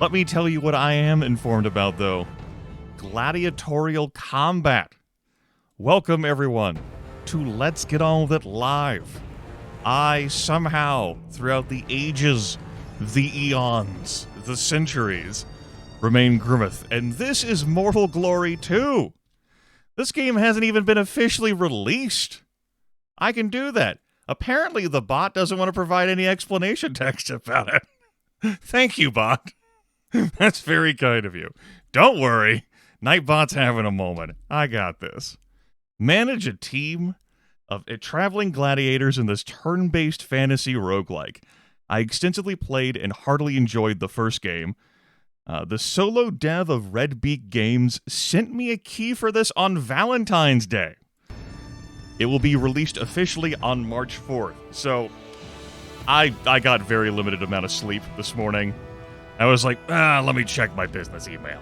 Let me tell you what I am informed about, though. Gladiatorial combat. Welcome, everyone, to Let's Get On With It Live. I, somehow, throughout the ages, the eons, the centuries, remain Grimith, and this is Mortal Glory 2. This game hasn't even been officially released. I can do that. Apparently, the bot doesn't want to provide any explanation text about it. Thank you, bot. That's very kind of you. Don't worry. Nightbot's having a moment. I got this. Manage a team of traveling gladiators in this turn-based fantasy roguelike. I extensively played and heartily enjoyed the first game. The solo dev of Red Beak Games sent me a key for this on Valentine's Day. It will be released officially on March 4th. So, I got very limited amount of sleep this morning. I was like, let me check my business email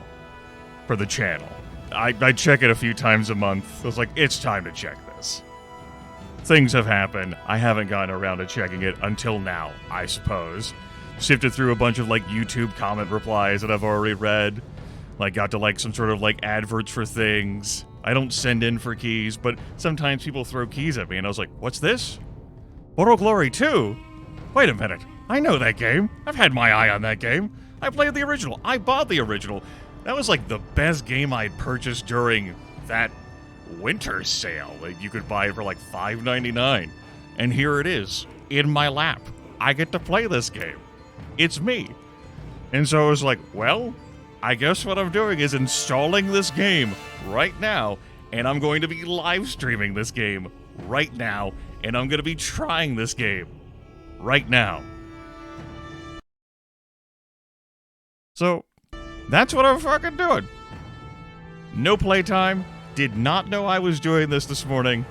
for the channel. I check it a few times a month. I was like, it's time to check this. Things have happened. I haven't gotten around to checking it until now, I suppose. Sifted through a bunch of, YouTube comment replies that I've already read. Got to, some sort of, adverts for things. I don't send in for keys, but sometimes people throw keys at me, and I was like, what's this? Mortal Glory 2? Wait a minute. I know that game. I've had my eye on that game. I played the original. I bought the original. That was, the best game I'd purchased during that winter sale. You could buy it for, $5.99. And here it is, in my lap. I get to play this game. It's me. And so I was like, well, I guess what I'm doing is installing this game right now, and I'm going to be live streaming this game right now, and I'm going to be trying this game right now. So, that's what I'm fucking doing. No playtime. Did not know I was doing this morning.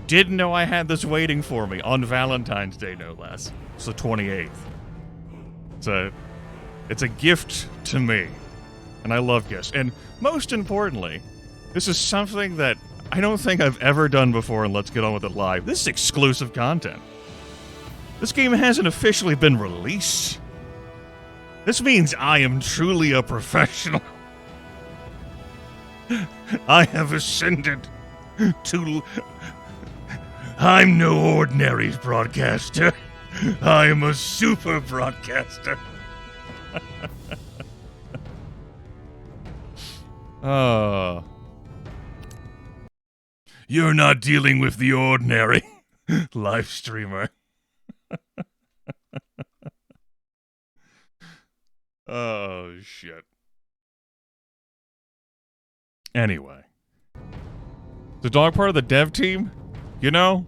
Didn't know I had this waiting for me on Valentine's Day, no less. It's the 28th. It's a gift to me. And I love gifts. And most importantly, this is something that I don't think I've ever done before, and Let's Get On With It Live. This is exclusive content. This game hasn't officially been released. This means I am truly a professional. I have ascended to... I'm no ordinary broadcaster. I am a super broadcaster. You're not dealing with the ordinary live streamer. Oh, shit. Anyway. The dog part of the dev team? You know?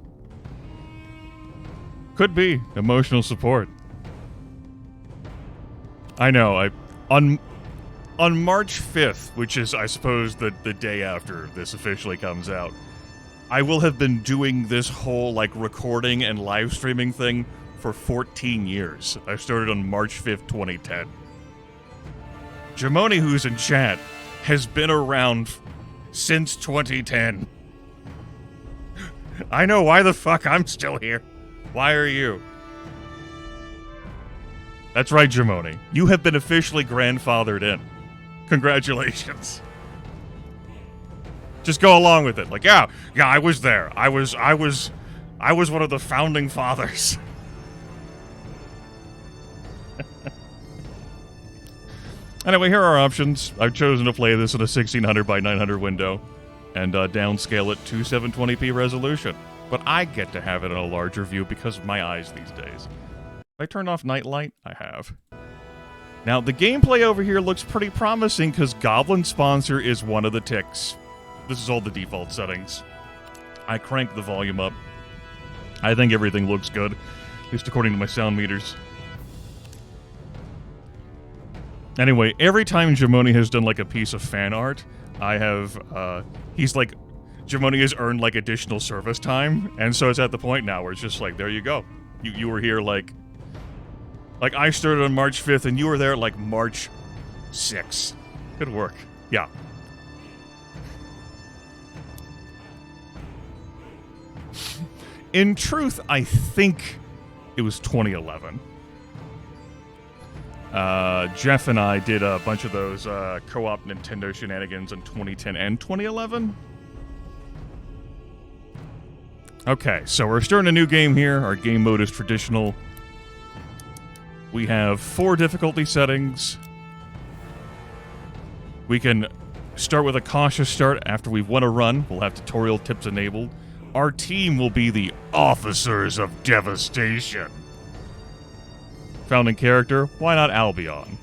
Could be emotional support. I know, on March 5th, which is, I suppose, the day after this officially comes out, I will have been doing this whole, recording and live streaming thing for 14 years. I started on March 5th, 2010. Jamoni, who's in chat, has been around since 2010. I know why the fuck I'm still here. Why are you? That's right, Jamoni. You have been officially grandfathered in. Congratulations. Just go along with it. Yeah, I was there. I was one of the founding fathers. Anyway, here are our options. I've chosen to play this in a 1600 by 900 window and downscale it to 720p resolution. But I get to have it in a larger view because of my eyes these days. Have I turned off nightlight? I have. Now, the gameplay over here looks pretty promising because Goblin Sponsor is one of the ticks. This is all the default settings. I cranked the volume up. I think everything looks good, at least according to my sound meters. Anyway, every time Jamoni has done a piece of fan art, I have, Jamoni has earned additional service time, and so it's at the point now where it's just there you go. You were here I started on March 5th and you were there March 6th. Good work. Yeah. In truth, I think it was 2011. Jeff and I did a bunch of those co-op Nintendo shenanigans in 2010 and 2011. Okay, so we're starting a new game here. Our game mode is traditional. We have 4 difficulty settings. We can start with a cautious start after we've won a run. We'll have tutorial tips enabled. Our team will be the Officers of Devastation. Founding character, why not Albion?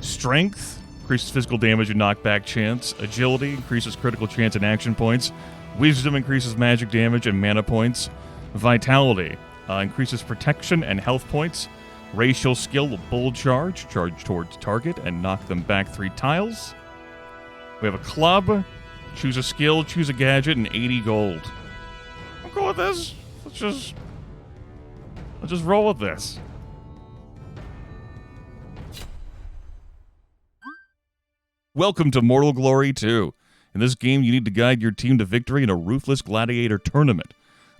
Strength, increases physical damage and knockback chance. Agility, increases critical chance and action points. Wisdom increases magic damage and mana points. Vitality, increases protection and health points. Racial skill, bull charge towards target and knock them back 3 tiles. We have a club, choose a skill, choose a gadget, and 80 gold. I'll go with this. Let's just roll with this. Welcome to Mortal Glory 2. In this game, you need to guide your team to victory in a ruthless gladiator tournament.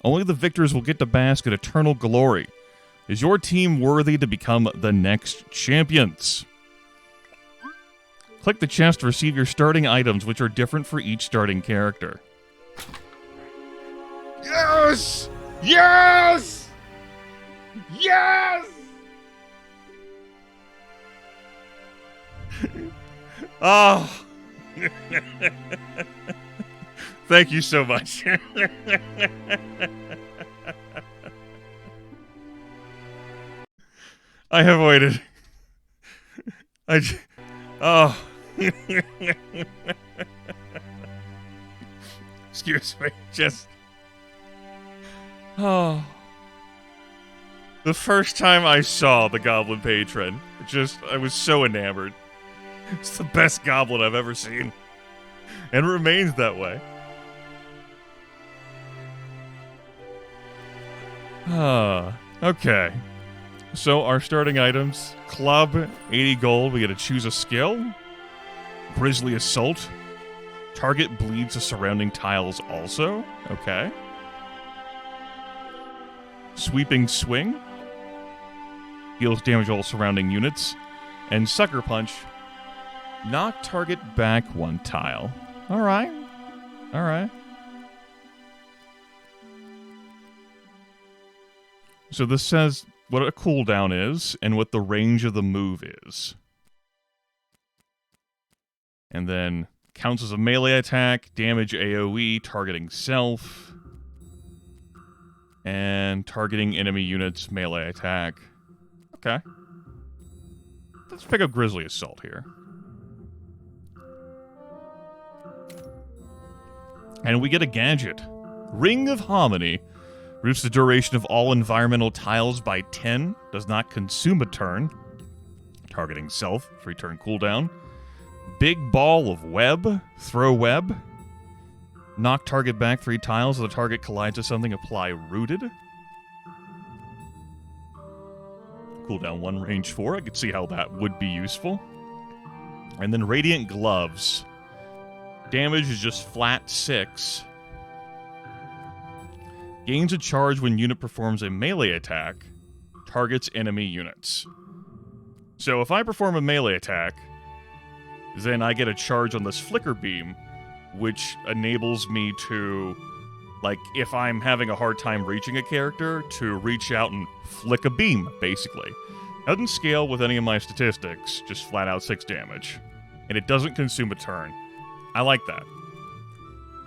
Only the victors will get to bask in eternal glory. Is your team worthy to become the next champions? Click the chest to receive your starting items, which are different for each starting character. Yes! Yes! Yes! Oh. Thank you so much. I have waited. Oh. Excuse me. Oh. The first time I saw the Goblin Patron, I was so enamored. It's the best goblin I've ever seen. And remains that way. Okay. So our starting items, club, 80 gold, we get to choose a skill. Grisly Assault. Target bleeds the surrounding tiles also. Okay. Sweeping Swing. Deals damage to all surrounding units. And Sucker Punch. Knock target back 1 tile. Alright. Alright. So this says what a cooldown is and what the range of the move is. And then counts as a melee attack, damage AoE, targeting self, and targeting enemy units, melee attack. Okay. Let's pick up Grisly Assault here. And we get a gadget. Ring of Harmony. Reduces the duration of all environmental tiles by 10. Does not consume a turn. Targeting self. 3-turn cooldown. Big Ball of Web. Throw web. Knock target back 3 tiles. If the target collides with something, apply Rooted. Cooldown 1, range 4. I could see how that would be useful. And then Radiant Gloves. Damage is just flat 6. Gains a charge when unit performs a melee attack. Targets enemy units. So if I perform a melee attack, then I get a charge on this flicker beam, which enables me to, like, if I'm having a hard time reaching a character, to reach out and flick a beam, basically. Doesn't scale with any of my statistics, just flat out 6 damage. And it doesn't consume a turn. I like that.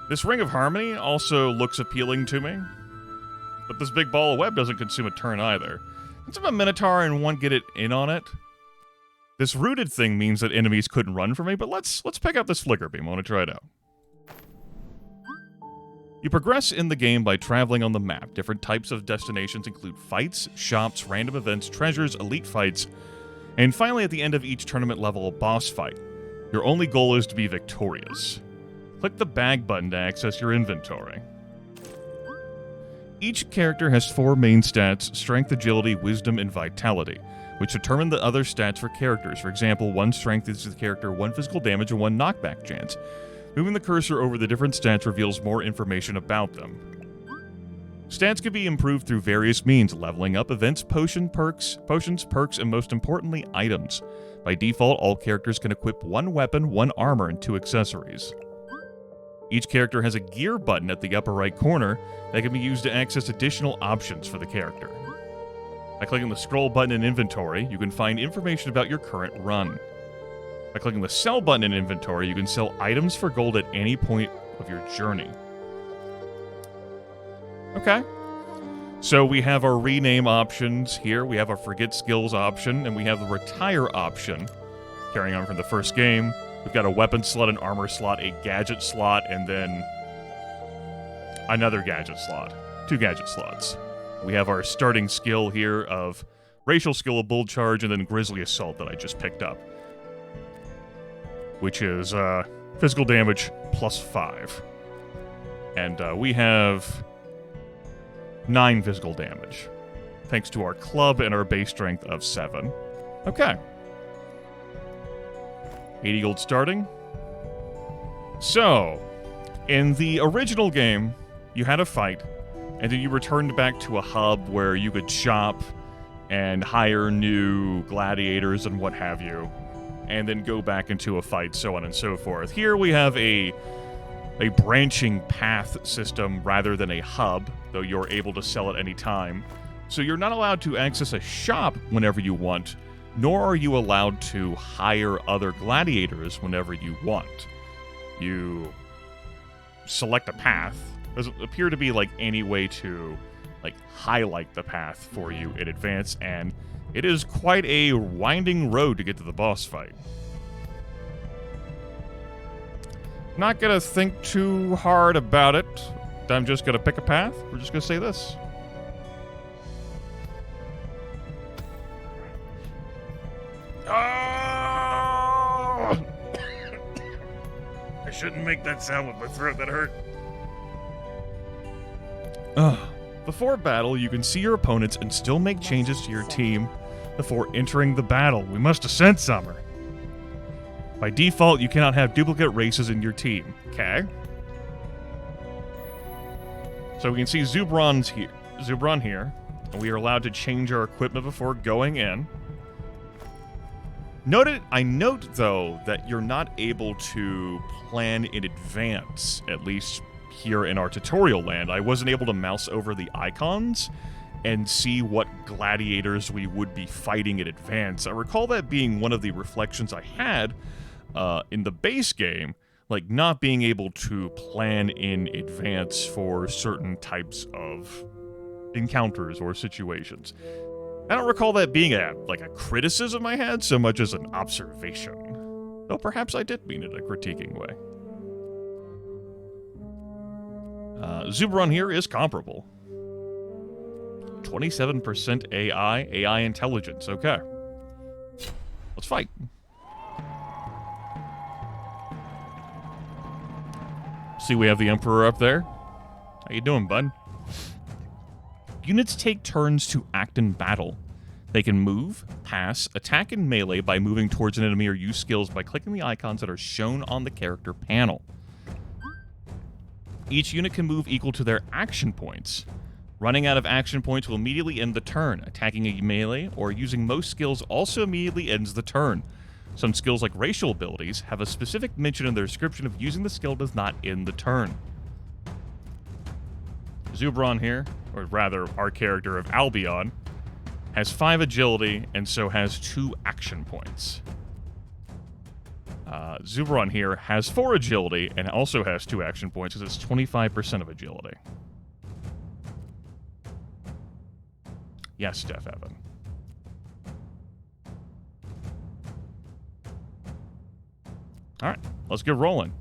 This Ring of Harmony also looks appealing to me. But this Big Ball of Web doesn't consume a turn either. Let's have a Minotaur and one get it in on it. This Rooted thing means that enemies couldn't run from me, but let's pick up this Flicker Beam. I want to try it out. You progress in the game by traveling on the map. Different types of destinations include fights, shops, random events, treasures, elite fights, and finally at the end of each tournament level, a boss fight. Your only goal is to be victorious. Click the bag button to access your inventory. Each character has 4 main stats: strength, agility, wisdom, and vitality, which determine the other stats for characters. For example, 1 strength is the character, 1 physical damage, and 1 knockback chance. Moving the cursor over the different stats reveals more information about them. Stats can be improved through various means, leveling up, events, potions, perks, and most importantly, items. By default, all characters can equip 1 weapon, 1 armor, and 2 accessories. Each character has a gear button at the upper right corner that can be used to access additional options for the character. By clicking the scroll button in inventory, you can find information about your current run. By clicking the sell button in inventory, you can sell items for gold at any point of your journey. Okay. So we have our rename options here, we have our forget skills option, and we have the retire option. Carrying on from the first game, we've got a weapon slot, an armor slot, a gadget slot, and then another gadget slot. 2 gadget slots. We have our starting skill here of racial skill of bull charge and then grizzly assault that I just picked up, which is physical damage plus 5. And we have 9 physical damage, thanks to our club and our base strength of 7. Okay. 80 gold starting. So, in the original game, you had a fight, and then you returned back to a hub where you could shop and hire new gladiators and what have you, and then go back into a fight, so on and so forth. Here we have a branching path system rather than a hub, though you're able to sell at any time. So you're not allowed to access a shop whenever you want, nor are you allowed to hire other gladiators whenever you want. You select a path. There doesn't appear to be any way to highlight the path for you in advance, and it is quite a winding road to get to the boss fight. Not gonna think too hard about it. I'm just gonna pick a path. We're just gonna say this. Oh! I shouldn't make that sound with my throat. That hurt. Before battle, you can see your opponents and still make changes to your team before entering the battle. We must ascend summer. By default, you cannot have duplicate races in your team. Okay. So we can see Zubron here, and we are allowed to change our equipment before going in. I note, though, that you're not able to plan in advance, at least here in our tutorial land. I wasn't able to mouse over the icons and see what gladiators we would be fighting in advance. I recall that being one of the reflections I had in the base game, not being able to plan in advance for certain types of encounters or situations. I don't recall that being a criticism I had so much as an observation. Though perhaps I did mean it a critiquing way. Zubron here is comparable. 27% AI intelligence. Okay. Let's fight. See, we have the Emperor up there. How you doing, bud? Units take turns to act in battle. They can move, pass, attack, and melee by moving towards an enemy or use skills by clicking the icons that are shown on the character panel. Each unit can move equal to their action points. Running out of action points will immediately end the turn. Attacking a melee or using most skills also immediately ends the turn. Some skills, like racial abilities, have a specific mention in their description of using the skill does not end the turn. Zubron here, or rather our character of Albion, has 5 agility and so has 2 action points. Zubron here has 4 agility and also has 2 action points because it's 25% of agility. Yes, Steph Evan. Alright, let's get rolling.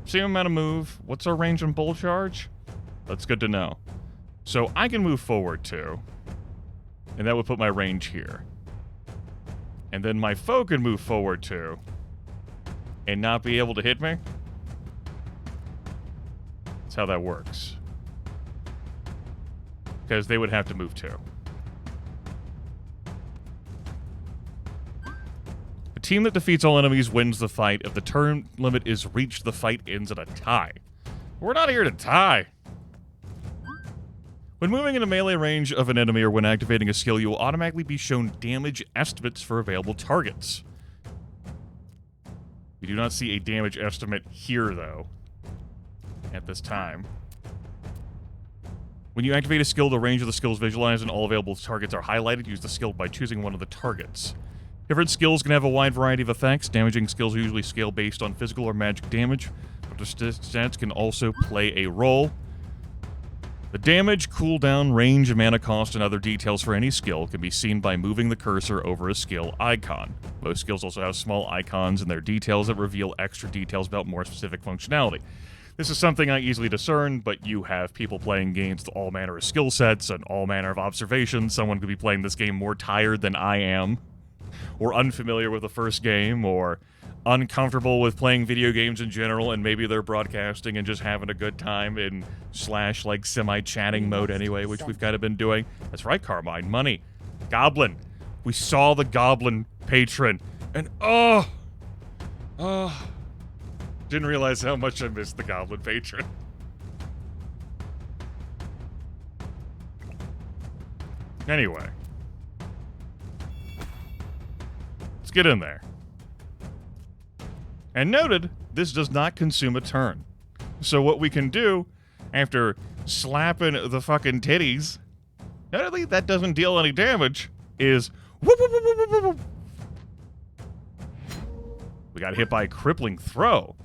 Same amount of move. What's our range on bull charge? That's good to know. So I can move forward too. And that would put my range here. And then my foe can move forward too. And not be able to hit me. That's how that works. Because they would have to move too. A team that defeats all enemies wins the fight. If the turn limit is reached, the fight ends at a tie. We're not here to tie. When moving into melee range of an enemy or when activating a skill, you will automatically be shown damage estimates for available targets. We do not see a damage estimate here, though, at this time. When you activate a skill, the range of the skill is visualized and all available targets are highlighted. Use the skill by choosing one of the targets. Different skills can have a wide variety of effects. Damaging skills usually scale based on physical or magic damage, but the stats can also play a role. The damage, cooldown, range, mana cost, and other details for any skill can be seen by moving the cursor over a skill icon. Most skills also have small icons in their details that reveal extra details about more specific functionality. This is something I easily discern, but you have people playing games with all manner of skill sets and all manner of observations. Someone could be playing this game more tired than I am, or unfamiliar with the first game, or uncomfortable with playing video games in general, and maybe they're broadcasting and just having a good time in / like semi-chatting mode anyway, which we've kind of been doing. That's right, Carmine. Money. Goblin. We saw the Goblin patron, and didn't realize how much I missed the Goblin patron. Anyway. Let's get in there. And noted, this does not consume a turn. So what we can do, after slapping the fucking titties, not only that doesn't deal any damage, is whoop, whoop, whoop, whoop, whoop, whoop. We got hit by a crippling throw.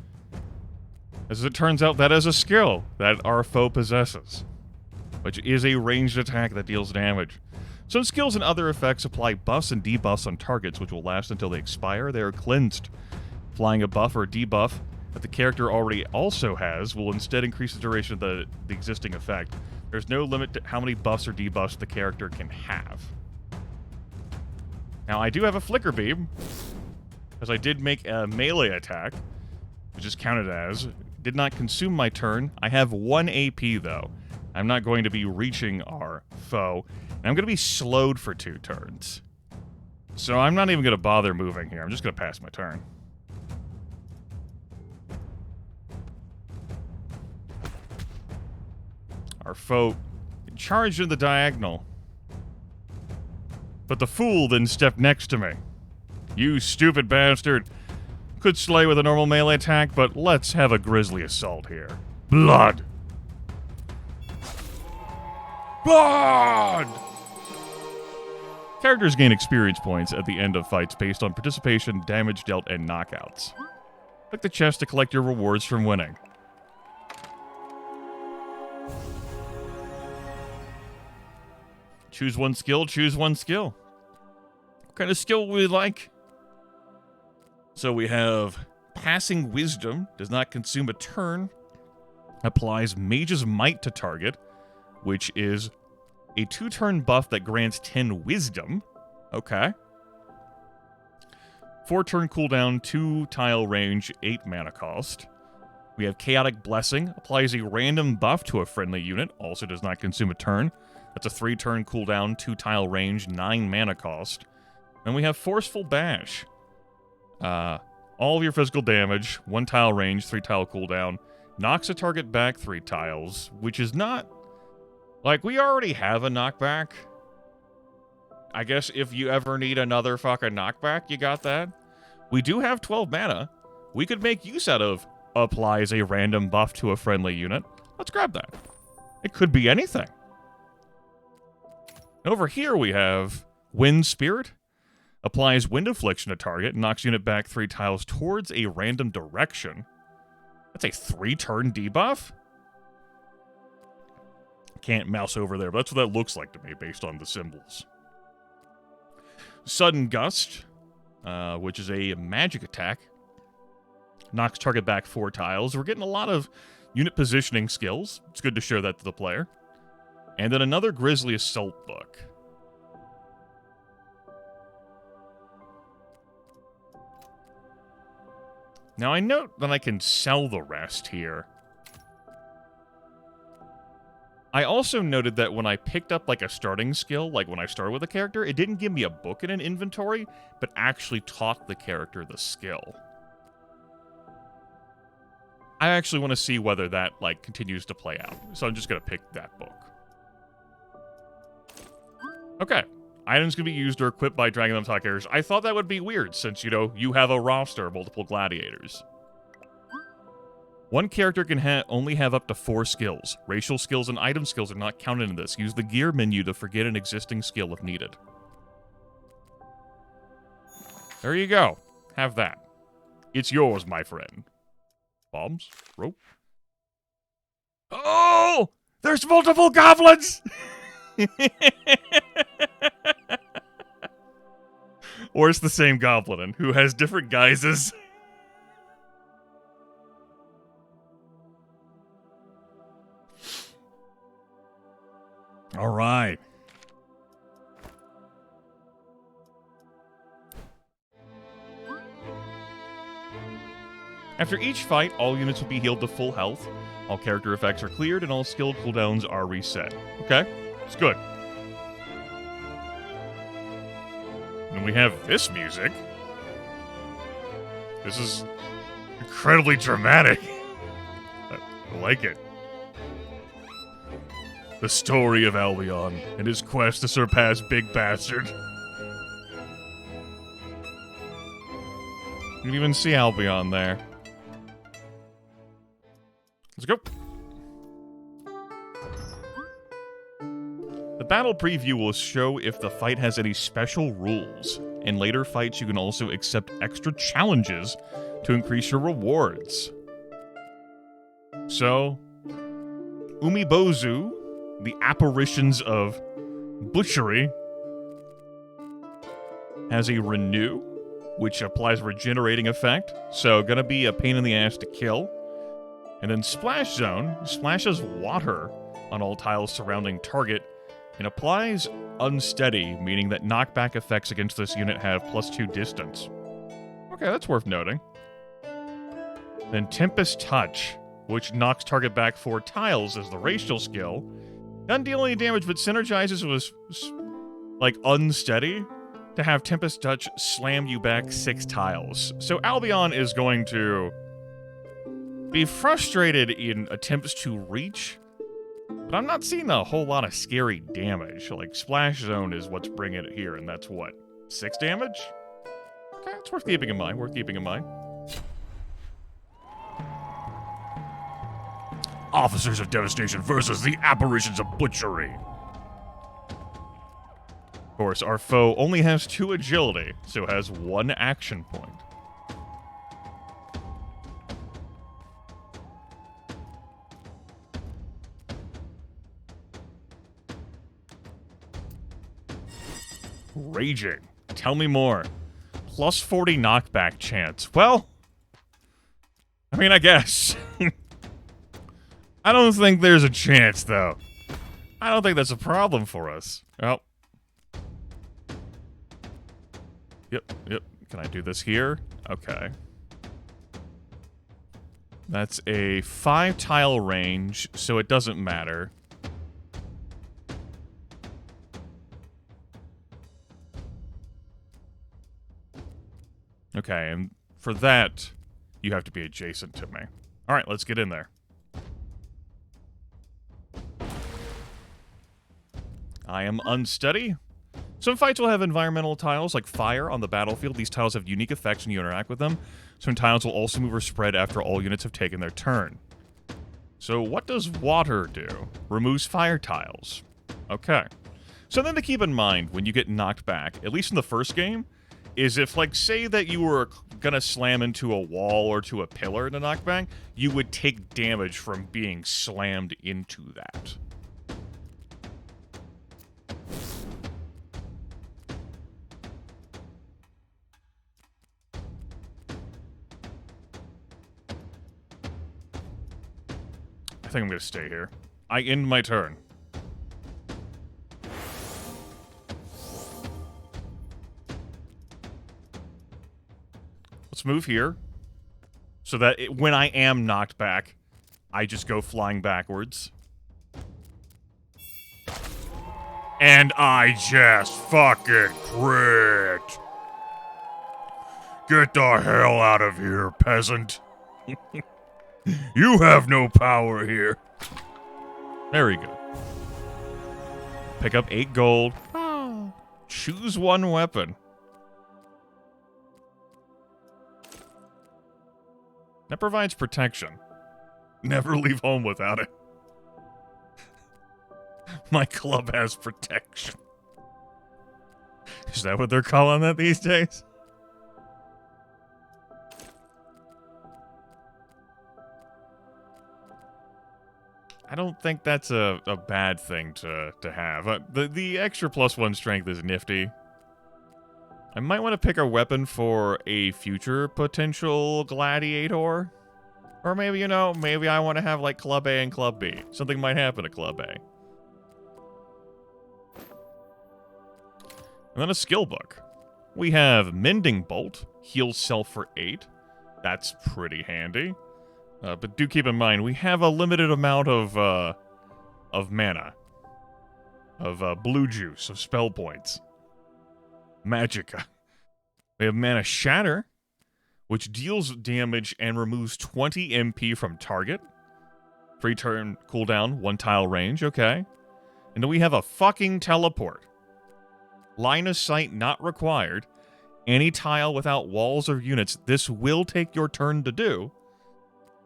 As it turns out, that is a skill that our foe possesses, which is a ranged attack that deals damage. Some skills and other effects apply buffs and debuffs on targets, which will last until they expire. They are cleansed. Applying a buff or debuff that the character already also has will instead increase the duration of the existing effect. There's no limit to how many buffs or debuffs the character can have. Now, I do have a flicker beam, as I did make a melee attack, which is counted as. Did not consume my turn. I have 1 AP, though. I'm not going to be reaching our foe, and I'm going to be slowed for 2 turns. So I'm not even going to bother moving here. I'm just going to pass my turn. Our foe charged in the diagonal. But the fool then stepped next to me. You stupid bastard. Could slay with a normal melee attack, but let's have a grisly assault here. Blood! Blood! Characters gain experience points at the end of fights based on participation, damage dealt, and knockouts. Click the chest to collect your rewards from winning. Choose one skill, choose one skill. What kind of skill would we like? So we have Passing Wisdom, does not consume a turn. Applies Mage's Might to target, which is a 2-turn buff that grants 10 Wisdom. Okay. 4-turn cooldown, 2-tile range, 8 mana cost. We have Chaotic Blessing, applies a random buff to a friendly unit, also does not consume a turn. That's a 3-turn cooldown, 2-tile range, 9 mana cost. And we have Forceful Bash. All of your physical damage, 1-tile range, 3-tile cooldown, knocks a target back 3 tiles, which is not... Like, we already have a knockback. I guess if you ever need another fucking knockback, you got that. We do have 12 mana. We could make use out of applies a random buff to a friendly unit. Let's grab that. It could be anything. Over here we have Wind Spirit. Applies Wind Affliction to target, knocks unit back 3 tiles towards a random direction. That's a 3-turn debuff? Can't mouse over there, but that's what that looks like to me based on the symbols. Sudden Gust, which is a magic attack. Knocks target back 4 tiles. We're getting a lot of unit positioning skills. It's good to show that to the player. And then another Grisly Assault book. Now I note that I can sell the rest here. I also noted that when I picked up like a starting skill, like when I started with a character, it didn't give me a book in an inventory, but actually taught the character the skill. I actually want to see whether that like continues to play out. So I'm just going to pick that book. Okay. Items can be used or equipped by Dragon Them Talk characters. I thought that would be weird, since, you know, you have a roster of multiple gladiators. One character can only have up to 4 skills. Racial skills and item skills are not counted in this. Use the gear menu to forget an existing skill if needed. There you go. Have that. It's yours, my friend. Bombs? Rope? Oh! There's multiple goblins! Or it's the same goblin who has different guises. All right. After each fight, all units will be healed to full health. All character effects are cleared, and all skill cooldowns are reset. Okay, it's good. And we have this music. This is incredibly dramatic. I like it. The story of Albion and his quest to surpass Big Bastard. You can even see Albion there. Let's go. The battle preview will show if the fight has any special rules. In later fights, you can also accept extra challenges to increase your rewards. So, Umibozu, the apparitions of butchery, has a renew, which applies a regenerating effect, so gonna be a pain in the ass to kill. And then Splash Zone splashes water on all tiles surrounding target and applies unsteady, meaning that knockback effects against this unit have +2 distance. Okay, that's worth noting. Then Tempest Touch, which knocks target back 4 tiles as the racial skill. Doesn't deal any damage, but synergizes with, like, unsteady to have Tempest Touch slam you back 6 tiles. So Albion is going to be frustrated in attempts to reach, but I'm not seeing a whole lot of scary damage. Like, Splash Zone is what's bringing it here, and that's what? 6 damage? Okay, it's worth keeping in mind, Officers of Devastation versus the Apparitions of Butchery. Of course, our foe only has 2 agility, so has 1 action point. Raging. Tell me more. +40 knockback chance. Well, I mean, I guess. I don't think there's a chance, though. I don't think that's a problem for us. Oh. Yep. Can I do this here? Okay. That's a 5-tile range, so it doesn't matter. Okay, and for that, you have to be adjacent to me. All right, let's get in there. I am unsteady. Some fights will have environmental tiles, like fire, on the battlefield. These tiles have unique effects when you interact with them. Some tiles will also move or spread after all units have taken their turn. So what does water do? Removes fire tiles. Okay. Something to keep in mind when you get knocked back, at least in the first game, is if, like, say that you were gonna slam into a wall or to a pillar in a knockback, you would take damage from being slammed into that. I think I'm gonna stay here. I end my turn. Let's move here, so that when I am knocked back, I just go flying backwards. And I just fucking crit! Get the hell out of here, peasant! You have no power here. Very good. Pick up 8 gold. Choose one weapon. That provides protection. Never leave home without it. My club has protection. Is that what they're calling that these days? I don't think that's a bad thing to have. The extra +1 strength is nifty. I might want to pick a weapon for a future potential gladiator. Or maybe, maybe I want to have like Club A and Club B. Something might happen to Club A. And then a skill book. We have Mending Bolt, heals self for 8. That's pretty handy. But do keep in mind, we have a limited amount of mana. Of blue juice, of spell points. Magicka. We have Mana Shatter, which deals damage and removes 20 MP from target. Free turn cooldown, 1 tile range, okay. And then we have a fucking teleport. Line of sight not required. Any tile without walls or units, this will take your turn to do.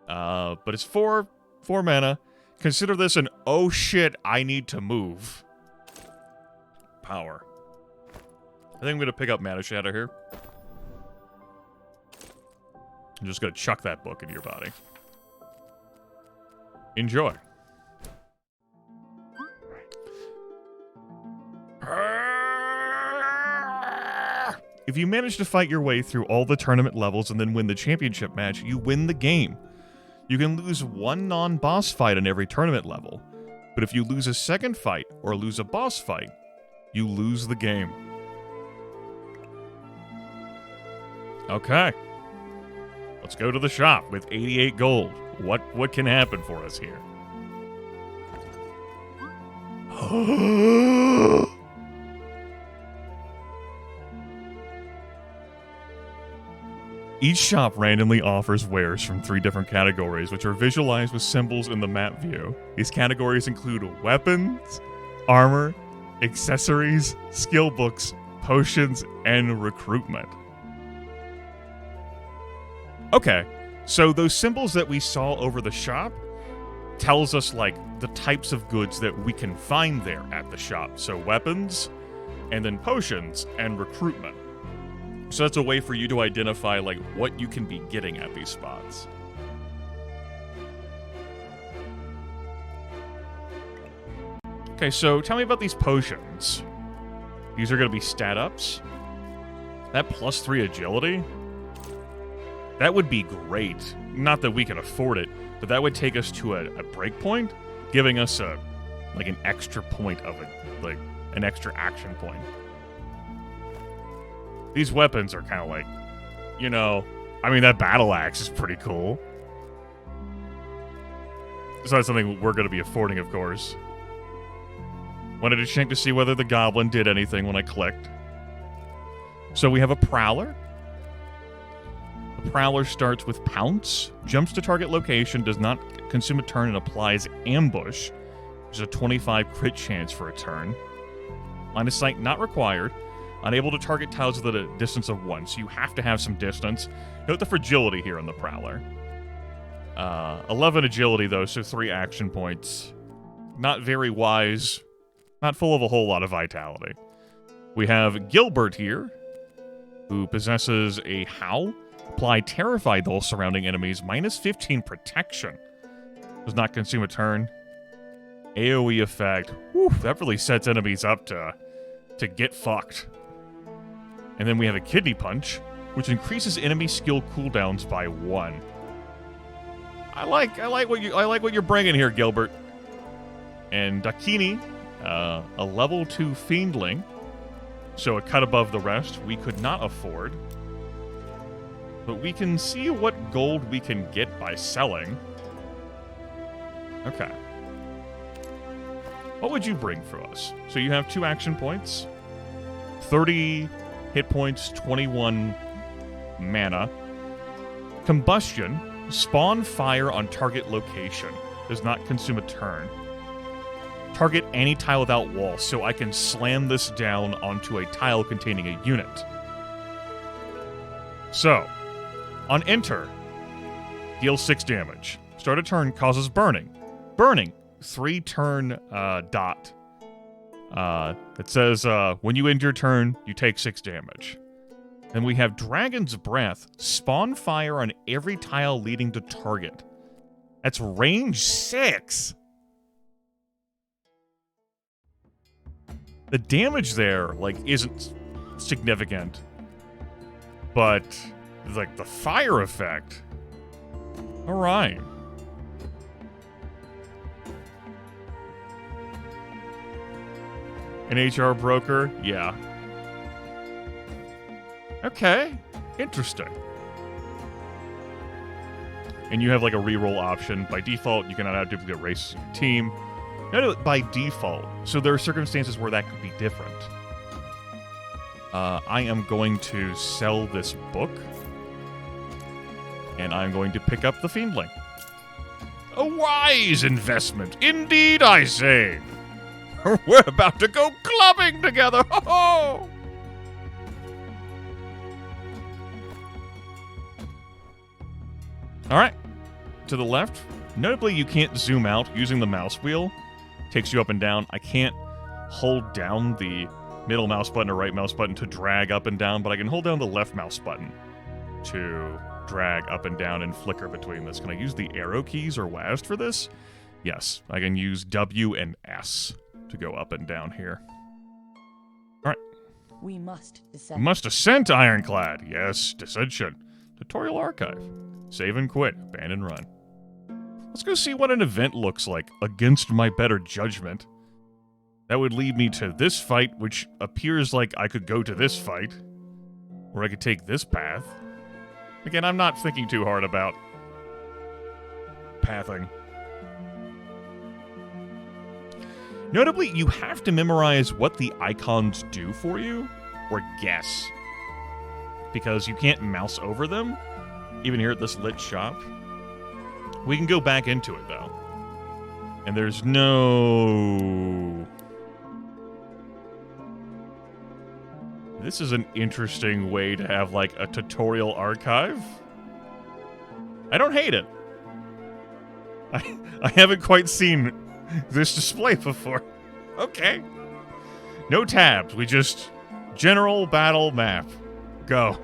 But it's 4 mana. Consider this an oh shit, I need to move power. I think I'm going to pick up Mana Shatter here. I'm just going to chuck that book into your body. Enjoy. If you manage to fight your way through all the tournament levels and then win the championship match, you win the game. You can lose 1 non-boss fight on every tournament level, but if you lose a second fight or lose a boss fight, you lose the game. Okay. Let's go to the shop with 88 gold. What can happen for us here? Each shop randomly offers wares from 3 different categories, which are visualized with symbols in the map view. These categories include weapons, armor, accessories, skill books, potions, and recruitment. Okay, so those symbols that we saw over the shop tells us, like, the types of goods that we can find there at the shop. So weapons, and then potions, and recruitment. So that's a way for you to identify, like, what you can be getting at these spots. Okay, so tell me about these potions. These are going to be stat ups. That +3 agility? That would be great. Not that we can afford it, but that would take us to a break point, giving us an extra point of it, like an extra action point. These weapons are kind of like, that battle axe is pretty cool. It's not something we're going to be affording, of course. Wanted to check to see whether the goblin did anything when I clicked. So we have a Prowler. The Prowler starts with Pounce, jumps to target location, does not consume a turn, and applies Ambush. There's a 25 crit chance for a turn. Line of sight not required. Unable to target tiles with a distance of 1, so you have to have some distance. Note the fragility here on the Prowler. 11 agility, though, so 3 action points. Not very wise. Not full of a whole lot of vitality. We have Gilbert here, who possesses a Howl. Apply Terrify all surrounding enemies, -15 protection. Does not consume a turn. AoE effect. Whew, that really sets enemies up to get fucked. And then we have a Kidney Punch, which increases enemy skill cooldowns by 1. I like what you're bringing here, Gilbert. And Dakini, a level 2 Fiendling, so a cut above the rest. We could not afford, but we can see what gold we can get by selling. Okay. What would you bring for us? So you have 2 action points, 30 hit points, 21 mana. Combustion. Spawn fire on target location. Does not consume a turn. Target any tile without wall, so I can slam this down onto a tile containing a unit. So, on enter, deal 6 damage. Start a turn, causes burning. Burning, 3 turn dot. It says, when you end your turn, you take 6 damage. Then we have Dragon's Breath. Spawn fire on every tile leading to target. That's range 6. The damage there, like, isn't significant. But, like, the fire effect... Alright. An HR broker? Yeah. Okay. Interesting. And you have like a reroll option. By default, you cannot have duplicate races in your team. No, by default. So there are circumstances where that could be different. I am going to sell this book. And I'm going to pick up the Fiendling. A wise investment. Indeed, I say. We're about to go clubbing together. Ho ho! Alright. To the left. Notably, you can't zoom out using the mouse wheel. Takes you up and down. I can't hold down the middle mouse button or right mouse button to drag up and down, but I can hold down the left mouse button to drag up and down and flicker between this. Can I use the arrow keys or WASD for this? Yes, I can use W and S to go up and down here. Alright. We must descend. We must ascend to Ironclad. Yes, dissension. Tutorial archive. Save and quit. Ban and run. Let's go see what an event looks like against my better judgment. That would lead me to this fight, which appears like I could go to this fight. Or I could take this path. Again, I'm not thinking too hard about pathing. Notably, you have to memorize what the icons do for you, or guess. Because you can't mouse over them, even here at this lit shop. We can go back into it, though. And there's no... This is an interesting way to have, like, a tutorial archive. I don't hate it. I haven't quite seen this display before. Okay. No tabs. We just... General battle map. Go.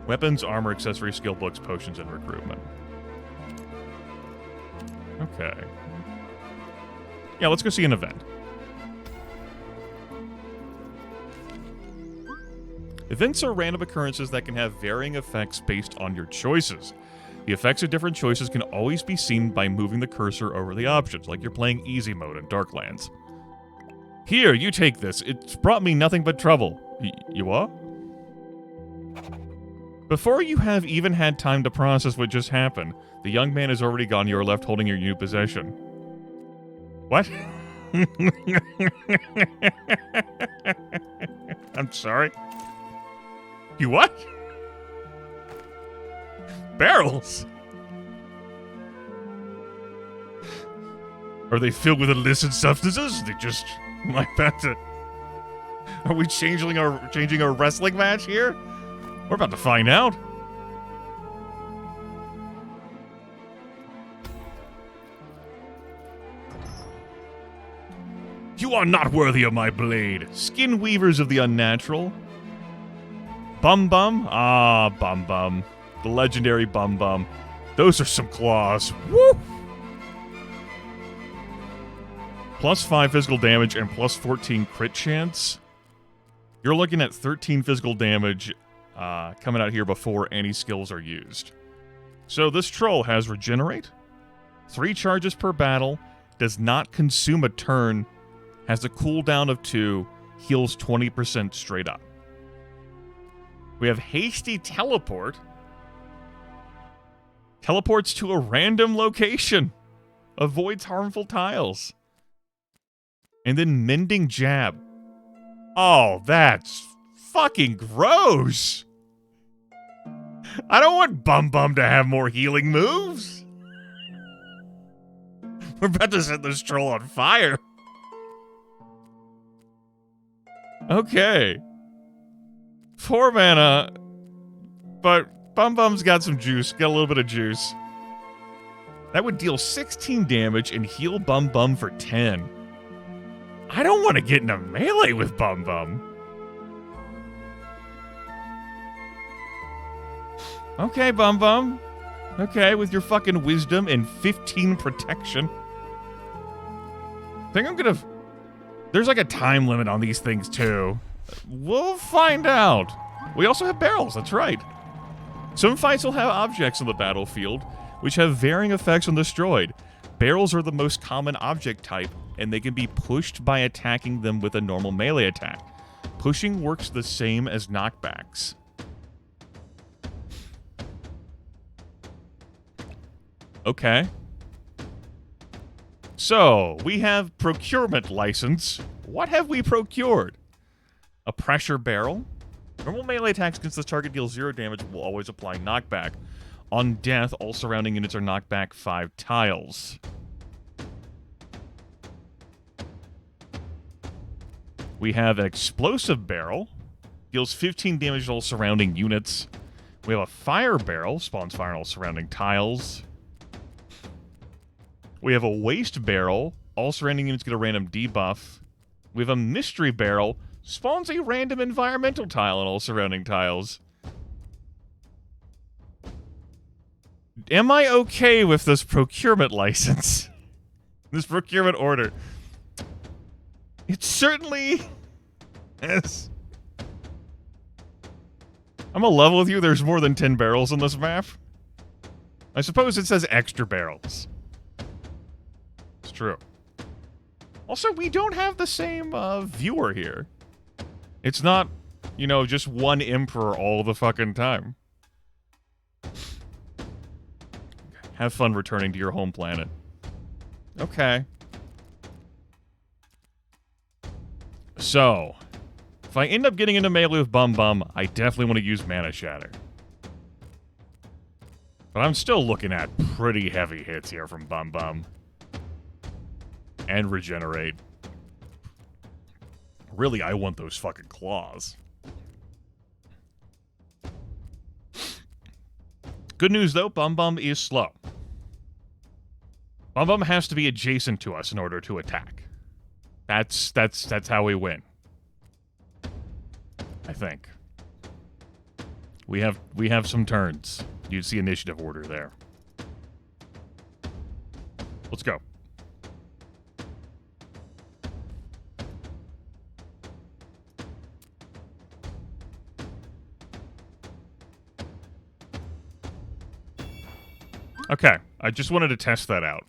Weapons, armor, accessories, skill books, potions, and recruitment. Okay. Yeah, let's go see an event. Events are random occurrences that can have varying effects based on your choices. The effects of different choices can always be seen by moving the cursor over the options, like you're playing easy mode in Darklands. Here, you take this. It's brought me nothing but trouble. You are? Before you have even had time to process what just happened, the young man is already gone. You are left holding your new possession. What? I'm sorry. You what? Barrels? Are they filled with illicit substances? They just... My bad. Are we changing our wrestling match here? We're about to find out. You are not worthy of my blade. Skin weavers of the unnatural. Bum Bum? Ah, Bum Bum. The legendary Bum Bum. Those are some claws. Woo! Plus 5 physical damage and plus 14 crit chance. You're looking at 13 physical damage coming out here before any skills are used. So this troll has Regenerate, 3 charges per battle, does not consume a turn, has a cooldown of 2, heals 20% straight up. We have Hasty Teleport. Teleports to a random location. Avoids harmful tiles. And then Mending Jab. Oh, that's fucking gross. I don't want Bum Bum to have more healing moves. We're about to set this troll on fire. Okay. 4 mana, but Bum Bum's got some juice. Got a little bit of juice. That would deal 16 damage and heal Bum Bum for 10. I don't want to get into melee with Bum Bum. Okay, Bum Bum. Okay, with your fucking wisdom and 15 protection. I think I'm gonna... There's like a time limit on these things, too. We'll find out. We also have barrels, that's right. Some fights will have objects on the battlefield, which have varying effects on the destroyed. Barrels are the most common object type, and they can be pushed by attacking them with a normal melee attack. Pushing works the same as knockbacks. Okay. So, we have procurement license. What have we procured? A pressure barrel. Normal melee attacks against this target deal 0 damage will always apply knockback. On death, all surrounding units are knocked back 5 tiles. We have an explosive barrel. Deals 15 damage to all surrounding units. We have a fire barrel. Spawns fire on all surrounding tiles. We have a waste barrel. All surrounding units get a random debuff. We have a mystery barrel. Spawns a random environmental tile on all surrounding tiles. Am I okay with this procurement license? This procurement order? It certainly... Yes. I'm gonna level with you. There's more than 10 barrels on this map. I suppose it says extra barrels. It's true. Also, we don't have the same viewer here. It's not, you know, just one emperor all the fucking time. Have fun returning to your home planet. Okay. So, if I end up getting into melee with Bum Bum, I definitely want to use Mana Shatter. But I'm still looking at pretty heavy hits here from Bum Bum. And Regenerate. Really, I want those fucking claws. Good news, though, Bum Bum is slow. Bum Bum has to be adjacent to us in order to attack. That's how we win. I think. We have some turns. You see initiative order there. Let's go. Okay, I just wanted to test that out.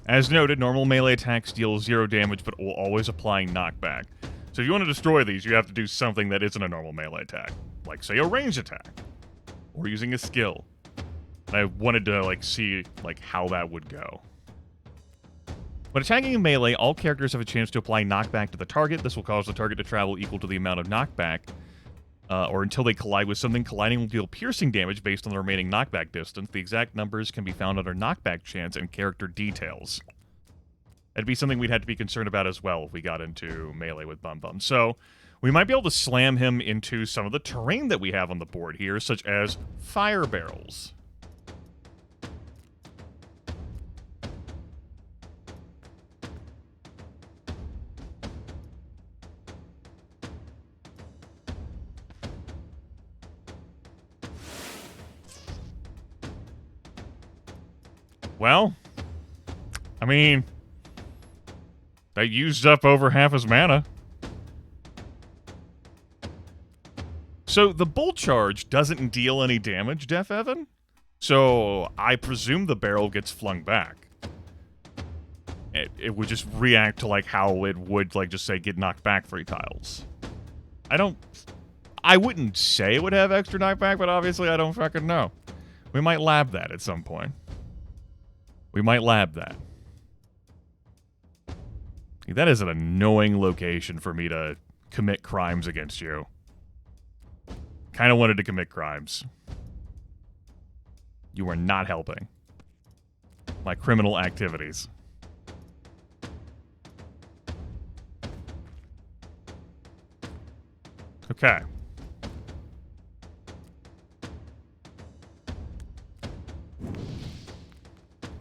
As noted, normal melee attacks deal 0 damage, but will always apply knockback. So if you want to destroy these, you have to do something that isn't a normal melee attack. Like, say, a ranged attack. Or using a skill. And I wanted to, like, see, like, how that would go. When attacking in melee, all characters have a chance to apply knockback to the target. This will cause the target to travel equal to the amount of knockback. Or until they collide with something, colliding will deal piercing damage based on the remaining knockback distance. The exact numbers can be found under knockback chance and character details. That'd be something we'd have to be concerned about as well if we got into melee with Bum Bum. So, we might be able to slam him into some of the terrain that we have on the board here, such as fire barrels. Well, I mean, that used up over half his mana. So the bolt charge doesn't deal any damage, Def Evan. So I presume the barrel gets flung back. It would just react to like how it would like just say get knocked back 3 tiles. I wouldn't say it would have extra knockback, but obviously I don't fucking know. We might lab that at some point. We might lab that. That is an annoying location for me to commit crimes against you. Kind of wanted to commit crimes. You are not helping my criminal activities. Okay.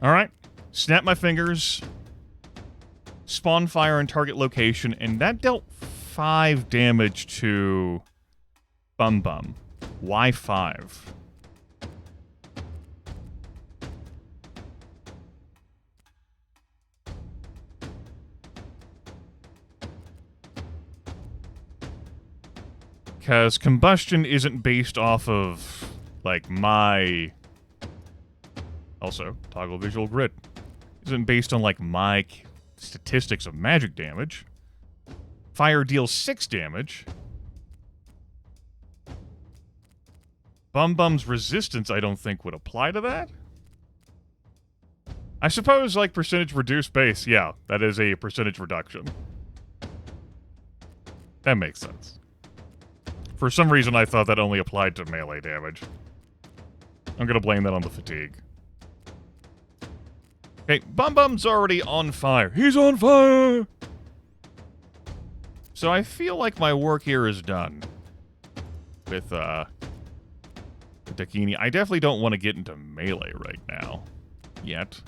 Alright. Snap my fingers. Spawn fire in target location, and that dealt 5 damage to Bum Bum. Why 5? Because combustion isn't based off of, like, my... Also, toggle visual grid. Isn't based on, like, my statistics of magic damage. Fire deals 6 damage. Bum Bum's resistance, I don't think, would apply to that. I suppose, like, percentage reduced base, yeah, that is a percentage reduction. That makes sense. For some reason, I thought that only applied to melee damage. I'm gonna blame that on the fatigue. Okay, Bum Bum's already on fire. He's on fire! So I feel like my work here is done. With, Dakini. I definitely don't want to get into melee right now. Yet.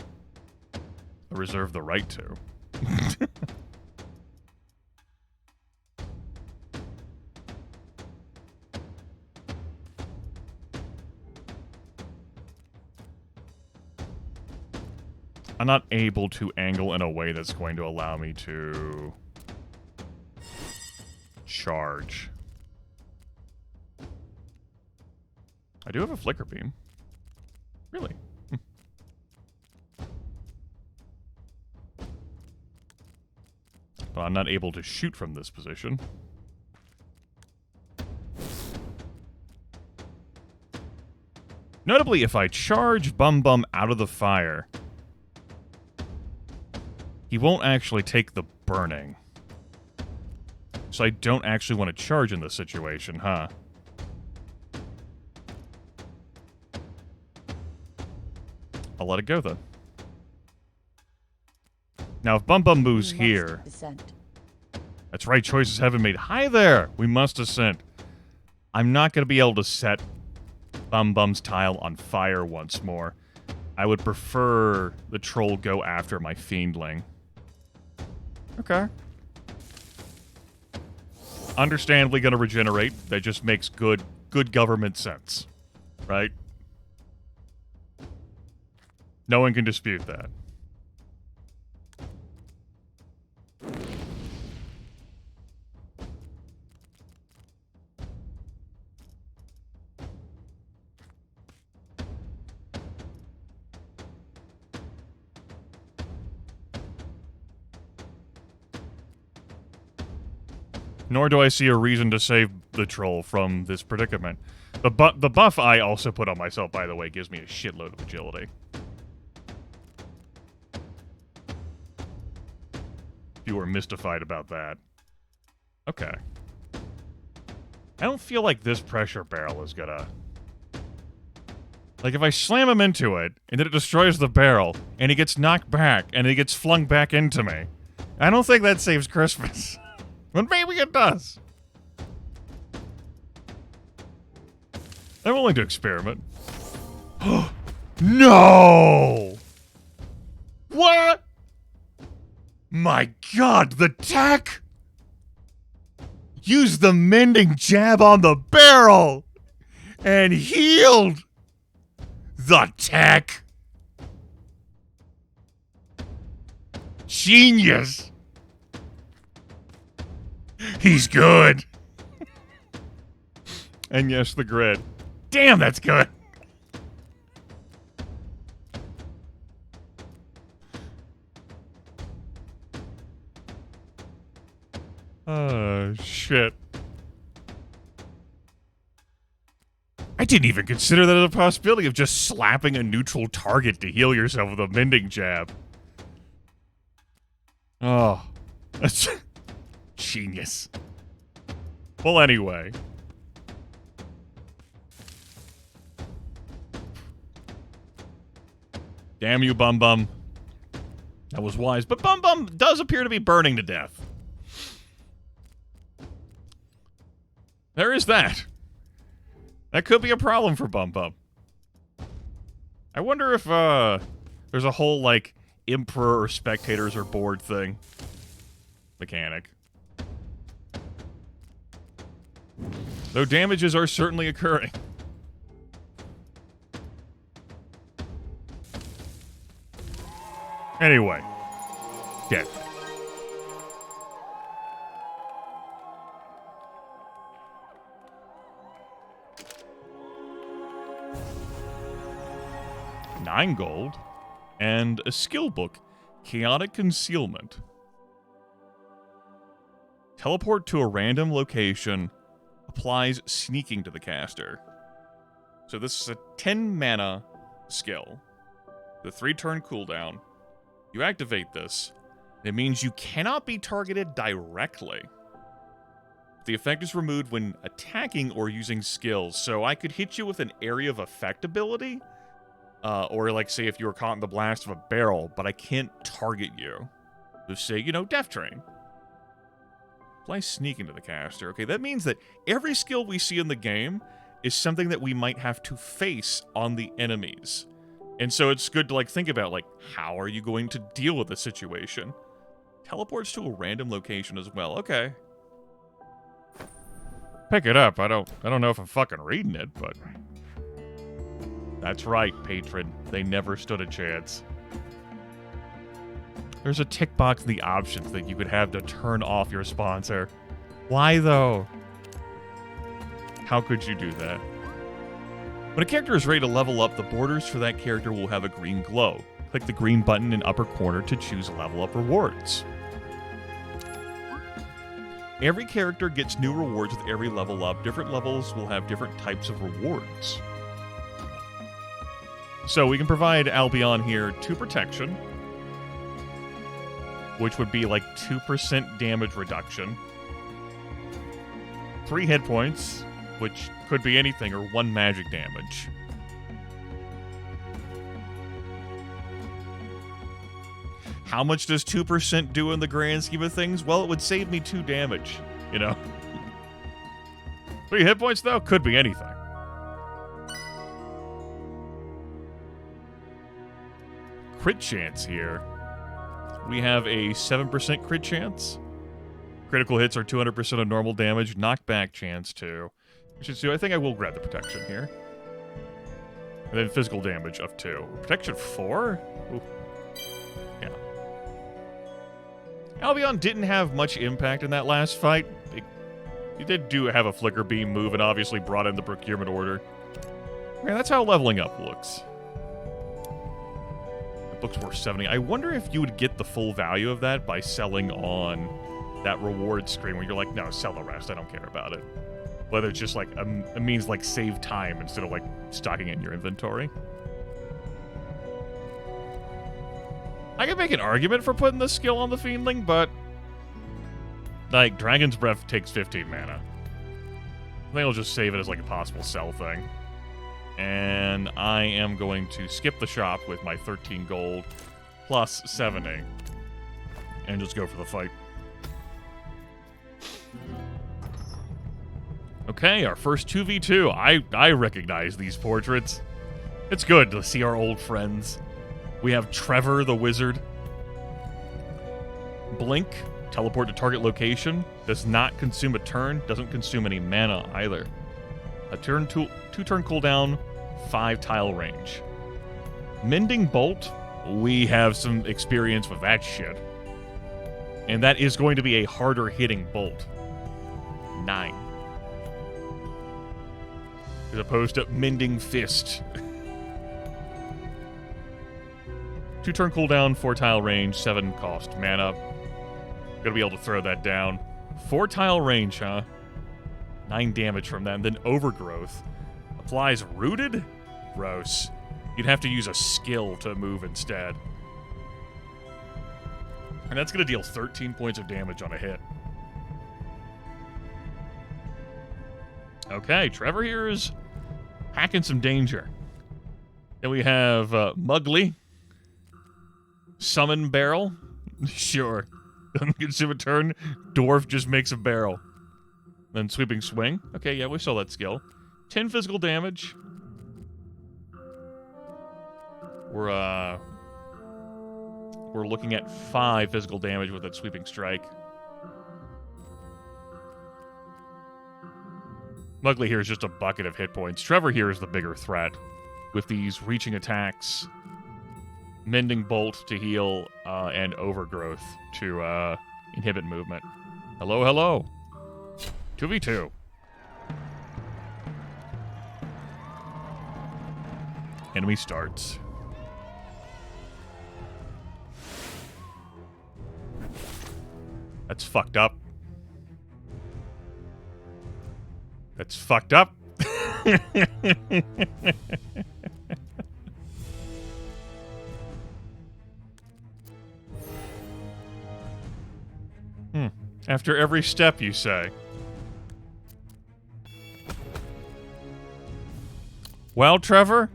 I reserve the right to. I'm not able to angle in a way that's going to allow me to charge. I do have a flicker beam. Really? But I'm not able to shoot from this position. Notably, if I charge Bum Bum out of the fire, he won't actually take the burning. So I don't actually want to charge in this situation, huh? I'll let it go, then. Now, if Bum Bum moves here... That's right, choices haven't made. Hi there! We must ascend. I'm not going to be able to set Bum Bum's tile on fire once more. I would prefer the troll go after my fiendling. Okay. Understandably going to regenerate. That just makes good government sense. Right? No one can dispute that. Nor do I see a reason to save the troll from this predicament. The buff I also put on myself, by the way, gives me a shitload of agility. If you were mystified about that. Okay. I don't feel like this pressure barrel is gonna... Like, if I slam him into it, and then it destroys the barrel, and he gets knocked back, and he gets flung back into me, I don't think that saves Christmas. But maybe it does. I'm willing to experiment. No! What? My god, the tech! Used the mending jab on the barrel! And healed! The tech! Genius! He's good. And yes, the grid. Damn, that's good. Oh, shit. I didn't even consider that as a possibility of just slapping a neutral target to heal yourself with a mending jab. Oh. That's... Genius. Well, anyway. Damn you, Bum Bum. That was wise. But Bum Bum does appear to be burning to death. There there's that. That could be a problem for Bump Up. I wonder if there's a whole, like, Emperor or Spectators or Board thing. Mechanic. Though damages are certainly occurring. Anyway. Dead. $9 gold. And a skill book. Chaotic Concealment. Teleport to a random location. Applies sneaking to the caster. So this is a 10 mana skill. The 3-turn cooldown. You activate this. It means you cannot be targeted directly. The effect is removed when attacking or using skills. So I could hit you with an area of effect ability. Or like say if you were caught in the blast of a barrel, but I can't target you. Just say, you know, Death Train. Apply sneak into the caster. Okay, that means that every skill we see in the game is something that we might have to face on the enemies. And so it's good to like think about like how are you going to deal with the situation? Teleports to a random location as well. Okay. Pick it up. I don't know if I'm fucking reading it, but that's right, patron. They never stood a chance. There's a tick box in the options that you could have to turn off your sponsor. Why, though? How could you do that? When a character is ready to level up, the borders for that character will have a green glow. Click the green button in upper corner to choose level up rewards. Every character gets new rewards with every level up. Different levels will have different types of rewards. So we can provide Albion here 2 protection, which would be like 2% damage reduction. 3 hit points, which could be anything, or 1 magic damage. How much does 2% do in the grand scheme of things? Well, it would save me 2 damage, you know? 3 hit points, though? Could be anything. Crit chance here. We have a 7% crit chance. Critical hits are 200% of normal damage. Knockback chance, too. I think I will grab the protection here. And then physical damage of 2. Protection 4? Ooh. Yeah. Albion didn't have much impact in that last fight. He did have a flicker beam move and obviously brought in the procurement order. Yeah, that's how leveling up looks. The book's worth 70. I wonder if you would get the full value of that by selling on that reward screen where you're like, no, sell the rest. I don't care about it. Whether it's just like a means like save time instead of like stocking it in your inventory. I can make an argument for putting this skill on the Fiendling, but like Dragon's Breath takes 15 mana. I think I'll just save it as like a possible sell thing. And I am going to skip the shop with my 13 gold plus 70 and just go for the fight. Okay, our first 2v2. I recognize these portraits. It's good to see our old friends. We have Trevor the Wizard. Blink, teleport to target location. Does not consume a turn. Doesn't consume any mana either. A two-turn cooldown, 5 tile range. Mending Bolt. We have some experience with that shit. And that is going to be a harder hitting bolt. 9. As opposed to Mending Fist. 2-turn cooldown, 4 tile range, 7 cost mana. Gonna be able to throw that down. 4 tile range, huh? 9 damage from that. And then Overgrowth. Applies Rooted? Gross. You'd have to use a skill to move instead. And that's gonna deal 13 points of damage on a hit. Okay, Trevor here is hacking some danger. Then we have Mugly. Summon Barrel. Sure. Doesn't consume a turn. Dwarf just makes a barrel. Then sweeping swing. Okay, yeah, we saw that skill. 10 physical damage. We're looking at 5 physical damage with that sweeping strike. Mugly here is just a bucket of hit points. Trevor here is the bigger threat with these reaching attacks, Mending Bolt to heal, and Overgrowth to inhibit movement. Hello, hello. 2v2. Enemy starts. That's fucked up. That's fucked up. After every step, you say. Well, Trevor,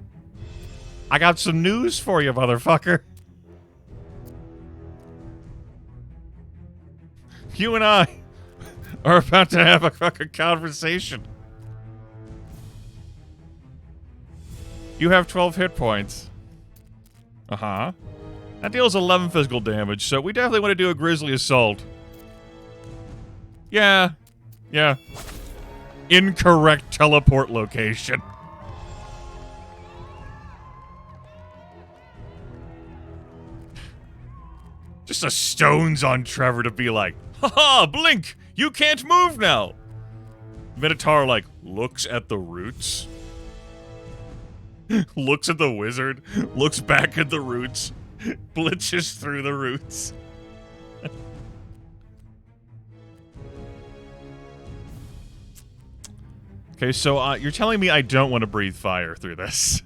I got some news for you, motherfucker. You and I are about to have a fucking conversation. You have 12 hit points. Uh-huh. That deals 11 physical damage, so we definitely want to do a Grizzly Assault. Yeah. Yeah. Incorrect teleport location. Just a stones on Trevor to be like, haha, blink! You can't move now! Minotaur, like, looks at the roots. Looks at the wizard. Looks back at the roots. Blitches through the roots. Okay, so you're telling me I don't want to breathe fire through this.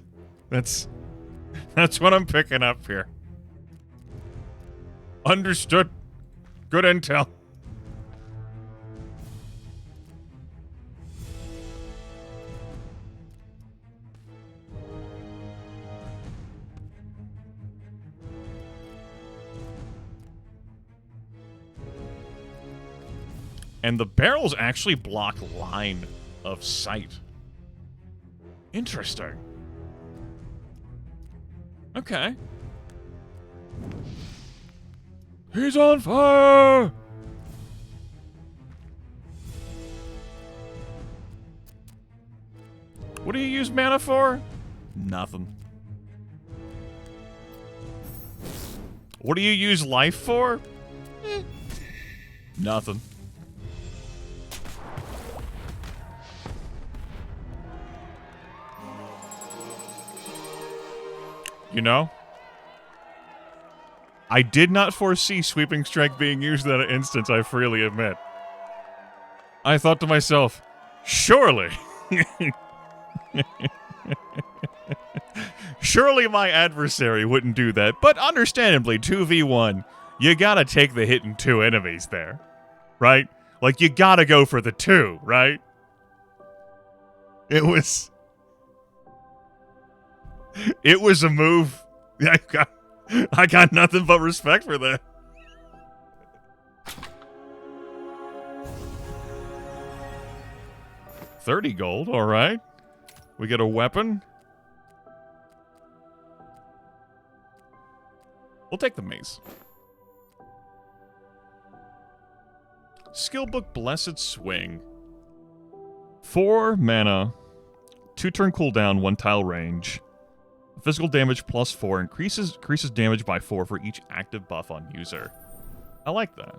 That's what I'm picking up here. Understood. Good intel. And the barrels actually block line of sight. Interesting. Okay. He's on fire! What do you use mana for? Nothing. What do you use life for? Nothing. You know? I did not foresee Sweeping Strike being used in that instance, I freely admit. I thought to myself, surely. Surely my adversary wouldn't do that, but understandably, 2v1, you gotta take the hit in 2 enemies there, right? Like, you gotta go for the 2, right? It was a move. I got nothing but respect for that. $30 gold, all right. We get a weapon. We'll take the mace. Skillbook Blessed Swing. 4 mana, 2 turn cooldown, 1 tile range. Physical damage plus 4 increases damage by 4 for each active buff on user. I like that.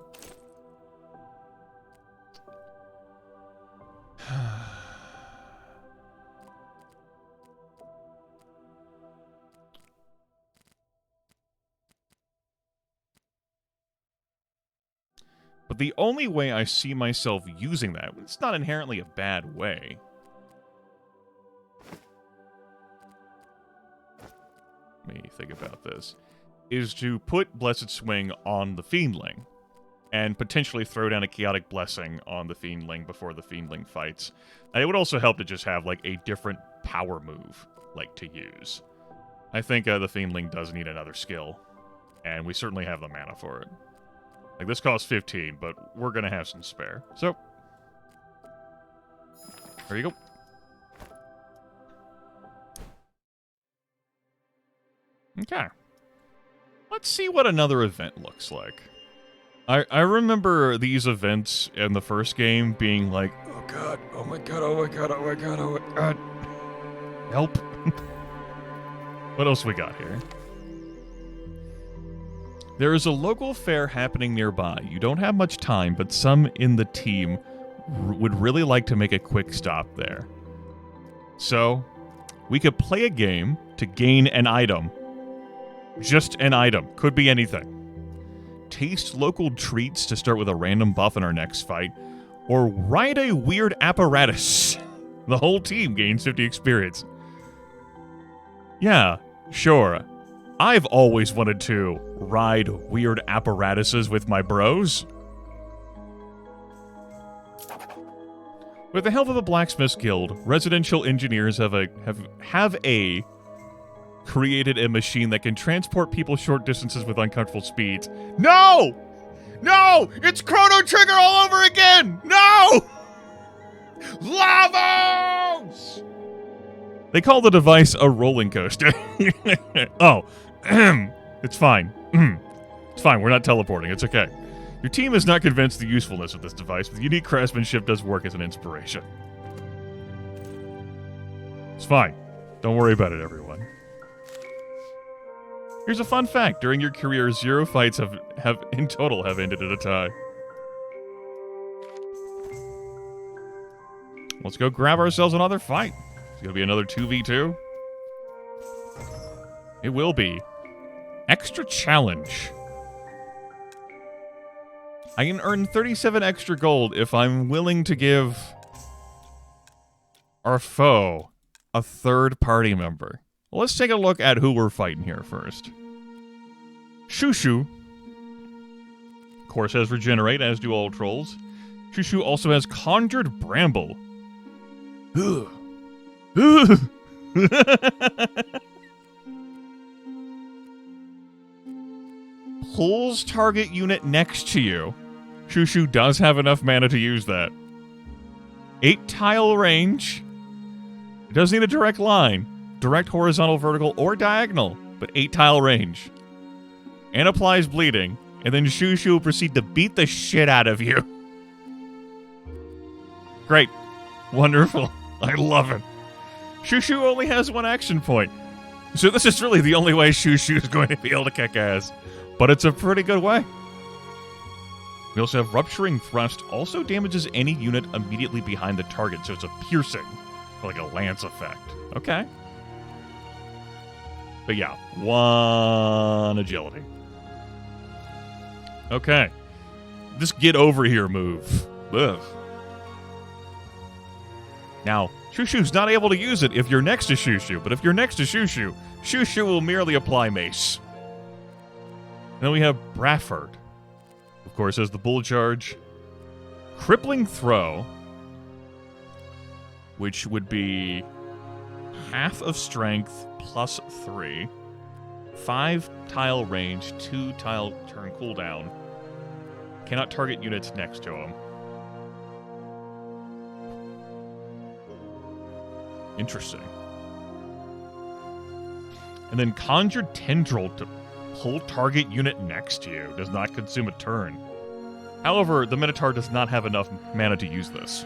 But the only way I see myself using that, it's not inherently a bad way. Let me think about this. Is to put Blessed Swing on the Fiendling. And potentially throw down a Chaotic Blessing on the Fiendling before the Fiendling fights. And it would also help to just have, like, a different power move, like, to use. I think the Fiendling does need another skill. And we certainly have the mana for it. Like, this costs 15, but we're gonna have some spare. So, There you go. Okay. Let's see what another event looks like. I remember these events in the first game being like, oh god, oh my god, oh my god, oh my god, oh my god. Help. What else we got here? There is a local fair happening nearby. You don't have much time, but some in the team would really like to make a quick stop there. So, we could play a game to gain an item. Just an item. Could be anything. Taste local treats to start with a random buff in our next fight, or ride a weird apparatus. The whole team gains 50 experience. Yeah, sure. I've always wanted to ride weird apparatuses with my bros. With the help of the Blacksmiths Guild, residential engineers have created a machine that can transport people short distances with uncomfortable speeds. No! No! It's Chrono Trigger all over again! No! Lavos! They call the device a rolling coaster. Oh. It's fine. It's fine, we're not teleporting. It's okay. Your team is not convinced the usefulness of this device, but the unique craftsmanship does work as an inspiration. It's fine. Don't worry about it, everyone. Here's a fun fact. During your career, 0 fights have in total ended at a tie. Let's go grab ourselves another fight. It's gonna be another 2v2. It will be. Extra challenge. I can earn 37 extra gold if I'm willing to give our foe a third party member. Well, let's take a look at who we're fighting here first. Shushu, of course, has Regenerate, as do all trolls. Shushu also has Conjured Bramble. Pulls target unit next to you. Shushu does have enough mana to use that. 8 tile range. It does need a direct line. Direct, horizontal, vertical, or diagonal, but 8 tile range. And applies bleeding, and then Shushu will proceed to beat the shit out of you. Great. Wonderful. I love it. Shushu only has 1 action point, so this is really the only way Shushu is going to be able to kick ass. But it's a pretty good way. We also have Rupturing Thrust, also damages any unit immediately behind the target, so it's a piercing, like a lance effect. Okay. But yeah, 1 agility. Okay. This get over here move. Ugh. Now, Shushu's not able to use it if you're next to Shushu, but if you're next to Shushu, Shushu will merely apply mace. Then we have Brafford. Of course, as the bull charge. Crippling Throw, which would be half of strength plus 3. 5 tile range, 2 tile turn cooldown. Cannot target units next to him. Interesting. And then Conjured Tendril to pull target unit next to you. Does not consume a turn. However, the Minotaur does not have enough mana to use this.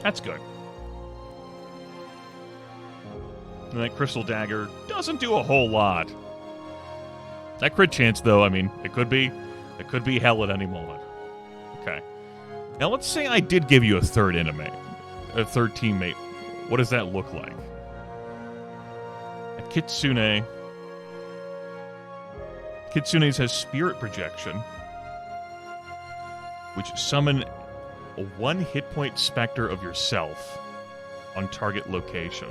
That's good. And that Crystal Dagger doesn't do a whole lot. That crit chance, though, I mean, it could be hell at any moment. Okay. Now, let's say I did give you a third a third teammate. What does that look like? A Kitsune. Kitsune's has Spirit Projection, which summon a 1 hit point specter of yourself on target location.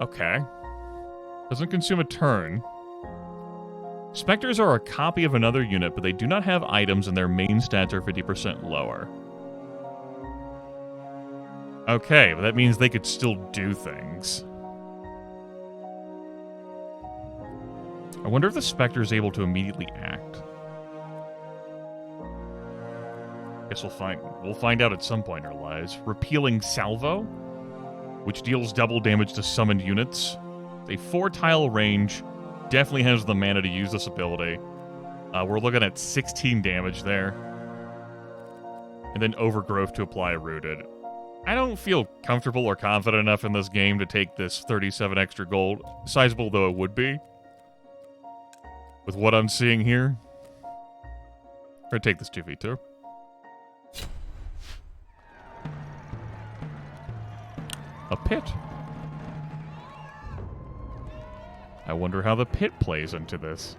Okay. Doesn't consume a turn. Specters are a copy of another unit, but they do not have items and their main stats are 50% lower. Okay, but that means they could still do things. I wonder if the Spectre is able to immediately act. Guess we'll find out at some point in our lives. Repealing Salvo, which deals double damage to summoned units. A 4-tile range. Definitely has the mana to use this ability. We're looking at 16 damage there. And then Overgrowth to apply Rooted. I don't feel comfortable or confident enough in this game to take this 37 extra gold, sizable though it would be. With what I'm seeing here. I'm gonna take this 2v2. A pit. I wonder how the pit plays into this.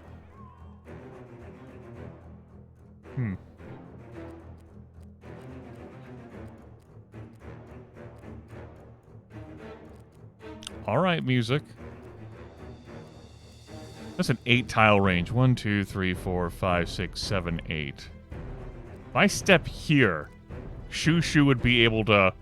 Alright, music. That's an 8-tile range. 1, 2, 3, 4, 5, 6, 7, 8. If I step here, Shushu would be able to...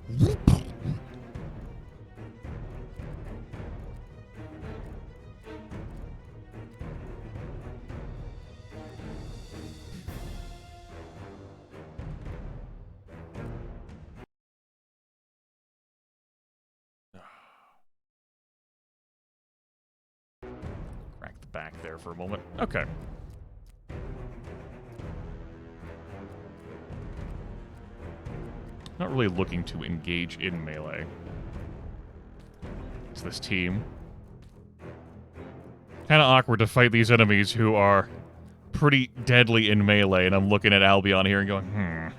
Crack the back there for a moment. Okay. Not really looking to engage in melee. It's this team. Kind of awkward to fight these enemies who are pretty deadly in melee, and I'm looking at Albion here and going,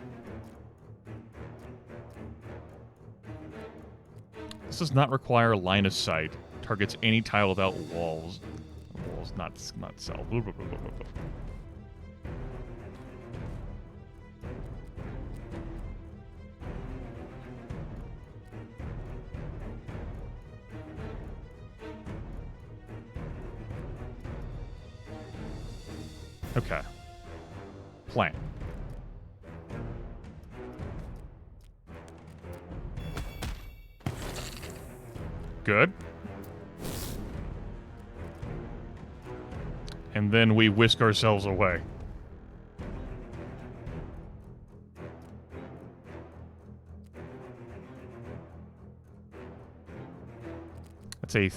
This does not require line of sight. Targets any tile without walls. Walls, not self. Okay. Plan. Good. And then we whisk ourselves away. That's a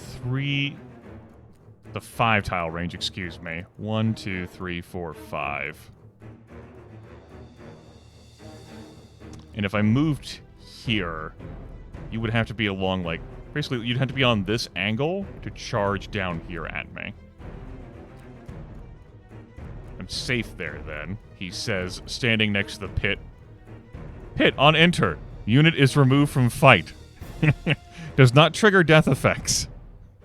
5-tile range, excuse me. 1, 2, 3, 4, 5. And if I moved here, you would have to be along, like, basically, you'd have to be on this angle to charge down here at me. I'm safe there, then, he says, standing next to the pit. Pit, on enter. Unit is removed from fight. Does not trigger death effects.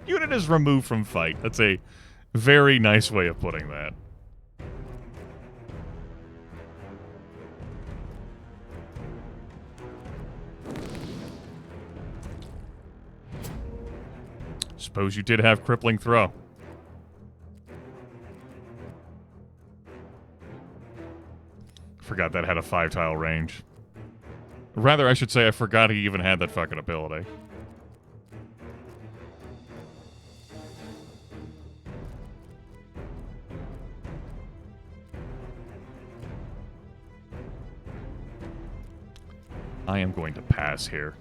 Unit is removed from fight. That's a very nice way of putting that. Suppose you did have crippling throw. Forgot that had a 5-tile range. Rather, I should say I forgot he even had that fucking ability. I am going to pass here.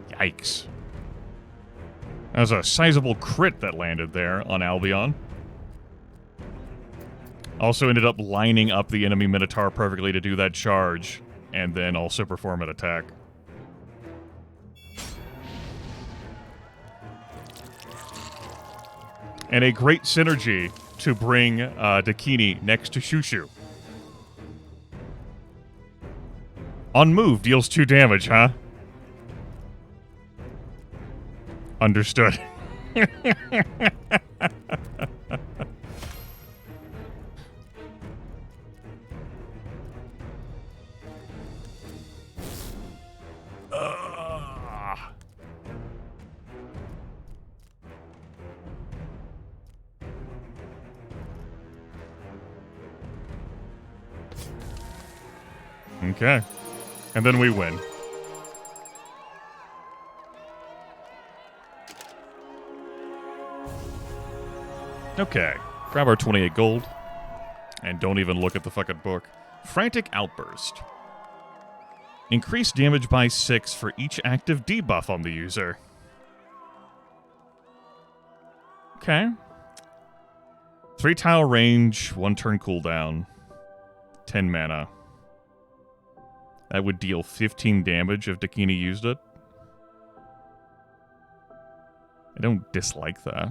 Yikes. That was a sizable crit that landed there on Albion. Also ended up lining up the enemy Minotaur perfectly to do that charge, and then also perform an attack. And a great synergy to bring Dakini next to Shushu. On move, deals 2 damage, huh? Understood. Okay. And then we win. Okay. Grab our 28 gold. And don't even look at the fucking book. Frantic Outburst. Increase damage by 6 for each active debuff on the user. Okay. 3 tile range, 1 turn cooldown, 10 mana. That would deal 15 damage if Dakini used it. I don't dislike that.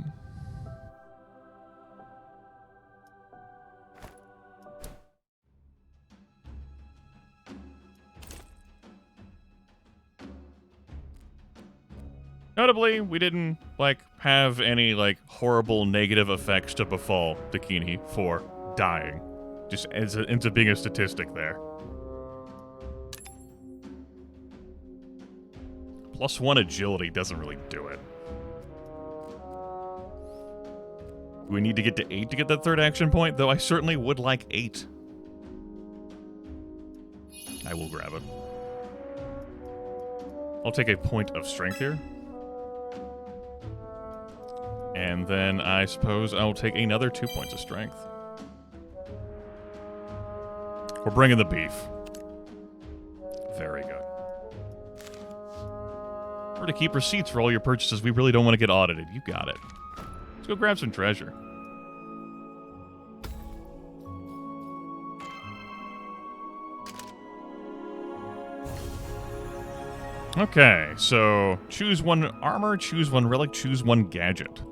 Notably, we didn't, have any, horrible negative effects to befall Dakini for dying. Just into being a statistic there. +1 agility doesn't really do it. We need to get to 8 to get that third action point, though I certainly would like 8. I will grab it. I'll take a point of strength here. And then I suppose I'll take another 2 points of strength. We're bringing the beef. Very good. Or to keep receipts for all your purchases. We really don't want to get audited. You got it. Let's go grab some treasure. Okay, so choose 1 armor, choose 1 relic, choose 1 gadget.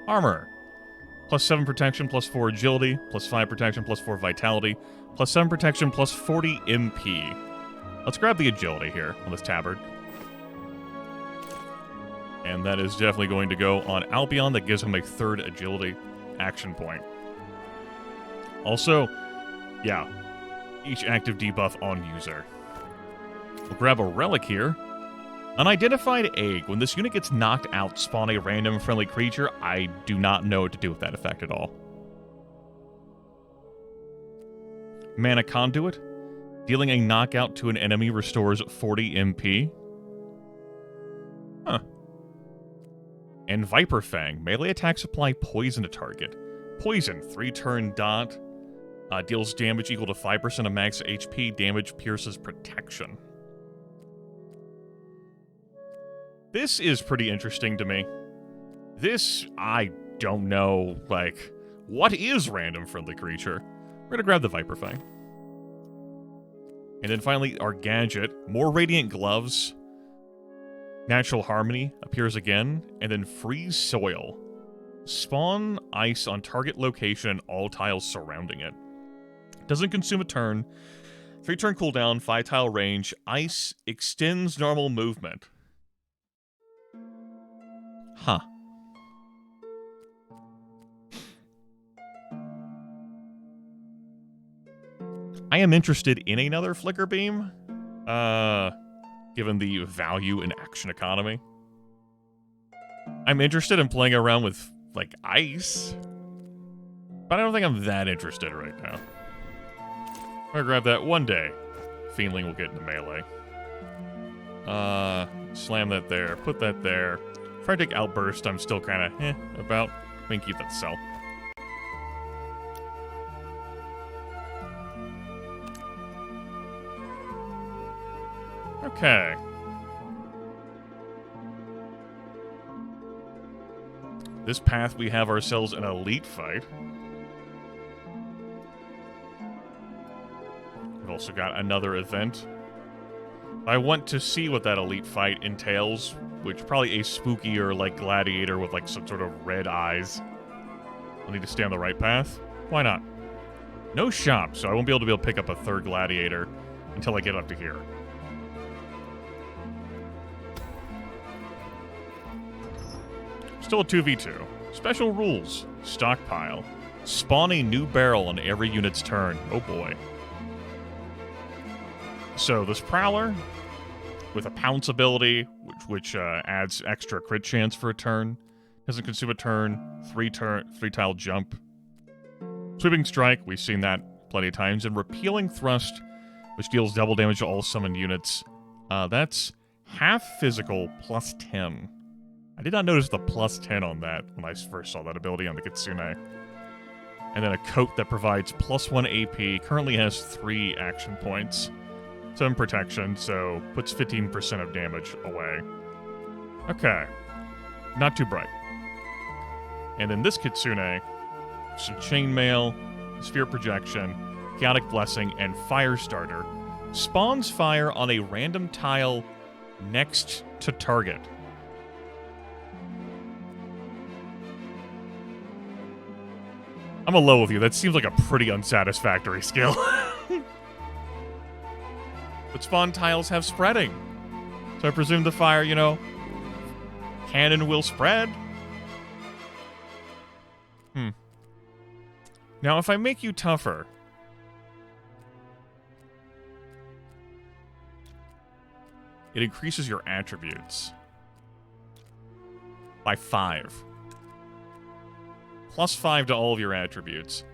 Armor. +7 protection, +4 agility, +5 protection, +4 vitality, +7 protection, +40 MP. Let's grab the agility here on this tabard. And that is definitely going to go on Albion. That gives him a 3rd agility action point. Also, yeah, each active debuff on user. We'll grab a relic here. Unidentified egg. When this unit gets knocked out, spawn a random friendly creature. I do not know what to do with that effect at all. Mana Conduit. Dealing a knockout to an enemy restores 40 MP. Huh. And Viper Fang. Melee attacks apply poison to target. Poison. 3 turn dot. Deals damage equal to 5% of max HP. Damage pierces protection. This is pretty interesting to me. This, I don't know, what is random friendly creature? We're gonna grab the Viper Fang. And then finally, our gadget, more Radiant Gloves. Natural Harmony appears again, and then Freeze Soil. Spawn ice on target location and all tiles surrounding it. Doesn't consume a turn. 3 turn cooldown, 5 tile range. Ice extends normal movement. Huh. I am interested in another Flicker Beam, given the value in action economy. I'm interested in playing around with, ice, but I don't think I'm that interested right now. I'm gonna grab that one day. Fiendling will get into melee. Slam that there, put that there. Frantic Outburst, I'm still kind of about. We can keep that cell. Okay. This path, we have ourselves an elite fight. We've also got another event. I want to see what that elite fight entails, which probably a spookier, gladiator with, some sort of red eyes. I'll need to stay on the right path. Why not? No shop, so I won't be able to pick up a 3rd gladiator until I get up to here. Still a 2v2. Special rules. Stockpile. Spawn a new barrel on every unit's turn. Oh boy. So this Prowler, with a Pounce ability, which adds extra crit chance for a turn, doesn't consume a turn, 3 tile jump. Sweeping Strike, we've seen that plenty of times, and Repealing Thrust which deals double damage to all summoned units. That's half physical plus 10. I did not notice the plus 10 on that when I first saw that ability on the Kitsune. And then a coat that provides plus 1 AP, currently has 3 action points. 7 protection, so puts 15% of damage away. Okay. Not too bright. And then this Kitsune, some chainmail, sphere projection, chaotic blessing, and fire starter. Spawns fire on a random tile next to target. I'm alone with you. That seems like a pretty unsatisfactory skill. But spawn tiles have spreading. So I presume the fire, cannon will spread. Now, if I make you tougher, it increases your attributes by 5. Plus 5 to all of your attributes.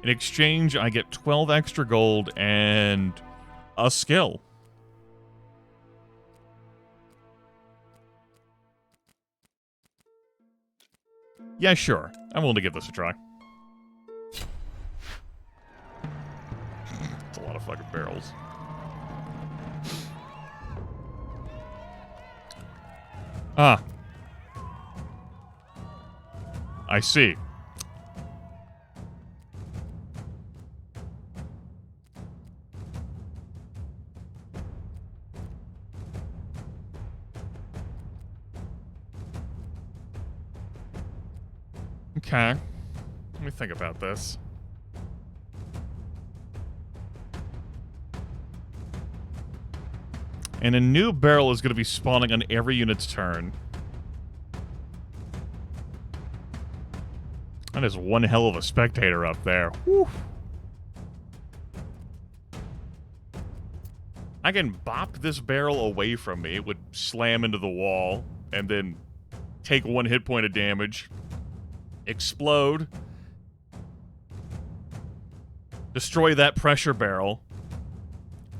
In exchange, I get 12 extra gold and a skill. Yeah, sure. I'm willing to give this a try. It's a lot of fucking barrels. Ah. I see. Okay. Let me think about this. And a new barrel is going to be spawning on every unit's turn. That is one hell of a spectator up there. Whew. I can bop this barrel away from me. It would slam into the wall and then take 1 hit point of damage. Explode. Destroy that pressure barrel,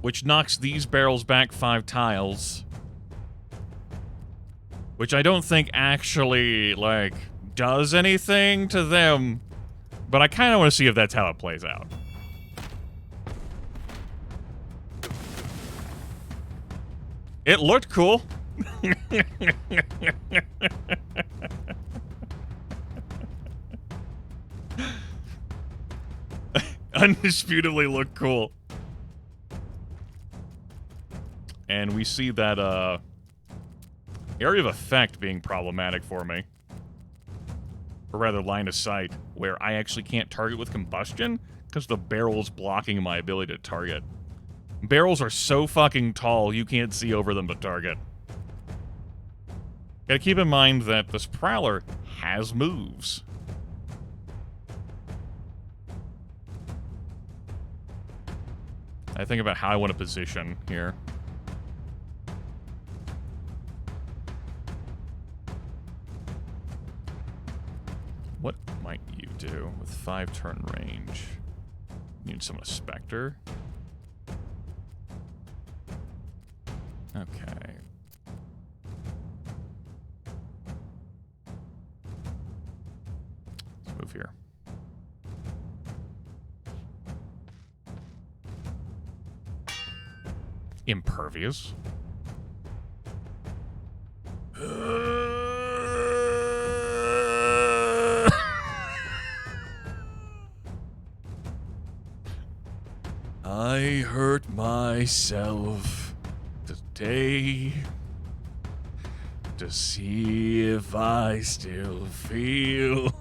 which knocks these barrels back 5 tiles. Which I don't think actually, does anything to them. But I kind of want to see if that's how it plays out. It looked cool. Undisputably look cool. And we see that area of effect being problematic for me. Or rather, line of sight, where I actually can't target with combustion because the barrel's blocking my ability to target. Barrels are so fucking tall, you can't see over them to target. Gotta keep in mind that this Prowler has moves. I think about how I want to position here. What might you do with 5 turn range? You need summon a Spectre. Okay. Let's move here. Impervious. I hurt myself today to see if I still feel.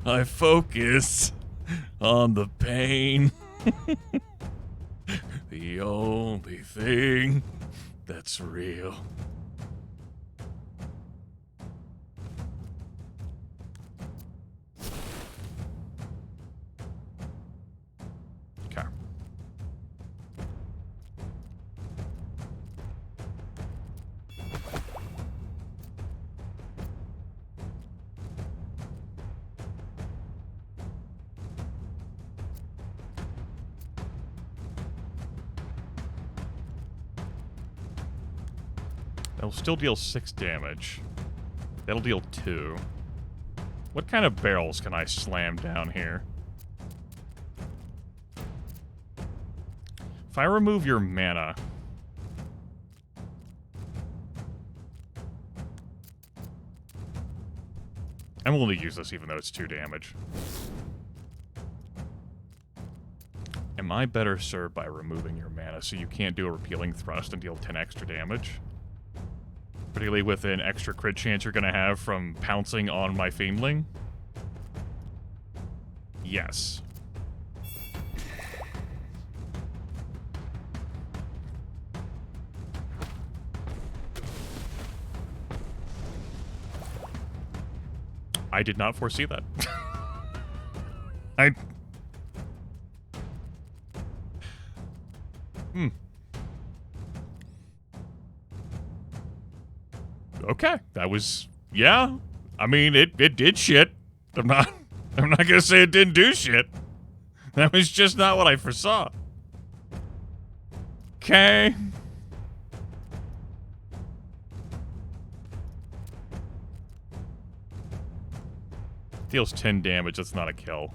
I focus on the pain. The only thing that's real. Okay. That'll still deal 6 damage. That'll deal 2. What kind of barrels can I slam down here? If I remove your mana... I'm willing to use this even though it's 2 damage. Am I better served by removing your mana so you can't do a repealing thrust and deal 10 extra damage? Particularly with an extra crit chance you're going to have from pouncing on my Fiendling? Yes. I did not foresee that. Okay, that was... Yeah. I mean, it did shit. I'm not gonna say it didn't do shit. That was just not what I foresaw. Okay. Deals 10 damage, that's not a kill.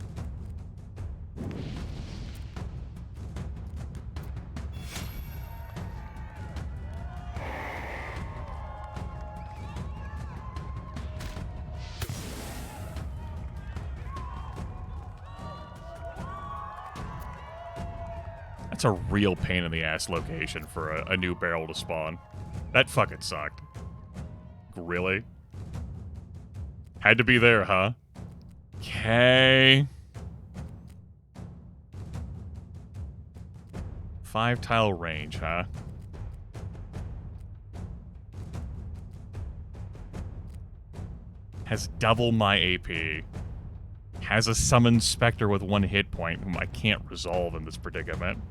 That's a real pain in the ass location for a new barrel to spawn. That fucking sucked. Really? Had to be there, huh? Okay. 5-tile range, huh? Has double my AP. Has a summoned specter with 1 hit point, whom I can't resolve in this predicament.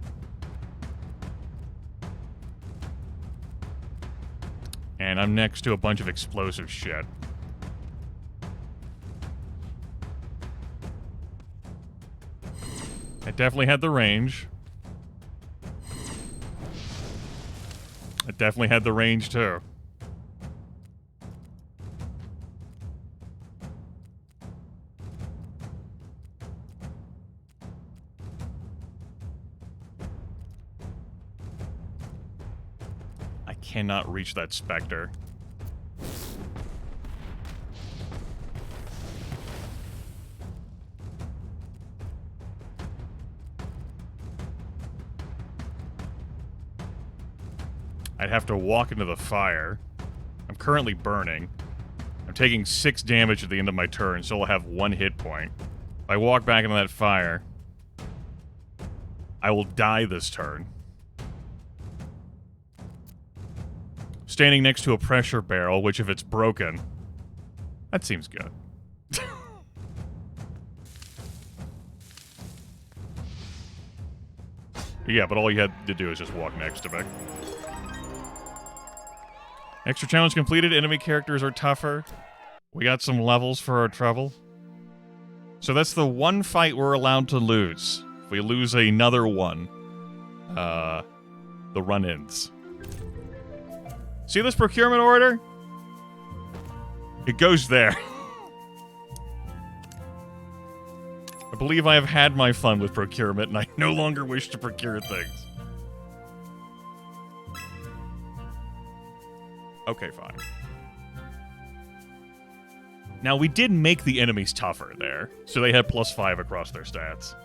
And I'm next to a bunch of explosive shit. I definitely had the range. I definitely had the range, too. I cannot reach that specter. I'd have to walk into the fire. I'm currently burning. I'm taking 6 damage at the end of my turn, so I'll have 1 hit point. If I walk back into that fire, I will die this turn. Standing next to a pressure barrel, which if it's broken, that seems good. Yeah, but all you had to do is just walk next to me. Extra challenge completed. Enemy characters are tougher. We got some levels for our trouble. So that's the one fight we're allowed to lose. If we lose another one, the run ends. See this procurement order? It goes there. I believe I have had my fun with procurement, and I no longer wish to procure things. Okay, fine. Now, we did make the enemies tougher there, so they had +5 across their stats.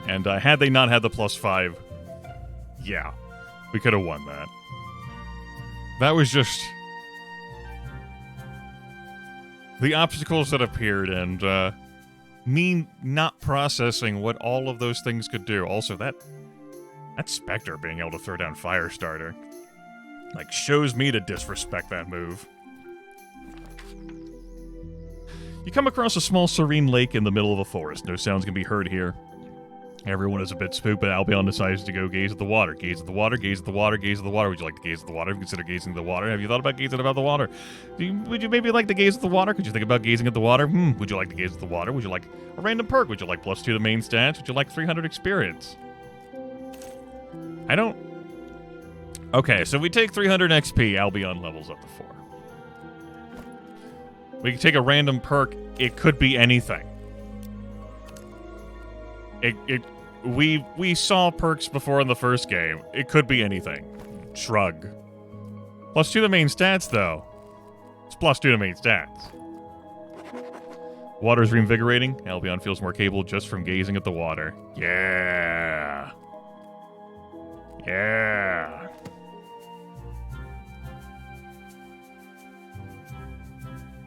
And had they not had the +5, yeah, we could have won that. That was just the obstacles that appeared and me not processing what all of those things could do. Also, that Spectre being able to throw down Firestarter, like, shows me to disrespect that move. You come across a small serene lake in the middle of a forest. No sounds can be heard here. Everyone is a bit spooked, but Albion decides to go gaze at the water. Gaze at the water, gaze at the water, gaze at the water. Would you like to gaze at the water? Consider gazing at the water. Have you thought about gazing about the water? Would you maybe like to gaze at the water? Could you think about gazing at the water? Would you like to gaze at the water? Would you like a random perk? Would you like +2 to main stats? Would you like 300 experience? I don't... Okay, so we take 300 XP, Albion levels up to 4. We can take a random perk. It could be anything. We saw perks before in the first game. It could be anything. Shrug. +2 to main stats, though. It's +2 to main stats. Water's reinvigorating. Albion feels more capable just from gazing at the water. Yeah. Yeah.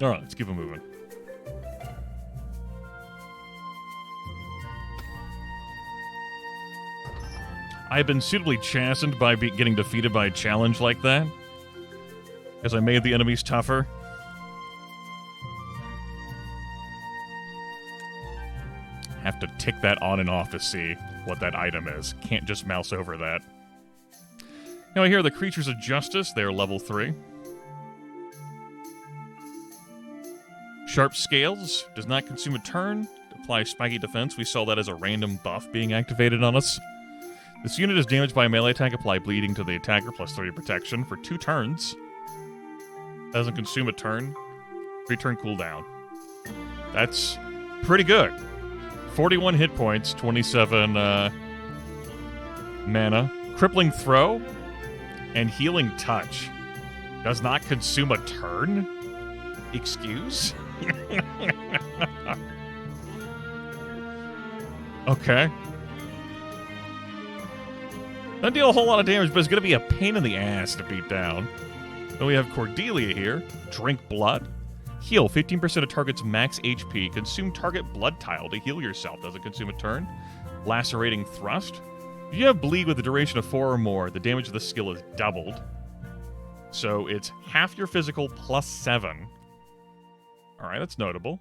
Alright, let's keep it moving. I've been suitably chastened by getting defeated by a challenge like that, as I made the enemies tougher. Have to tick that on and off to see what that item is. Can't just mouse over that. Now here are the creatures of justice. They are level 3. Sharp scales does not consume a turn. Apply spiky defense. We saw that as a random buff being activated on us. This unit is damaged by a melee attack. Apply bleeding to the attacker +30 protection for 2 turns. Doesn't consume a turn. 3-turn cooldown. That's pretty good. 41 hit points, 27 mana. Crippling throw and healing touch. Does not consume a turn? Excuse? Okay. Doesn't deal a whole lot of damage, but it's going to be a pain in the ass to beat down. Then we have Cordelia here. Drink blood. Heal 15% of target's max HP. Consume target blood tile to heal yourself. Doesn't consume a turn. Lacerating thrust. If you have bleed with a duration of 4 or more, the damage of the skill is doubled. So it's half your physical +7. Alright, that's notable.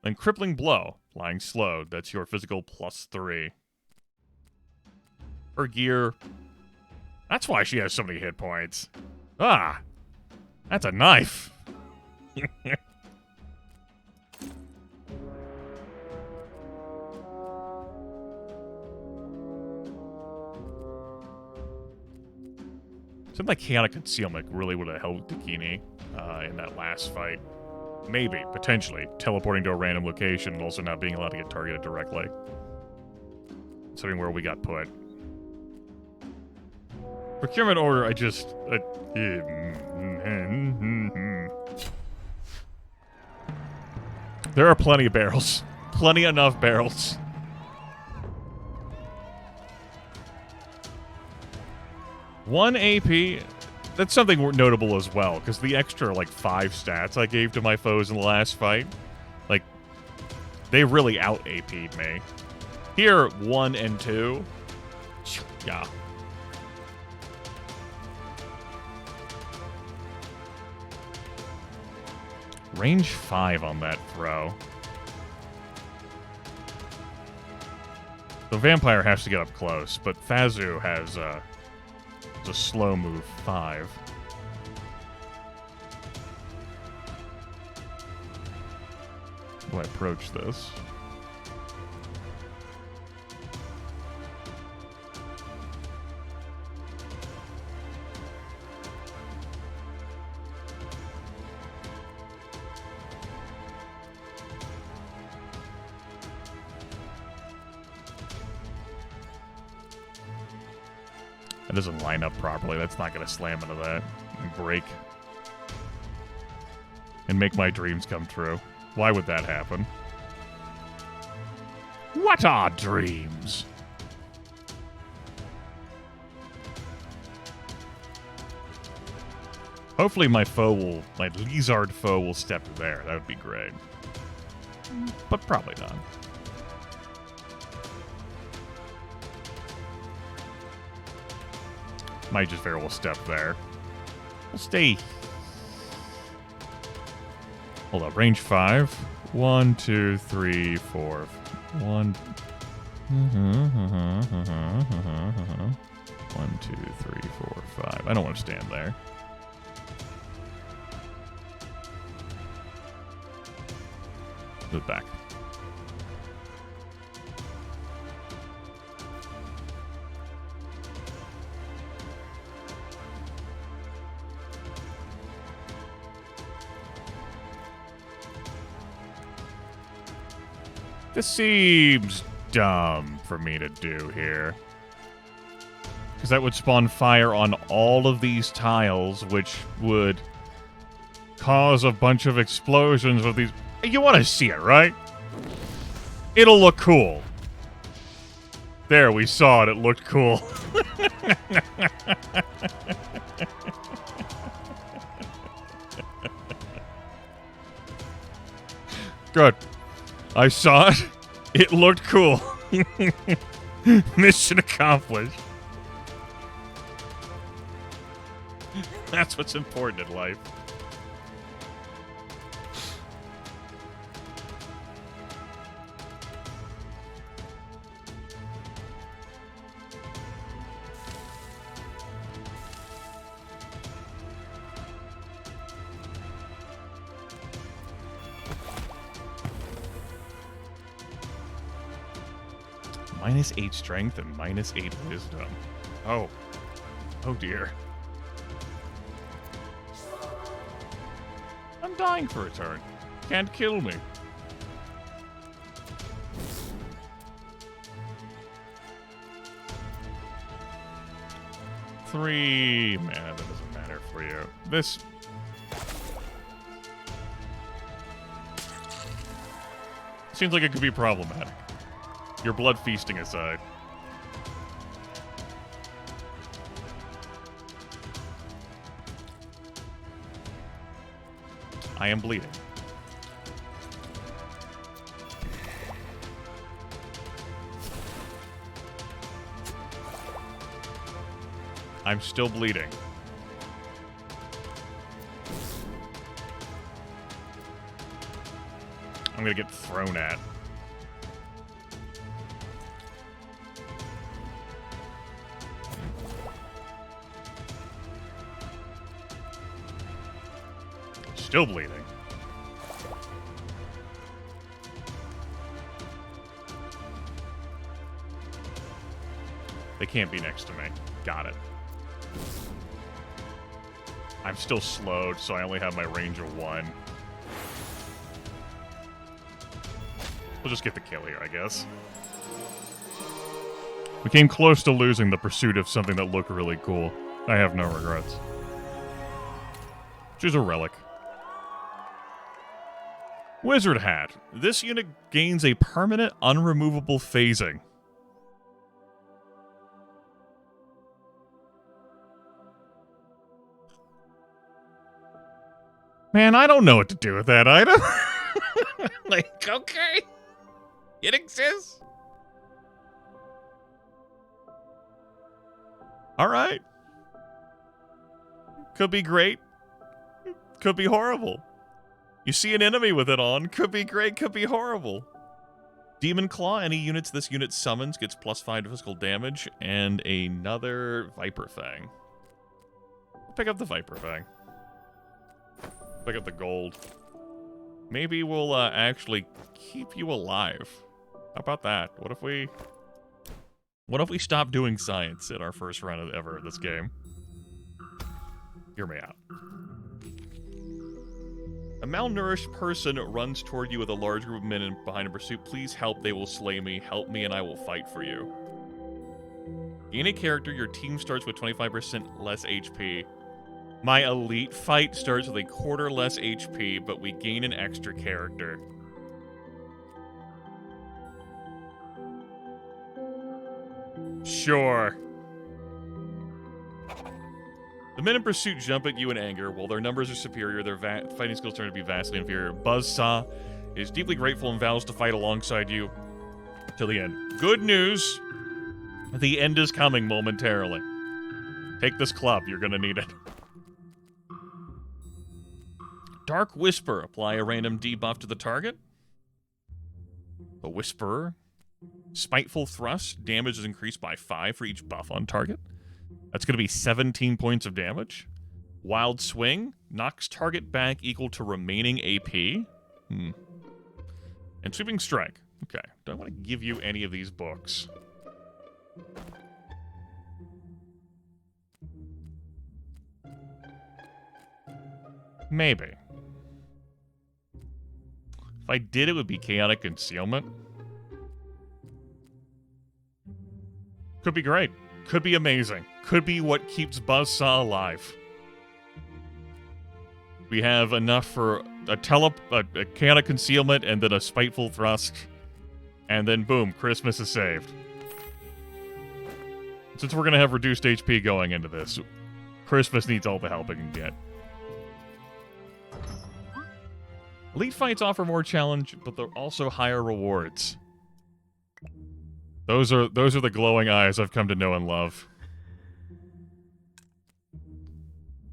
Then crippling blow. Lying slowed. That's your physical +3. Her gear. That's why she has so many hit points. Ah! That's a knife. Something like chaotic concealment really would have helped Dakini in that last fight. Maybe, potentially, teleporting to a random location and also not being allowed to get targeted directly. Considering where we got put. Procurement order, I just... There are plenty of barrels. Plenty enough barrels. One AP... That's something notable as well, because the extra, 5 stats I gave to my foes in the last fight, they really out-AP'd me. Here, 1 and 2. Yeah. Range 5 on that throw. The vampire has to get up close, but Fazu has a slow move 5. How do I approach this? That doesn't line up properly. That's not going to slam into that and break. And make my dreams come true. Why would that happen? What are dreams? Hopefully my Lizard foe will step there. That would be great. But probably not. Might just very well step there. We'll stay. Hold up. Range 5. 1, 2, 3, 4. 1. 1, 2, 3, 4, 5. I don't want to stand there. Move back. This seems dumb for me to do here. Because that would spawn fire on all of these tiles, which would cause a bunch of explosions of these. You want to see it, right? It'll look cool. There, we saw it. It looked cool. Good. I saw it. It looked cool. Mission accomplished. That's what's important in life. -8 strength and -8 wisdom. Oh. Oh dear. I'm dying for a turn. Can't kill me. Three mana, that doesn't matter for you. This... seems like it could be problematic. Your blood feasting aside. I am bleeding. I'm still bleeding. I'm gonna get thrown at. Still bleeding. They can't be next to me. Got it. I'm still slowed, so I only have my range of 1. We'll just get the kill here, I guess. We came close to losing the pursuit of something that looked really cool. I have no regrets. Choose a relic. Wizard Hat. This unit gains a permanent, unremovable phasing. Man, I don't know what to do with that item. Like, okay. It exists. Alright. Could be great. Could be horrible. You see an enemy with it on. Could be great, could be horrible. Demon Claw. Any units this unit summons gets +5 to physical damage. And another Viper Fang. I'll pick up the Viper Fang. Pick up the gold. Maybe we'll actually keep you alive. How about that? What if we stop doing science in our first run of ever this game? Hear me out. A malnourished person runs toward you with a large group of men behind in pursuit. Please help, they will slay me. Help me and I will fight for you. Gain a character, your team starts with 25% less HP. My elite fight starts with a quarter less HP, but we gain an extra character. Sure. The men in pursuit jump at you in anger. While their numbers are superior, their fighting skills turn to be vastly inferior. Buzzsaw is deeply grateful and vows to fight alongside you till the end. Good news. The end is coming momentarily. Take this club. You're going to need it. Dark Whisper. Apply a random debuff to the target. The Whisperer Spiteful Thrust, damage is increased by 5 for each buff on target. That's going to be 17 points of damage. Wild Swing, knocks target back equal to remaining AP. And Sweeping Strike. Okay, don't want to give you any of these books. Maybe. If I did, it would be Chaotic Concealment. Could be great. Could be amazing. Could be what keeps Buzzsaw alive. We have enough for a Chaotic Concealment and then a Spiteful Thrust. And then boom, Christmas is saved. Since we're going to have reduced HP going into this, Christmas needs all the help it can get. Elite fights offer more challenge, but they're also higher rewards. Those are the glowing eyes I've come to know and love.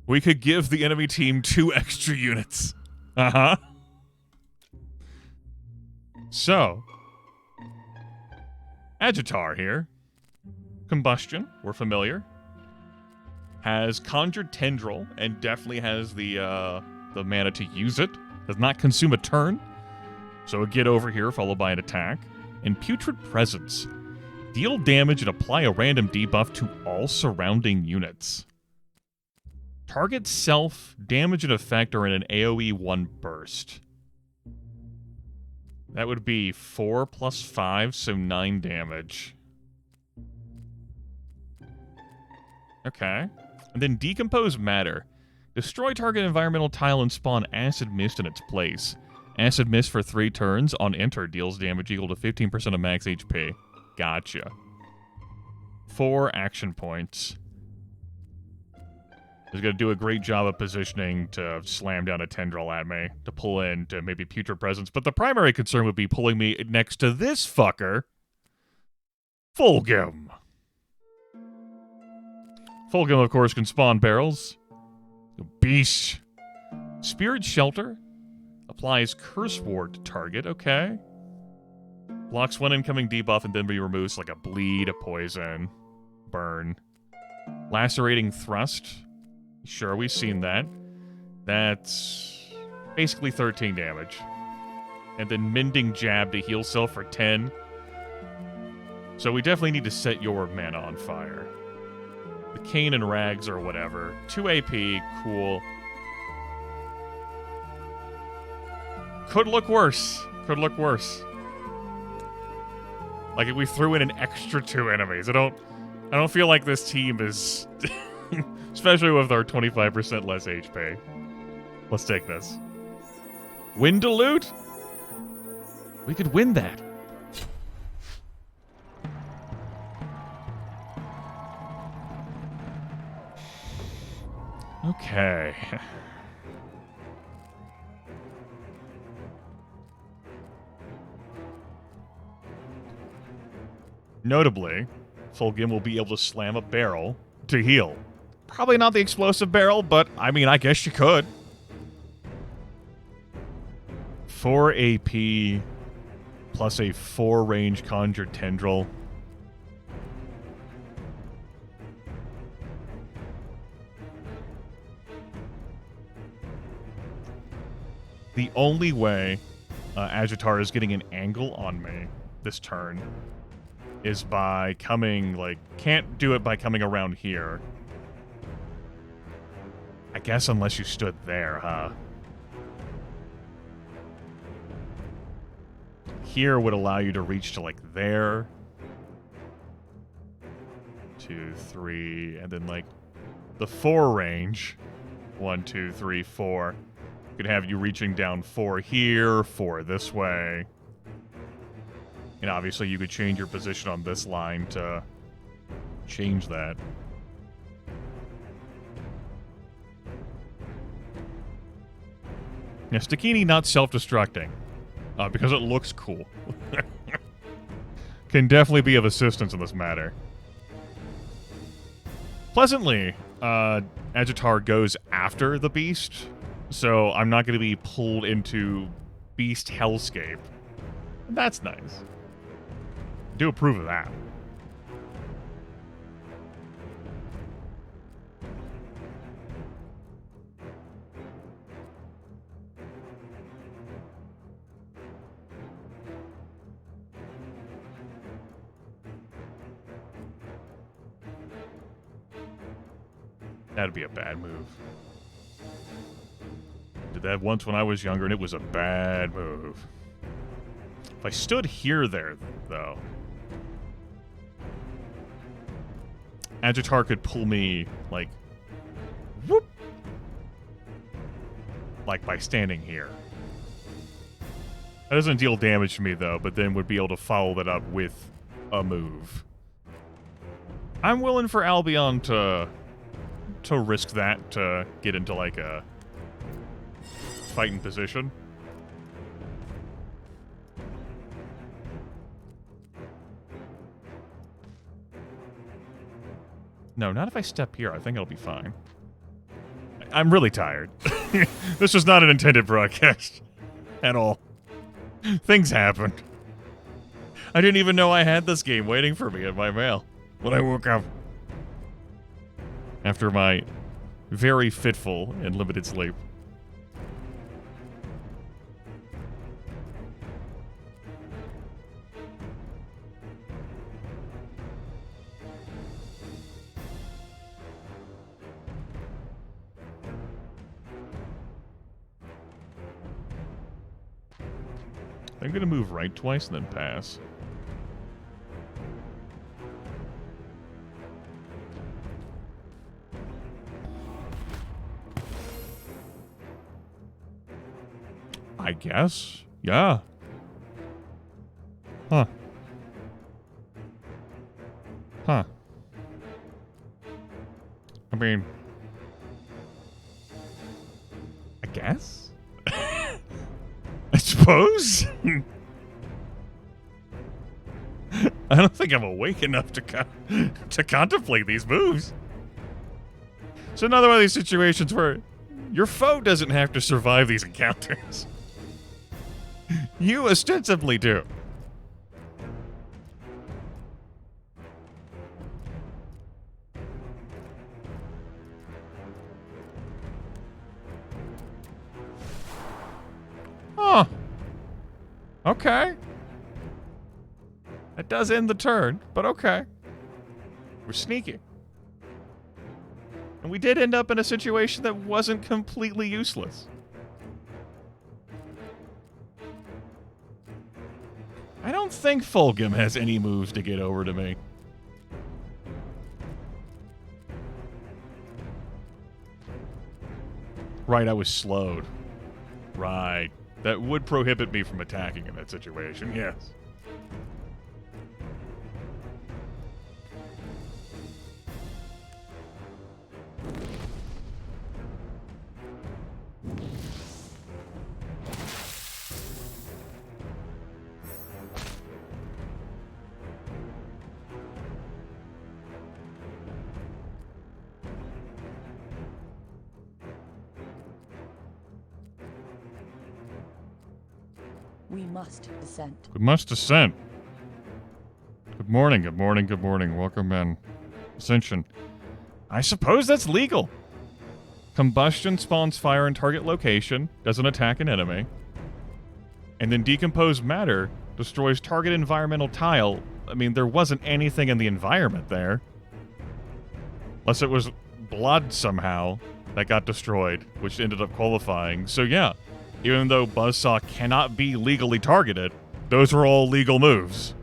We could give the enemy team 2 extra units. Uh-huh. So, Agitar here. Combustion, we're familiar. Has Conjured Tendril, and definitely has the mana to use it. Does not consume a turn. So a get over here, followed by an attack. And Putrid Presence. Deal damage and apply a random debuff to all surrounding units. Target self, damage and effect are in an AoE 1 burst. That would be 4 plus 5, so 9 damage. Okay. And then Decompose Matter. Destroy target environmental tile and spawn Acid Mist in its place. Acid Mist for 3 turns on enter deals damage equal to 15% of max HP. Gotcha. 4 action points. He's going to do a great job of positioning to slam down a tendril at me, to pull in to maybe Putrid Presence. But the primary concern would be pulling me next to this fucker, Fulgrim. Fulgrim, of course, can spawn barrels. Beast. Spirit Shelter. Applies Curse Ward to target. Okay. Blocks 1 incoming debuff and then removes like a bleed, a poison, burn. Lacerating Thrust. Sure, we've seen that. That's basically 13 damage. And then Mending Jab to heal self for 10. So we definitely need to set your mana on fire. The Cane and Rags or whatever. 2 AP, cool. Could look worse. Could look worse. Like if we threw in an extra 2 enemies. I don't feel like this team is especially with our 25% less HP. Let's take this. Win Dilute? We could win that. Okay. Notably, Fulgrim will be able to slam a barrel to heal. Probably not the explosive barrel, but I mean, I guess you could. 4 AP plus a 4 range Conjured Tendril. The only way Agitar is getting an angle on me this turn is by coming, like, can't do it by coming around here. I guess unless you stood there, huh? Here would allow you to reach to, like, there. 2, 3, and then, like, the 4 range. 1, 2, 3, 4. Could have you reaching down 4 here, 4 this way. And obviously you could change your position on this line to change that. Yeah, Stakini not self-destructing. Because it looks cool. Can definitely be of assistance in this matter. Pleasantly, Agitar goes after the beast. So I'm not going to be pulled into Beast Hellscape. That's nice. do approve of that. That'd be a bad move. Did that once when I was younger, and it was a bad move. If I stood here there, though, Agitar could pull me, like, whoop! Like by standing here. That doesn't deal damage to me, though, but then would be able to follow that up with a move. I'm willing for Albion to risk that to get into, like, a fighting position. No, not if I step here. I think it'll be fine. I'm really tired. This was not an intended broadcast at all. Things happened. I didn't even know I had this game waiting for me in my mail when I woke up. After my very fitful and limited sleep. I'm gonna move right twice and then pass. I guess. Yeah. Huh. Huh. I mean... I guess? I suppose? I don't think I'm awake enough to contemplate these moves. It's another one of these situations where your foe doesn't have to survive these encounters. You ostensibly do. Huh. Okay. That does end the turn, but okay. We're sneaky. And we did end up in a situation that wasn't completely useless. I don't think Fulgrim has any moves to get over to me. Right, I was slowed. Right. That would prohibit me from attacking in that situation, yes. We must descend. We must descend. Good morning, good morning, good morning. Welcome in. Ascension. I suppose that's legal. Combustion spawns fire in target location, doesn't attack an enemy. And then decomposed matter destroys target environmental tile. I mean, there wasn't anything in the environment there. Unless it was blood somehow that got destroyed, which ended up qualifying. So yeah. Even though Buzzsaw cannot be legally targeted, those were all legal moves.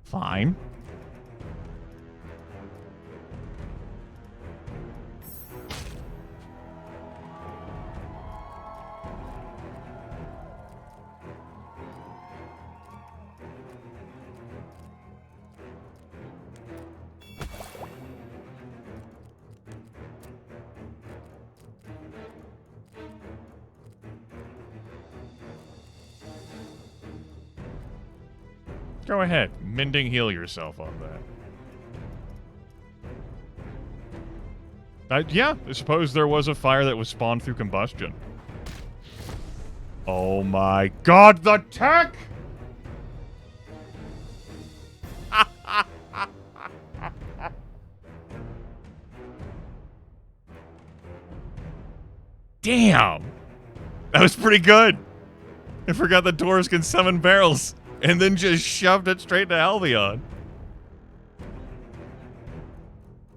Fine. Go ahead. Mending heal yourself on that. Yeah, I suppose there was a fire that was spawned through combustion. Oh my god, the tech! Damn! That was pretty good. I forgot the doors can summon barrels, and then just shoved it straight to Albion.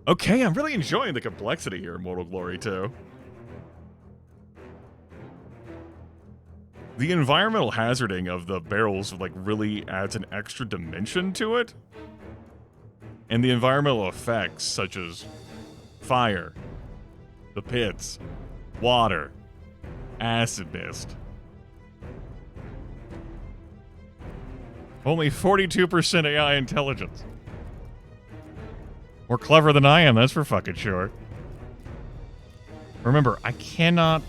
Okay, I'm really enjoying the complexity here in Mortal Glory 2. The environmental hazarding of the barrels like really adds an extra dimension to it. And the environmental effects such as fire, the pits, water, acid mist. Only 42% AI intelligence. More clever than I am, that's for fucking sure. Remember, I cannot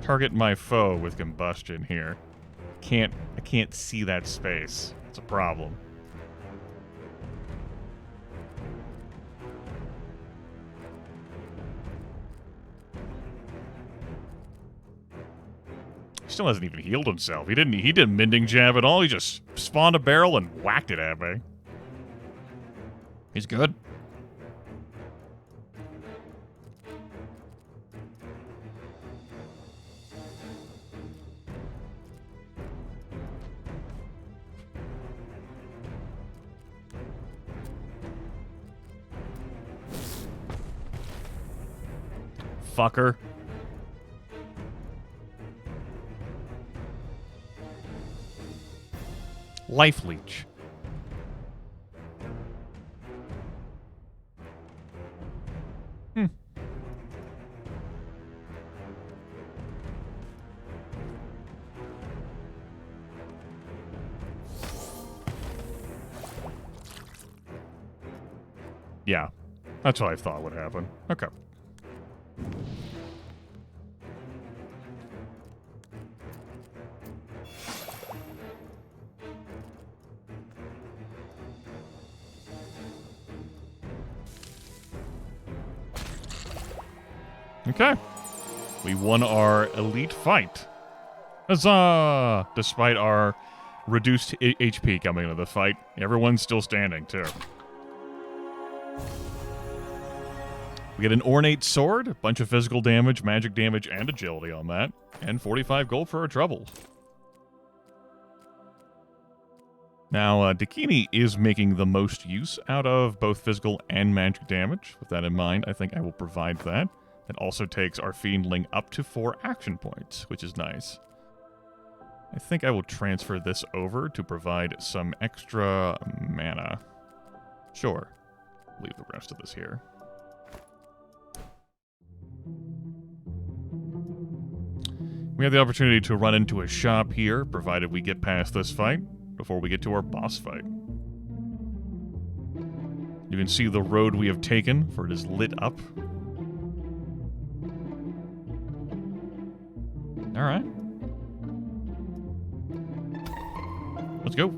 target my foe with combustion here. I can't see that space. It's a problem. He still hasn't even healed himself. He didn't mending jab at all. He just spawned a barrel and whacked it at me. He's good. Fucker. Life leech. Yeah, that's what I thought would happen. Okay. Okay. We won our elite fight. Huzzah! Despite our reduced HP coming into the fight, everyone's still standing, too. We get an ornate sword, a bunch of physical damage, magic damage, and agility on that, and 45 gold for our troubles. Now, Dakini is making the most use out of both physical and magic damage. With that in mind, I think I will provide that. That also takes our Fiendling up to 4 action points, which is nice. I think I will transfer this over to provide some extra mana. Sure. Leave the rest of this here. We have the opportunity to run into a shop here, provided we get past this fight, before we get to our boss fight. You can see the road we have taken, for it is lit up. Alright. Let's go.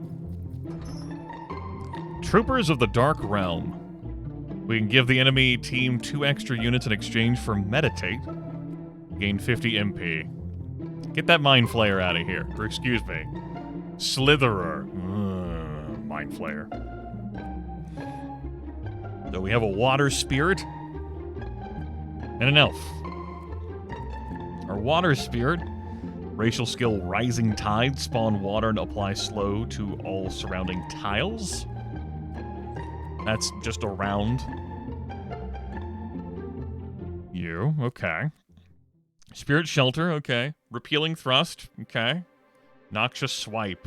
Troopers of the Dark Realm. We can give the enemy team 2 extra units in exchange for Meditate. Gain 50 MP. Get that Mind Flayer out of here. Or excuse me. Slitherer. Mind Flayer. So we have a Water Spirit. And an Elf. Our Water Spirit. Racial skill Rising Tide. Spawn water and apply slow to all surrounding tiles. That's just around you. Okay. Spirit Shelter, okay. Repealing Thrust, okay. Noxious Swipe.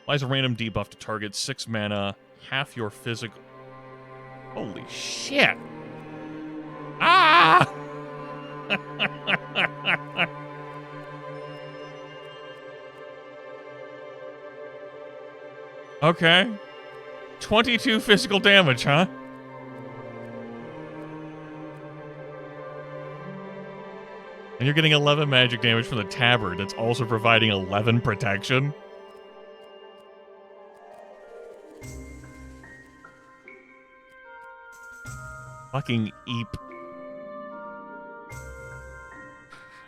Applies a random debuff to target 6 mana, half your physical... Holy shit! Ah! Okay. 22 physical damage, huh? And you're getting 11 magic damage from the tabard that's also providing 11 protection. Fucking eep.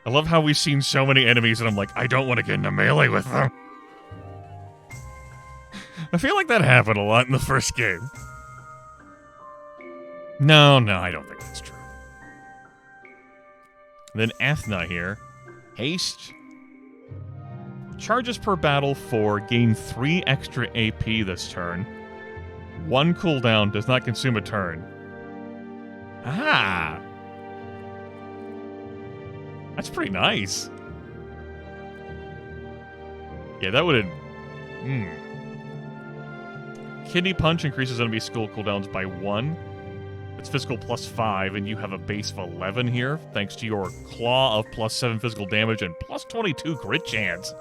I love how we've seen so many enemies and I'm like, I don't want to get into melee with them. I feel like that happened a lot in the first game. No, I don't think that's true. Then Ethna here. Haste. Charges per battle for gain 3 extra AP this turn. 1 cooldown, does not consume a turn. Ah! That's pretty nice. Yeah, that would have... Kidney Punch increases enemy skill cooldowns by 1. It's physical plus 5, and you have a base of 11 here, thanks to your Claw of plus 7 physical damage and plus 22 crit chance.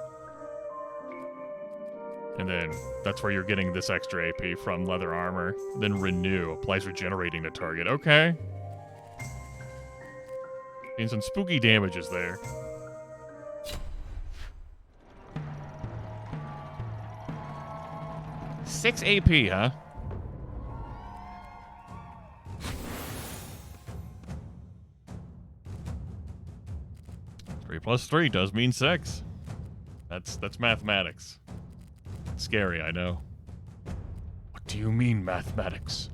And then that's where you're getting this extra AP from leather armor. Then Renew applies regenerating to target. Okay. And some spooky damages there. Six AP, huh? Three plus 3 does mean 6. That's mathematics. Scary, I know. What do you mean, mathematics?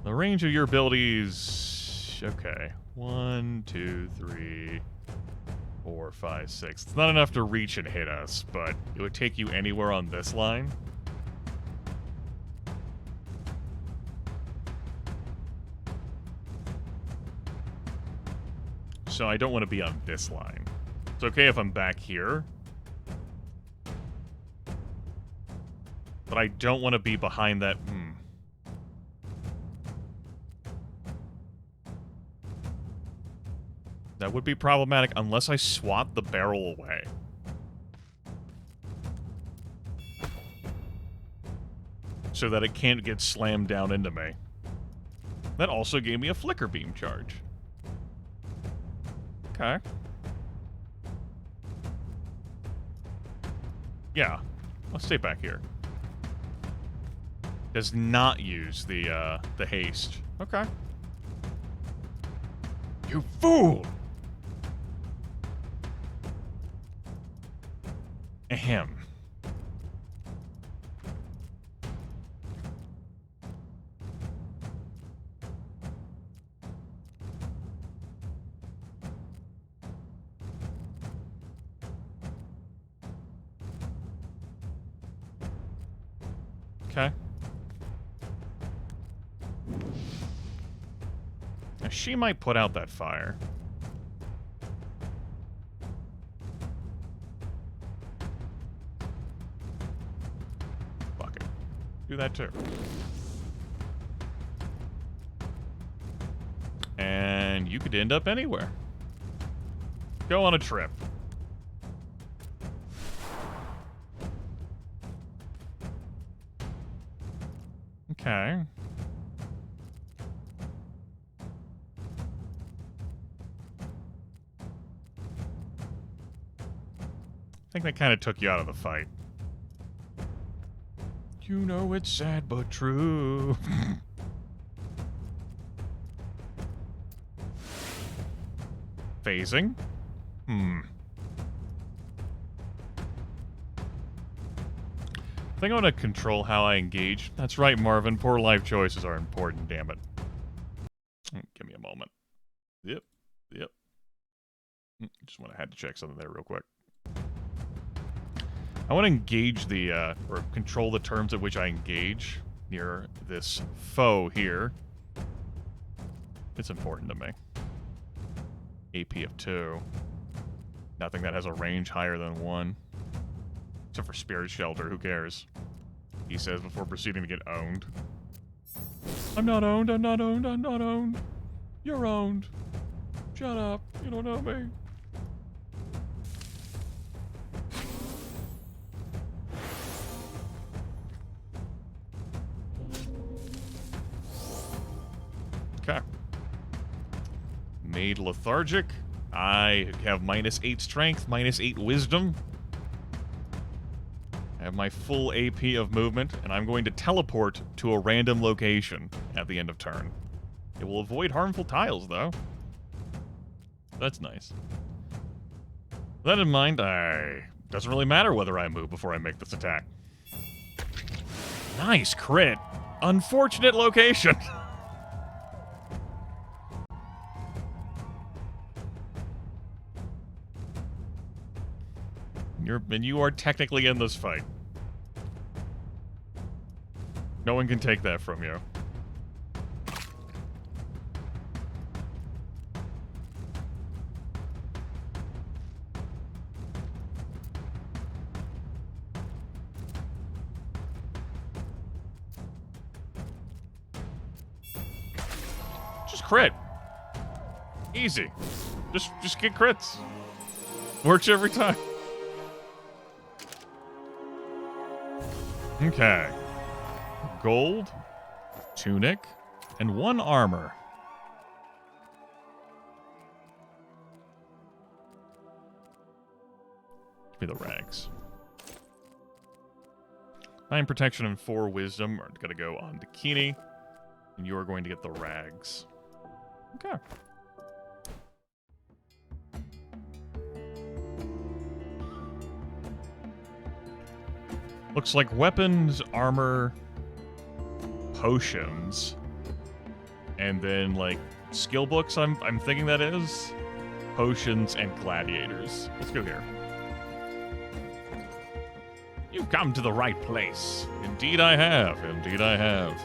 The range of your abilities... Okay. 1, 2, 3, 4, 5, 6. It's not enough to reach and hit us, but it would take you anywhere on this line. So I don't want to be on this line. It's okay if I'm back here. But I don't want to be behind that... That would be problematic unless I swat the barrel away. So that it can't get slammed down into me. That also gave me a flicker beam charge. Okay. Yeah. Let's stay back here. Does not use the haste. Okay. You fool! Ahem. Okay. Now she might put out that fire. Fuck it. Do that too. And you could end up anywhere. Go on a trip. Okay. I think that kind of took you out of the fight. You know it's sad but true. Phasing? I think I want to control how I engage. That's right, Marvin. Poor life choices are important, damn it. Give me a moment. Yep. Just had to check something there real quick. I want to engage the, or control the terms at which I engage near this foe here. It's important to me. AP of 2. Nothing that has a range higher than 1. Except for Spirit Shelter, who cares? He says before proceeding to get owned. I'm not owned, I'm not owned, I'm not owned. You're owned. Shut up, you don't know me. Okay. Made lethargic. I have -8 strength, -8 wisdom. I have my full AP of movement, and I'm going to teleport to a random location at the end of turn. It will avoid harmful tiles, though. That's nice. With that in mind, doesn't really matter whether I move before I make this attack. Nice crit. Unfortunate location. You are technically in this fight. No one can take that from you. Just crit. Easy. Just get crits. Works every time. Okay. Gold, tunic, and 1 armor. Give me the rags. 9 protection and 4 wisdom are going to go on to Kini, and you are going to get the rags. Okay. Looks like weapons, armor, potions, and then like skill books. I'm thinking that is potions and gladiators. Let's go here. You've come to the right place. Indeed I have. Indeed I have.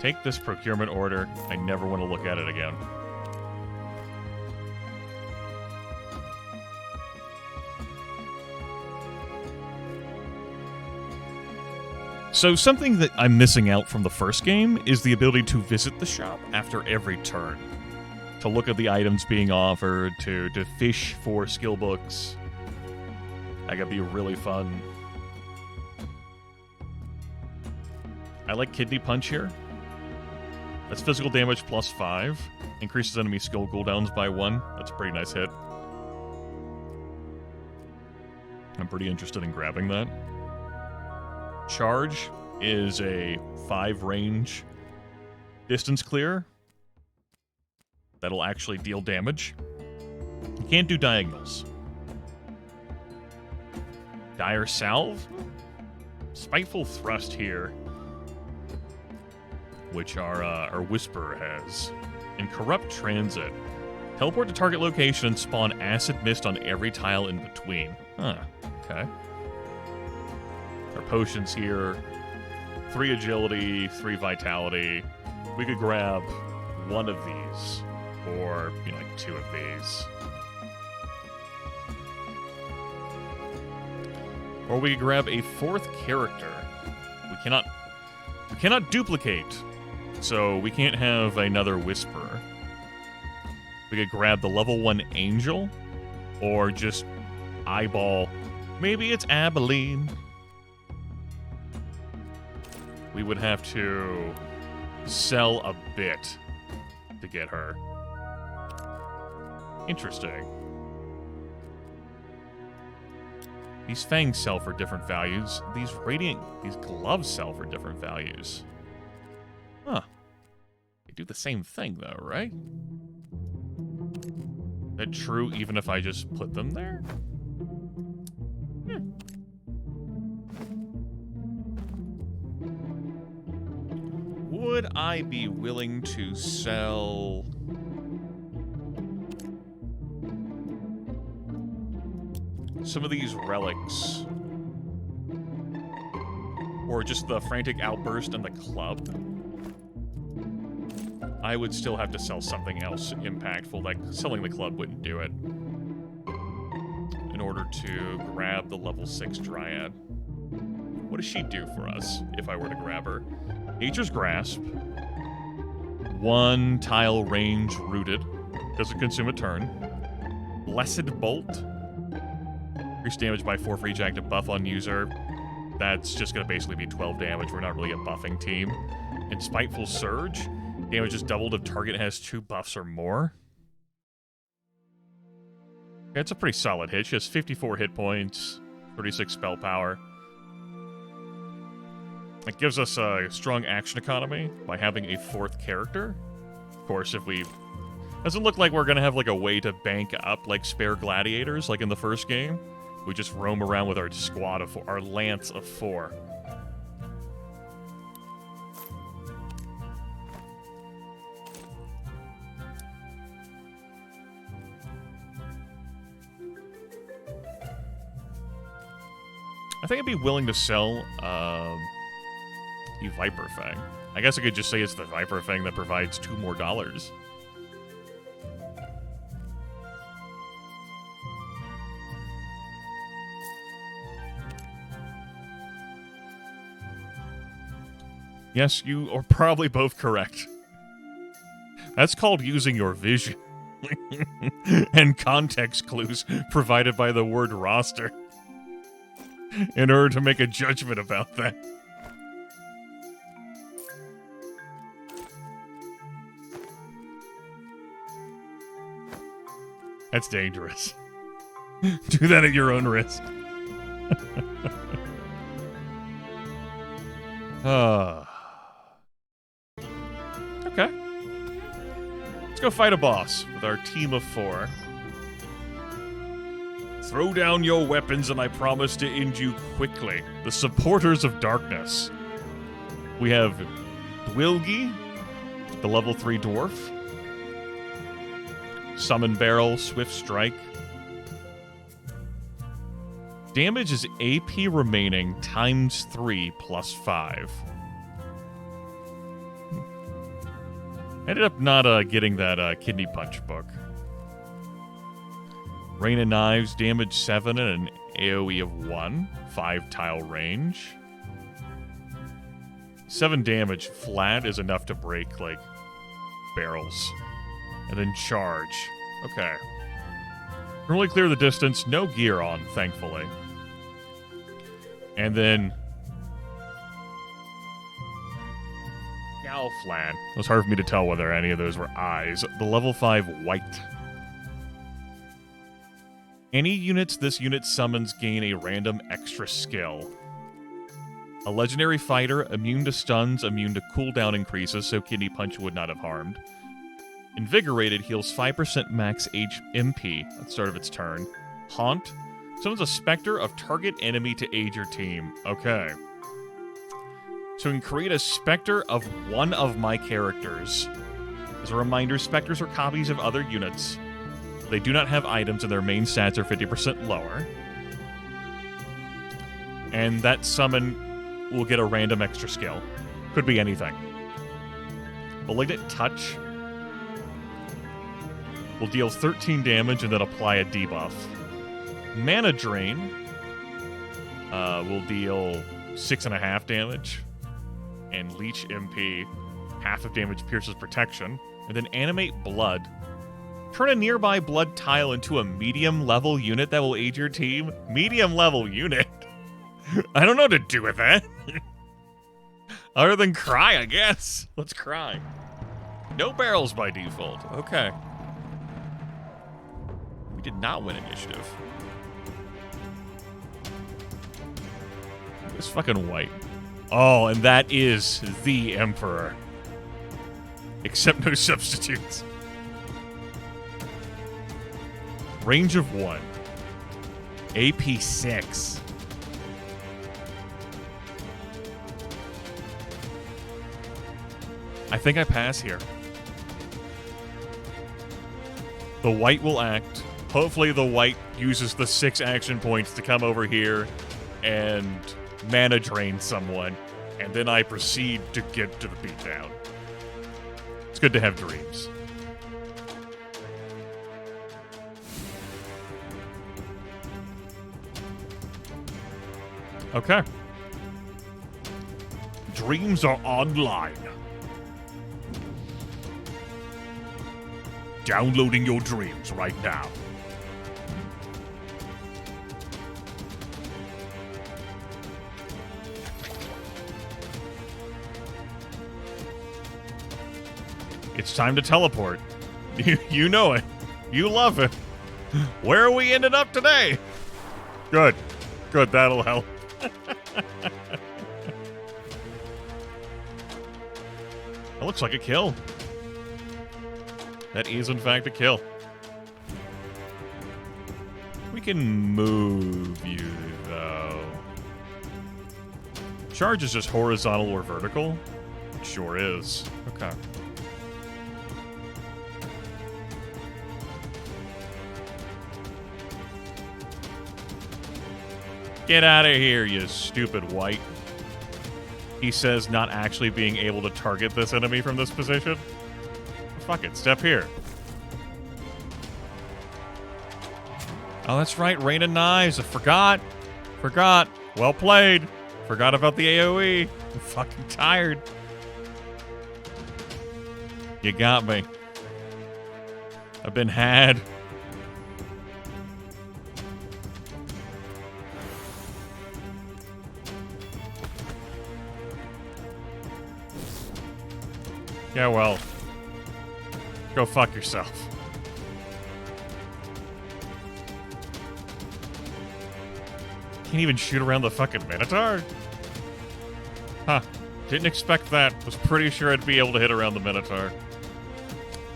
Take this procurement order. I never want to look at it again. So something that I'm missing out from the first game is the ability to visit the shop after every turn. To look at the items being offered, to fish for skill books. That could be really fun. I like Kidney Punch here. That's physical damage plus 5. Increases enemy skill cooldowns by 1. That's a pretty nice hit. I'm pretty interested in grabbing that. Charge is a 5 range distance clear. That'll actually deal damage. You can't do diagonals. Dire Salve. Spiteful Thrust here, which our Whisperer has. And Corrupt Transit. Teleport to target location and spawn Acid Mist on every tile in between. Huh, okay. Our potions here, 3 agility, 3 vitality. We could grab 1 of these, or like 2 of these. Or we could grab a 4th character. We cannot duplicate, so we can't have another Whisperer. We could grab the level 1 Angel, or just eyeball. Maybe it's Abilene. We would have to sell a bit to get her. Interesting. These fangs sell for different values. These gloves sell for different values. Huh. They do the same thing though, right? Is that true even if I just put them there? Would I be willing to sell some of these relics? Or just the Frantic Outburst and the club? I would still have to sell something else impactful, like selling the club wouldn't do it. In order to grab the level 6 Dryad. What does she do for us if I were to grab her? Nature's Grasp. 1 tile range rooted. Doesn't consume a turn. Blessed Bolt. Increase damage by 4 for each active buff on user. That's just going to basically be 12 damage. We're not really a buffing team. And Spiteful Surge. Damage is doubled if target has 2 buffs or more. Yeah, it's a pretty solid hit. She has 54 hit points, 36 spell power. It gives us a strong action economy by having a 4th character. Of course, if we Doesn't look like we're gonna have like a way to bank up like spare gladiators like in the first game. We just roam around with our squad of 4, our lance of 4. I think I'd be willing to sell a Viper Fang. I guess I could just say it's the Viper Fang that provides $2 more. Yes, you are probably both correct. That's called using your vision. And context clues provided by the word roster in order to make a judgment about that. That's dangerous. Do that at your own risk. Okay. Let's go fight a boss with our team of 4. Throw down your weapons and I promise to end you quickly. The supporters of darkness. We have Dwilgi, the level 3 dwarf. Summon Barrel, Swift Strike. Damage is AP remaining times 3 plus 5. Ended up not getting that Kidney Punch book. Rain of Knives, damage 7 and an AoE of 1. 5 tile range. 7 damage flat is enough to break, like, barrels. And then charge. Okay. Can really clear the distance. No gear on, thankfully. And then Galflan. It was hard for me to tell whether any of those were eyes. The level 5 white. Any units this unit summons gain a random extra skill. A legendary fighter, immune to stuns, immune to cooldown increases, so Kidney Punch would not have harmed. Invigorated heals 5% max MP at the start of its turn. Haunt summons a specter of target enemy to aid your team. Okay. So we can create a specter of one of my characters. As a reminder, specters are copies of other units. They do not have items and their main stats are 50% lower. And that summon will get a random extra skill. Could be anything. Malignant Touch will deal 13 damage and then apply a debuff. Mana Drain will deal 6.5 damage. And Leech MP, half of damage pierces protection. And then Animate Blood. Turn a nearby blood tile into a medium-level unit that will aid your team. Medium-level unit? I don't know what to do with that. Other than cry, I guess. Let's cry. No barrels by default. Okay. We did not win initiative. It's fucking white. Oh, and that is the Emperor. Except no substitutes. Range of 1. AP 6. I think I pass here. The white will act. Hopefully the white uses the 6 action points to come over here and mana drain someone. And then I proceed to get to the beatdown. It's good to have dreams. Okay. Dreams are online. Downloading your dreams right now. It's time to teleport. You know it. You love it. Where are we ended up today? Good. Good, that'll help. That looks like a kill. That is, in fact, a kill. We can move you, though. Charge is just horizontal or vertical? It sure is. Okay. Get out of here, you stupid white. He says, not actually being able to target this enemy from this position. Fuck it, step here. Oh, that's right, Rain of Knives. I forgot. Well played. Forgot about the AoE. I'm fucking tired. You got me. I've been had. Yeah, well. Go fuck yourself. Can't even shoot around the fucking Minotaur? Huh. Didn't expect that. Was pretty sure I'd be able to hit around the Minotaur.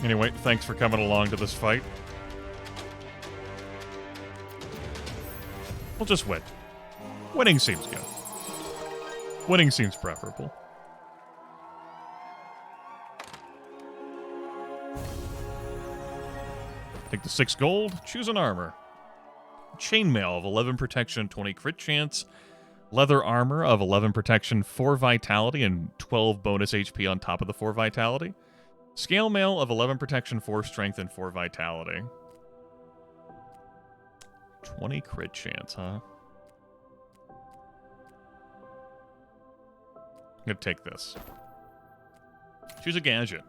Anyway, thanks for coming along to this fight. We'll just win. Winning seems good. Winning seems preferable. Take the 6 gold, choose an armor. Chainmail of 11 protection, 20 crit chance. Leather armor of 11 protection, 4 vitality, and 12 bonus HP on top of the 4 vitality. Scale mail of 11 protection, 4 strength, and 4 vitality. 20 crit chance, huh? I'm gonna take this. Choose a gadget.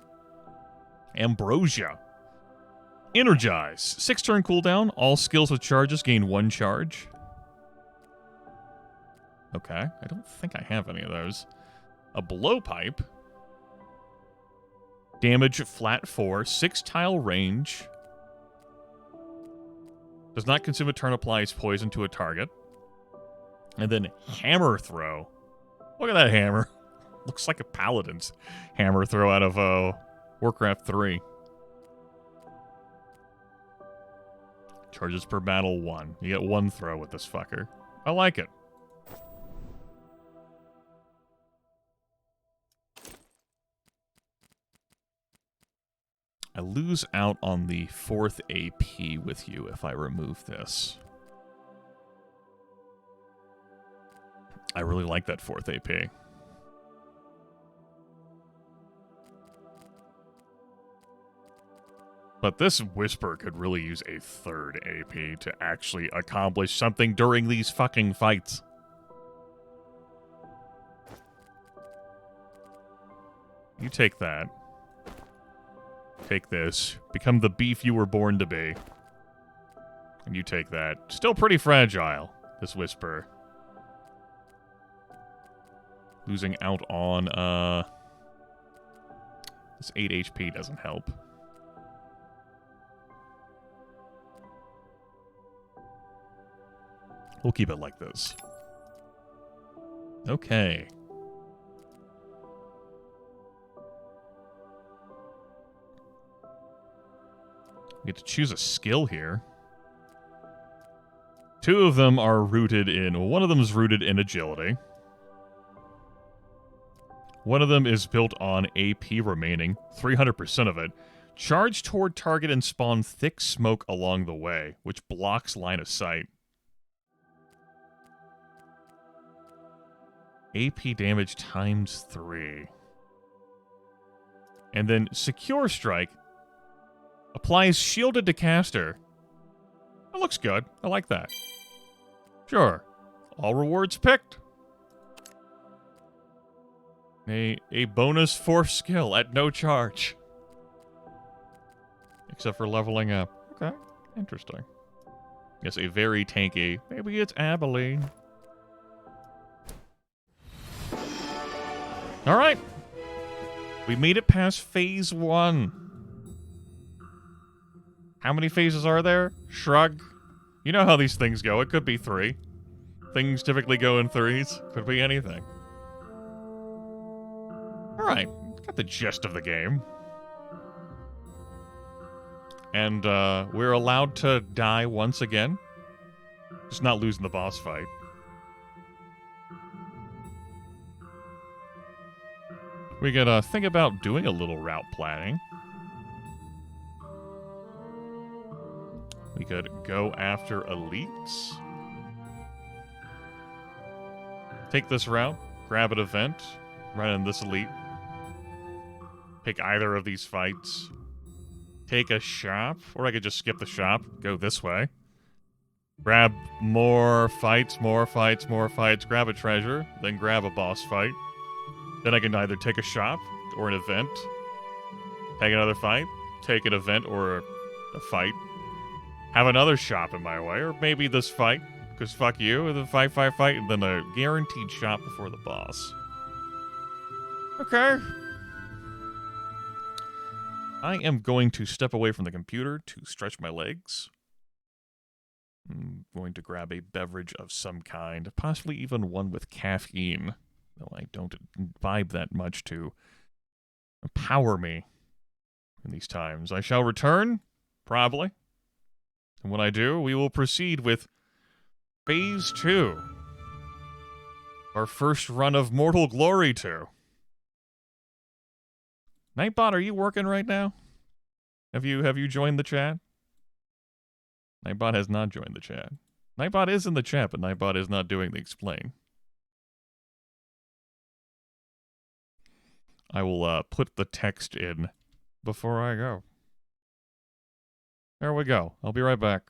Ambrosia. Energize. 6 turn cooldown. All skills with charges gain 1 charge. Okay. I don't think I have any of those. A blowpipe. Damage flat 4. 6 tile range. Does not consume a turn, applies poison to a target. And then hammer throw. Look at that hammer. Looks like a paladin's hammer throw out of Warcraft 3. Charges per battle 1. You get 1 throw with this fucker. I like it. I lose out on the 4th AP with you if I remove this. I really like that 4th AP. But this Whisper could really use a 3rd AP to actually accomplish something during these fucking fights. You take that. Take this. Become the beef you were born to be. And you take that. Still pretty fragile, this Whisper. Losing out on, this 8 HP doesn't help. We'll keep it like this. Okay. We get to choose a skill here. 2 of them are rooted in... One of them is rooted in agility. One of them is built on AP remaining, 300% of it. Charge toward target and spawn thick smoke along the way, which blocks line of sight. AP damage times 3. And then Secure Strike applies shielded to caster. That looks good. I like that. Sure. All rewards picked. A bonus 4th skill at no charge. Except for leveling up. Okay. Interesting. Yes, a very tanky. Maybe it's Abilene. Alright. We made it past phase 1. How many phases are there? Shrug. You know how these things go. It could be 3. Things typically go in 3s. Could be anything. Alright. Got the gist of the game. And we're allowed to die once again. Just not losing the boss fight. We could think about doing a little route planning. We could go after elites. Take this route, grab an event, run in this elite. Pick either of these fights. Take a shop, or I could just skip the shop, go this way. Grab more fights, grab a treasure, then grab a boss fight. Then I can either take a shop or an event, take another fight, take an event or a fight, have another shop in my way, or maybe this fight, because fuck you, and then fight, and then a guaranteed shop before the boss. Okay. I am going to step away from the computer to stretch my legs. I'm going to grab a beverage of some kind, possibly even one with caffeine, though I don't vibe that much to empower me in these times. I shall return, probably. And when I do, we will proceed with Phase 2. Our first run of Mortal Glory 2. Nightbot, are you working right now? Have you joined the chat? Nightbot has not joined the chat. Nightbot is in the chat, but Nightbot is not doing the explain. I will put the text in before I go. There we go. I'll be right back.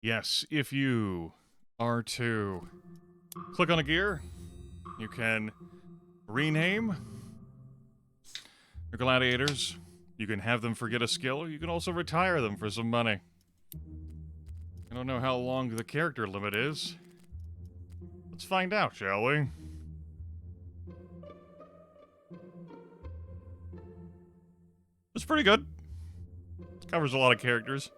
Yes, if you are to click on a gear, you can rename your gladiators. You can have them forget a skill, or you can also retire them for some money. I don't know how long the character limit is. Let's find out, shall we? It's pretty good. Covers a lot of characters.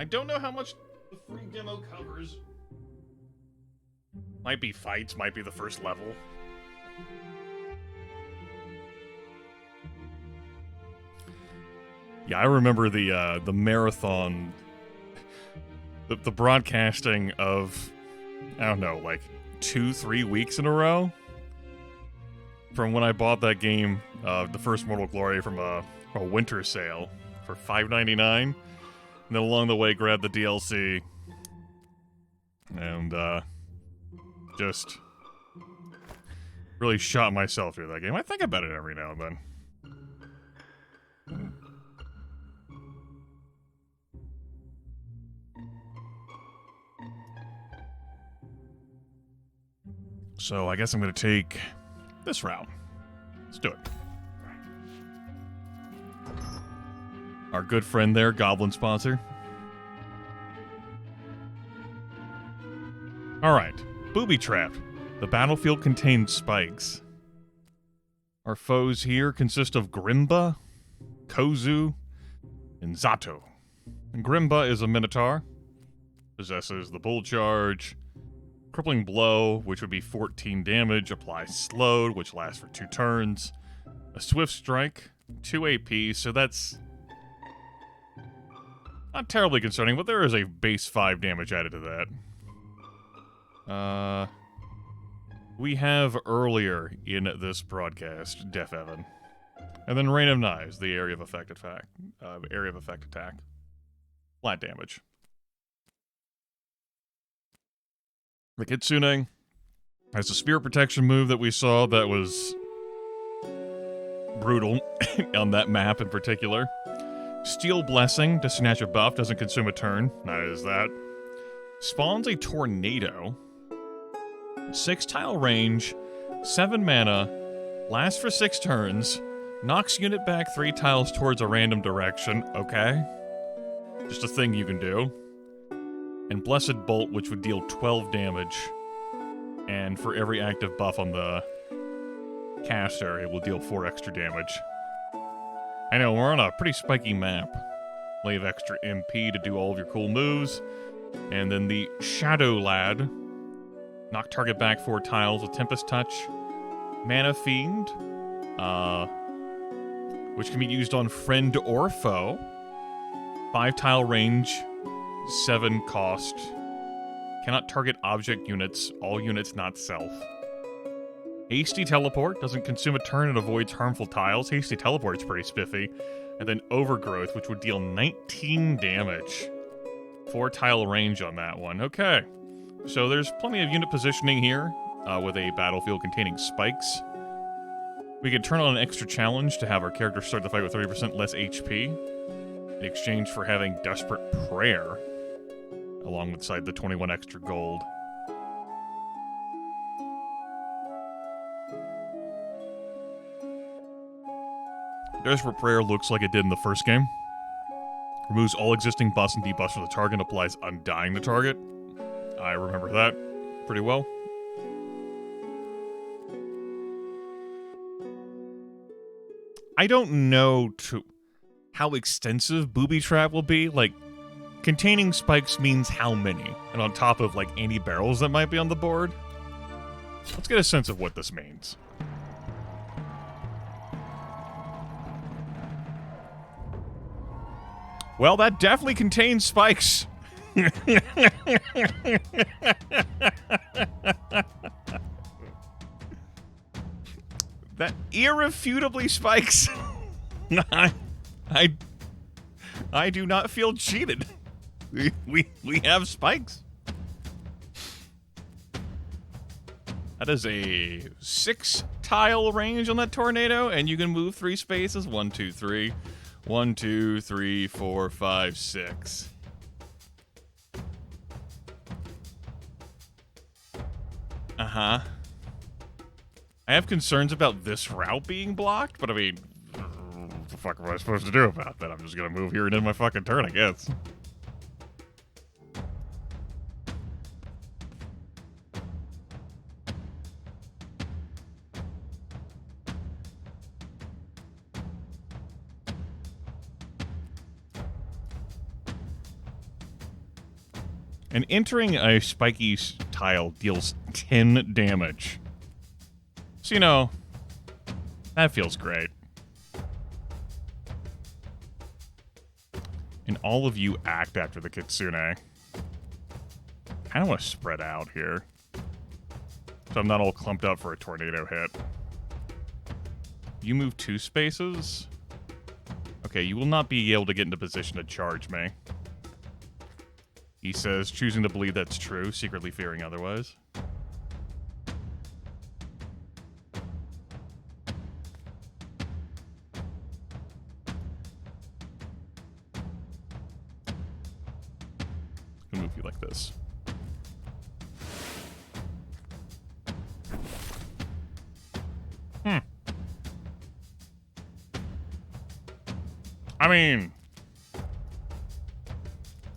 I don't know how much the free demo covers. Might be fights, might be the first level. Yeah, I remember the marathon, the broadcasting of, I don't know, like 2-3 weeks in a row from when I bought that game, the first Mortal Glory from a winter sale for $5.99, and then along the way grabbed the DLC and just really shot myself through that game. I think about it every now and then. So I guess I'm going to take this route. Let's do it. Our good friend there, Goblin sponsor. Alright, booby trapped. The battlefield contains spikes. Our foes here consist of Grimba, Kozu, and Zato. And Grimba is a Minotaur. Possesses the Bull Charge, Crippling Blow, which would be 14 damage, applies Slowed, which lasts for 2 turns, a Swift Strike, 2 AP, so that's not terribly concerning, but there is a base 5 damage added to that. We have earlier in this broadcast Deaf Evan, and then Rain of Knives, the area of effect attack. Flat damage. The Kitsune has a Spirit Protection move that we saw that was brutal on that map in particular. Steel Blessing to snatch a buff, doesn't consume a turn. Neither is that. Spawns a Tornado. 6-tile range, 7 mana, lasts for 6 turns, knocks unit back 3 tiles towards a random direction. Okay. Just a thing you can do. And Blessed Bolt, which would deal 12 damage. And for every active buff on the caster, it will deal 4 extra damage. I know, we're on a pretty spiky map. Leave extra MP to do all of your cool moves. And then the Shadow Lad. Knock target back 4 tiles with Tempest Touch. Mana Fiend. Which can be used on friend or foe. 5-tile range. 7 cost. Cannot target object units. All units not self. Hasty Teleport. Doesn't consume a turn and avoids harmful tiles. Hasty Teleport's pretty spiffy. And then Overgrowth, which would deal 19 damage. 4-tile range on that one. Okay. So there's plenty of unit positioning here with a battlefield containing spikes. We can turn on an extra challenge to have our character start the fight with 30% less HP in exchange for having Desperate Prayer alongside the 21 extra gold. Desperate Prayer looks like it did in the first game. Removes all existing buffs and debuffs for the target and applies Undying to target. I remember that pretty well. I don't know how extensive Booby Trap will be. Like, containing spikes means how many? And on top of, like, anti-barrels that might be on the board? Let's get a sense of what this means. Well, that definitely contains spikes. That irrefutably spikes. I do not feel cheated. We have spikes. That is a 6-tile range on that tornado, and you can move 3 spaces. 1, 2, 3. 1, 2, 3, 4, 5, 6. Uh-huh. I have concerns about this route being blocked, but I mean, what the fuck am I supposed to do about that? I'm just gonna move here and end my fucking turn, I guess. And entering a spiky tile deals 10 damage. So, you know, that feels great. And all of you act after the kitsune. I kind of want to spread out here, so I'm not all clumped up for a tornado hit. You move 2 spaces. Okay, you will not be able to get into position to charge me. He says, choosing to believe that's true, secretly fearing otherwise. I'm gonna move you like this. I mean,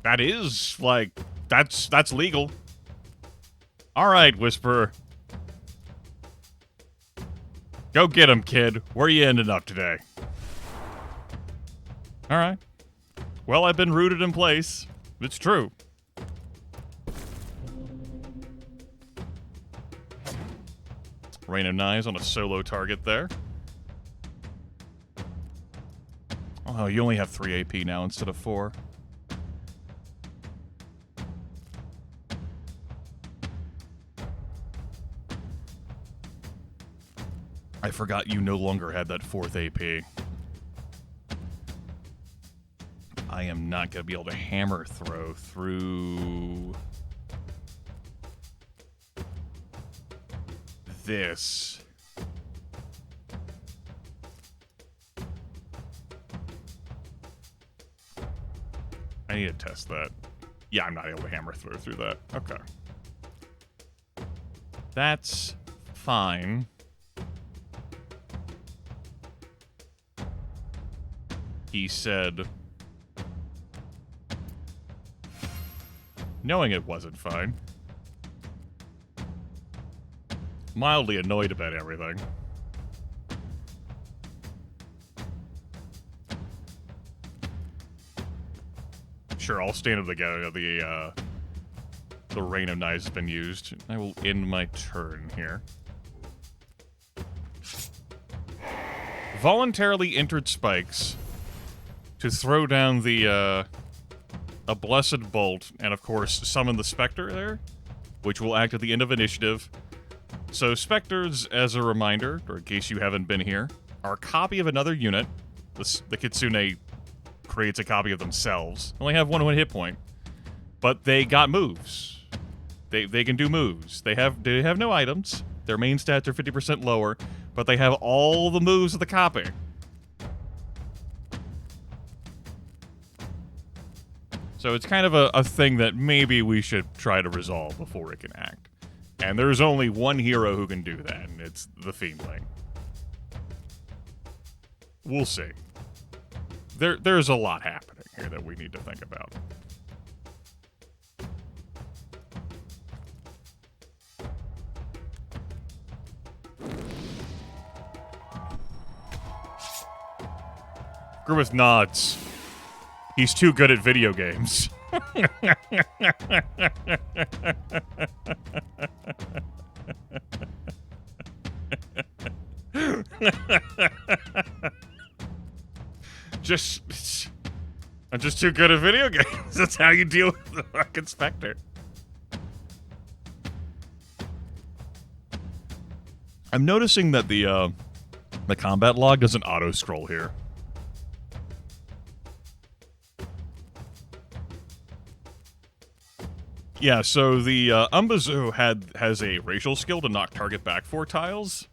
that is, like, that's legal. Alright, Whisperer. Go get him, kid. Where you ending up today? Alright. Well, I've been rooted in place. It's true. Rain of Knives on a solo target there. Oh, you only have 3 AP now instead of 4. I forgot you no longer had that 4th AP. I am not going to be able to hammer throw through this. I need to test that. Yeah, I'm not able to hammer through that. Okay. That's fine. He said, knowing it wasn't fine. Mildly annoyed about everything. Sure, I'll stand up together. The Rain of Knives has been used. I will end my turn here. Voluntarily entered spikes to throw down the, a Blessed Bolt, and of course, summon the Spectre there, which will act at the end of initiative. So, Spectres, as a reminder, or in case you haven't been here, are a copy of another unit. The Kitsune creates a copy of themselves. Only have 1 hit point. But they got moves. They can do moves. They have no items. Their main stats are 50% lower, but they have all the moves of the copy. So it's kind of a thing that maybe we should try to resolve before it can act. And there's only one hero who can do that, and it's the Fiendling. We'll see. There's a lot happening here that we need to think about. Grimith nods. He's too good at video games. I'm just too good at video games. That's how you deal with the fucking Spectre. I'm noticing that the combat log doesn't auto-scroll here. Yeah, so the Umbazu has a racial skill to knock target back 4 tiles.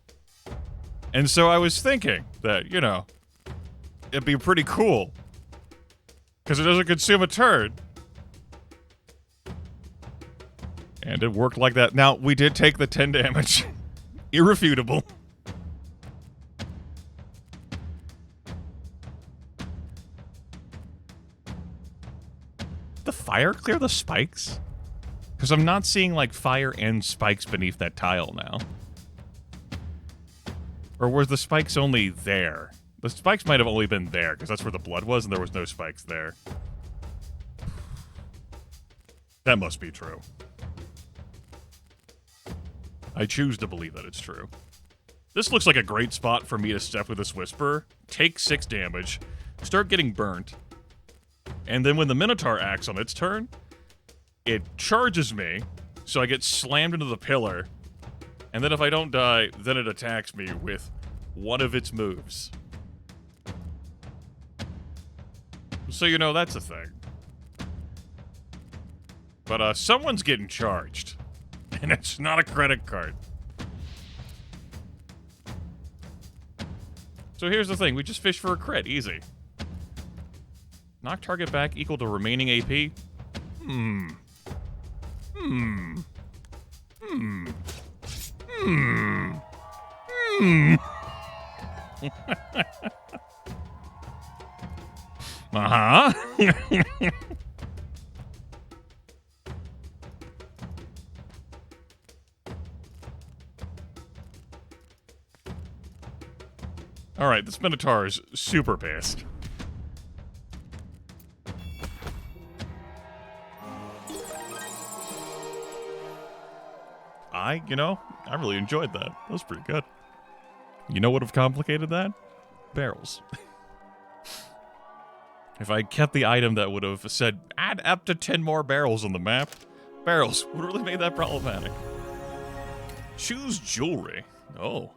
And so I was thinking that, you know, it'd be pretty cool. Because it doesn't consume a turn. And it worked like that. Now, we did take the 10 damage. Irrefutable. The fire clear the spikes? Because I'm not seeing, like, fire and spikes beneath that tile now. Or were the spikes only there? The spikes might have only been there, because that's where the blood was, and there was no spikes there. That must be true. I choose to believe that it's true. This looks like a great spot for me to step with this Whisper, take 6 damage, start getting burnt, and then when the Minotaur acts on its turn, it charges me, so I get slammed into the pillar, and then if I don't die, then it attacks me with one of its moves. So you know that's a thing. But someone's getting charged, and it's not a credit card. So here's the thing, we just fish for a crit, easy. Knock target back equal to remaining AP? Uh-huh. Alright, this Minotaur is super pissed. I really enjoyed that. That was pretty good. You know what would have complicated that? Barrels. If I kept the item that would have said, add up to 10 more barrels on the map, barrels would have really made that problematic. Choose jewelry. Oh.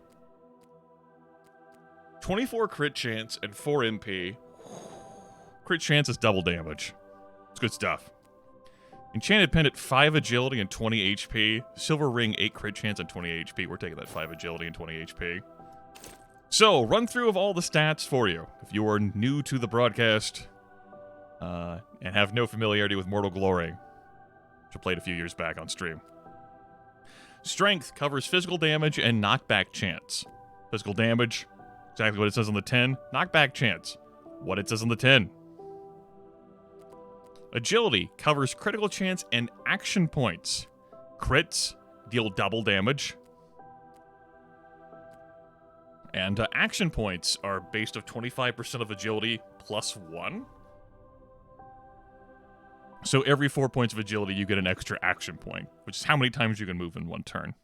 24 crit chance and 4 MP. Crit chance is double damage. It's good stuff. Enchanted pendant, 5 agility and 20 HP. Silver ring, 8 crit chance and 20 HP. We're taking that 5 agility and 20 HP. So, run through of all the stats for you. If you are new to the broadcast and have no familiarity with Mortal Glory, which I played a few years back on stream. Strength covers physical damage and knockback chance. Physical damage, exactly what it says on the 10. Knockback chance, what it says on the 10. Agility covers critical chance and action points. Crits deal double damage. And action points are based of 25% of agility plus 1. So every 4 points of agility, you get an extra action point, which is how many times you can move in one turn.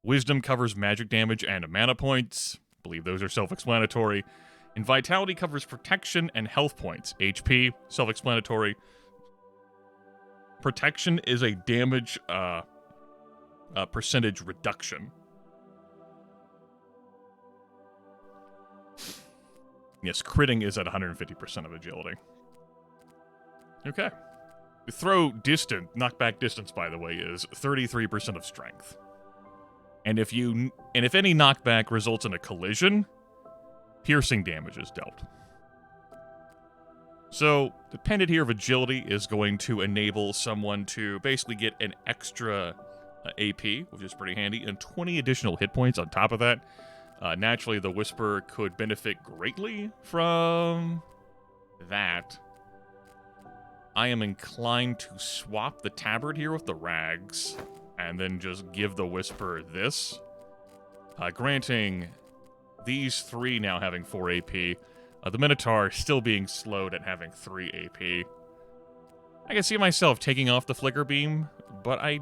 Wisdom covers magic damage and mana points. I believe those are self-explanatory. And Vitality covers protection and health points. HP, self-explanatory. Protection is a damage percentage reduction. Yes, critting is at 150% of agility. Okay. Throw distant, knockback distance, by the way, is 33% of strength. And if any knockback results in a collision, piercing damage is dealt. So, the pendant here of agility is going to enable someone to basically get an extra AP, which is pretty handy, and 20 additional hit points on top of that. Naturally, the Whisper could benefit greatly from that. I am inclined to swap the tabard here with the rags, and then just give the Whisper this. Granting these 3 now having 4 AP, the Minotaur still being slowed at having 3 AP. I can see myself taking off the flicker beam, but I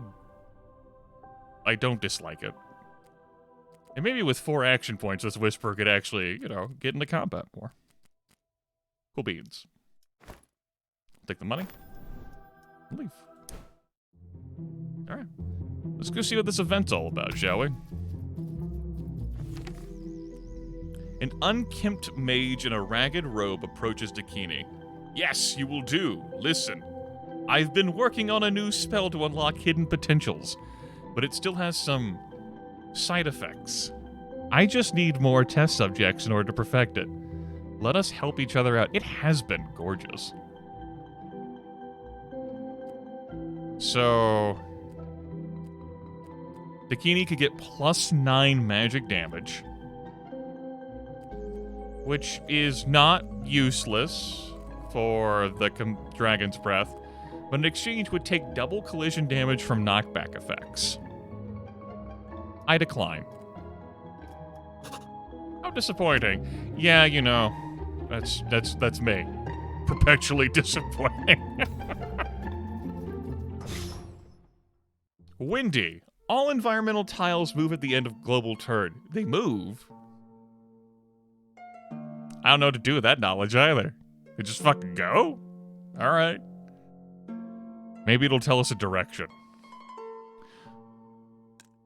don't dislike it. And maybe with 4 action points, this Whisper could actually, get into combat more. Cool beans. Take the money. And leave. Alright. Let's go see what this event's all about, shall we? An unkempt mage in a ragged robe approaches Dakini. Yes, you will do. Listen. I've been working on a new spell to unlock hidden potentials, but it still has some side effects. I just need more test subjects in order to perfect it. Let us help each other out. It has been gorgeous. So, Dakini could get +9 magic damage, which is not useless for the Dragon's Breath, but in exchange would take double collision damage from knockback effects. I decline. How disappointing. Yeah, you know, that's me. Perpetually disappointing. Windy. All environmental tiles move at the end of global turn. They move? I don't know what to do with that knowledge either. They just fucking go? Alright. Maybe it'll tell us a direction.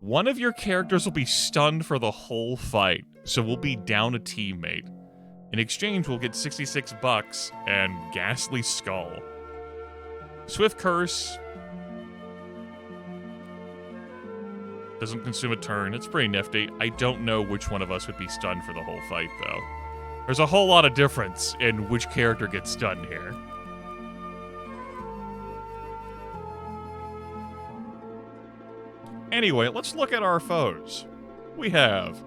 One of your characters will be stunned for the whole fight, so we'll be down a teammate. In exchange, we'll get $66 and Ghastly Skull. Swift Curse doesn't consume a turn. It's pretty nifty. I don't know which one of us would be stunned for the whole fight, though. There's a whole lot of difference in which character gets stunned here. Anyway, let's look at our foes. We have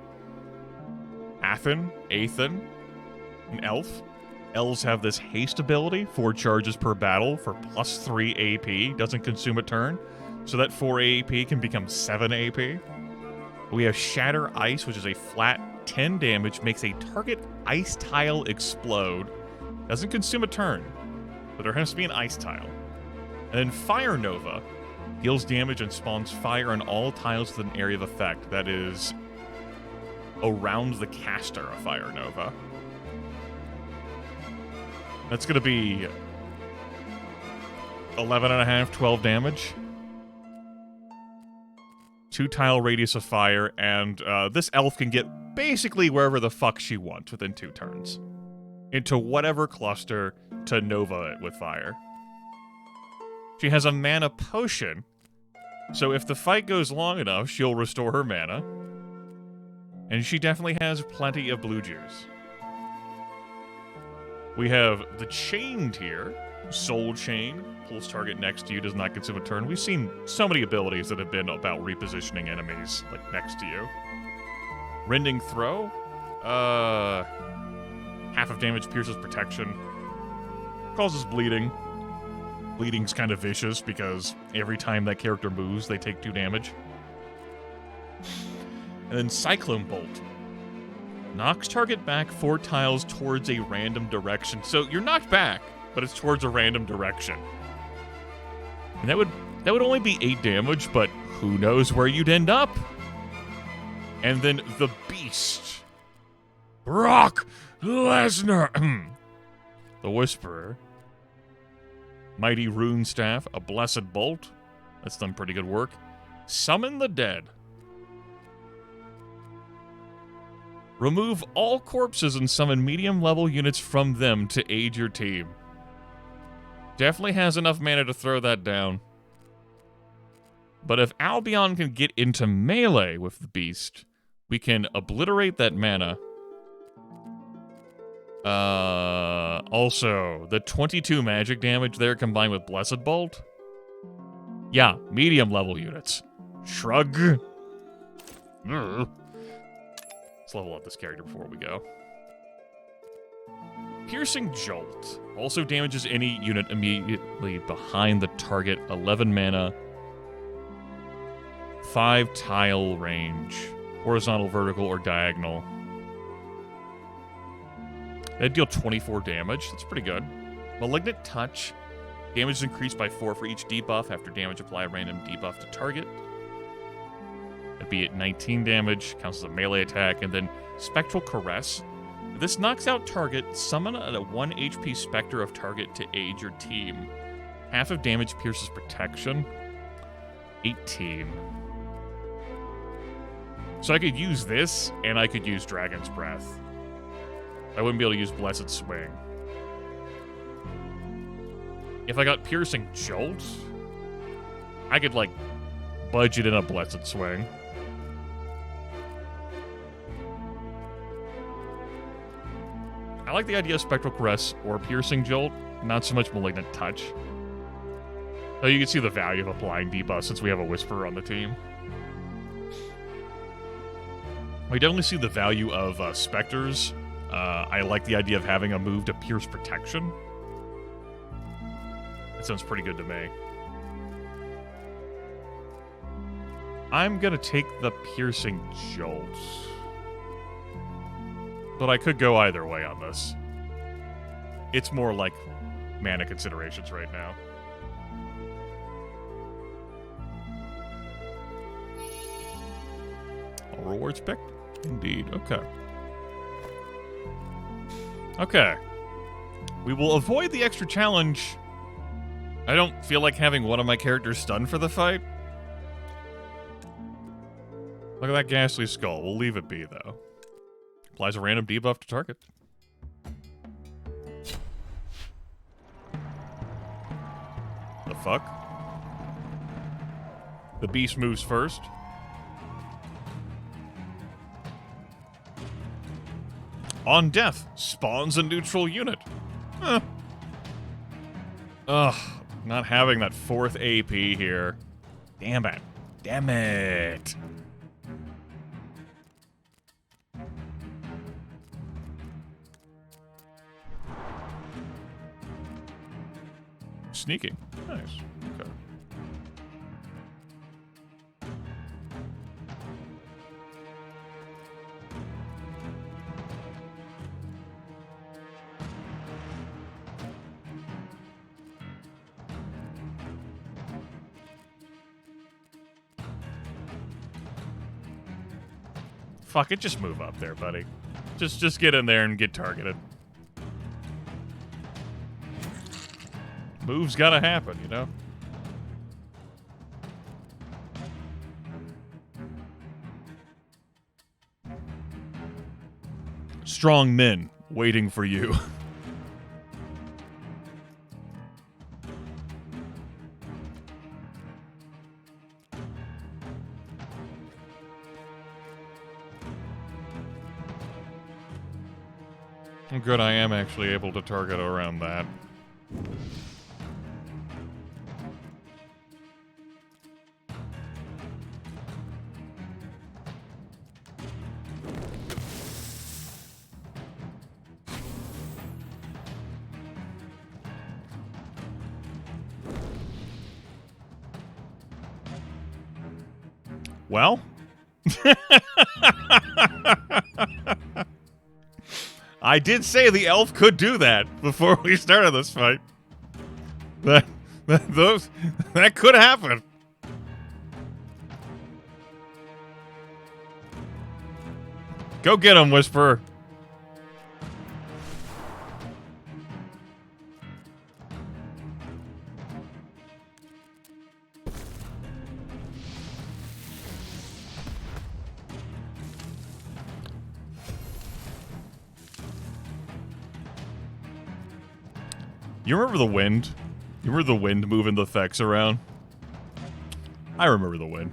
Athen, an elf. Elves have this haste ability, 4 charges per battle for +3 AP, doesn't consume a turn. So that 4 AP can become 7 AP. We have Shatter Ice, which is a flat 10 damage, makes a target ice tile explode. Doesn't consume a turn, but there has to be an ice tile. And then Fire Nova deals damage and spawns fire on all tiles with an area of effect. That is around the caster of Fire Nova. That's going to be 11.5, 12 damage. 2 tile radius of fire, and this elf can get basically wherever the fuck she wants within 2 turns. Into whatever cluster to nova it with fire. She has a mana potion, so if the fight goes long enough, she'll restore her mana. And she definitely has plenty of blue juice. We have the Chained here. Soul Chain. Pulls target next to you, does not consume a turn. We've seen so many abilities that have been about repositioning enemies, like, next to you. Rending Throw. Half of damage pierces protection. Causes bleeding. Bleeding's kind of vicious because every time that character moves, they take 2 damage. And then Cyclone Bolt. Knocks target back 4 tiles towards a random direction. So you're knocked back, but it's towards a random direction. And that would only be 8 damage, but who knows where you'd end up? And then the Beast. Brock Lesnar. The Whisperer. Mighty Rune Staff, a Blessed Bolt. That's done pretty good work. Summon the Dead. Remove all corpses and summon medium-level units from them to aid your team. Definitely has enough mana to throw that down. But if Albion can get into melee with the Beast, we can obliterate that mana. Also, the 22 magic damage there combined with Blessed Bolt. Yeah, medium-level units. Shrug. Let's level up this character before we go. Piercing Jolt also damages any unit immediately behind the target. 11 mana. 5 tile range. Horizontal, vertical, or diagonal. That'd deal 24 damage. That's pretty good. Malignant Touch. Damage is increased by 4 for each debuff. After damage, apply a random debuff to target. That'd be at 19 damage. Counts as a melee attack. And then Spectral Caress. This knocks out target. Summon a 1 HP specter of target to aid your team. Half of damage pierces protection. 18. So I could use this, and I could use Dragon's Breath. I wouldn't be able to use Blessed Swing. If I got piercing jolt, I could, like, budget in a blessed swing. I like the idea of spectral caress or piercing jolt, not so much malignant touch. Though you can see the value of applying debuff since we have a whisperer on the team. We definitely see the value of specters. I like the idea of having a move to pierce protection. That sounds pretty good to me. I'm gonna take the piercing jolt. But I could go either way on this. It's more like mana considerations right now. All rewards picked? Indeed. Okay. Okay. We will avoid the extra challenge. I don't feel like having one of my characters stunned for the fight. Look at that ghastly skull. We'll leave it be, though. Applies a random debuff to target. The fuck? The beast moves first. On death, spawns a neutral unit. Huh. Ugh, not having that 4th AP here. Damn it. Damn it. Sneaking. Nice. Okay. Fuck it, just move up there, buddy. Just get in there and get targeted. Moves gotta happen, you know? Strong men waiting for you. Good, I am actually able to target around that. Well? I did say the elf could do that before we started this fight. That could happen. Go get him, Whisperer. You remember the wind? You remember the wind moving the effects around? I remember the wind.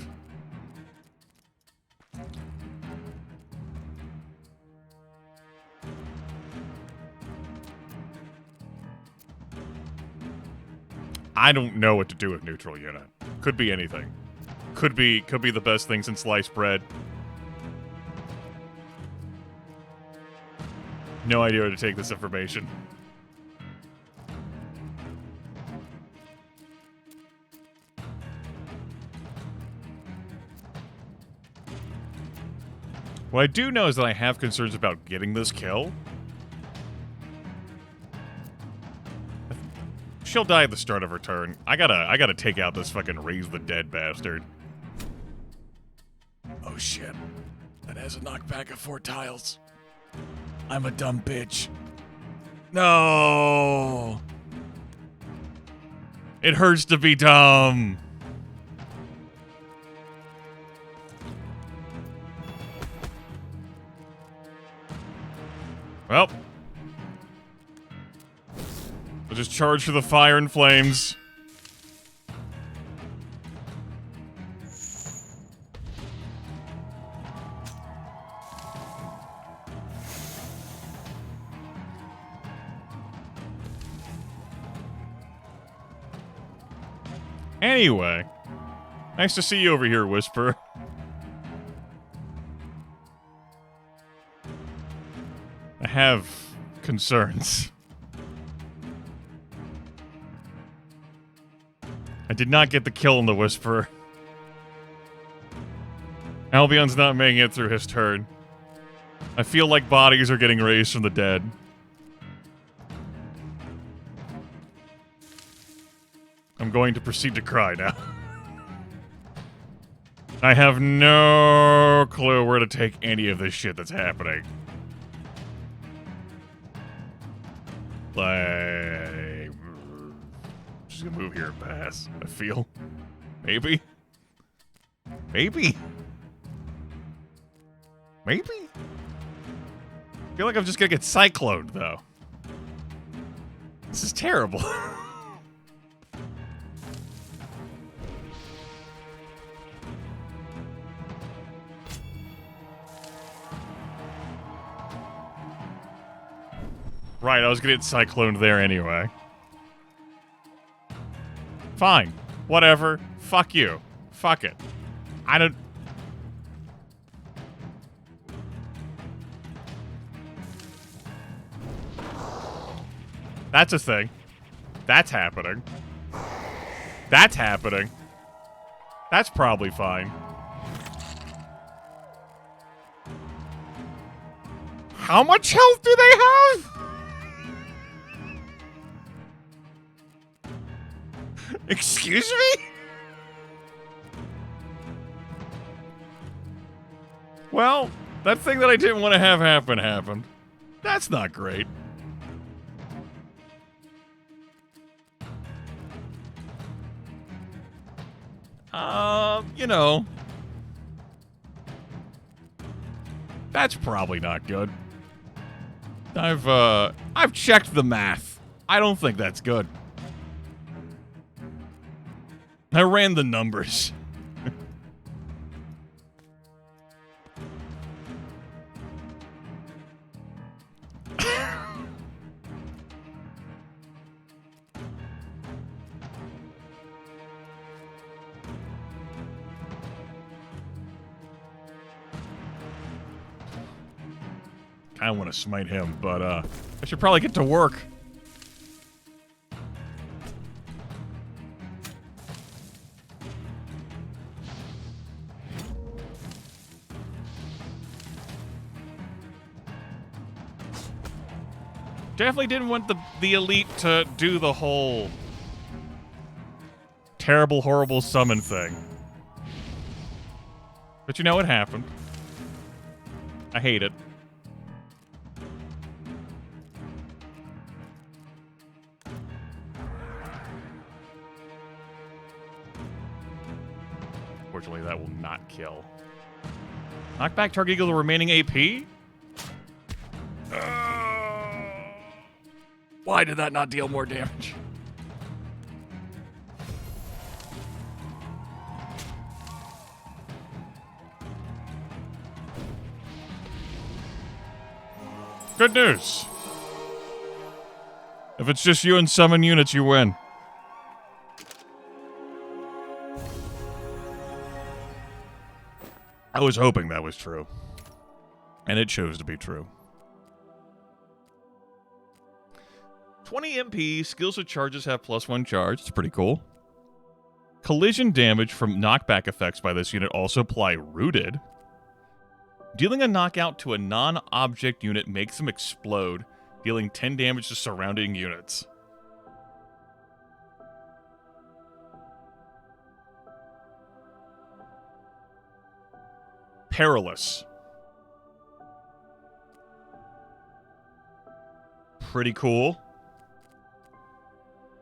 I don't know what to do with neutral unit. Could be anything. Could be the best thing since sliced bread. No idea where to take this information. What I do know is that I have concerns about getting this kill. She'll die at the start of her turn. I gotta take out this fucking raise the dead bastard. Oh shit. That has a knockback of 4 tiles. I'm a dumb bitch. No. It hurts to be dumb. Well, I'll just charge for the fire and flames. Anyway, nice to see you over here, Whisper. I have concerns. I did not get the kill on the Whisperer. Albion's not making it through his turn. I feel like bodies are getting raised from the dead. I'm going to proceed to cry now. I have no clue where to take any of this shit that's happening. Like... just gonna move here and pass, I feel. Maybe? Maybe? Maybe? I feel like I'm just gonna get cycloned, though. This is terrible. Right, I was gonna get cycloned there anyway. Fine. Whatever. Fuck you. Fuck it. I don't... That's a thing. That's happening. That's happening. That's probably fine. How much health do they have? Excuse me? Well, that thing that I didn't want to have happen happened. That's not great. You know. That's probably not good. I've checked the math. I don't think that's good. I ran the numbers. I want to smite him, but I should probably get to work. Definitely didn't want the elite to do the whole terrible, horrible summon thing. But you know, it happened. I hate it. Unfortunately, that will not kill. Knock back target equal to remaining AP? Why did that not deal more damage? Good news. If it's just you and summon units, you win. I was hoping that was true. And it chose to be true. 20 MP, skills with charges have +1 charge. It's pretty cool. Collision damage from knockback effects by this unit also apply rooted. Dealing a knockout to a non-object unit makes them explode, dealing 10 damage to surrounding units. Prerelease. Pretty cool.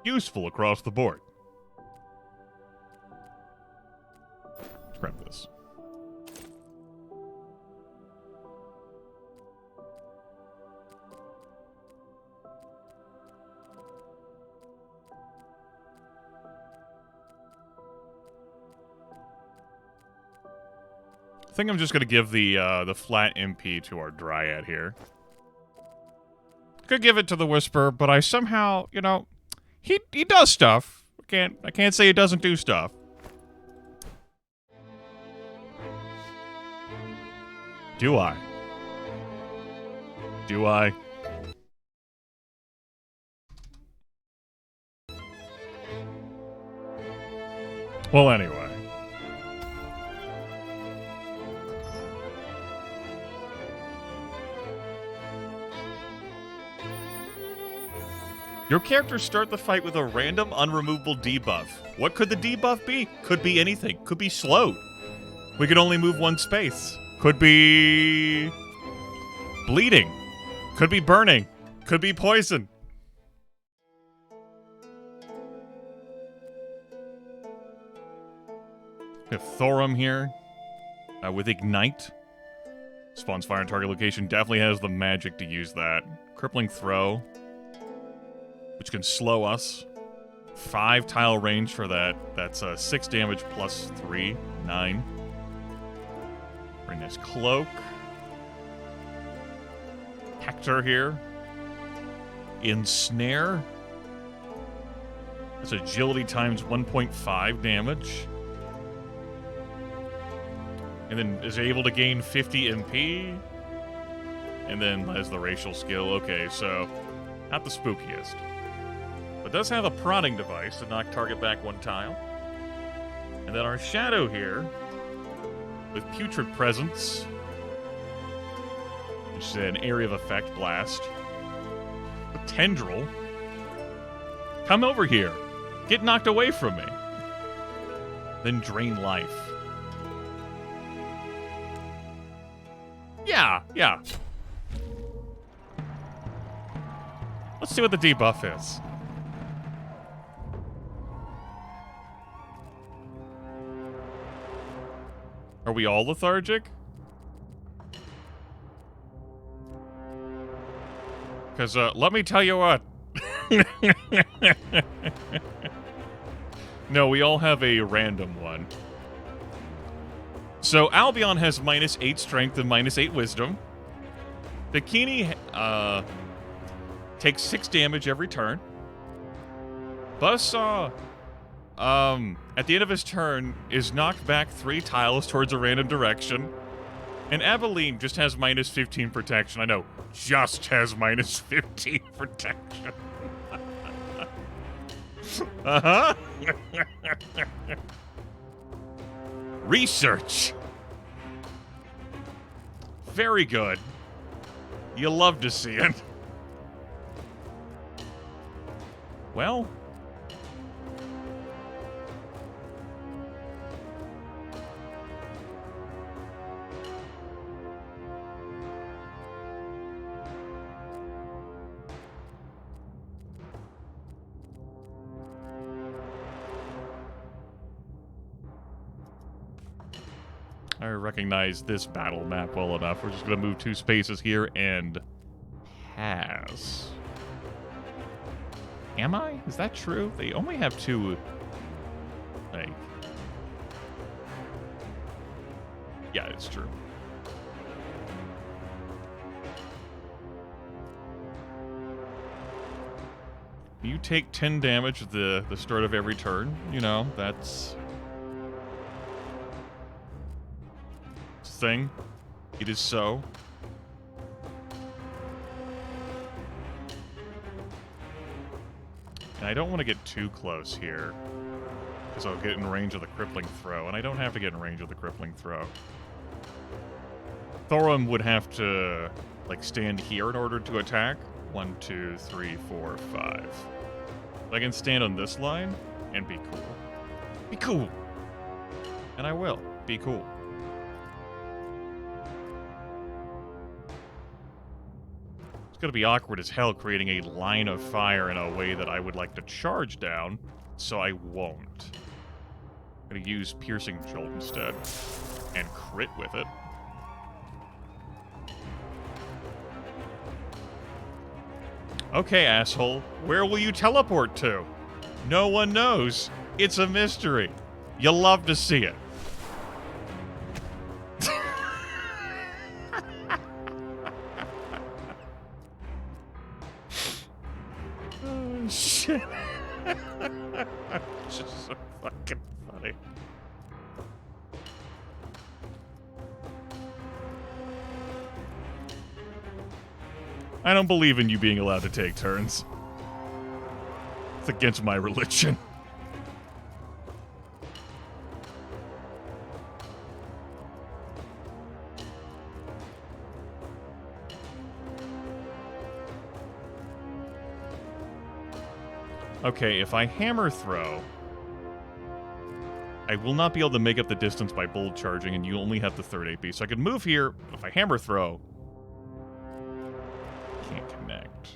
Useful across the board. Let's grab this. I think I'm just gonna give the flat MP to our Dryad here. Could give it to the Whisper, but I somehow, you know, he does stuff. I can't say he doesn't do stuff. Do I? Do I? Well, anyway. Your characters start the fight with a random, unremovable debuff. What could the debuff be? Could be anything. Could be slowed. We could only move one space. Could be bleeding. Could be burning. Could be poison. We have Thorum here with Ignite. Spawns fire on target location. Definitely has the magic to use that. Crippling Throw, which can slow us. 5 tile range for that. That's 6 damage plus 3, 9. Very nice Cloak. Hector here. Ensnare. That's agility times 1.5 damage. And then is able to gain 50 MP. And then has the racial skill. Okay, so not the spookiest. But does have a prodding device to knock target back 1 tile. And then our Shadow here with Putrid Presence, which is an area of effect blast. A Tendril. Come over here. Get knocked away from me. Then Drain Life. Yeah. Let's see what the debuff is. Are we all lethargic? Because, let me tell you what. No, we all have a random one. So, Albion has -8 strength and -8 wisdom. Bikini, takes 6 damage every turn. Buzzsaw, at the end of his turn, is knocked back 3 tiles towards a random direction. And Aveline just has -15 protection. I know, just has -15 protection. Uh-huh. Research. Very good. You love to see it. Well, I recognize this battle map well enough. We're just going to move 2 spaces here and pass. Am I? Is that true? They only have 2, like... Yeah, it's true. You take 10 damage at the start of every turn. You know, that's... thing. It is so. And I don't want to get too close here, because I'll get in range of the crippling throw, and I don't have to get in range of the crippling throw. Thorum would have to, like, stand here in order to attack. 1, 2, 3, 4, 5. I can stand on this line and be cool. Be cool! And I will. Be cool. It's going to be awkward as hell creating a line of fire in a way that I would like to charge down, so I won't. I'm going to use Piercing Jolt instead, and crit with it. Okay, asshole, where will you teleport to? No one knows. It's a mystery. You'll love to see it. Shit. It's just so fucking funny. I don't believe in you being allowed to take turns. It's against my religion. Okay, if I hammer throw, I will not be able to make up the distance by bold charging, and you only have the third AP. So I could move here. If I hammer throw, can't connect.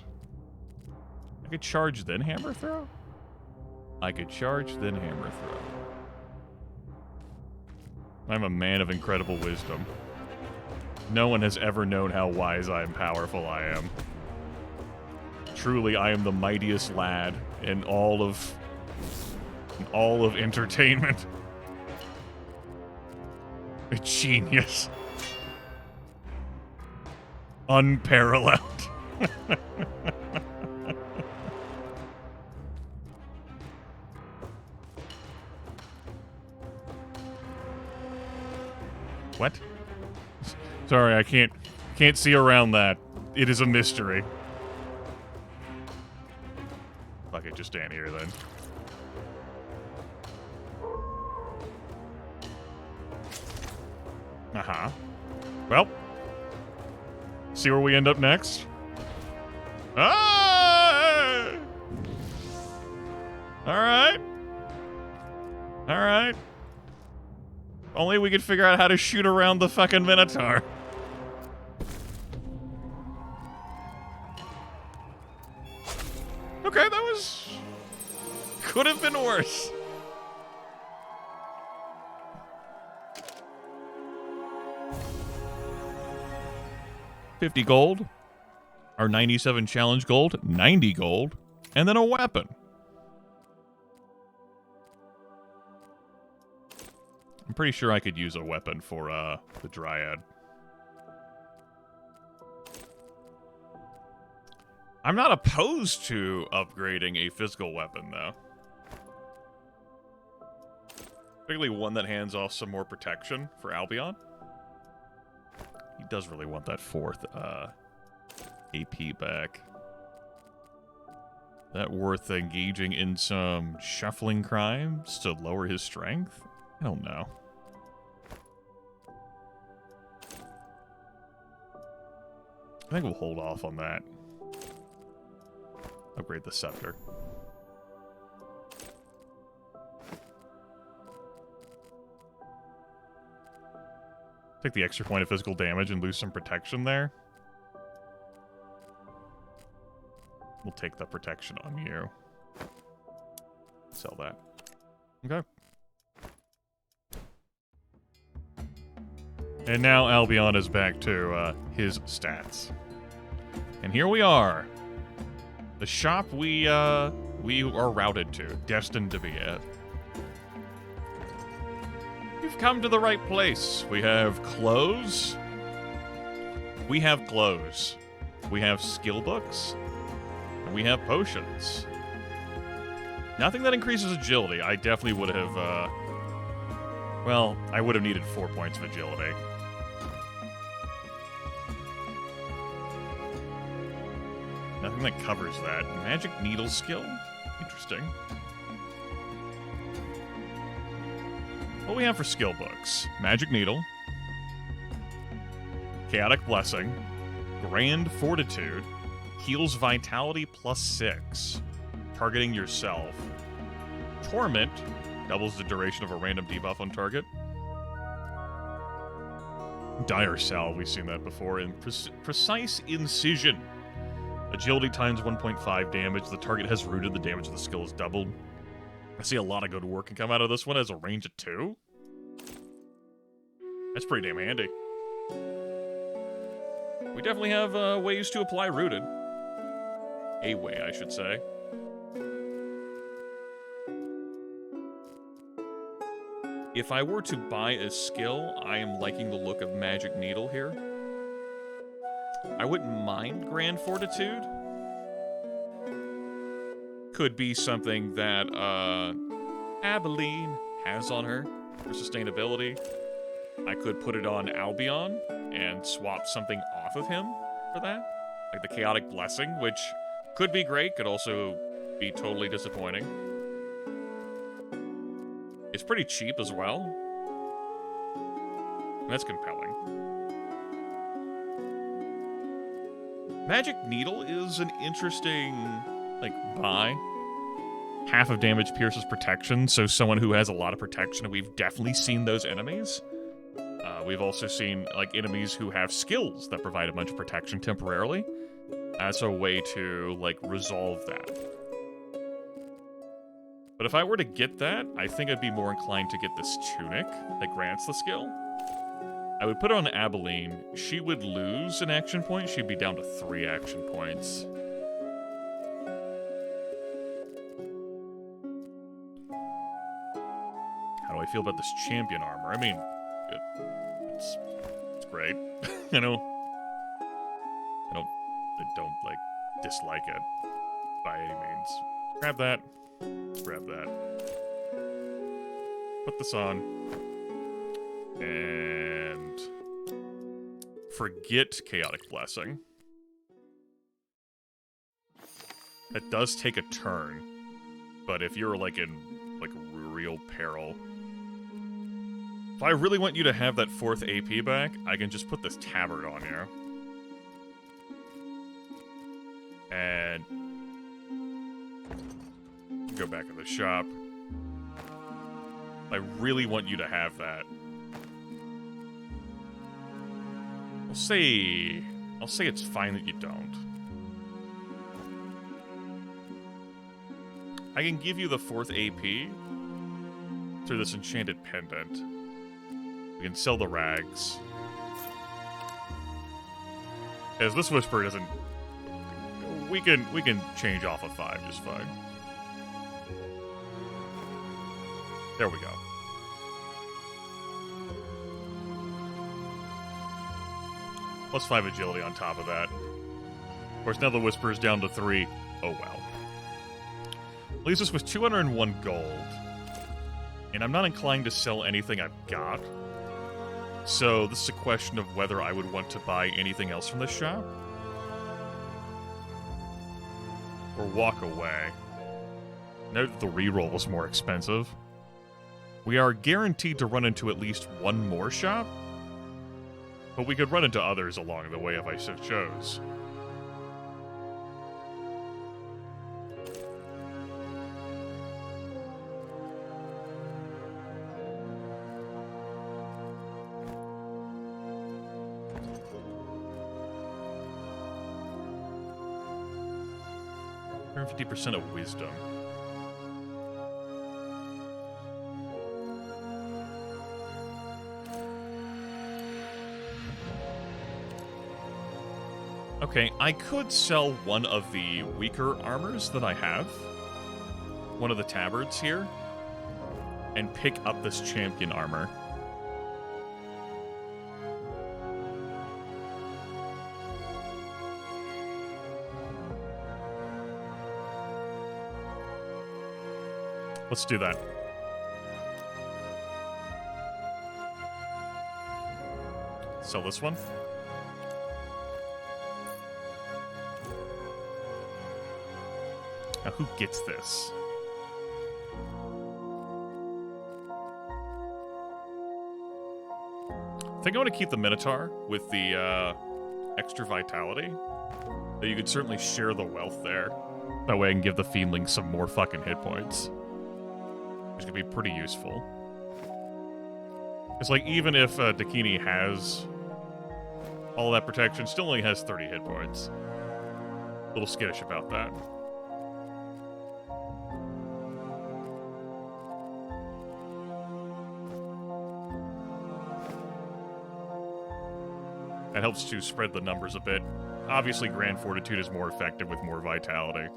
I could charge, then hammer throw? I could charge, then hammer throw. I'm a man of incredible wisdom. No one has ever known how wise and powerful I am. Truly, I am the mightiest lad in all of entertainment. A genius. Unparalleled. What? Sorry, I can't see around that. It is a mystery. Fuck it, just stand here then. Uh-huh. Well. See where we end up next? Ah! Alright. Alright. Only we could figure out how to shoot around the fucking Minotaur. Okay, that was... could have been worse. $50 gold. Our 97 challenge gold. 90 gold. And then a weapon. I'm pretty sure I could use a weapon for the Dryad. I'm not opposed to upgrading a physical weapon, though. Particularly one that hands off some more protection for Albion. He does really want that fourth AP back. That worth engaging in some shuffling crimes to lower his strength? I don't know. I think we'll hold off on that. Upgrade the scepter. Take the extra point of physical damage and lose some protection there. We'll take the protection on you. Sell that. Okay. And now Albion is back to his stats. And here we are. The shop we are routed to, destined to be at. We've come to the right place. We have clothes. We have clothes. We have skill books. And we have potions. Nothing that increases agility. I definitely would have, well, I would have needed 4 points of agility. Nothing that covers that. Magic needle skill? Interesting. What do we have for skill books? Magic needle. Chaotic blessing. Grand fortitude. Heals vitality +6. Targeting yourself. Torment. Doubles the duration of a random debuff on target. Dire salve. We've seen that before. And precise incision. Agility times 1.5 damage. The target has rooted. The damage of the skill is doubled. I see a lot of good work can come out of this one as a range of 2. That's pretty damn handy. We definitely have ways to apply rooted. A way, I should say. If I were to buy a skill, I am liking the look of Magic Needle here. I wouldn't mind Grand Fortitude. could be something that Abilene has on her for sustainability. I could put it on Albion and swap something off of him for that. Like the Chaotic Blessing, which could be great, could also be totally disappointing. It's pretty cheap as well. That's compelling. Magic Needle is an interesting, like, buy. Half of damage pierces protection, so someone who has a lot of protection, and we've definitely seen those enemies. We've also seen, like, enemies who have skills that provide a bunch of protection temporarily as a way to, like, resolve that. But if I were to get that, I think I'd be more inclined to get this tunic that grants the skill. I would put it on Abilene. She would lose an action point. She'd be down to 3 action points. How do I feel about this champion armor? I mean, it's great. I don't like dislike it by any means. Grab that. Grab that. Put this on. And forget Chaotic Blessing. That does take a turn, but if you're like in like real peril, if I really want you to have that 4th AP back, I can just put this tabard on you. And go back to the shop. I really want you to have that. I'll say it's fine that you don't. I can give you the 4th AP through this enchanted pendant. We can sell the rags. As this whisper doesn't, we can change off of 5 just fine. There we go. Plus 5 agility on top of that. Of course, now the whisper is down to 3. Oh well. Leaves us with 201 gold. And I'm not inclined to sell anything I've got. So this is a question of whether I would want to buy anything else from this shop. Or walk away. Note that the reroll is more expensive. We are guaranteed to run into at least one more shop. But we could run into others along the way if I so chose. Or 50% of wisdom. Okay, I could sell one of the weaker armors that I have. One of the tabards here. And pick up this champion armor. Let's do that. Sell this one. Now, who gets this? I think I want to keep the Minotaur with the extra vitality. Though you could certainly share the wealth there. That way I can give the Fiendling some more fucking hit points. Which could be pretty useful. It's like, even if Dakini has all that protection, still only has 30 hit points. A little skittish about that. That helps to spread the numbers a bit. Obviously, Grand Fortitude is more effective with more vitality.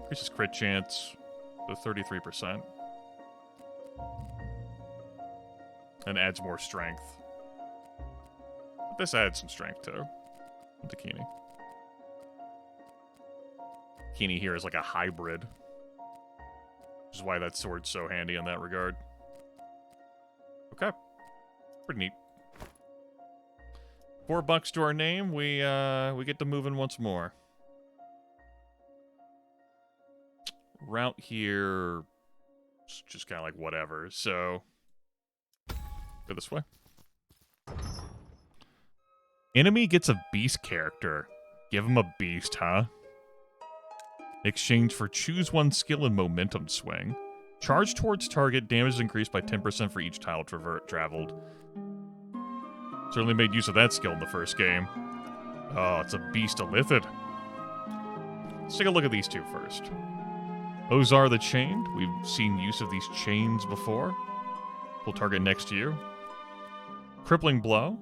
Increases crit chance to 33%. And adds more strength. This adds some strength, too. Dakini. Kini here is like a hybrid. Which is why that sword's so handy in that regard. Okay. Pretty neat. $4 to our name, we get to move in once more. Route here, it's just kind of like whatever, so go this way. Enemy gets a beast character. Give him a beast, huh? In exchange for choose one skill and momentum swing. Charge towards target, damage is increased by 10% for each tile traveled. Certainly made use of that skill in the first game. Oh, it's a beast Elithid. Let's take a look at these two first. Ozar the Chained. We've seen use of these chains before. Pull target next to you. Crippling Blow,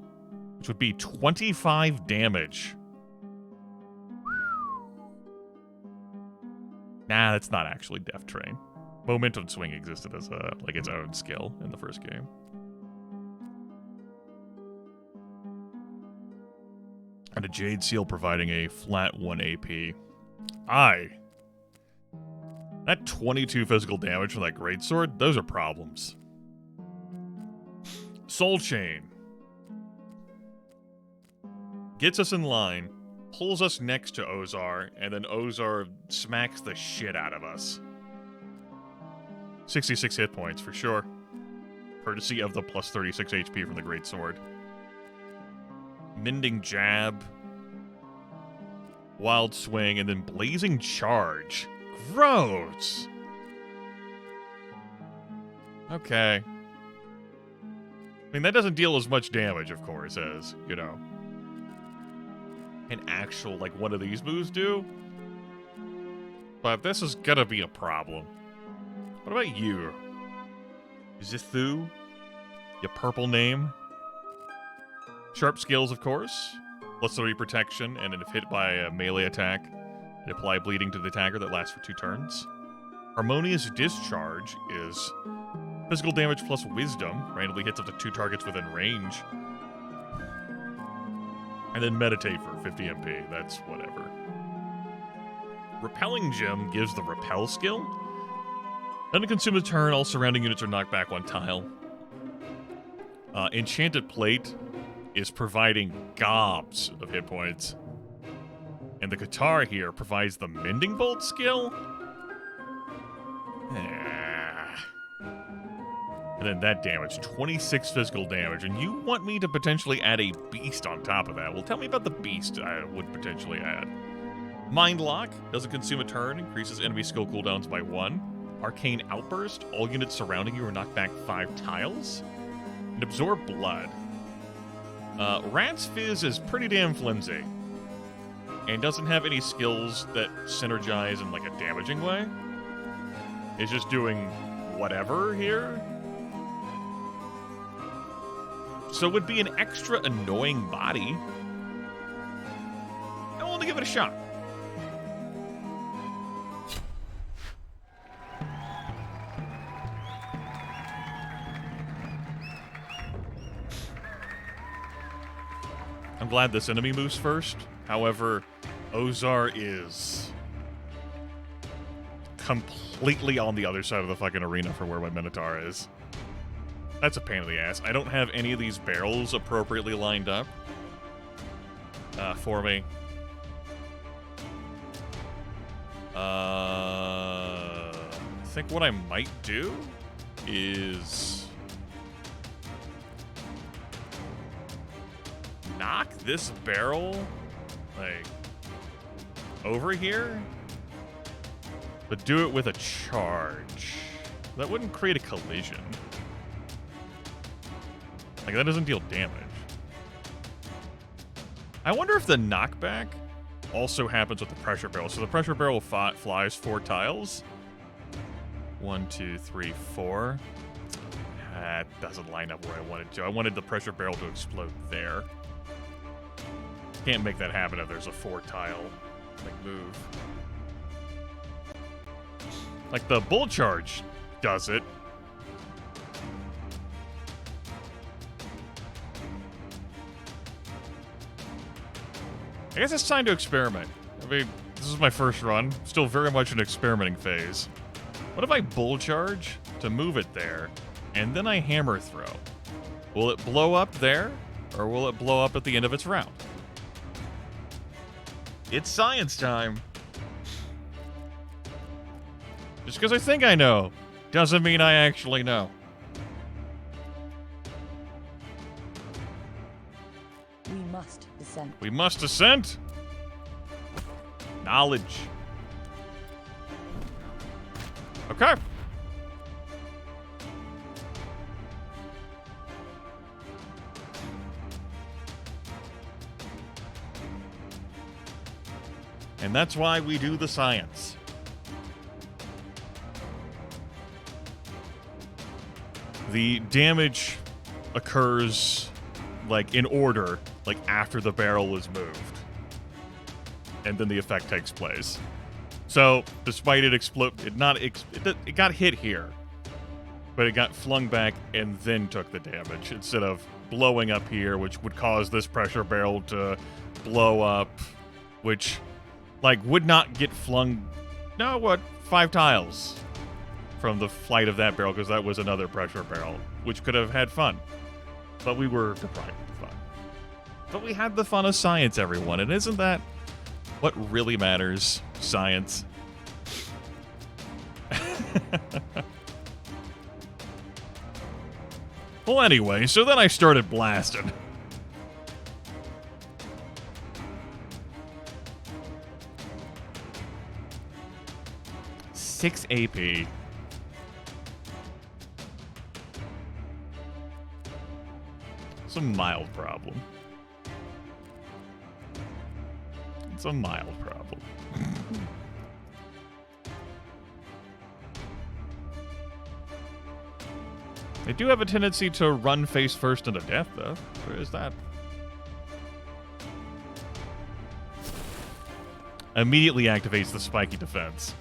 which would be 25 damage. Nah, that's not actually Death Train. Momentum Swing existed as like its own skill in the first game. And a Jade Seal providing a flat 1 AP. That 22 physical damage from that greatsword, those are problems. Soul Chain. Gets us in line, pulls us next to Ozar, and then Ozar smacks the shit out of us. 66 hit points for sure. Courtesy of the plus 36 HP from the greatsword. Mending Jab, Wild Swing, and then Blazing Charge. Gross! Okay. I mean, that doesn't deal as much damage, of course, as, you know, an actual, like, one of these moves do. But this is gonna be a problem. What about you? Zithu? Your purple name? Sharp skills, of course. Plus 30 protection, and if hit by a melee attack, it apply bleeding to the attacker that lasts for 2 turns. Harmonious Discharge is physical damage plus wisdom. Randomly hits up to 2 targets within range. And then Meditate for 50 MP. That's whatever. Repelling Gem gives the Repel skill. Doesn't consume a turn. All surrounding units are knocked back 1 tile. Enchanted Plate is providing gobs of hit points. And the Guitar here provides the Mending Bolt skill? And then that damage, 26 physical damage. And you want me to potentially add a beast on top of that. Well, tell me about the beast I would potentially add. Mind Lock doesn't consume a turn, increases enemy skill cooldowns by 1. Arcane Outburst, all units surrounding you are knocked back 5 tiles. And Absorb Blood. Rat's Fizz is pretty damn flimsy. And doesn't have any skills that synergize in like a damaging way. It's just doing whatever here. So it would be an extra annoying body. I'm willing to give it a shot. I'm glad this enemy moves first. However, Ozar is completely on the other side of the fucking arena for where my Minotaur is. That's a pain in the ass. I don't have any of these barrels appropriately lined up for me. I think what I might do is knock this barrel, like, over here, but do it with a charge. That wouldn't create a collision. Like, that doesn't deal damage. I wonder if the knockback also happens with the pressure barrel. So the pressure barrel flies 4 tiles. 1, 2, 3, 4. That doesn't line up where I wanted to. I wanted the pressure barrel to explode there. Can't make that happen if there's a 4-tile like move. Like the bull charge does it. I guess it's time to experiment. I mean, This is my first run. Still very much an experimenting phase. What if I bull charge to move it there, and then I hammer throw? Will it blow up there, or will it blow up at the end of its round? It's science time. Just because I think I know doesn't mean I actually know. We must descend. We must ascend. Knowledge. Okay. And that's why we do the science. The damage occurs, like, in order, like, after the barrel is moved. And then the effect takes place. So, despite it it got hit here. But it got flung back and then took the damage, instead of blowing up here, which would cause this pressure barrel to blow up, which, like, would not get flung, 5 tiles from the flight of that barrel, because that was another pressure barrel, which could have had fun. But we were deprived of fun. But we had the fun of science, everyone, and isn't that what really matters? Science. Well, anyway, so then I started blasting. Six AP. It's a mild problem. It's a mild problem. They do have a tendency to run face first into death, though. Where is that? Immediately activates the spiky defense.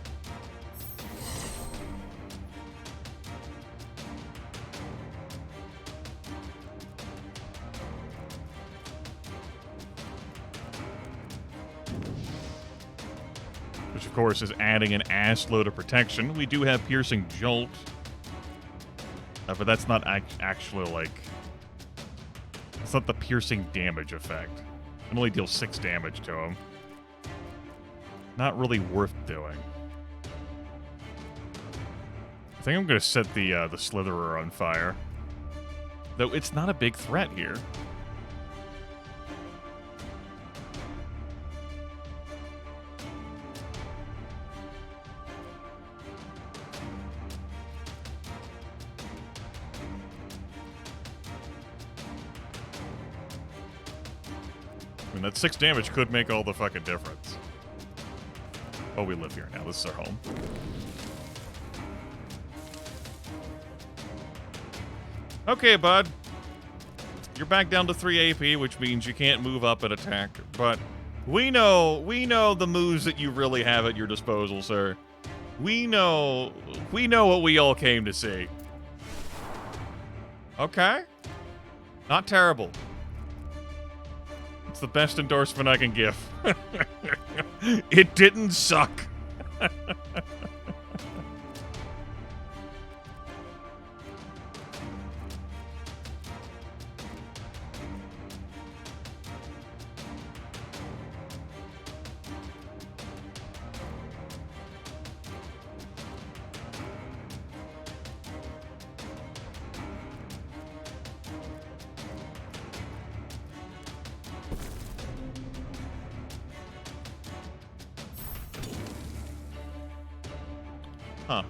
Which, of course, is adding an ass load of protection. We do have Piercing Jolt. But that's not actually, like... It's not the piercing damage effect. It only deals 6 damage to him. Not really worth doing. I think I'm going to set the Slitherer on fire. Though it's not a big threat here. I mean, that 6 damage could make all the fucking difference. Oh, we live here now. This is our home. Okay, bud. You're back down to 3 AP, which means you can't move up and attack. But we know the moves that you really have at your disposal, sir. We know what we all came to see. Okay. Not terrible. It's the best endorsement I can give. It didn't suck. Huh.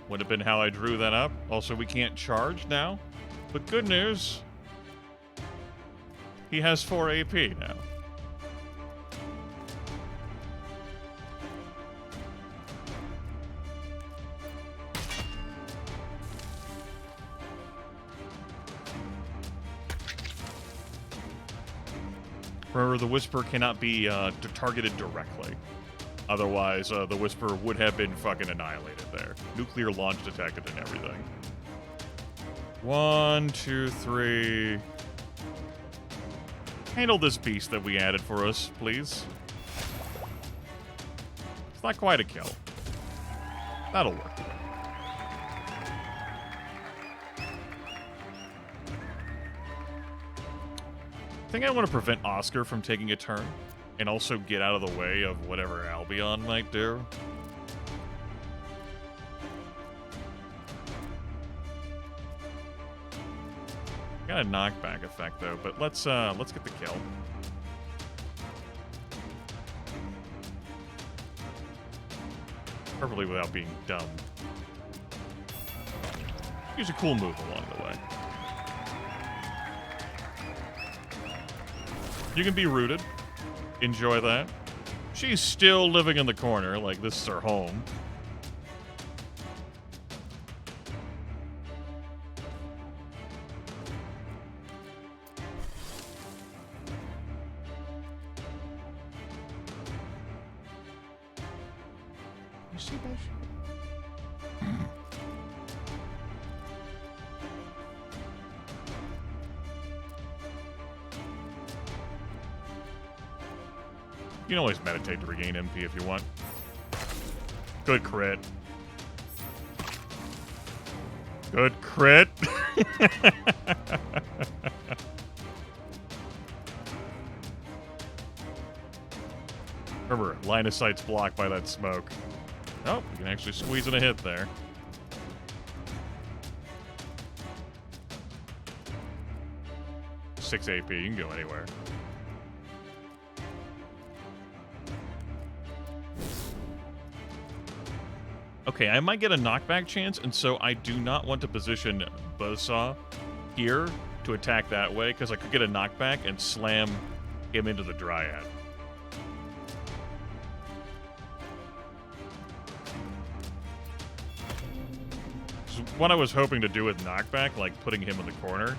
Would have been how I drew that up. Also, we can't charge now. But good news. He has 4 AP now. Remember, the Whisper cannot be targeted directly. Otherwise, the Whisper would have been fucking annihilated there. Nuclear launch detected and everything. 1, 2, 3. Handle this beast that we added for us, please. It's not quite a kill. That'll work. I think I want to prevent Oscar from taking a turn and also get out of the way of whatever Albion might do. Got a knockback effect though, but let's get the kill. Preferably without being dumb. Use a cool move along the way. You can be rooted. Enjoy that. She's still living in the corner, like this is her home. You see that shit? You can always meditate to regain MP if you want. Good crit. Good crit. Remember, line of sight's blocked by that smoke. Oh, you can actually squeeze in a hit there. Six AP, you can go anywhere. Okay, I might get a knockback chance, and so I do not want to position Buzzsaw here to attack that way, because I could get a knockback and slam him into the Dryad. So what I was hoping to do with knockback, like putting him in the corner,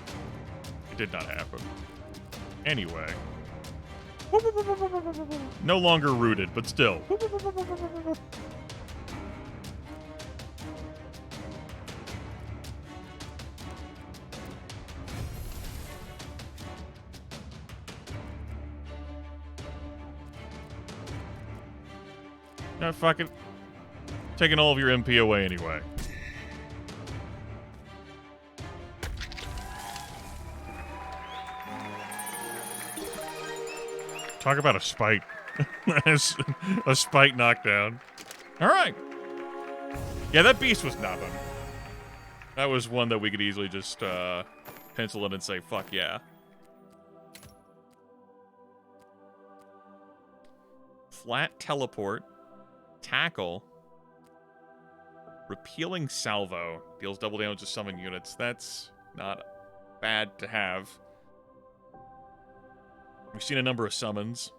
it did not happen. Anyway. No longer rooted, but still. No, fuck it. Taking all of your MP away anyway. Talk about a spite. A spite knockdown. Alright. Yeah, that beast was nothing. That was one that we could easily just pencil in and say, fuck yeah. Flat teleport. Tackle. Repealing salvo. Deals double damage to summon units. That's not bad to have. We've seen a number of summons.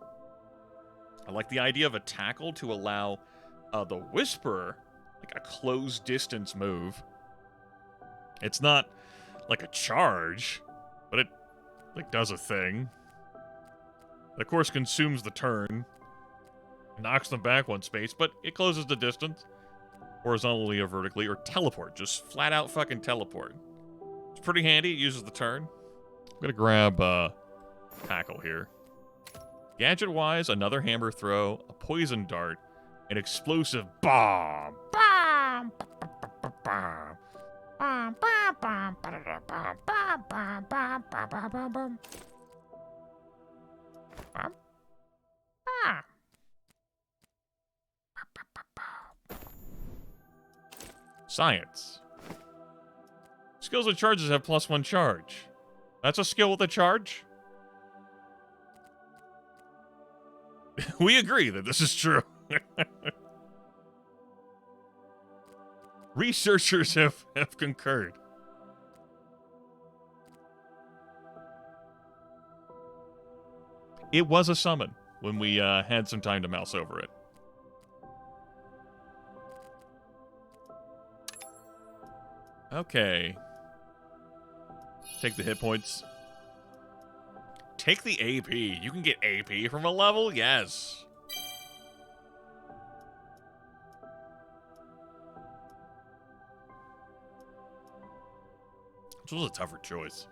I like the idea of a tackle to allow the Whisperer, like a close distance move. It's not like a charge, but it like does a thing. It, of course, consumes the turn. Knocks them back one space, but it closes the distance. Horizontally or vertically, or teleport. Just flat out fucking teleport. It's pretty handy. It uses the turn. I'm gonna grab tackle here. Gadget-wise, another hammer throw, a poison dart, an explosive bomb. Bomb! Bomb! Bomb! Bomb! Bomb! Bomb! Bomb! Bomb! Bomb! Science. Skills and charges have +1 charge. That's a skill with a charge? We agree that this is true. Researchers have concurred. It was a summon when we had some time to mouse over it. Okay. Take the hit points. Take the AP. You can get AP from a level? Yes. This was a tougher choice.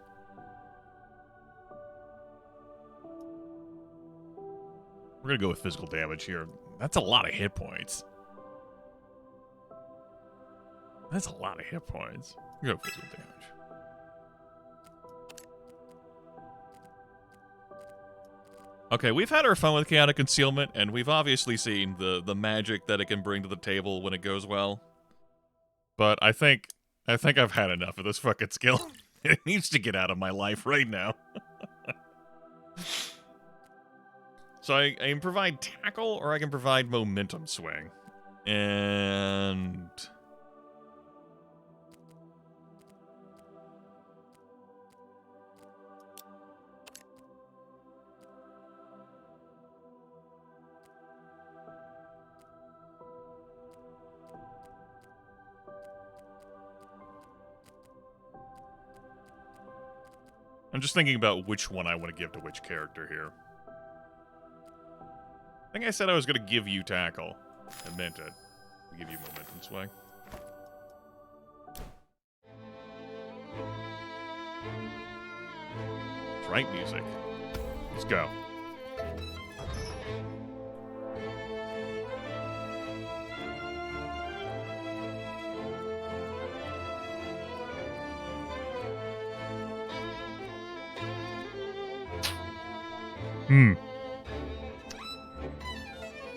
We're gonna go with physical damage here. That's a lot of hit points. That's a lot of hit points. We're gonna go physical damage. Okay, we've had our fun with chaotic concealment, and we've obviously seen the magic that it can bring to the table when it goes well. But I think I've had enough of this fucking skill. It needs to get out of my life right now. So I can provide tackle, or I can provide momentum swing. And... I'm just thinking about which one I want to give to which character here. I think I said I was going to give you tackle. I meant it. I'll give you momentum swing. Right music. Let's go.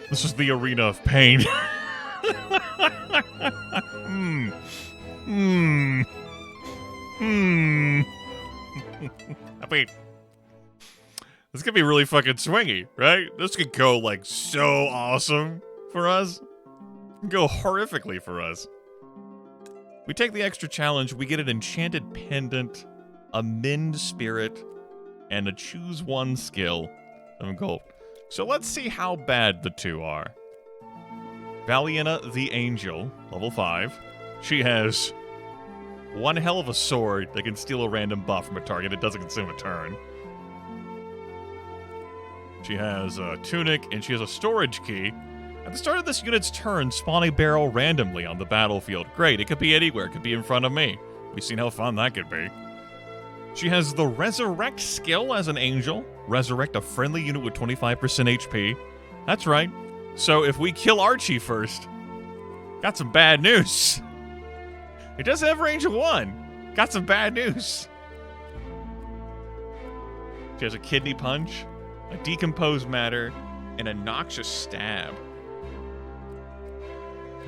This is the arena of pain. I mean, this could be really fucking swingy, right? This could go, like, so awesome for us. It could go horrifically for us. We take the extra challenge, we get an enchanted pendant, a mend spirit, and a choose one skill of gold. So let's see how bad the two are. Valiana the Angel, level 5. She has one hell of a sword that can steal a random buff from a target. It doesn't consume a turn. She has a tunic, and she has a storage key. At the start of this unit's turn, spawn a barrel randomly on the battlefield. Great, it could be anywhere. It could be in front of me. We've seen how fun that could be. She has the Resurrect skill as an angel. Resurrect a friendly unit with 25% HP. That's right. So if we kill Archie first, got some bad news. It does have range of 1. Got some bad news. She has a kidney punch, a decomposed matter, and a noxious stab.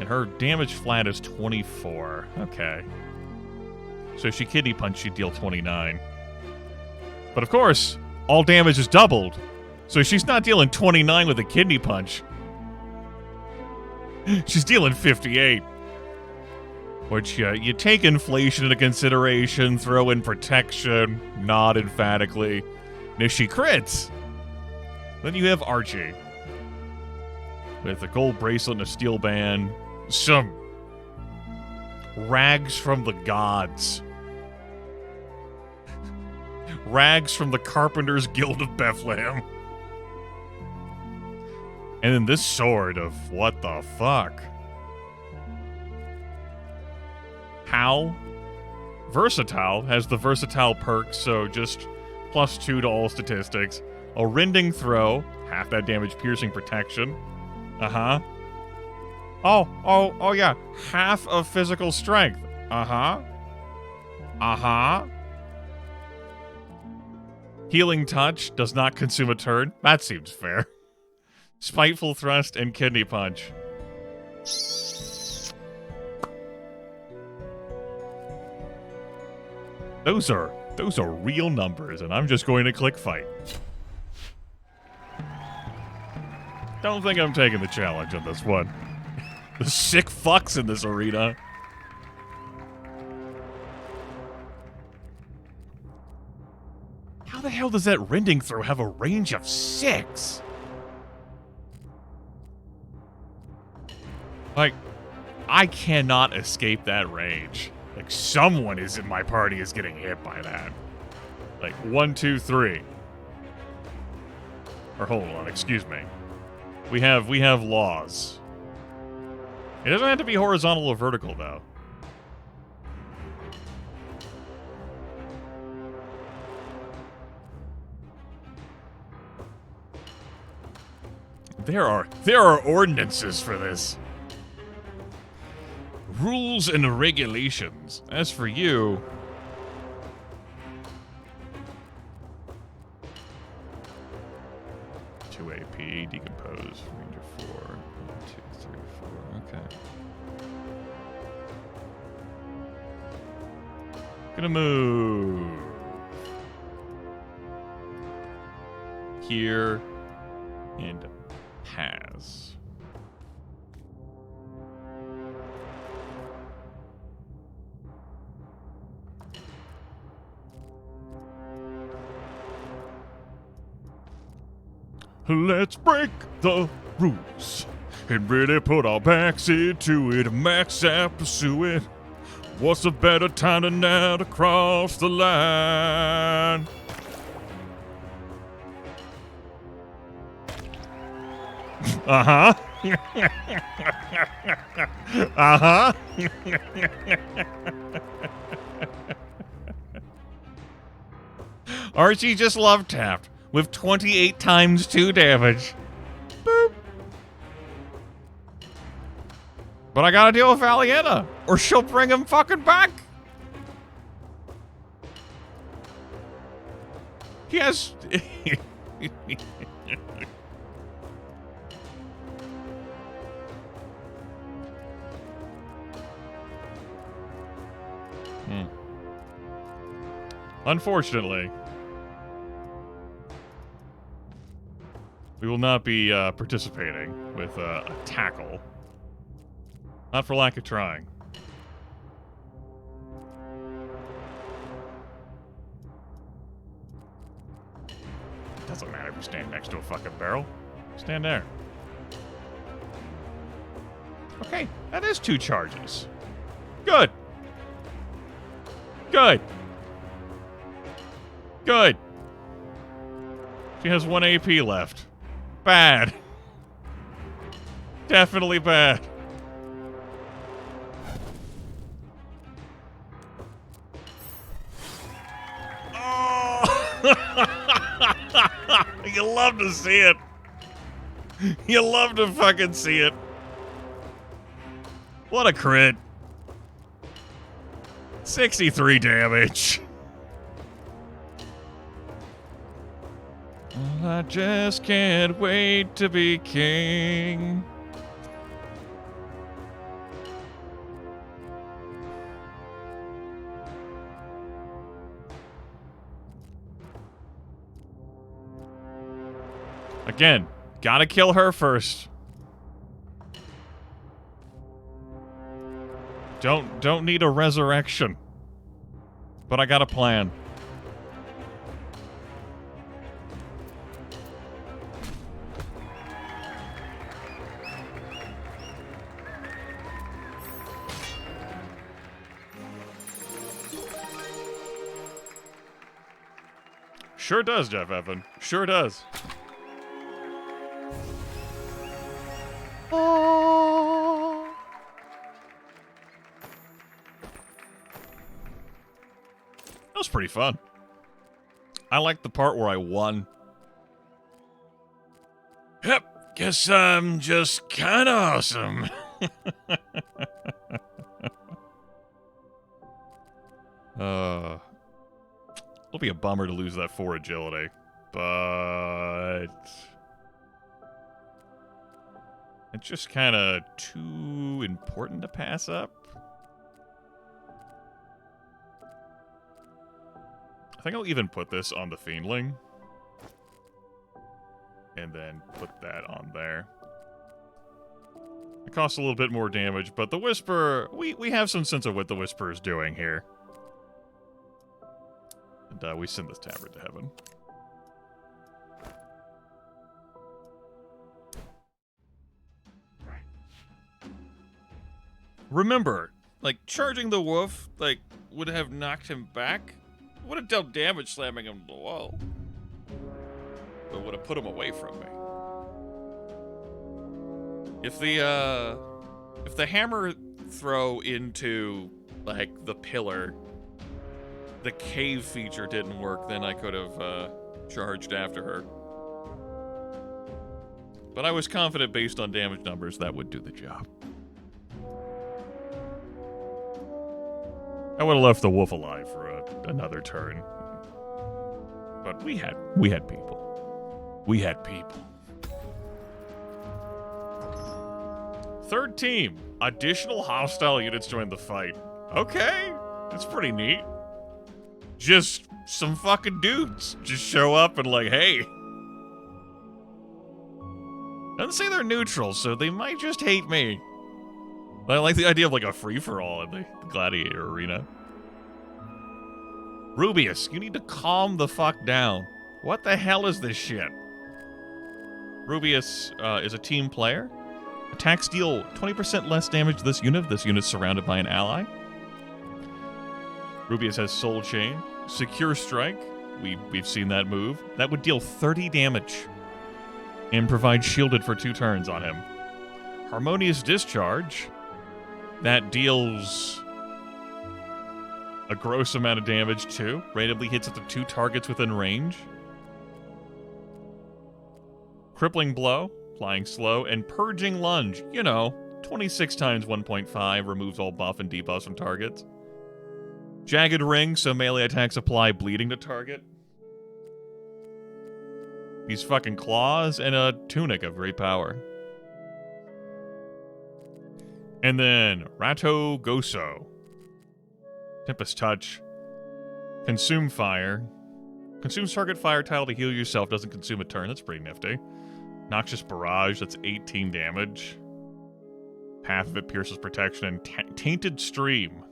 And her damage flat is 24. Okay. So if she kidney punch, she'd deal 29. But of course, all damage is doubled. So she's not dealing 29 with a kidney punch. She's dealing 58. Which, you take inflation into consideration, throw in protection, not emphatically. And if she crits, then you have Archie. With a gold bracelet and a steel band. Some rags from the gods. Rags from the Carpenters Guild of Bethlehem. And then this sword of what the fuck? How? Versatile has the versatile perk, so just +2 to all statistics. A rending throw, half that damage piercing protection. Uh-huh. Oh yeah. Half of physical strength. Uh-huh. Uh-huh. Healing touch does not consume a turn. That seems fair. Spiteful thrust and kidney punch. Those are real numbers, and I'm just going to click fight. Don't think I'm taking the challenge on this one. The sick fucks in this arena. How the hell does that rending throw have a range of 6? Like, I cannot escape that range. Like, someone is in my party is getting hit by that. Like, 1, 2, 3. Or hold on, excuse me. We have laws. It doesn't have to be horizontal or vertical, though. There are ordinances for this. Rules and regulations. As for you... 2 AP, decompose, ranger 4, 1, 2, 3, 4, okay. Gonna move. Here, and pass. Let's break the rules and really put our backs into it. Max out, pursue it. What's a better time than now to cross the line? Uh-huh. Uh-huh. Archie just love tapped with 28 times 2 damage. Boop. But I gotta deal with Valienta, or she'll bring him fucking back. He has... Unfortunately, we will not be participating with a tackle. Not for lack of trying. Doesn't matter if you stand next to a fucking barrel. Stand there. Okay, that is 2 charges. Good. Good. Good. She has 1 AP left. Bad. Definitely bad. Oh! You love to see it. You love to fucking see it. What a crit. 63 damage. I just can't wait to be king. Again, gotta kill her first. Don't need a resurrection. But I got a plan. Sure does, Jeff Evan. Sure does. Oh. That was pretty fun. I like the part where I won. Yep, guess I'm just kind of awesome. It'll be a bummer to lose that 4 agility, but it's just kind of too important to pass up. I think I'll even put this on the Fiendling. And then put that on there. It costs a little bit more damage, but the Whisper, we have some sense of what the Whisper is doing here. And we send this tabard to heaven. Remember, like, charging the wolf, like, would have knocked him back. Would have dealt damage slamming him to the wall. But would have put him away from me. If the hammer throw into, like, the pillar, the cave feature didn't work, then I could have charged after her. But I was confident based on damage numbers that would do the job. I would have left the wolf alive for another turn. But we had people. We had people. Third team. Additional hostile units join the fight. Okay. That's pretty neat. Just some fucking dudes just show up and like, hey. Doesn't say they're neutral, so they might just hate me. But I like the idea of like a free-for-all in the gladiator arena. Rubius, you need to calm the fuck down. What the hell is this shit? Rubius is a team player. Attacks deal 20% less damage to this unit if this unit's surrounded by an ally. Rubius has Soul Chain. Secure Strike. We've seen that move. That would deal 30 damage. And provide shielded for 2 turns on him. Harmonious Discharge. That deals a gross amount of damage too. Randomly hits up to 2 targets within range. Crippling Blow. Flying Slow. And Purging Lunge. You know, 26 times 1.5 removes all buff and debuffs from targets. Jagged Ring, so melee attacks apply bleeding to target. These fucking claws and a tunic of great power. And then Rato Goso. Tempest Touch. Consume Fire. Consumes target fire tile to heal yourself. Doesn't consume a turn. That's pretty nifty. Noxious Barrage. That's 18 damage. Half of it pierces protection. And Tainted Stream.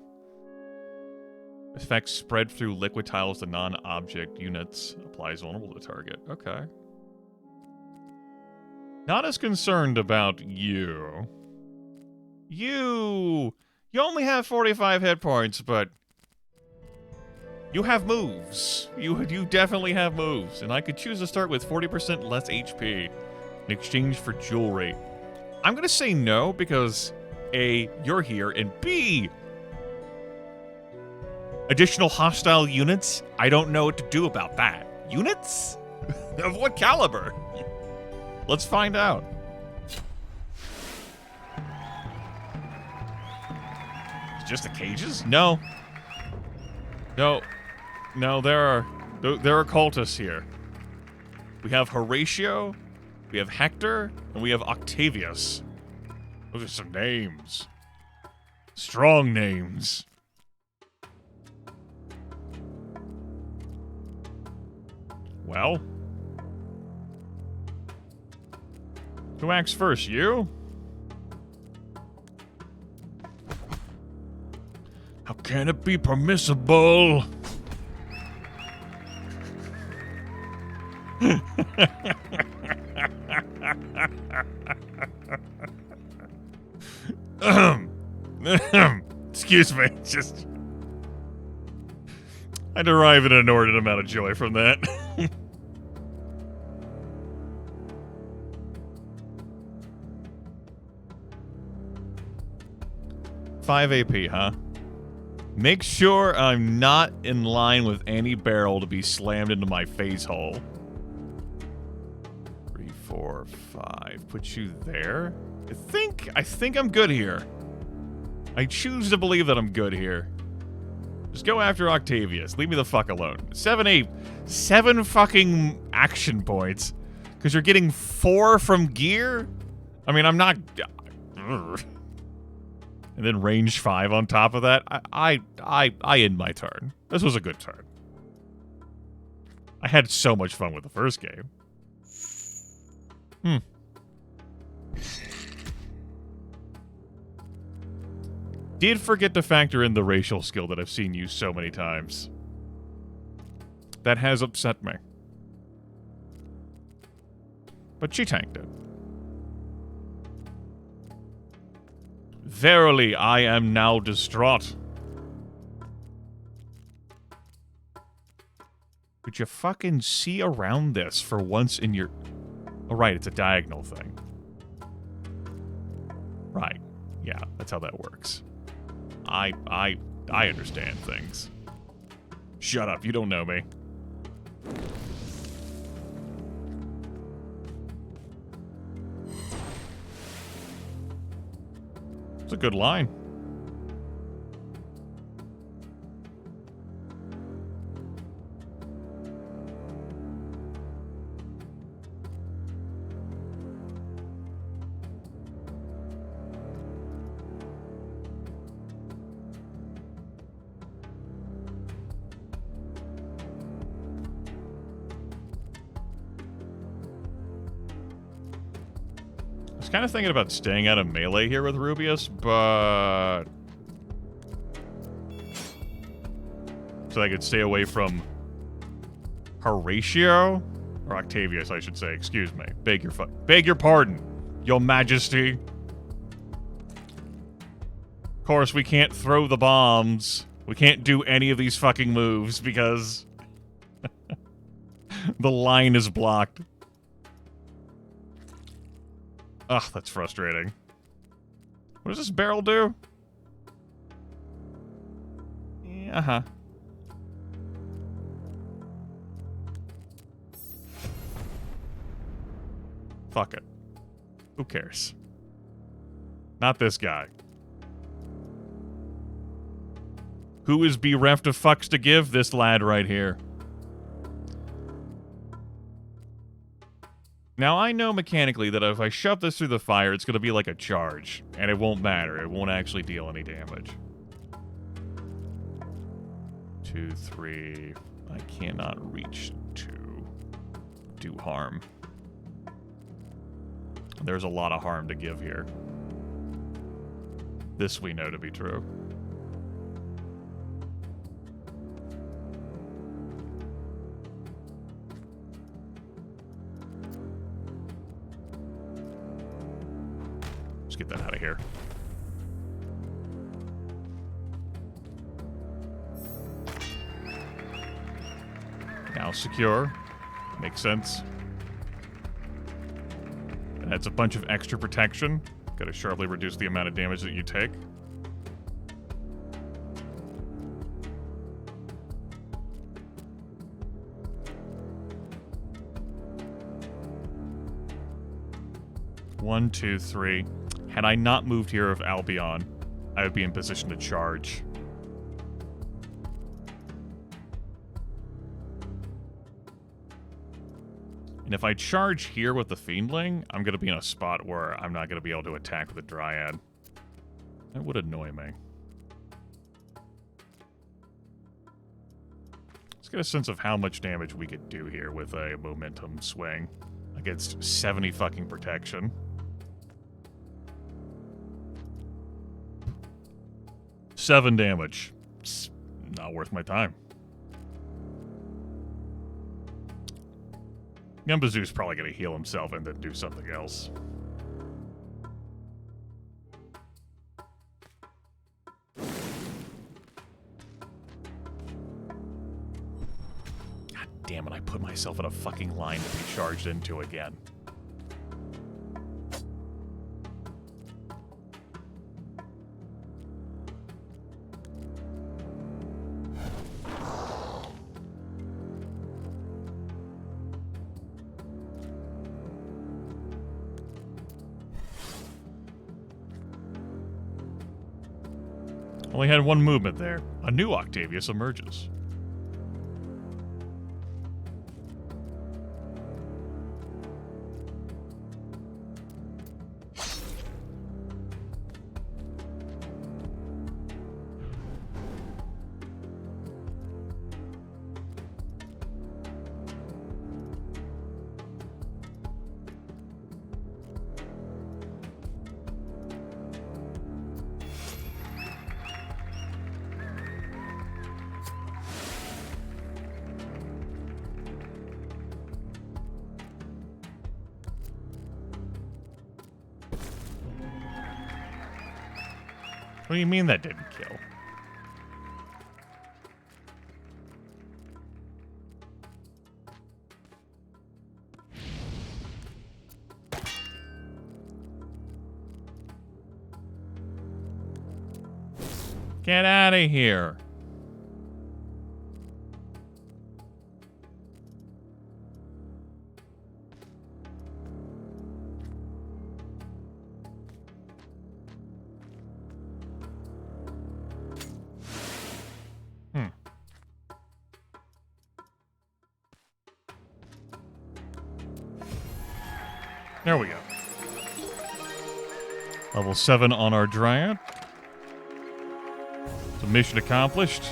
Effects spread through liquid tiles to non-object units. Applies vulnerable to target. Okay. Not as concerned about you. You only have 45 hit points, but you have moves. You definitely have moves. And I could choose to start with 40% less HP in exchange for jewelry. I'm going to say no because A, you're here, and B, additional hostile units? I don't know what to do about that. Units? Of what caliber? Let's find out. Just the cages? No. No, there are cultists here. We have Horatio, we have Hector, and we have Octavius. Those are some names. Strong names. Well, who acts first? You? How can it be permissible? Excuse me, just... I derive an inordinate amount of joy from that. 5 AP, huh? Make sure I'm not in line with any barrel to be slammed into my face hole. 3, 4, 5. Put you there. I think I'm good here. I choose to believe that I'm good here. Just go after Octavius. Leave me the fuck alone. 7 fucking action points. Because you're getting 4 from gear? I mean, I'm not... And then range 5 on top of that. I end my turn. This was a good turn. I had so much fun with the first game. Did forget to factor in the racial skill that I've seen used so many times. That has upset me. But she tanked it. Verily, I am now distraught. Could you fucking see around this for once in your... Oh, right, it's a diagonal thing. Right. Yeah, that's how that works. I understand things. Shut up, you don't know me. It's a good line. I was kind of thinking about staying out of melee here with Rubius, but... so I could stay away from Horatio? Or Octavius, I should say. Excuse me. Beg your pardon, Your Majesty. Of course, we can't throw the bombs. We can't do any of these fucking moves because... the line is blocked. Ugh, that's frustrating. What does this barrel do? Uh-huh. Fuck it. Who cares? Not this guy. Who is bereft of fucks to give? This lad right here. Now, I know mechanically that if I shove this through the fire, it's going to be like a charge, and it won't matter. It won't actually deal any damage. 2, 3. I cannot reach to do harm. There's a lot of harm to give here. This we know to be true. Get that out of here. Now secure. Makes sense. And that's a bunch of extra protection. Gotta sharply reduce the amount of damage that you take. One, two, three. Had I not moved here of Albion, I would be in position to charge. And if I charge here with the Fiendling, I'm going to be in a spot where I'm not going to be able to attack with a Dryad. That would annoy me. Let's get a sense of how much damage we could do here with a momentum swing against 70 fucking protection. 7 damage. It's not worth my time. Gumbazu's probably going to heal himself and then do something else. God damn it, I put myself in a fucking line to be charged into again. Only had one movement there. A new Octavius emerges. What do you mean that didn't kill? Get out of here. There we go. Level 7 on our Dryad. So mission accomplished.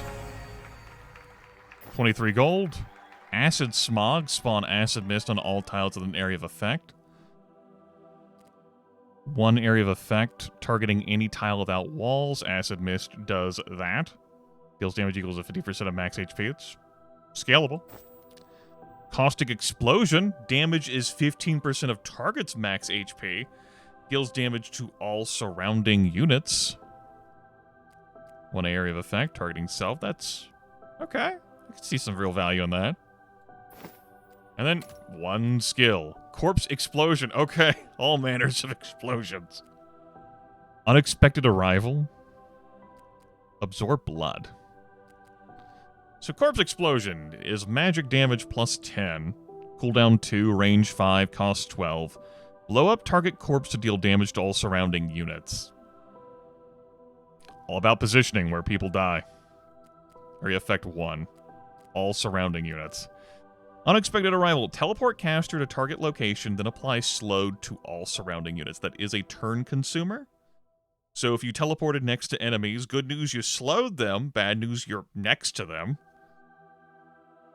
23 gold. Acid Smog. Spawn acid mist on all tiles with an area of effect. One area of effect targeting any tile without walls. Acid mist does that. Deals damage equals to 50% of max HP. It's scalable. Caustic Explosion. Damage is 15% of target's max HP. Deals damage to all surrounding units. One area of effect targeting self. That's okay. I can see some real value in that. And then one skill. Corpse Explosion. Okay. All manners of explosions. Unexpected Arrival. Absorb Blood. So Corpse Explosion is magic damage plus 10. Cooldown 2, range 5, cost 12. Blow up target corpse to deal damage to all surrounding units. All about positioning where people die. Area effect 1. All surrounding units. Unexpected Arrival. Teleport caster to target location, then apply slowed to all surrounding units. That is a turn consumer. So if you teleported next to enemies, good news you slowed them, bad news you're next to them.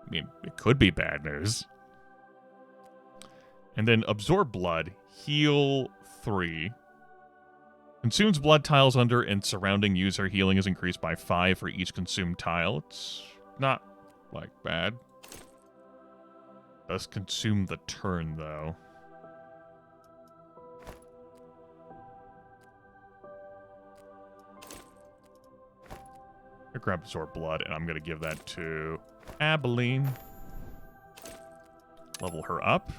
I mean, it could be bad news. And then Absorb Blood. Heal 3. Consumes blood tiles under and surrounding user. Healing is increased by 5 for each consumed tile. It's not, like, bad. Does consume the turn, though. I grab Absorb Blood, and I'm going to give that to Abilene. Level her up.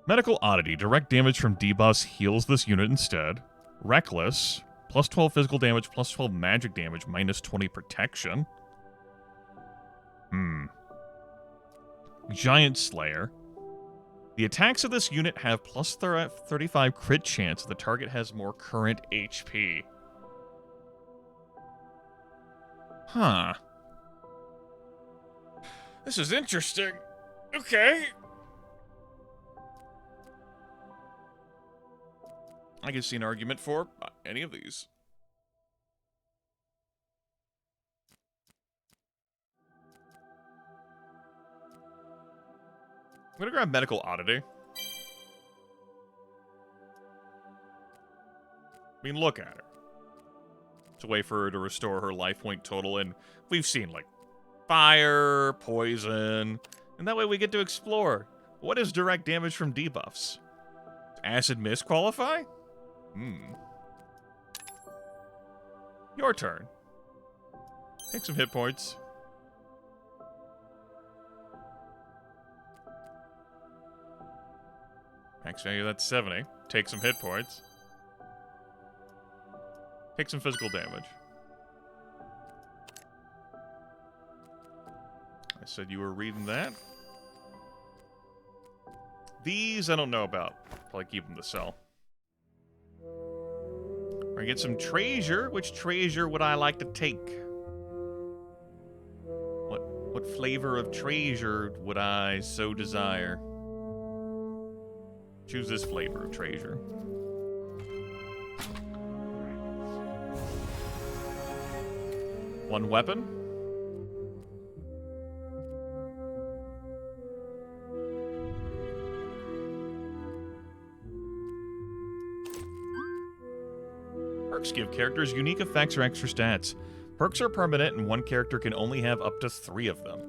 Medical Oddity. Direct damage from debuffs heals this unit instead. Reckless. Plus 12 physical damage, plus 12 magic damage, minus 20 protection. Giant Slayer. The attacks of this unit have plus 35 crit chance if the target has more current HP. Huh. This is interesting. Okay. I can see an argument for any of these. I'm gonna grab Medical Oddity. I mean, look at her. It's a way for her to restore her life point total, and we've seen, like, fire, poison, and that way we get to explore. What is direct damage from debuffs? Does Acid Mist qualify? Your turn. Take some hit points. Max value, that's 70. Take some hit points. Take some physical damage. I said you were reading that. These I don't know about. Probably keep them to sell. We're gonna get some treasure. Which treasure would I like to take? What flavor of treasure would I so desire? Choose this flavor of treasure. One weapon. Perks give characters unique effects or extra stats. Perks are permanent, and one character can only have up to 3 of them.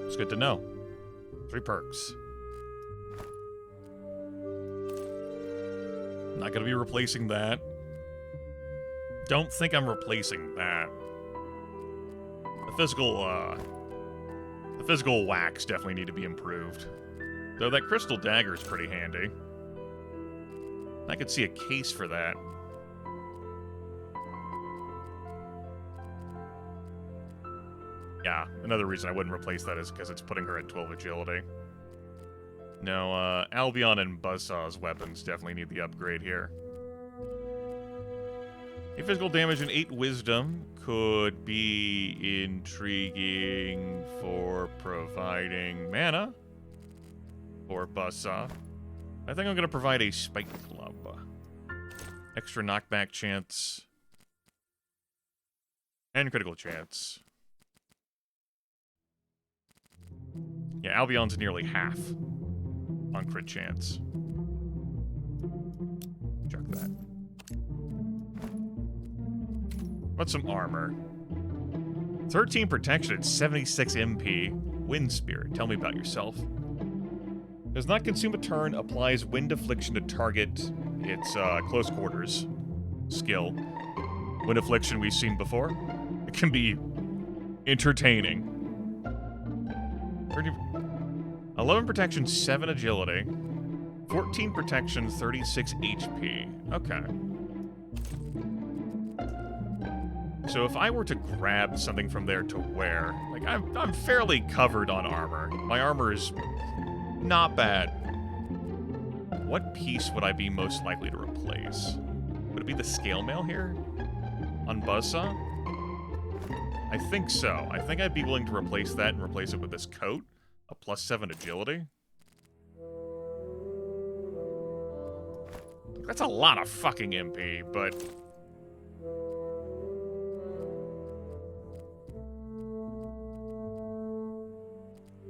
It's good to know. 3 perks. Not going to be replacing that. Don't think I'm replacing that. The physical whacks definitely need to be improved. Though that crystal dagger is pretty handy. I could see a case for that. Yeah, another reason I wouldn't replace that is because it's putting her at 12 agility. No, Albion and Buzzsaw's weapons definitely need the upgrade here. 8 physical damage and 8 wisdom could be intriguing for providing mana for Buzzsaw. I think I'm going to provide a Spike Club. Extra knockback chance. And critical chance. Yeah, Albion's nearly half on crit chance. Chuck that. What's some armor? 13 protection and 76 MP. Wind Spirit. Tell me about yourself. Does not consume a turn. Applies Wind Affliction to target. It's close quarters skill. Wind Affliction we've seen before. It can be entertaining. 11 protection, 7 agility. 14 protection, 36 HP. Okay. So if I were to grab something from there to wear, like I'm fairly covered on armor. My armor is not bad. What piece would I be most likely to replace? Would it be the scale mail here? On Buzzsaw? I think so. I think I'd be willing to replace that and replace it with this coat. A +7 agility. That's a lot of fucking MP, but...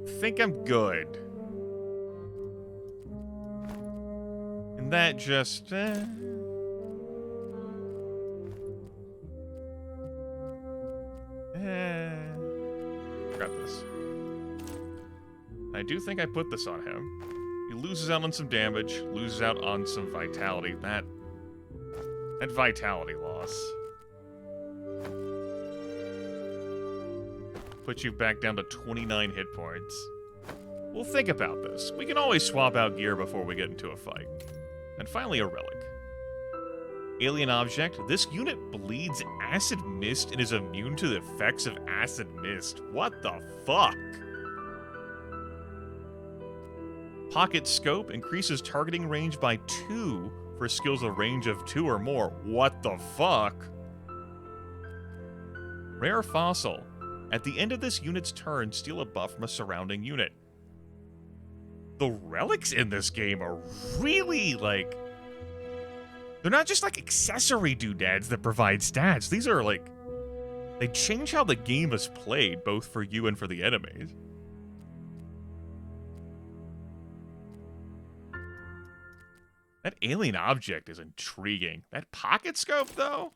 I think I'm good. And that just... Grab this. I do think I put this on him. He loses out on some damage, loses out on some vitality. That vitality loss puts you back down to 29 hit points. We'll think about this. We can always swap out gear before we get into a fight. And finally, a relic. Alien object. This unit bleeds acid mist and is immune to the effects of acid mist. What the fuck? Pocket scope increases targeting range by 2 for skills of range of 2 or more. What the fuck? Rare fossil. At the end of this unit's turn, steal a buff from a surrounding unit. The relics in this game are really, like... They're not just, like, accessory doodads that provide stats. These are, like... They change how the game is played, both for you and for the enemies. That alien object is intriguing. That pocket scope, though?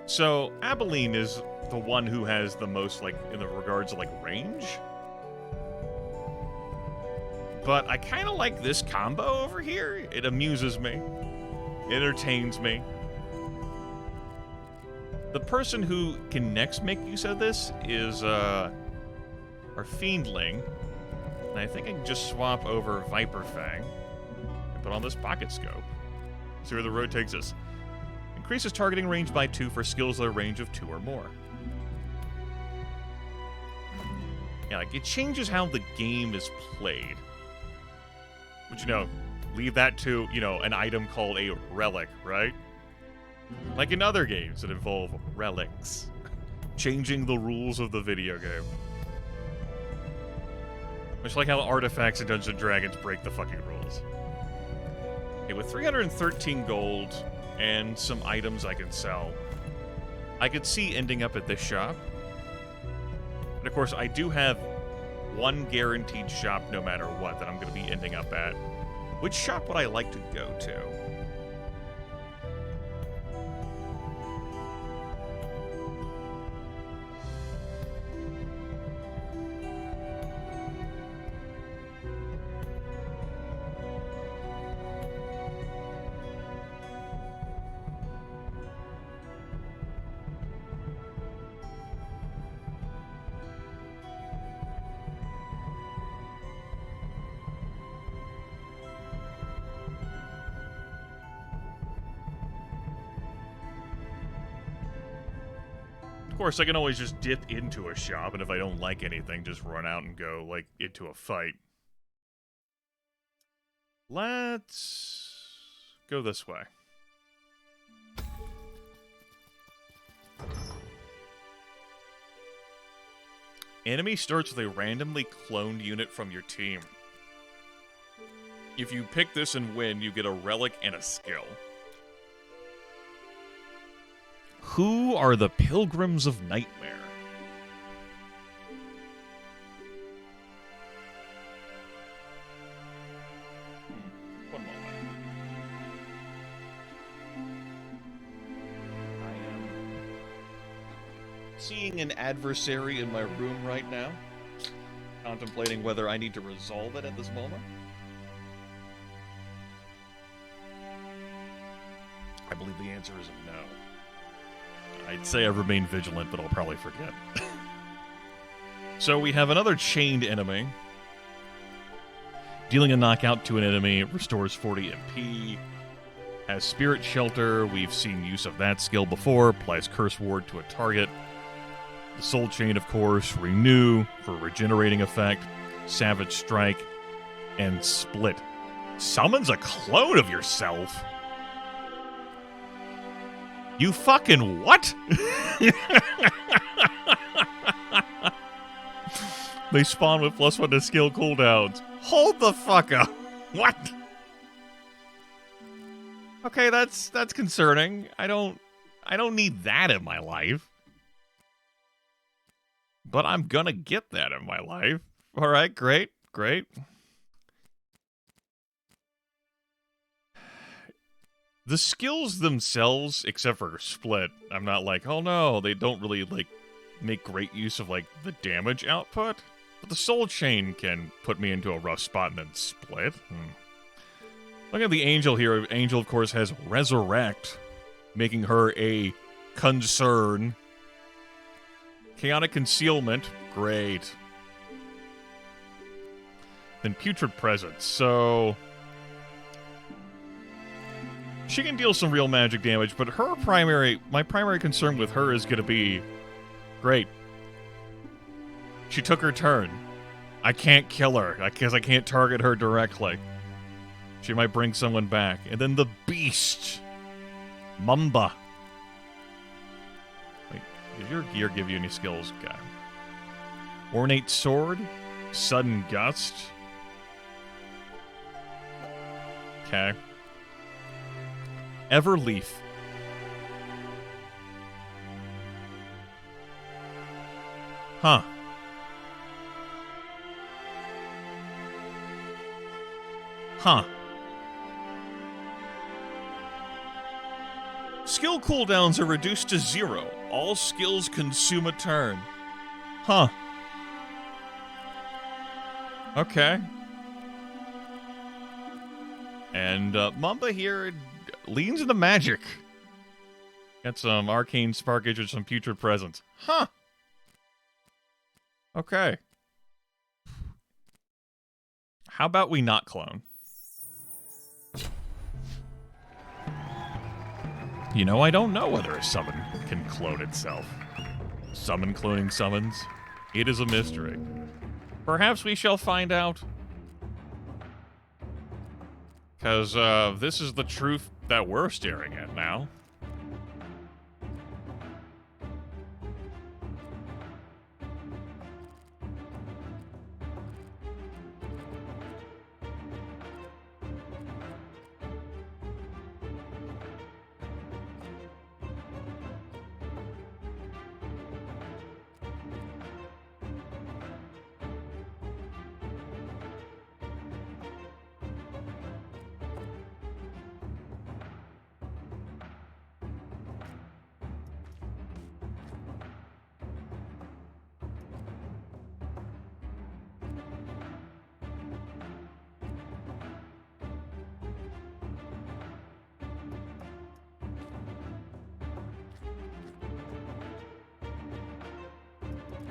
So, Abilene is the one who has the most, like, in the regards of, like, range. But I kind of like this combo over here. It amuses me. Entertains me. The person who can next make use of this is, our Fiendling. And I think I can just swap over Viper Fang and put on this pocket scope. See where the road takes us. Increases targeting range by 2 for skills at a range of 2 or more. Yeah, like, it changes how the game is played. But, you know, leave that to, you know, an item called a relic, right? Like in other games that involve relics. Changing the rules of the video game. Much like how artifacts in Dungeons & Dragons break the fucking rules. Okay, with 313 gold and some items I can sell, I could see ending up at this shop. And of course, I do have one guaranteed shop no matter what that I'm going to be ending up at. Which shop would I like to go to? Of course, I can always just dip into a shop, and if I don't like anything, just run out and go, like, into a fight. Let's go this way. Enemy starts with a randomly cloned unit from your team. If you pick this and win, you get a relic and a skill. Who are the Pilgrims of Nightmare? One moment. I am seeing an adversary in my room right now, contemplating whether I need to resolve it at this moment. I believe the answer is no. I'd say I remain vigilant, but I'll probably forget. So we have another chained enemy. Dealing a knockout to an enemy restores 40 MP. Has Spirit Shelter. We've seen use of that skill before. Applies Curse Ward to a target. The Soul Chain, of course. Renew for regenerating effect. Savage Strike. And Split. Summons a clone of yourself? You fucking what? They spawn with +1 to skill cooldowns. Hold the fuck up. What? Okay, that's concerning. I don't need that in my life. But I'm gonna get that in my life. All right, great. The skills themselves, except for Split, I'm not like, oh no, they don't really, like, make great use of, like, the damage output. But the Soul Chain can put me into a rough spot and then Split. Look at the Angel here. Angel, of course, has Resurrect, making her a concern. Chaotic Concealment, great. Then Putrid Presence, so... she can deal some real magic damage, but my primary concern with her is going to be, great. She took her turn. I can't kill her, because I can't target her directly. She might bring someone back. And then the Beast. Mamba. Wait, does your gear give you any skills? Okay. Ornate Sword. Sudden Gust. Okay. Everleaf. Huh. Skill cooldowns are reduced to 0. All skills consume a turn. Huh. Okay. And Mamba here leans into magic. Got some Arcane Spark Edge and some Putrid Presence. Huh. Okay. How about we not clone? You know, I don't know whether a summon can clone itself. Summon cloning summons? It is a mystery. Perhaps we shall find out. Because this is the truth that we're staring at now.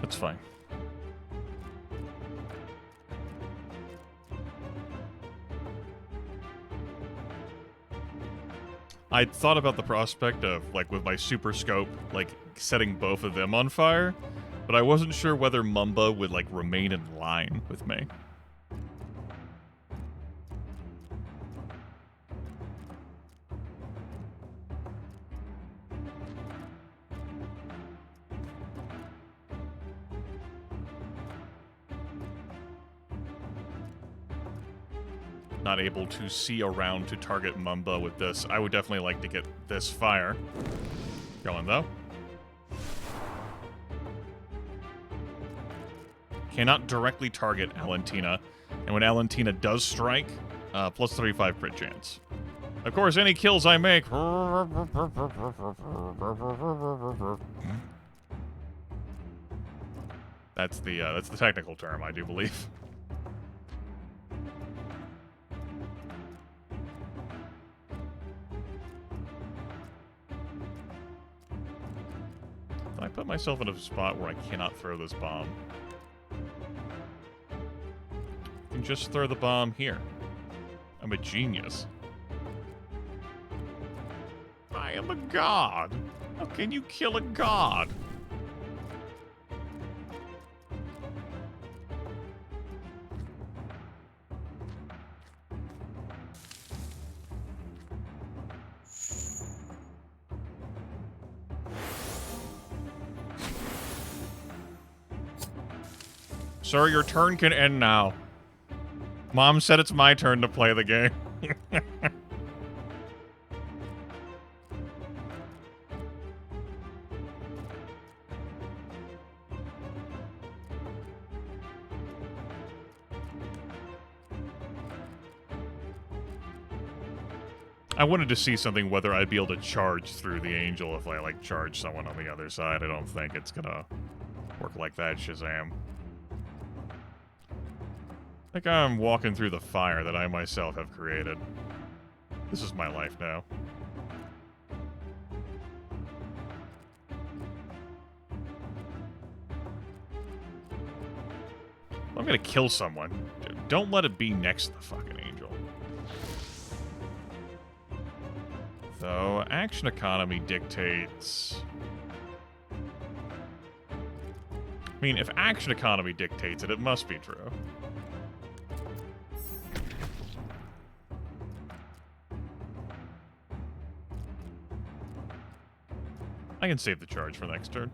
That's fine. I thought about the prospect of, like, with my super scope, like, setting both of them on fire, but I wasn't sure whether Mumba would, like, remain in line with me. Not able to see around to target Mumba with this. I would definitely like to get this fire going, though. Cannot directly target Alentina, and when Alentina does strike, plus 35 crit chance. Of course, any kills I make... That's the technical term, I do believe. I put myself in a spot where I cannot throw this bomb. I can just throw the bomb here. I'm a genius. I am a god. How can you kill a god? Sir, your turn can end now. Mom said it's my turn to play the game. I wanted to see something, whether I'd be able to charge through the angel if I, like, charge someone on the other side. I don't think it's gonna work like that, Shazam. I think I'm walking through the fire that I myself have created. This is my life now. I'm gonna kill someone. Don't let it be next to the fucking angel. Though, action economy dictates... I mean, if action economy dictates it, it must be true. I can save the charge for next turn.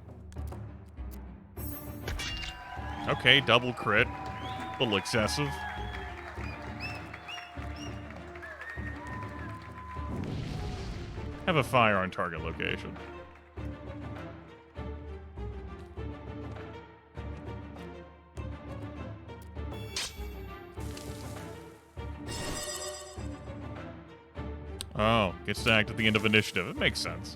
Okay, double crit. A little excessive. Have a fire on target location. Oh, gets to act at the end of initiative. It makes sense.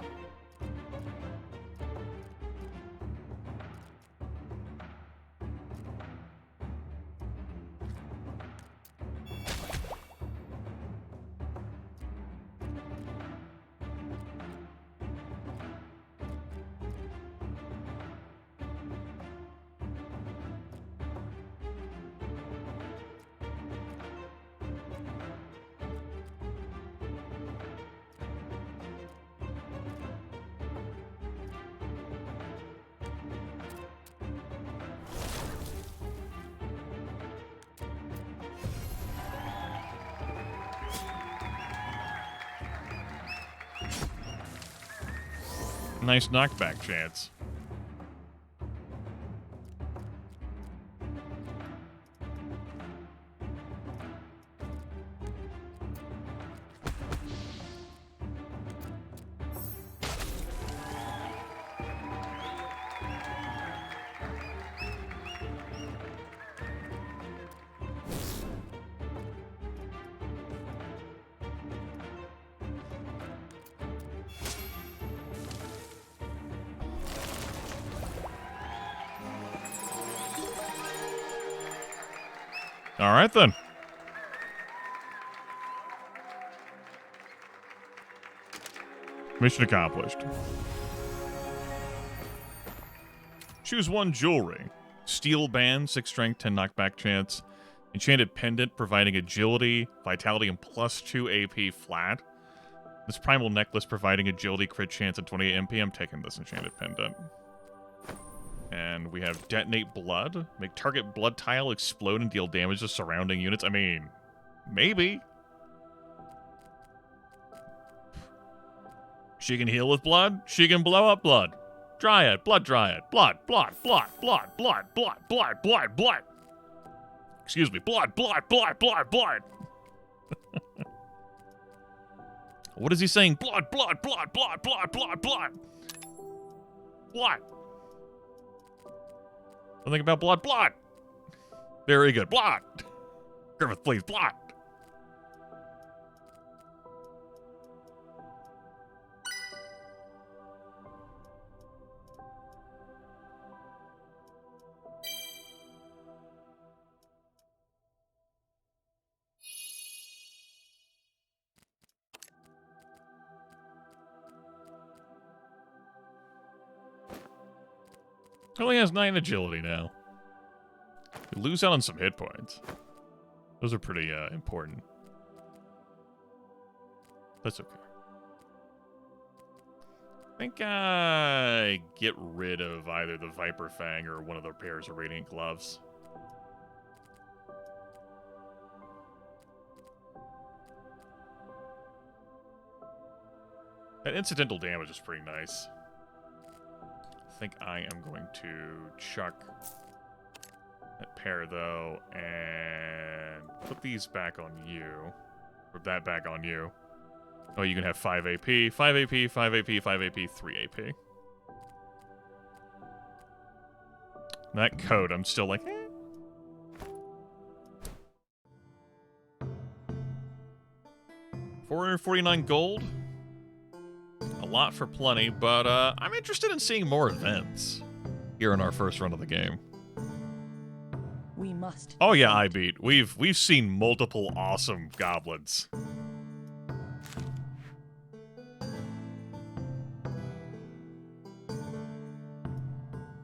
Nice knockback chance. All right, then. Mission accomplished. Choose one jewelry. Steel band, 6 strength, 10 knockback chance. Enchanted pendant, providing agility, vitality, and +2 AP flat. This primal necklace providing agility, crit chance, and 28 MP. I'm taking this enchanted pendant. And we have detonate blood. Make target blood tile explode and deal damage to surrounding units. I mean, maybe. She can heal with blood. She can blow up blood. Dryad, blood dryad. Blood, blood, blood, blood, blood, blood, blood, blood, blood. Excuse me. Blood, blood, blood, blood, blood. What is he saying? Blood, blood, blood, blood, blood, blood, blood. Blood. Something about blood, blood. Very good. Blood. Grimith, please, blood. Only has 9 agility now. You lose out on some hit points. Those are pretty important. That's okay. I think I get rid of either the Viper Fang or one of the pairs of Radiant Gloves. That incidental damage is pretty nice. I think I am going to chuck that pair, though, and put these back on you. Or that back on you. Oh, you can have 5 AP, 5 AP, 5 AP, 5 AP, 3 AP. That code, I'm still like, eh. $449 gold. A lot for plenty, but I'm interested in seeing more events here in our first run of the game. We must. Oh yeah, I beat. We've seen multiple awesome goblins.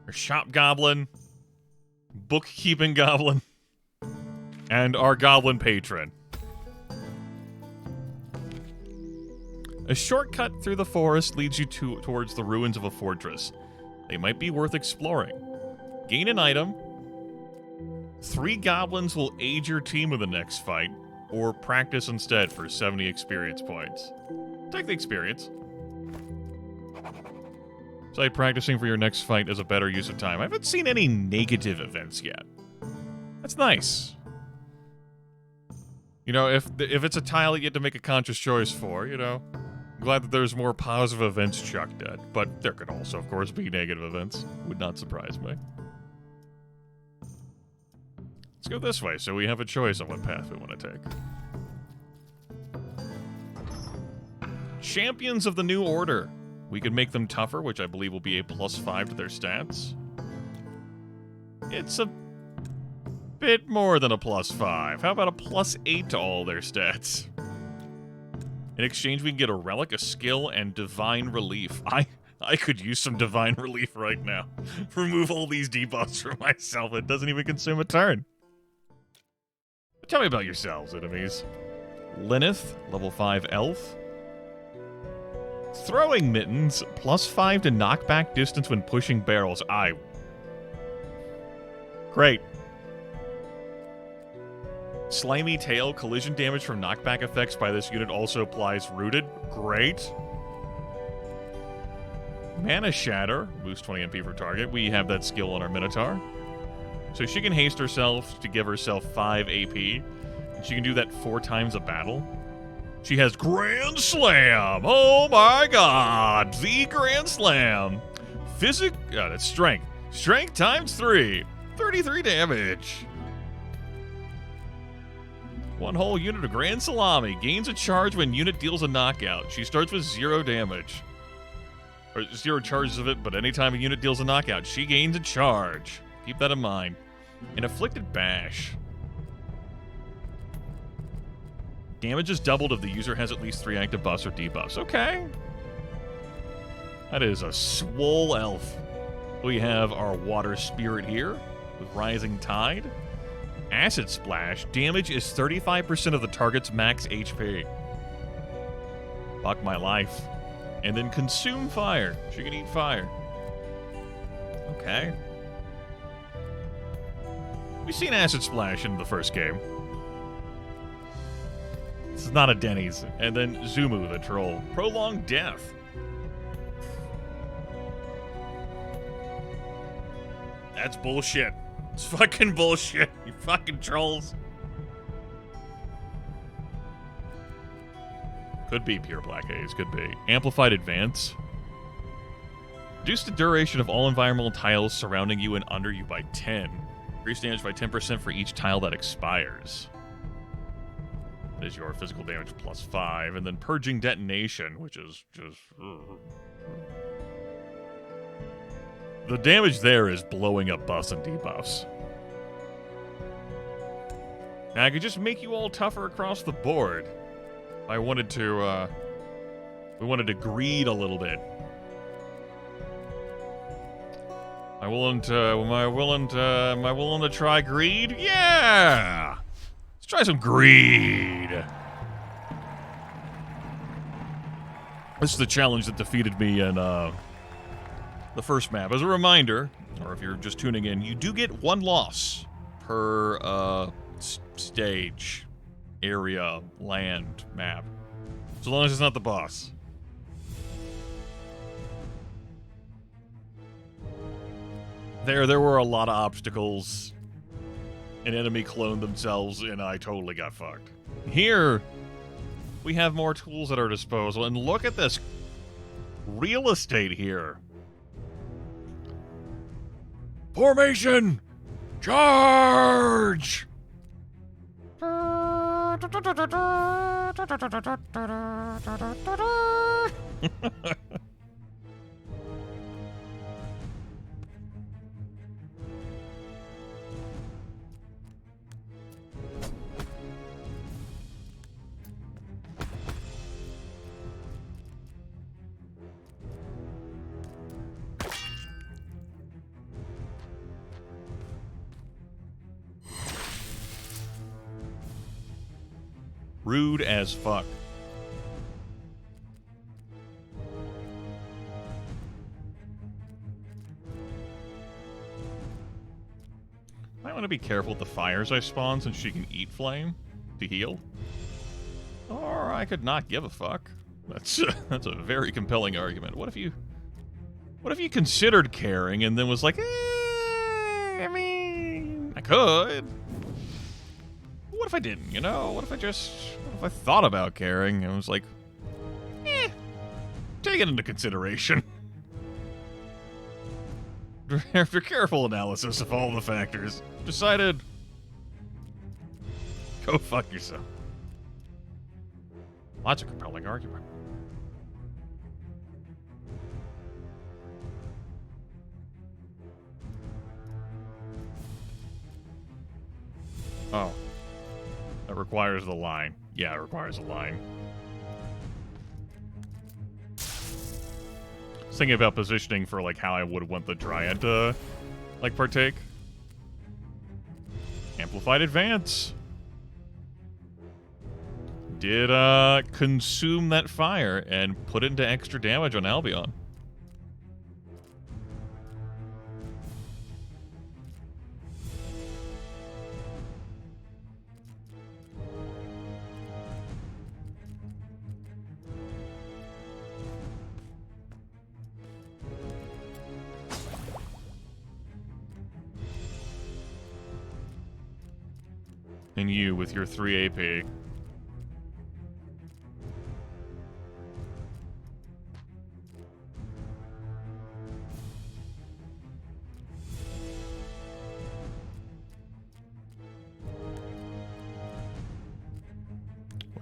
Our shop goblin, bookkeeping goblin, and our goblin patron. A shortcut through the forest leads you towards the ruins of a fortress. They might be worth exploring. Gain an item. 3 goblins will aid your team in the next fight, or practice instead for 70 experience points. Take the experience. Say practicing for your next fight is a better use of time. I haven't seen any negative events yet. That's nice. You know, if it's a tile that you have to make a conscious choice for, you know, I'm glad that there's more positive events chucked at, but there could also, of course, be negative events. Would not surprise me. Let's go this way so we have a choice on what path we want to take. Champions of the New Order. We could make them tougher, which I believe will be a +5 to their stats. It's a bit more than a +5. How about a +8 to all their stats? In exchange, we can get a relic, a skill, and divine relief. I could use some divine relief right now. Remove all these debuffs for myself. It doesn't even consume a turn. But tell me about yourselves, enemies. Lineth, level 5 elf. Throwing mittens, +5 to knockback distance when pushing barrels. Great. Slimy tail, collision damage from knockback effects by this unit also applies rooted. Great. Mana Shatter, boost 20 MP per target. We have that skill on our Minotaur. So she can haste herself to give herself 5 AP. And she can do that 4 times a battle. She has Grand Slam! Oh my god! The Grand Slam! That's strength. Strength times 3. 33 damage. One whole unit of Grand Salami. Gains a charge when unit deals a knockout. She starts with 0 damage. Or 0 charges of it, but anytime a unit deals a knockout, she gains a charge. Keep that in mind. An Afflicted Bash. Damage is doubled if the user has at least 3 active buffs or debuffs. Okay. That is a swole elf. We have our Water Spirit here with Rising Tide. Acid Splash. Damage is 35% of the target's max HP. Fuck my life. And then consume fire. She can eat fire. Okay. We've seen Acid Splash in the first game. This is not a Denny's. And then Zumu, the troll. Prolonged death. That's bullshit. It's fucking bullshit. You fucking trolls. Could be pure black haze. Could be. Amplified advance. Reduce the duration of all environmental tiles surrounding you and under you by 10. Increase damage by 10% for each tile that expires. That is your physical damage plus 5. And then purging detonation, which is just... The damage there is blowing up buffs and debuffs. Now, I could just make you all tougher across the board. I wanted to, we wanted to greed a little bit. Am I willing to try greed? Yeah! Let's try some greed. This is the challenge that defeated me in, the first map. As a reminder, or if you're just tuning in, you do get 1 loss per, stage, area, land, map. So long as it's not the boss. There were a lot of obstacles. An enemy cloned themselves, and I totally got fucked. Here, we have more tools at our disposal, and look at this real estate here. Formation! Charge! Rude as fuck. Might want to be careful with the fires I spawn since she can eat flame to heal. Or I could not give a fuck. That's a very compelling argument. What if you considered caring and then was like, I mean, I could. What if I didn't, you know? What if I thought about caring and was like, take it into consideration. After careful analysis of all the factors, decided, go fuck yourself. That's a compelling argument. Oh. That requires the line. Yeah, it requires a line. I was thinking about positioning for, like, how I would want the Dryad to, like, partake. Amplified advance. Did, consume that fire and put it into extra damage on Albion. And you with your 3 AP.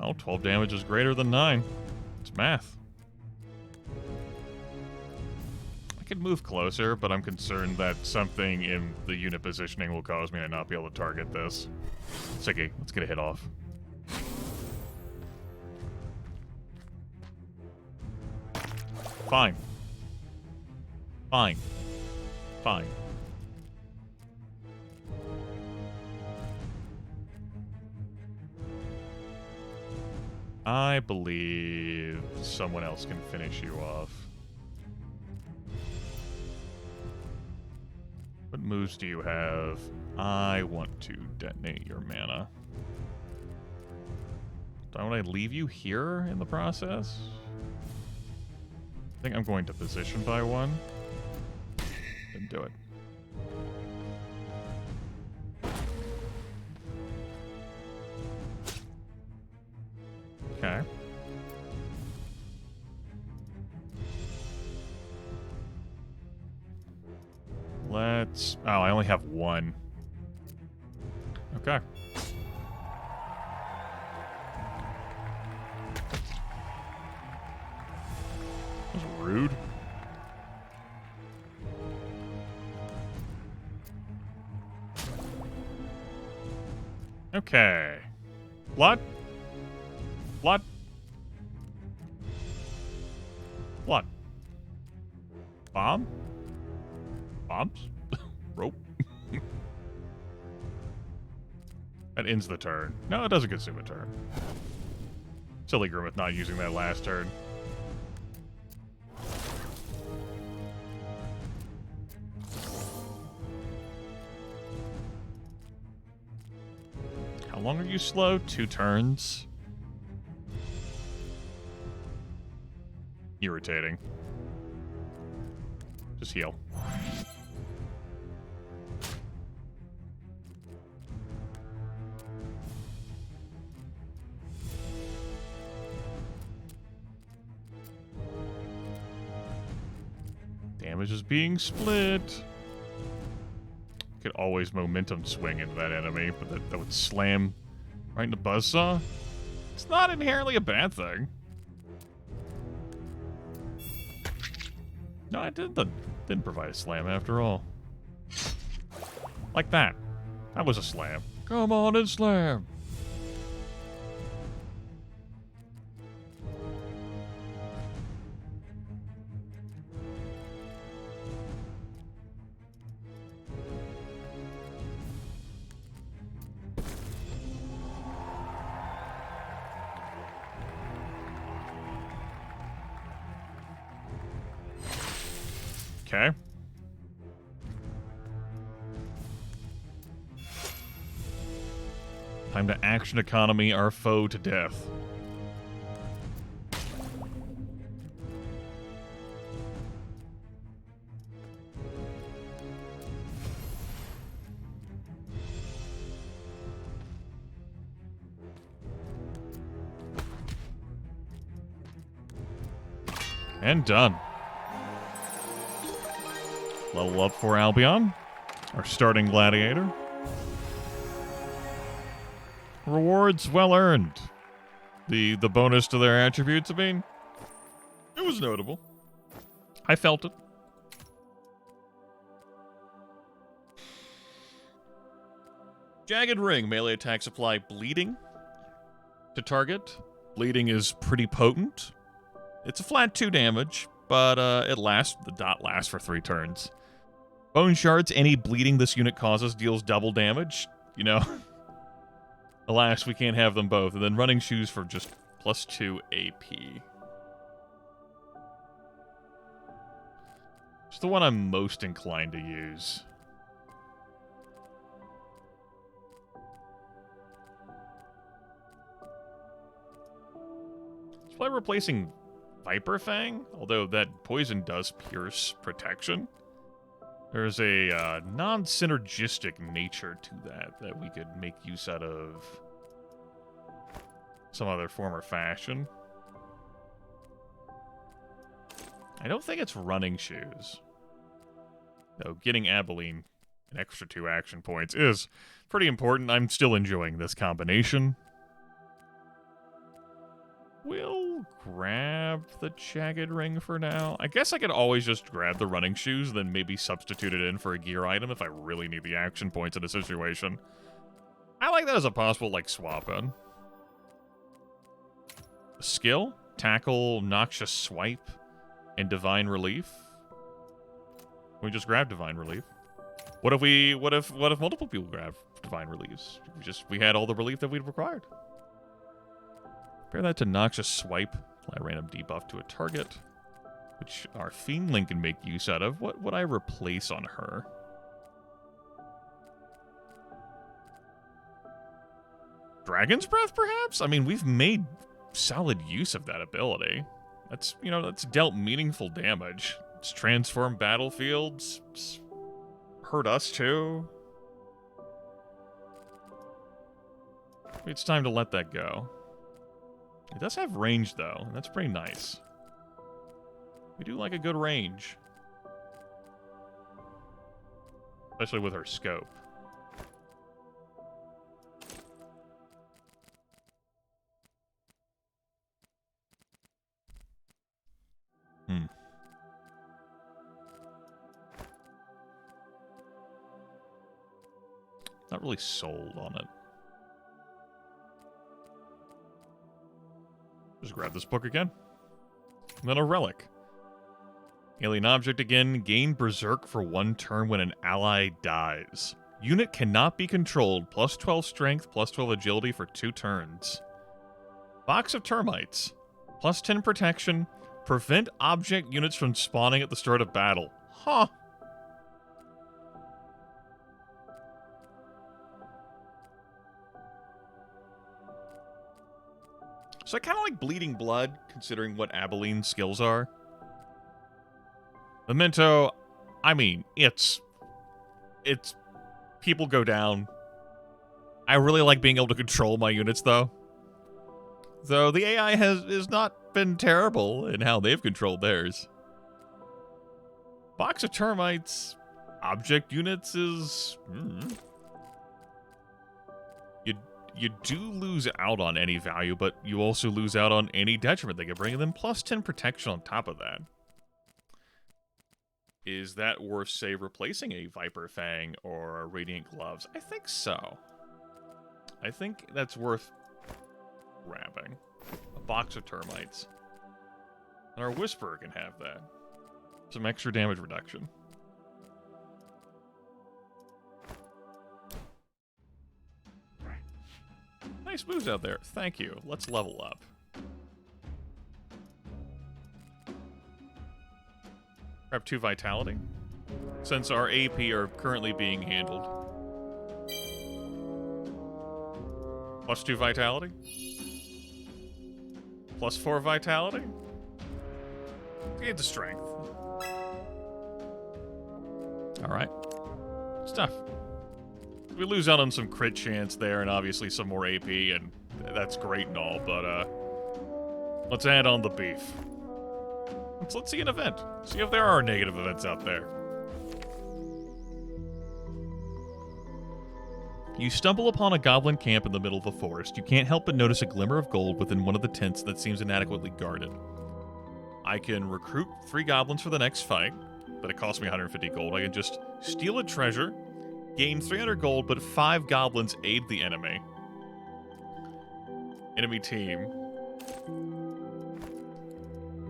Well, 12 damage is greater than 9. It's math. I could move closer, but I'm concerned that something in the unit positioning will cause me to not be able to target this. Sicky, let's get a hit off. Fine. Fine. Fine. I believe someone else can finish you off. What moves do you have? I want to detonate your mana. Don't I leave you here in the process? I think I'm going to position by one. Didn't do it. Okay. Let's... Oh, I only have one. Okay. That was rude. Okay. Blood? Blood? Blood. Bomb? Bombs? Rope? That ends the turn. No, it doesn't consume a turn. Silly Grimith not using that last turn. How long are you slow? 2 turns. Irritating. Just heal. Damage is being split. Could always momentum swing into that enemy, but that would slam right into Buzzsaw. It's not inherently a bad thing. No, I didn't provide a slam after all. Like that. That was a slam. Come on and slam. Okay. Time to action economy our foe to death. And done. Level up for Albion, our starting gladiator. Rewards well earned. The bonus to their attributes, I mean, it was notable. I felt it. Jagged Ring. Melee attacks apply bleeding to target. Bleeding is pretty potent. It's a flat 2 damage, but it lasts. The dot lasts for 3 turns. Bone Shards. Any bleeding this unit causes deals double damage. You know. Alas, we can't have them both. And then Running Shoes for just +2 AP. It's the one I'm most inclined to use. It's probably replacing Viper Fang, although that poison does pierce protection. There's a non-synergistic nature to that we could make use out of some other form or fashion. I don't think it's Running Shoes. Though getting Abilene an extra 2 action points is pretty important. I'm still enjoying this combination. We'll grab the Jagged Ring for now. I guess I could always just grab the Running Shoes, then maybe substitute it in for a gear item if I really need the action points in a situation. I like that as a possible, like, swap-in. Skill, Tackle, Noxious Swipe, and Divine Relief. We just grab Divine Relief. What if multiple people grab Divine Reliefs? We had all the relief that we'd required. Compare that to Noxious Swipe. Apply a random debuff to a target, which our Fiendling can make use out of. What would I replace on her? Dragon's Breath, perhaps? I mean, we've made solid use of that ability. That's, you know, that's dealt meaningful damage. It's transformed battlefields. It's hurt us, too. It's time to let that go. It does have range, though, and that's pretty nice. We do like a good range. Especially with her scope. Not really sold on it. Just grab this book again. And then a relic. Alien object again. Gain Berserk for 1 turn when an ally dies. Unit cannot be controlled. Plus 12 strength, plus 12 agility for 2 turns. Box of termites. Plus 10 protection. Prevent object units from spawning at the start of battle. Huh. So I kind of like Bleeding Blood, considering what Abeline's skills are. Memento, I mean, it's people go down. I really like being able to control my units, though. Though the AI has not been terrible in how they've controlled theirs. Box of termites, object units is... You do lose out on any value, but you also lose out on any detriment they can bring, and then plus 10 protection on top of that. Is that worth, say, replacing a Viper Fang or a Radiant Gloves? I think so. I think that's worth grabbing. A box of termites. And our Whisperer can have that. Some extra damage reduction. Nice moves out there. Thank you. Let's level up. Grab 2 Vitality. Since our AP are currently being handled. Plus 2 Vitality. Plus 4 Vitality. Gain the strength. Alright. Stuff. We lose out on some crit chance there and obviously some more AP, and that's great and all, but let's add on the beef. Let's see an event. See if there are negative events out there. You stumble upon a goblin camp in the middle of the forest. You can't help but notice a glimmer of gold within one of the tents that seems inadequately guarded. I can recruit 3 goblins for the next fight, but it costs me 150 gold. I can just steal a treasure, gain 300 gold, but 5 goblins aid the enemy. Enemy team.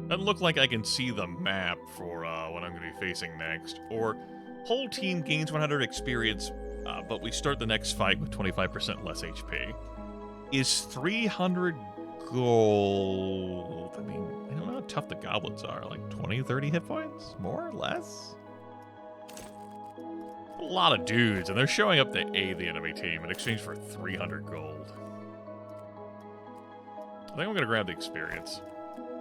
Doesn't look like I can see the map for what I'm going to be facing next. Or, whole team gains 100 experience, but we start the next fight with 25% less HP. Is 300 gold... I mean, I don't know how tough the goblins are. Like 20, 30 hit points? More? Less? A lot of dudes, and they're showing up to aid the enemy team in exchange for 300 gold. I think I'm going to grab the experience.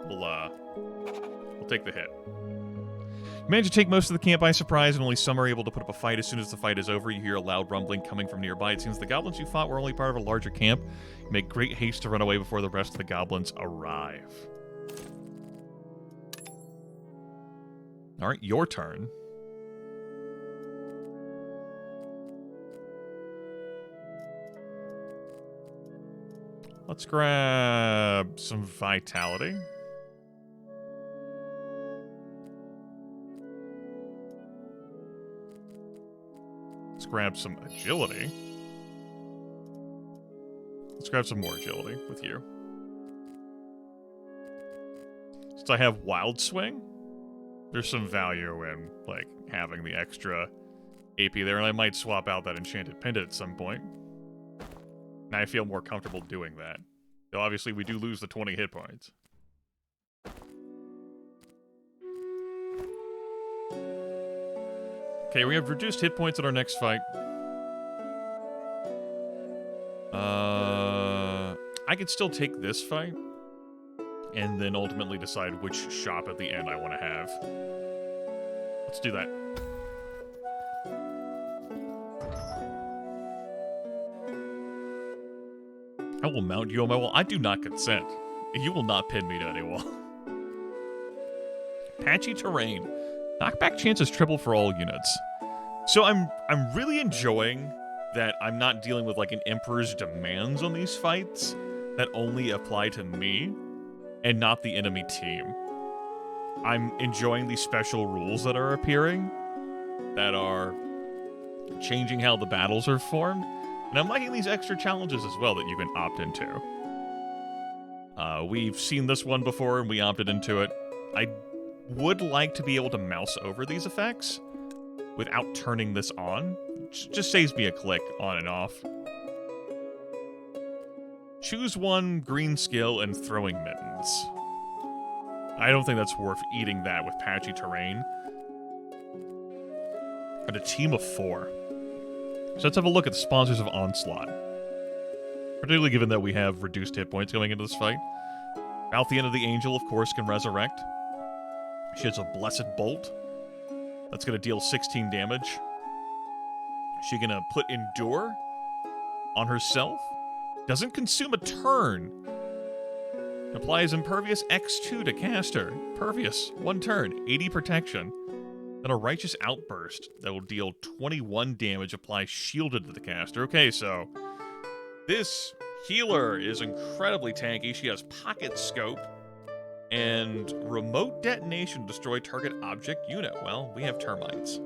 We'll take the hit. You manage to take most of the camp by surprise, and only some are able to put up a fight. As soon as the fight is over, you hear a loud rumbling coming from nearby. It seems the goblins you fought were only part of a larger camp. You make great haste to run away before the rest of the goblins arrive. Alright, your turn. Let's grab some vitality. Let's grab some agility. Let's grab some more agility with you. Since I have Wild Swing, there's some value in, like, having the extra AP there, and I might swap out that Enchanted Pendant at some point. And I feel more comfortable doing that. So obviously, we do lose the 20 hit points. Okay, we have reduced hit points in our next fight. I could still take this fight, and then ultimately decide which shop at the end I want to have. Let's do that. I will mount you on my wall. I do not consent. You will not pin me to any wall. Patchy terrain. Knockback chances triple for all units. So I'm really enjoying that I'm not dealing with like an Emperor's demands on these fights that only apply to me and not the enemy team. I'm enjoying these special rules that are appearing that are changing how the battles are formed. And I'm liking these extra challenges as well that you can opt into. We've seen this one before and we opted into it. I would like to be able to mouse over these effects without turning this on. Just saves me a click on and off. Choose one green skill and throwing mittens. I don't think that's worth eating that with patchy terrain. And a team of 4. So let's have a look at the sponsors of Onslaught. Particularly given that we have reduced hit points going into this fight. Balthiana the Angel, of course, can resurrect. She has a Blessed Bolt. That's going to deal 16 damage. She's going to put Endure on herself. Doesn't consume a turn. Applies Impervious X2 to caster. Pervious, 1 turn, 80 protection. Then a Righteous Outburst that will deal 21 damage, applies Shielded to the caster. Okay, so this healer is incredibly tanky. She has Pocket Scope and Remote Detonation to destroy target object unit. Well, we have termites.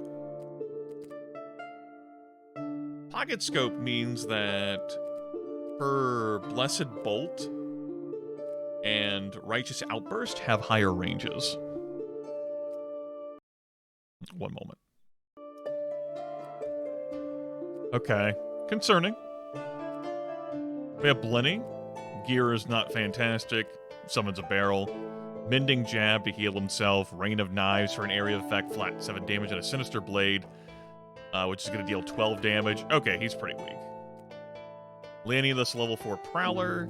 Pocket Scope means that her Blessed Bolt and Righteous Outburst have higher ranges. One moment. Okay. Concerning. We have Blenny. Gear is not fantastic. Summons a barrel. Mending Jab to heal himself. Rain of Knives for an area effect. Flat 7 damage and a Sinister Blade, which is going to deal 12 damage. Okay, he's pretty weak. Leonidas level 4 Prowler.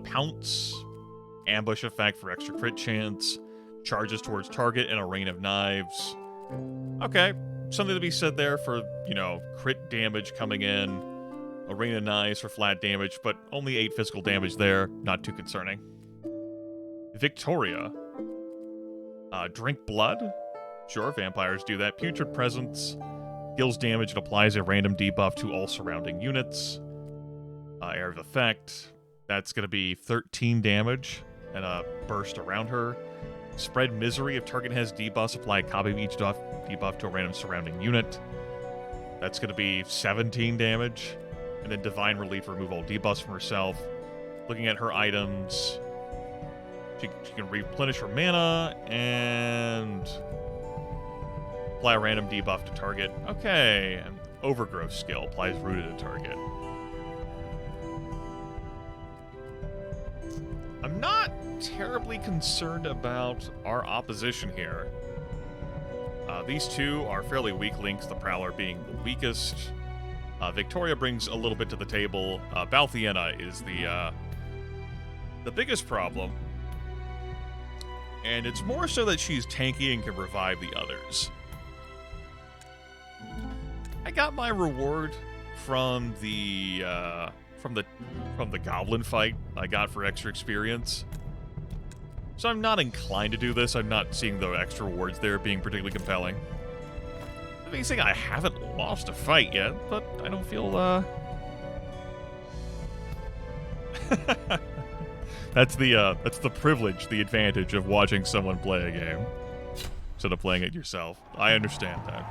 Pounce. Ambush effect for extra crit chance. Charges towards target and a Rain of Knives. Okay, something to be said there for, crit damage coming in. A Rain of Knives for flat damage, but only 8 physical damage there. Not too concerning. Victoria. Drink Blood. Sure, vampires do that. Putrid Presence. Deals damage and applies a random debuff to all surrounding units. Area of Effect. That's going to be 13 damage and a burst around her. Spread Misery. If target has debuffs, apply a copy of each debuff to a random surrounding unit. That's going to be 17 damage. And then Divine Relief, remove all debuffs from herself. Looking at her items, she can replenish her mana and apply a random debuff to target. Okay, and Overgrowth skill applies Rooted to target. I'm not terribly concerned about our opposition here. These two are fairly weak links, the Prowler being the weakest. Victoria brings a little bit to the table. Balthiana is the biggest problem. And it's more so that she's tanky and can revive the others. I got my reward from the goblin fight I got for extra experience. So I'm not inclined to do this. I'm not seeing the extra rewards there being particularly compelling. The biggest thing, I haven't lost a fight yet, but I don't feel, That's the privilege, the advantage of watching someone play a game instead of playing it yourself. I understand that.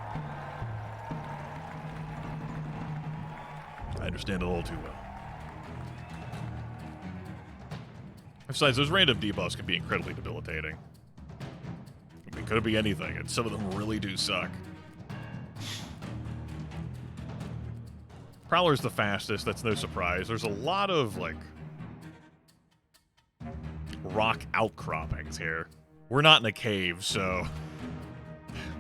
I understand it a little too well. Besides, those random debuffs can be incredibly debilitating. It could be anything, and some of them really do suck. Prowler's the fastest, that's no surprise. There's a lot of, rock outcroppings here. We're not in a cave, so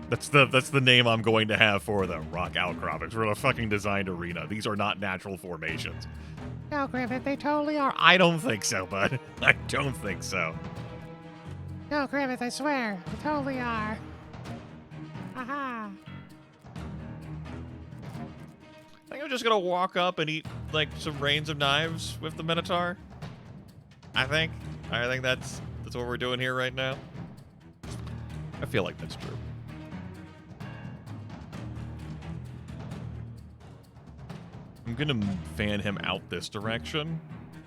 that's the name I'm going to have for them. Rock outcroppings. We're in a fucking designed arena. These are not natural formations. No, Grimith, they totally are. I don't think so, bud. I don't think so. No, Grimith, I swear. They totally are. Aha. I think I'm just gonna walk up and eat, like, some rains of knives with the Minotaur. I think that's what we're doing here right now. I feel like that's true. I'm gonna fan him out this direction,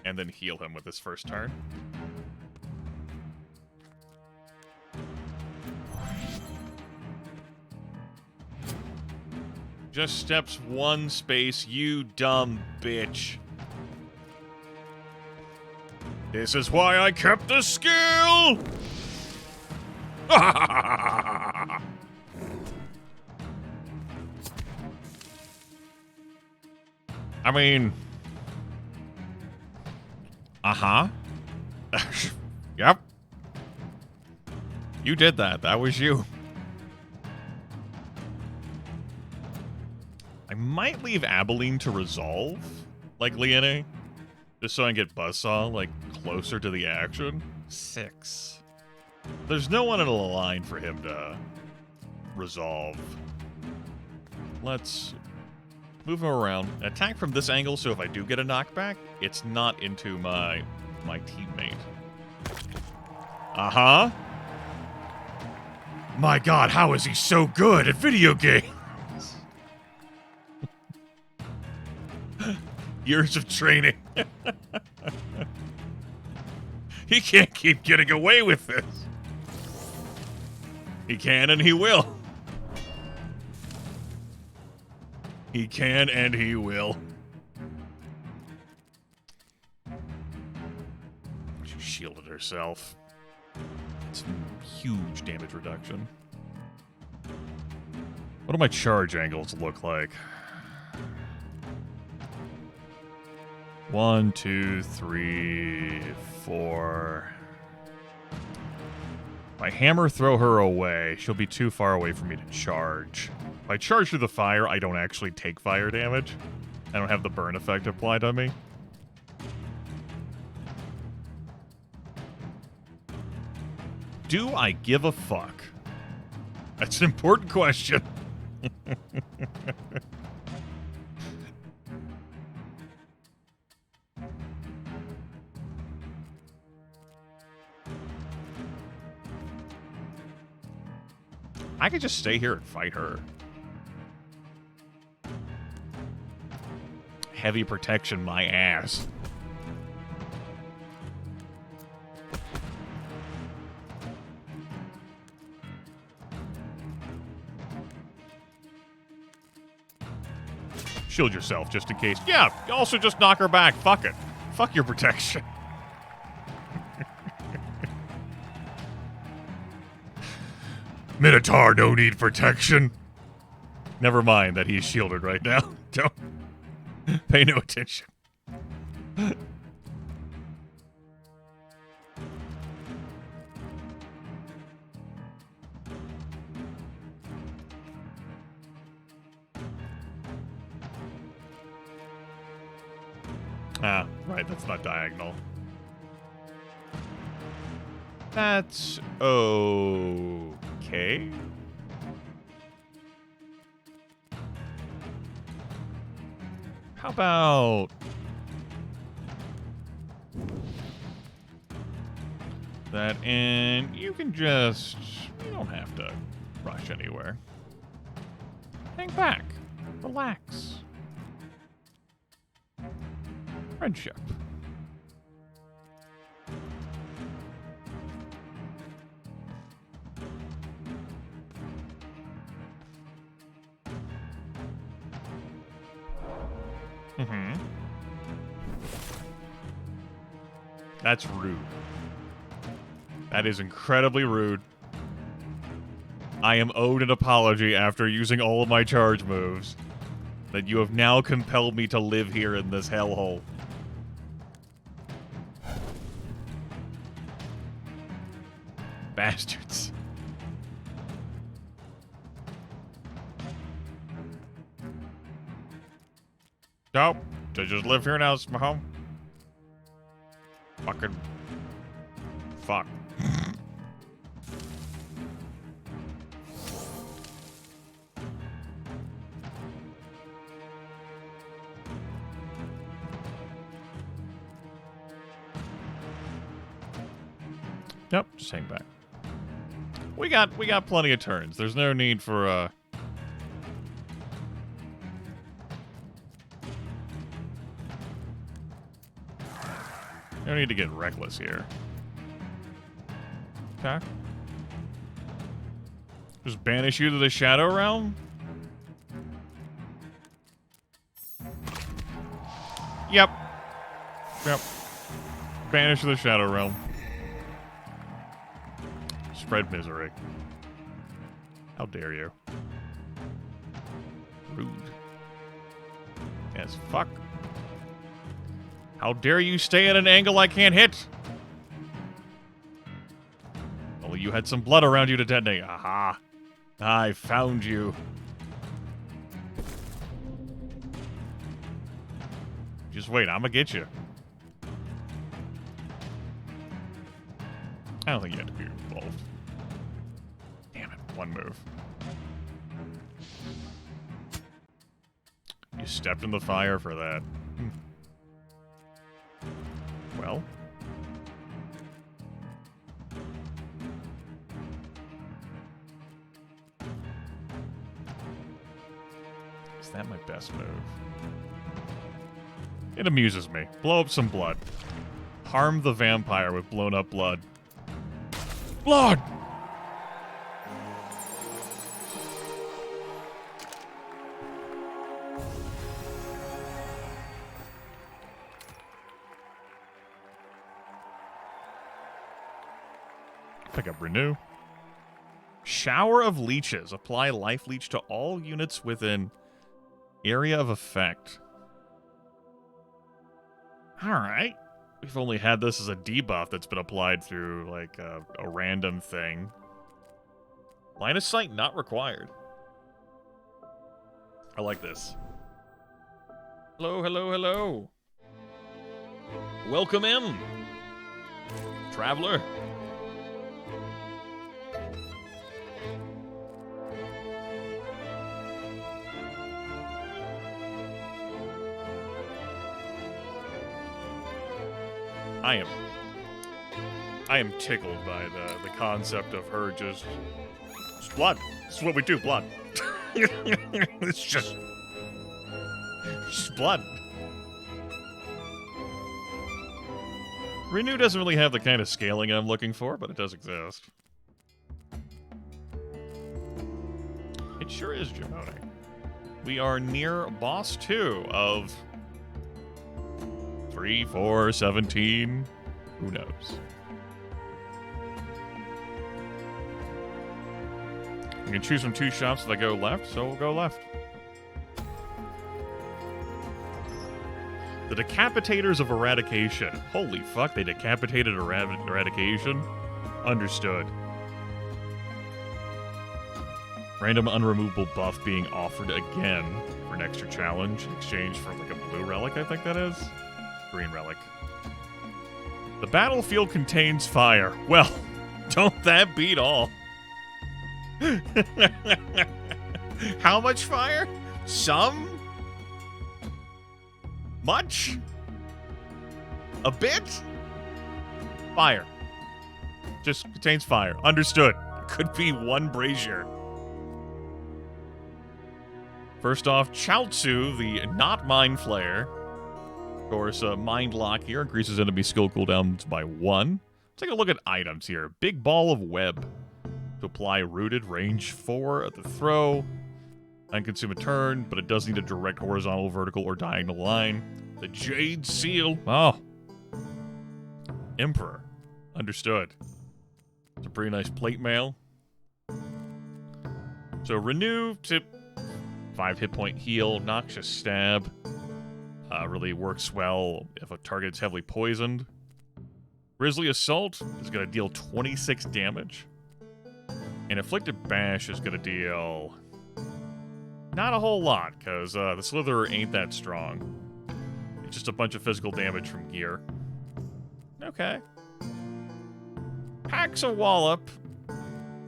and then heal him with his first turn. Just steps one space, you dumb bitch. This is why I kept the skill! I mean... Uh-huh. Yep. You did that. That was you. I might leave Abilene to resolve, like Liene, just so I can get Buzzsaw, like, closer to the action. 6. There's no one in a line for him to resolve. Let's move him around. Attack from this angle, so if I do get a knockback, it's not into my teammate. Uh-huh. My god, how is he so good at video games? Years of training. He can't keep getting away with this. He can and he will. He can and he will. She shielded herself. It's huge damage reduction. What do my charge angles look like? 1, 2, 3, 4. If I hammer throw her away, she'll be too far away for me to charge. If I charge through the fire, I don't actually take fire damage. I don't have the burn effect applied on me. Do I give a fuck? That's an important question. I could just stay here and fight her. Heavy protection, my ass. Shield yourself, just in case. Yeah, also just knock her back. Fuck it. Fuck your protection. Minotaur, no need protection. Never mind that he's shielded right now. Don't pay no attention. Ah, right, that's not diagonal. That's okay. How about that? And you can just, you don't have to rush anywhere. Hang back. Relax. Friendship. Mm-hmm. That's rude. That is incredibly rude. I am owed an apology after using all of my charge moves. That you have now compelled me to live here in this hellhole. Bastards. Nope. I just live here now. It's my home. Fucking. Fuck. Yep, just hang back. We got plenty of turns. There's no need for no need to get reckless here. Okay. Just banish you to the Shadow Realm? Yep. Yep. Banish to the Shadow Realm. Spread misery. How dare you? Rude. As fuck. How dare you stay at an angle I can't hit? Only you had some blood around you to detonate. Aha. I found you. Just wait, I'm gonna get you. I don't think you have to be involved. Damn it, one move. You stepped in the fire for that. Well. Is that my best move? It amuses me. Blow up some blood. Harm the vampire with blown up blood. Blood! Pick up Renew. Shower of Leeches. Apply Life Leech to all units within area of effect. Alright. We've only had this as a debuff that's been applied through, like, a random thing. Line of sight not required. I like this. Hello, hello, hello. Welcome in, traveler. I am tickled by the concept of her just blood. This is what we do, blood. It's just blood. Renew doesn't really have the kind of scaling I'm looking for, but it does exist. It sure is, Jimone. We are near boss 2 of 3, 4, 17. Who knows? I can choose from 2 shops if I go left, so we'll go left. The Decapitators of Eradication. Holy fuck, they decapitated Eradication? Understood. Random unremovable buff being offered again for an extra challenge in exchange for like a blue relic, I think that is? Green relic. The battlefield contains fire. Well, don't that beat all? How much fire? Some? Much? A bit? Fire. Just contains fire. Understood. Could be one brazier. First off, Chaozu, the not Mind Flayer. Of course, Mind Lock here increases enemy skill cooldowns by 1. Take a look at items here. Big Ball of Web. To apply Rooted, range 4 at the throw. And consume a turn, but it does need a direct horizontal, vertical, or diagonal line. The Jade Seal. Oh. Emperor. Understood. It's a pretty nice plate mail. So Renew to 5 hit point heal, Noxious Stab. Really works well if a target's heavily poisoned. Grizzly Assault is going to deal 26 damage. And Afflicted Bash is going to deal not a whole lot, because the Slitherer ain't that strong. It's just a bunch of physical damage from gear. Okay. Paxawallop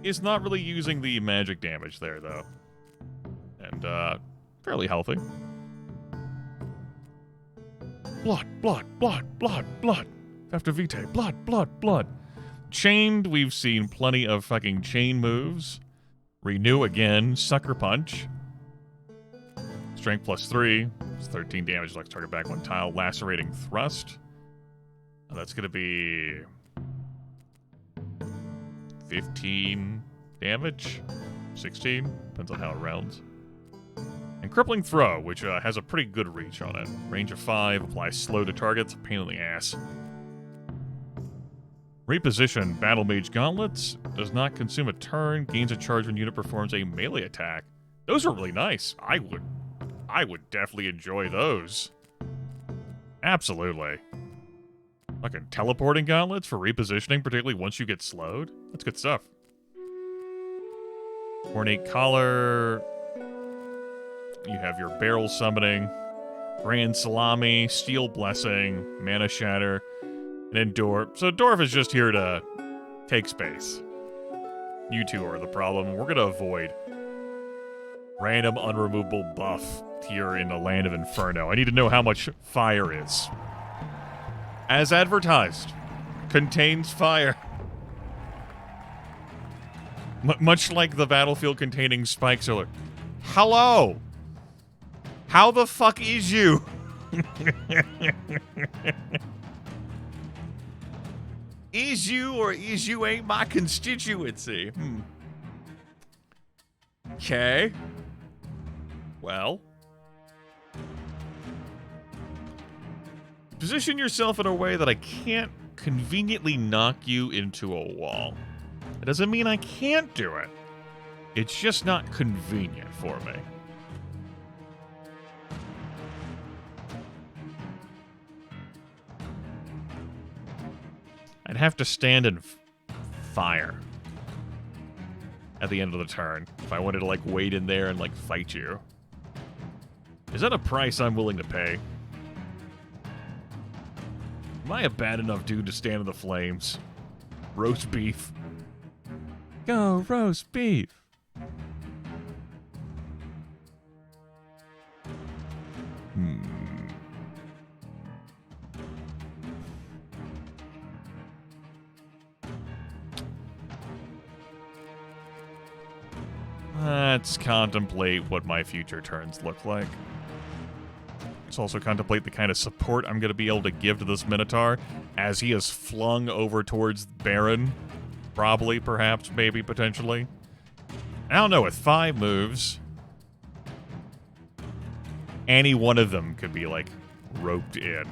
is not really using the magic damage there, though. And, fairly healthy. Blood, blood, blood, blood, blood. After Vitae, blood, blood, blood. Chained, we've seen plenty of fucking chain moves. Renew again, Sucker Punch. Strength +3. It's 13 damage, like target back 1 tile. Lacerating Thrust. That's going to be 15 damage. 16. Depends on how it rounds. And Crippling Throw, which has a pretty good reach on it. Range of 5, applies slow to targets, pain in the ass. Reposition Battle Mage Gauntlets, does not consume a turn, gains a charge when unit performs a melee attack. Those are really nice. I would definitely enjoy those. Absolutely. Fucking teleporting gauntlets for repositioning, particularly once you get slowed. That's good stuff. Ornate Collar. You have your Barrel Summoning, Grand Salami, Steel Blessing, Mana Shatter, and then Dwarf. So Dwarf is just here to take space. You two are the problem. We're going to avoid random unremovable buff here in the Land of Inferno. I need to know how much fire is. As advertised, contains fire. Much like the battlefield containing spikes earlier. Hello! How the fuck is you? Is you or is you ain't my constituency? Okay. Well. Position yourself in a way that I can't conveniently knock you into a wall. It doesn't mean I can't do it. It's just not convenient for me. I'd have to stand and fire at the end of the turn if I wanted to, like, wait in there and, like, fight you. Is that a price I'm willing to pay? Am I a bad enough dude to stand in the flames? Roast beef. Go, roast beef. Let's contemplate what my future turns look like. Let's also contemplate the kind of support I'm going to be able to give to this Minotaur as he is flung over towards Baron. Probably, perhaps, maybe, potentially. I don't know, with 5 moves, any one of them could be, like, roped in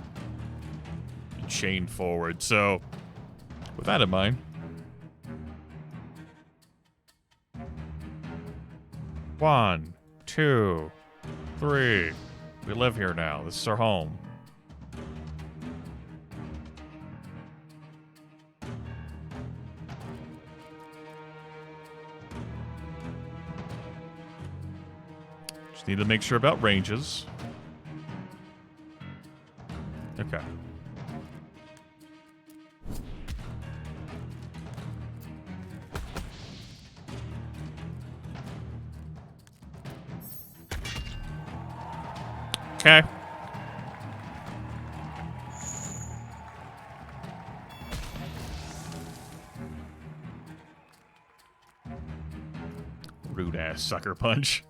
and chained forward. So, with that in mind, 1, 2, 3. We live here now. This is our home. Just need to make sure about ranges. Okay. Okay. Rude ass sucker punch.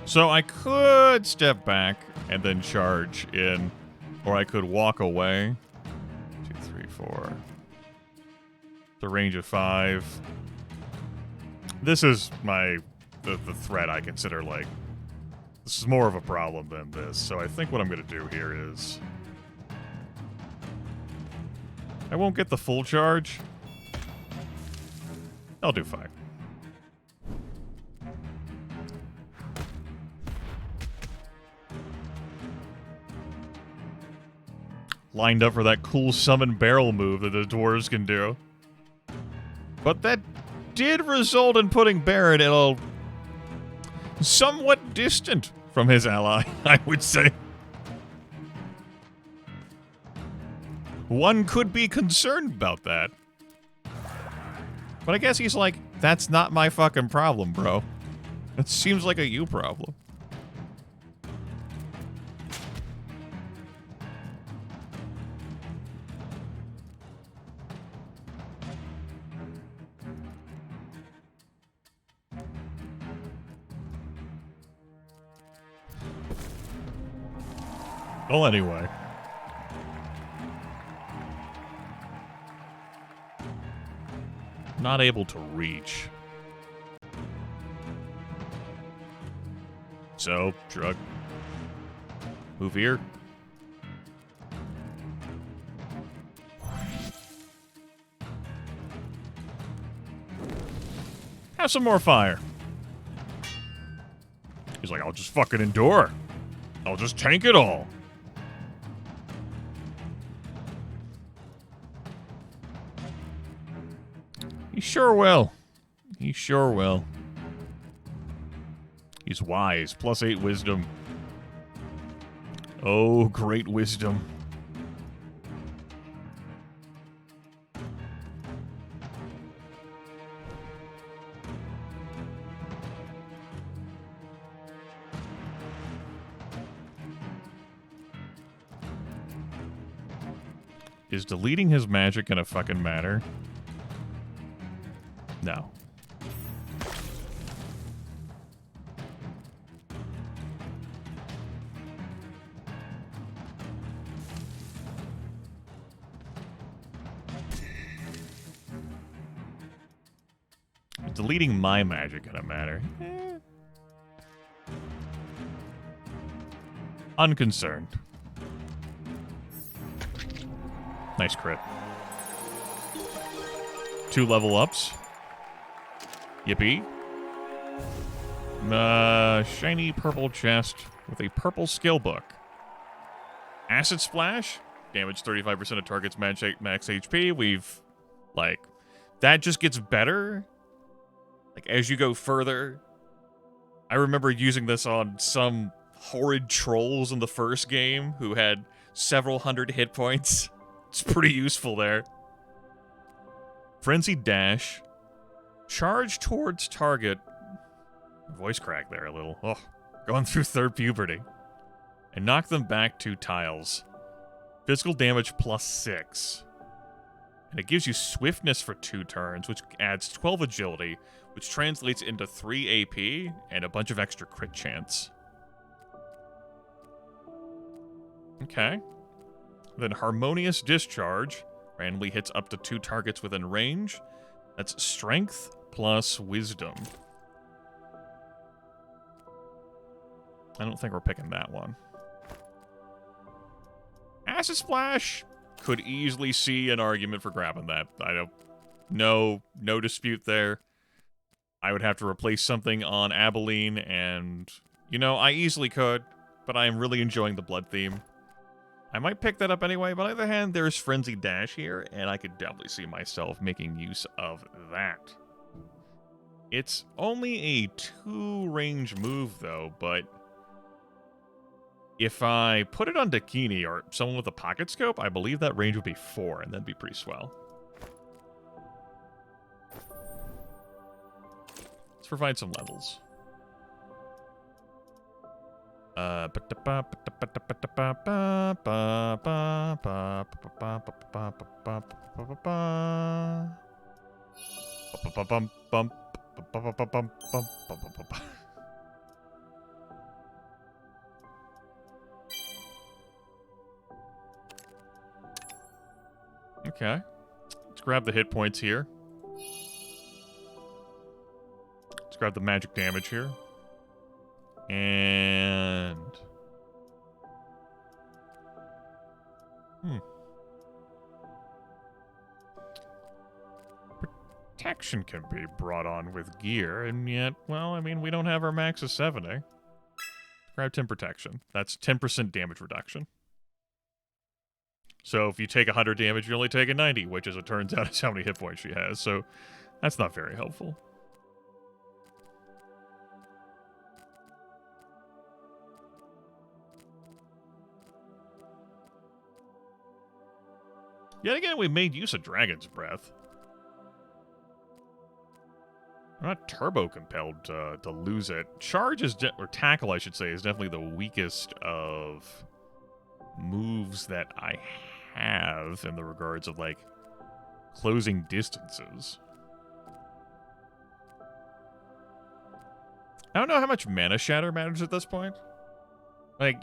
So I could step back and then charge in. Or I could walk away. 2, 3, 4. The range of 5. This is the threat I consider, like, this is more of a problem than this. So I think what I'm going to do here is I won't get the full charge. I'll do 5. Lined up for that cool summon barrel move that the dwarves can do. But that did result in putting Baron at a somewhat distant from his ally, I would say. One could be concerned about that. But I guess he's like, that's not my fucking problem, bro. It seems like a you problem. Well, anyway. Not able to reach. So, shrug. Move here. Have some more fire. He's like, I'll just fucking endure. I'll just tank it all. He sure will. He sure will. He's wise. +8 wisdom. Oh, great wisdom. Is deleting his magic gonna fucking matter? No. Is deleting my magic gonna matter? Unconcerned. Nice crit. 2 level ups. Yippee. Shiny purple chest with a purple skill book. Acid Splash. Damage 35% of target's max HP. We've, like, that just gets better. Like, as you go further. I remember using this on some horrid trolls in the first game who had several hundred hit points. It's pretty useful there. Frenzied Dash. Charge towards target. Voice crack there a little. Oh, going through third puberty. And knock them back 2 tiles. Physical damage +6. And it gives you swiftness for 2 turns, which adds 12 agility, which translates into 3 AP and a bunch of extra crit chance. Okay. Then Harmonious Discharge. Randomly hits up to 2 targets within range. That's strength plus wisdom. I don't think we're picking that one. Acid Splash could easily see an argument for grabbing that. I don't... No dispute there. I would have to replace something on Abilene, and... You know, I easily could, but I am really enjoying the blood theme. I might pick that up anyway, but on the other hand, there's Frenzied Dash here, and I could definitely see myself making use of that. It's only a 2-range move, though, but if I put it on Dakini or someone with a pocket scope, I believe that range would be 4, and that'd be pretty swell. Let's provide some levels. Okay. Let's grab the hit points here. Let's grab the magic damage here. And... protection can be brought on with gear, and yet, well, I mean, we don't have our max of 70. Grab 10 protection. That's 10% damage reduction. So if you take 100 damage, you only take a 90, which, as it turns out, is how many hit points she has. So that's not very helpful. Yet again, we made use of Dragon's Breath. I'm not turbo compelled to lose it. Charge is, or tackle, I should say, is definitely the weakest of moves that I have in the regards of, like, closing distances. I don't know how much Mana Shatter matters at this point. Like,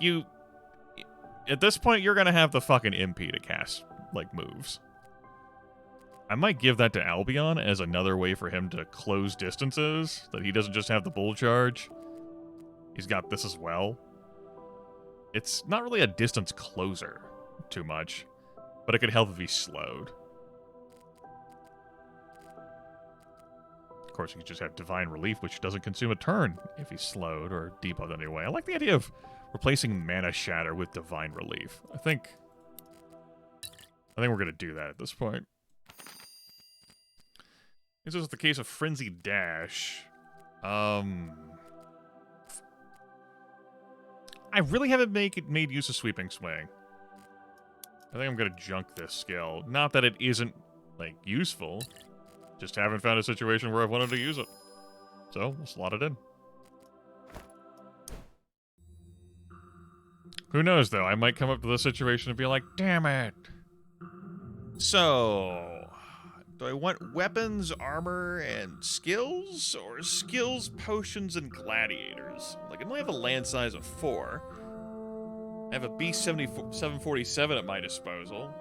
at this point, you're gonna have the fucking MP to cast, like, moves. I might give that to Albion as another way for him to close distances, that he doesn't just have the bull charge. He's got this as well. It's not really a distance closer too much, but it could help if he's slowed. Of course, you could just have Divine Relief, which doesn't consume a turn if he's slowed or debuffed anyway. I like the idea of replacing Mana Shatter with Divine Relief. I think we're going to do that at this point. This is the case of Frenzied Dash. I really haven't made use of Sweeping Swing. I think I'm going to junk this skill. Not that it isn't, like, useful. Just haven't found a situation where I've wanted to use it. So, we'll slot it in. Who knows, though? I might come up to this situation and be like, damn it. So, do I want weapons, armor, and skills? Or skills, potions, and gladiators? Like, I only have a land size of 4. I have a B-747 at my disposal.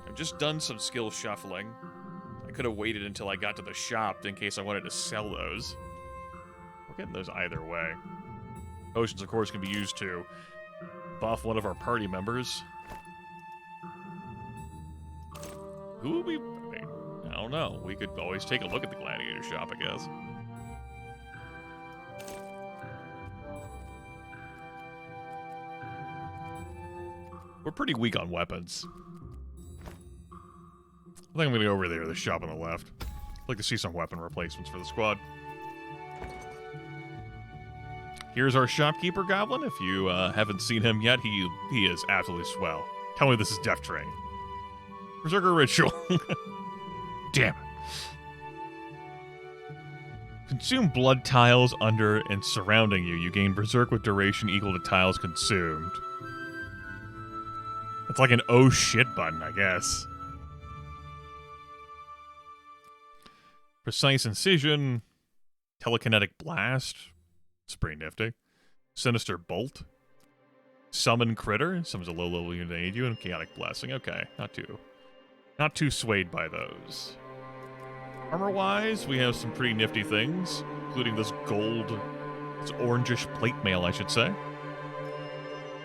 I've just done some skill shuffling. I could have waited until I got to the shop in case I wanted to sell those. We're getting those either way. Potions, of course, can be used to buff one of our party members. Who would we... I mean, I don't know. We could always take a look at the gladiator shop, I guess. We're pretty weak on weapons. I think I'm going to go over there to the shop on the left. I'd like to see some weapon replacements for the squad. Here's our shopkeeper goblin. If you haven't seen him yet, he is absolutely swell. Tell me this is Death Train. Berserker Ritual. Damn it. Consume blood tiles under and surrounding you. You gain Berserk with duration equal to tiles consumed. It's like an oh shit button, I guess. Precise Incision. Telekinetic Blast. It's pretty nifty. Sinister Bolt. Summon Critter. Summons a low-level unit to aid you. And Chaotic Blessing. Okay, not too swayed by those. Armor-wise, we have some pretty nifty things, including this orangish plate mail, I should say.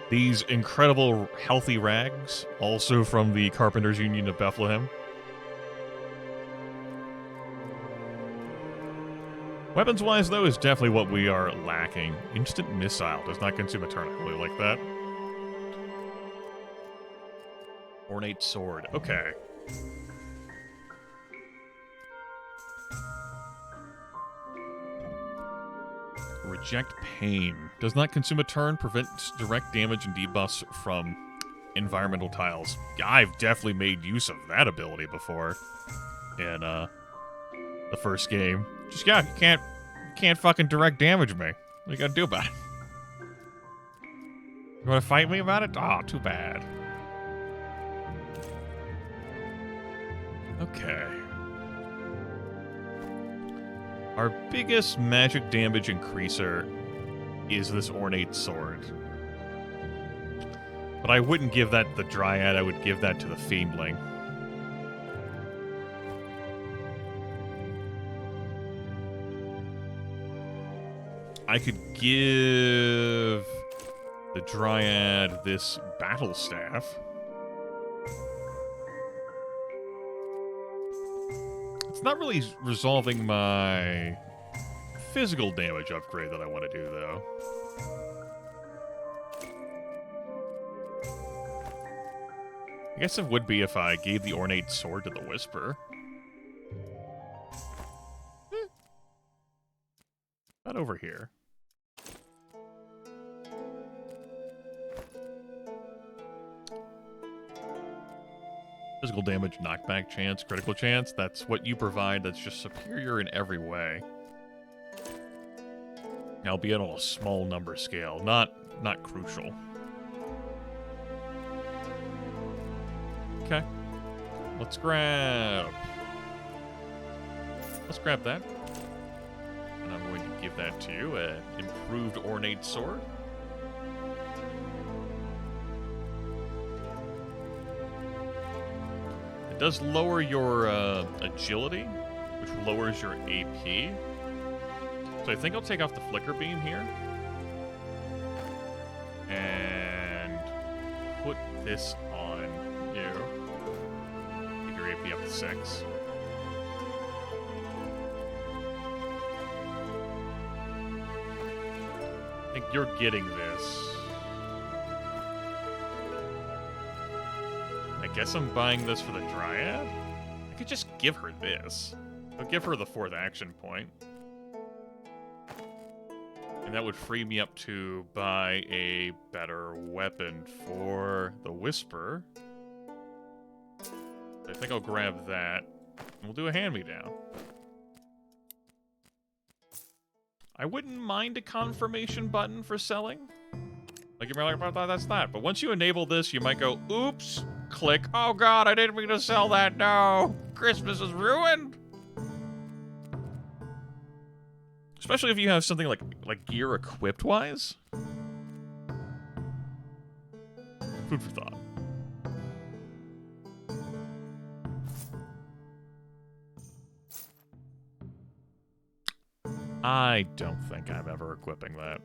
These incredible healthy rags, also from the Carpenters Union of Bethlehem. Weapons-wise, though, is definitely what we are lacking. Instant Missile does not consume a turn. I really like that. Ornate Sword. Okay. Reject Pain. Does not consume a turn, prevents direct damage and debuffs from environmental tiles. I've definitely made use of that ability before in the first game. Just, yeah, you can't fucking direct damage me. What are you gonna do about it? You wanna fight me about it? Oh, too bad. Okay. Our biggest magic damage increaser is this Ornate Sword. But I wouldn't give that to the Dryad, I would give that to the Fiendling. I could give the Dryad this Battle Staff. It's not really resolving my physical damage upgrade that I want to do, though. I guess it would be if I gave the ornate sword to the Whisper. Not over here. Physical damage, knockback chance, critical chance. That's what you provide. That's just superior in every way. Albeit on a small number scale. Not crucial. Okay. Let's grab that. And I'm going to give that to you, an improved ornate sword. It does lower your agility, which lowers your AP. So I think I'll take off the flicker beam here. And put this on you. Take your AP up to 6. I think you're getting this. I guess I'm buying this for the Dryad? I could just give her this. I'll give her the 4th action point. And that would free me up to buy a better weapon for the Whisper. I think I'll grab that, and we'll do a hand-me-down. I wouldn't mind a confirmation button for selling. Like, you're like, that's that. But once you enable this, you might go, oops, click. Oh god, I didn't mean to sell that, no. Christmas is ruined. Especially if you have something like gear equipped-wise. Food for thought. I don't think I'm ever equipping that.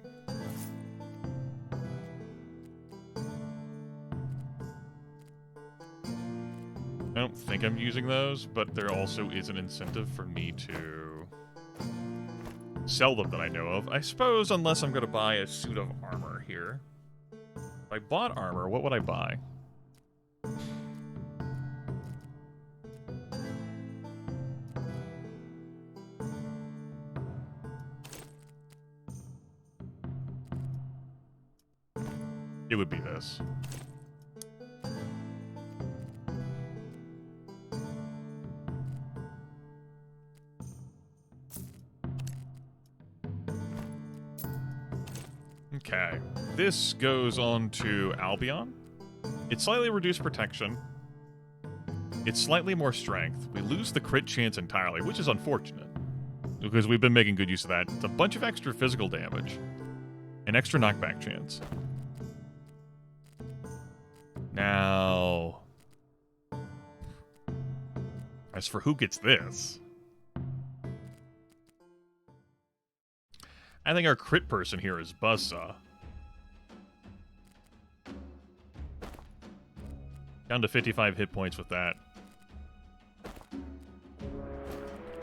I don't think I'm using those, but there also is an incentive for me to sell them that I know of. I suppose, unless I'm going to buy a suit of armor here. If I bought armor, what would I buy? It would be this. Okay, this goes on to Albion. It's slightly reduced protection. It's slightly more strength. We lose the crit chance entirely, which is unfortunate, because we've been making good use of that. It's a bunch of extra physical damage. An extra knockback chance. Now, as for who gets this, I think our crit person here is Buzzsaw. Down to 55 hit points with that.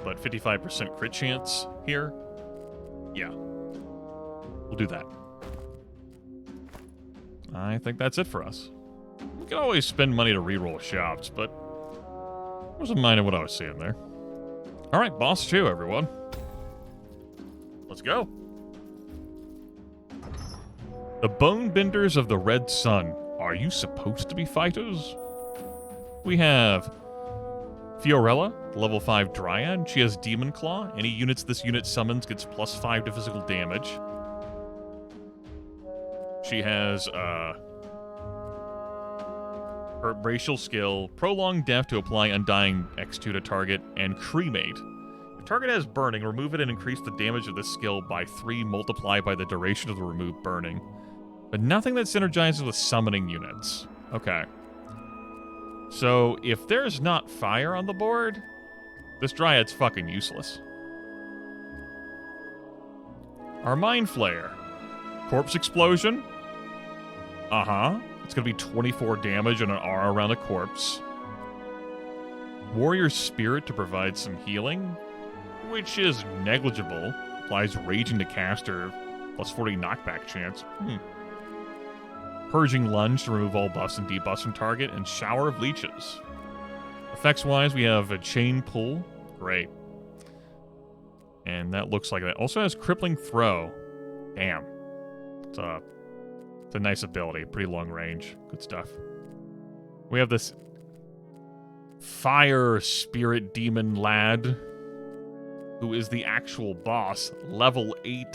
But 55% crit chance here? Yeah. We'll do that. I think that's it for us. We can always spend money to reroll shops, but I wasn't minding what I was seeing there. Alright, boss 2, everyone. Let's go. The Bonebenders of the Red Sun. Are you supposed to be fighters? We have Fiorella, level 5 Dryad. She has Demon Claw. Any units this unit summons gets +5 to physical damage. She has, her racial skill, Prolonged Death to apply Undying X2 to target, and Cremate. If target has burning, remove it and increase the damage of this skill by 3 multiplied by the duration of the removed burning. But nothing that synergizes with summoning units. Okay. So, if there's not fire on the board, this Dryad's fucking useless. Our Mind Flayer. Corpse Explosion. Uh-huh. It's gonna be 24 damage and an R around a corpse. Warrior Spirit to provide some healing, which is negligible. Applies Raging to caster, plus 40 knockback chance. Purging Lunge to remove all buffs and debuffs from target, and Shower of Leeches. Effects-wise, we have a Chain Pull. Great. And that looks like that. Also has Crippling Throw. Damn. It's a nice ability. Pretty long range. Good stuff. We have this Fire Spirit Demon Lad, who is the actual boss. Level 8.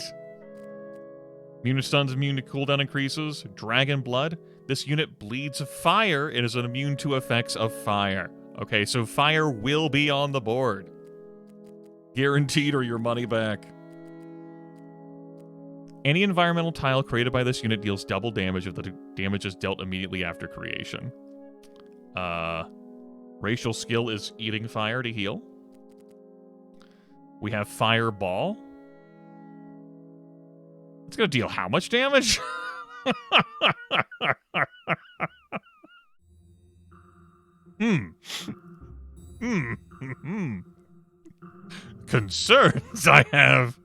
Immune to stuns, immune to cooldown increases. Dragon Blood. This unit bleeds fire and is immune to effects of fire. Okay, so fire will be on the board. Guaranteed or your money back. Any environmental tile created by this unit deals double damage if the damage is dealt immediately after creation. Racial skill is eating fire to heal. We have Fireball. It's going to deal how much damage? Concerns I have.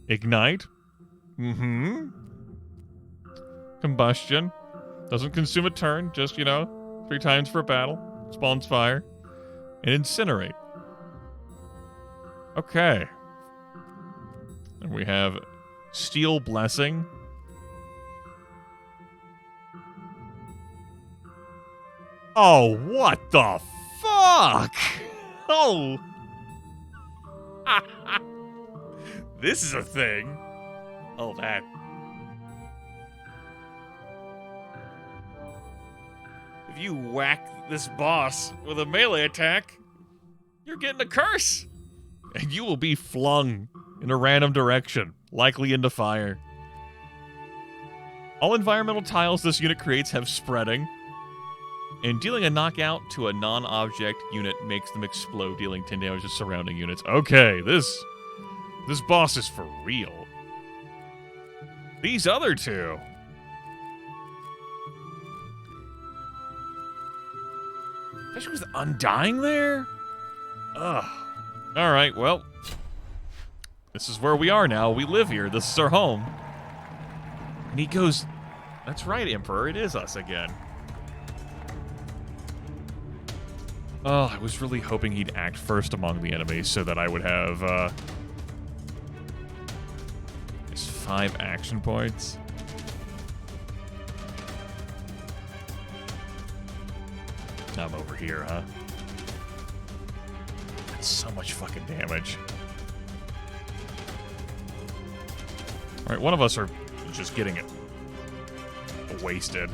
Ignite. Combustion. Doesn't consume a turn, just, 3 times for a battle. Spawns fire. And Incinerate. Okay. And we have Steel Blessing. Oh, what the fuck? Oh. This is a thing. Oh, that. If you whack this boss with a melee attack, you're getting a curse. And you will be flung in a random direction, likely into fire. All environmental tiles this unit creates have spreading. And dealing a knockout to a non-object unit makes them explode, dealing 10 damage to surrounding units. Okay, this boss is for real. These other two. Especially with Undying there? Ugh. Alright, well. This is where we are now. We live here. This is our home. And he goes, that's right, Emperor. It is us again. Oh, I was really hoping he'd act first among the enemies so that I would have, his 5 action points. I'm over here, huh? That's so much fucking damage. Alright, one of us are just getting it wasted.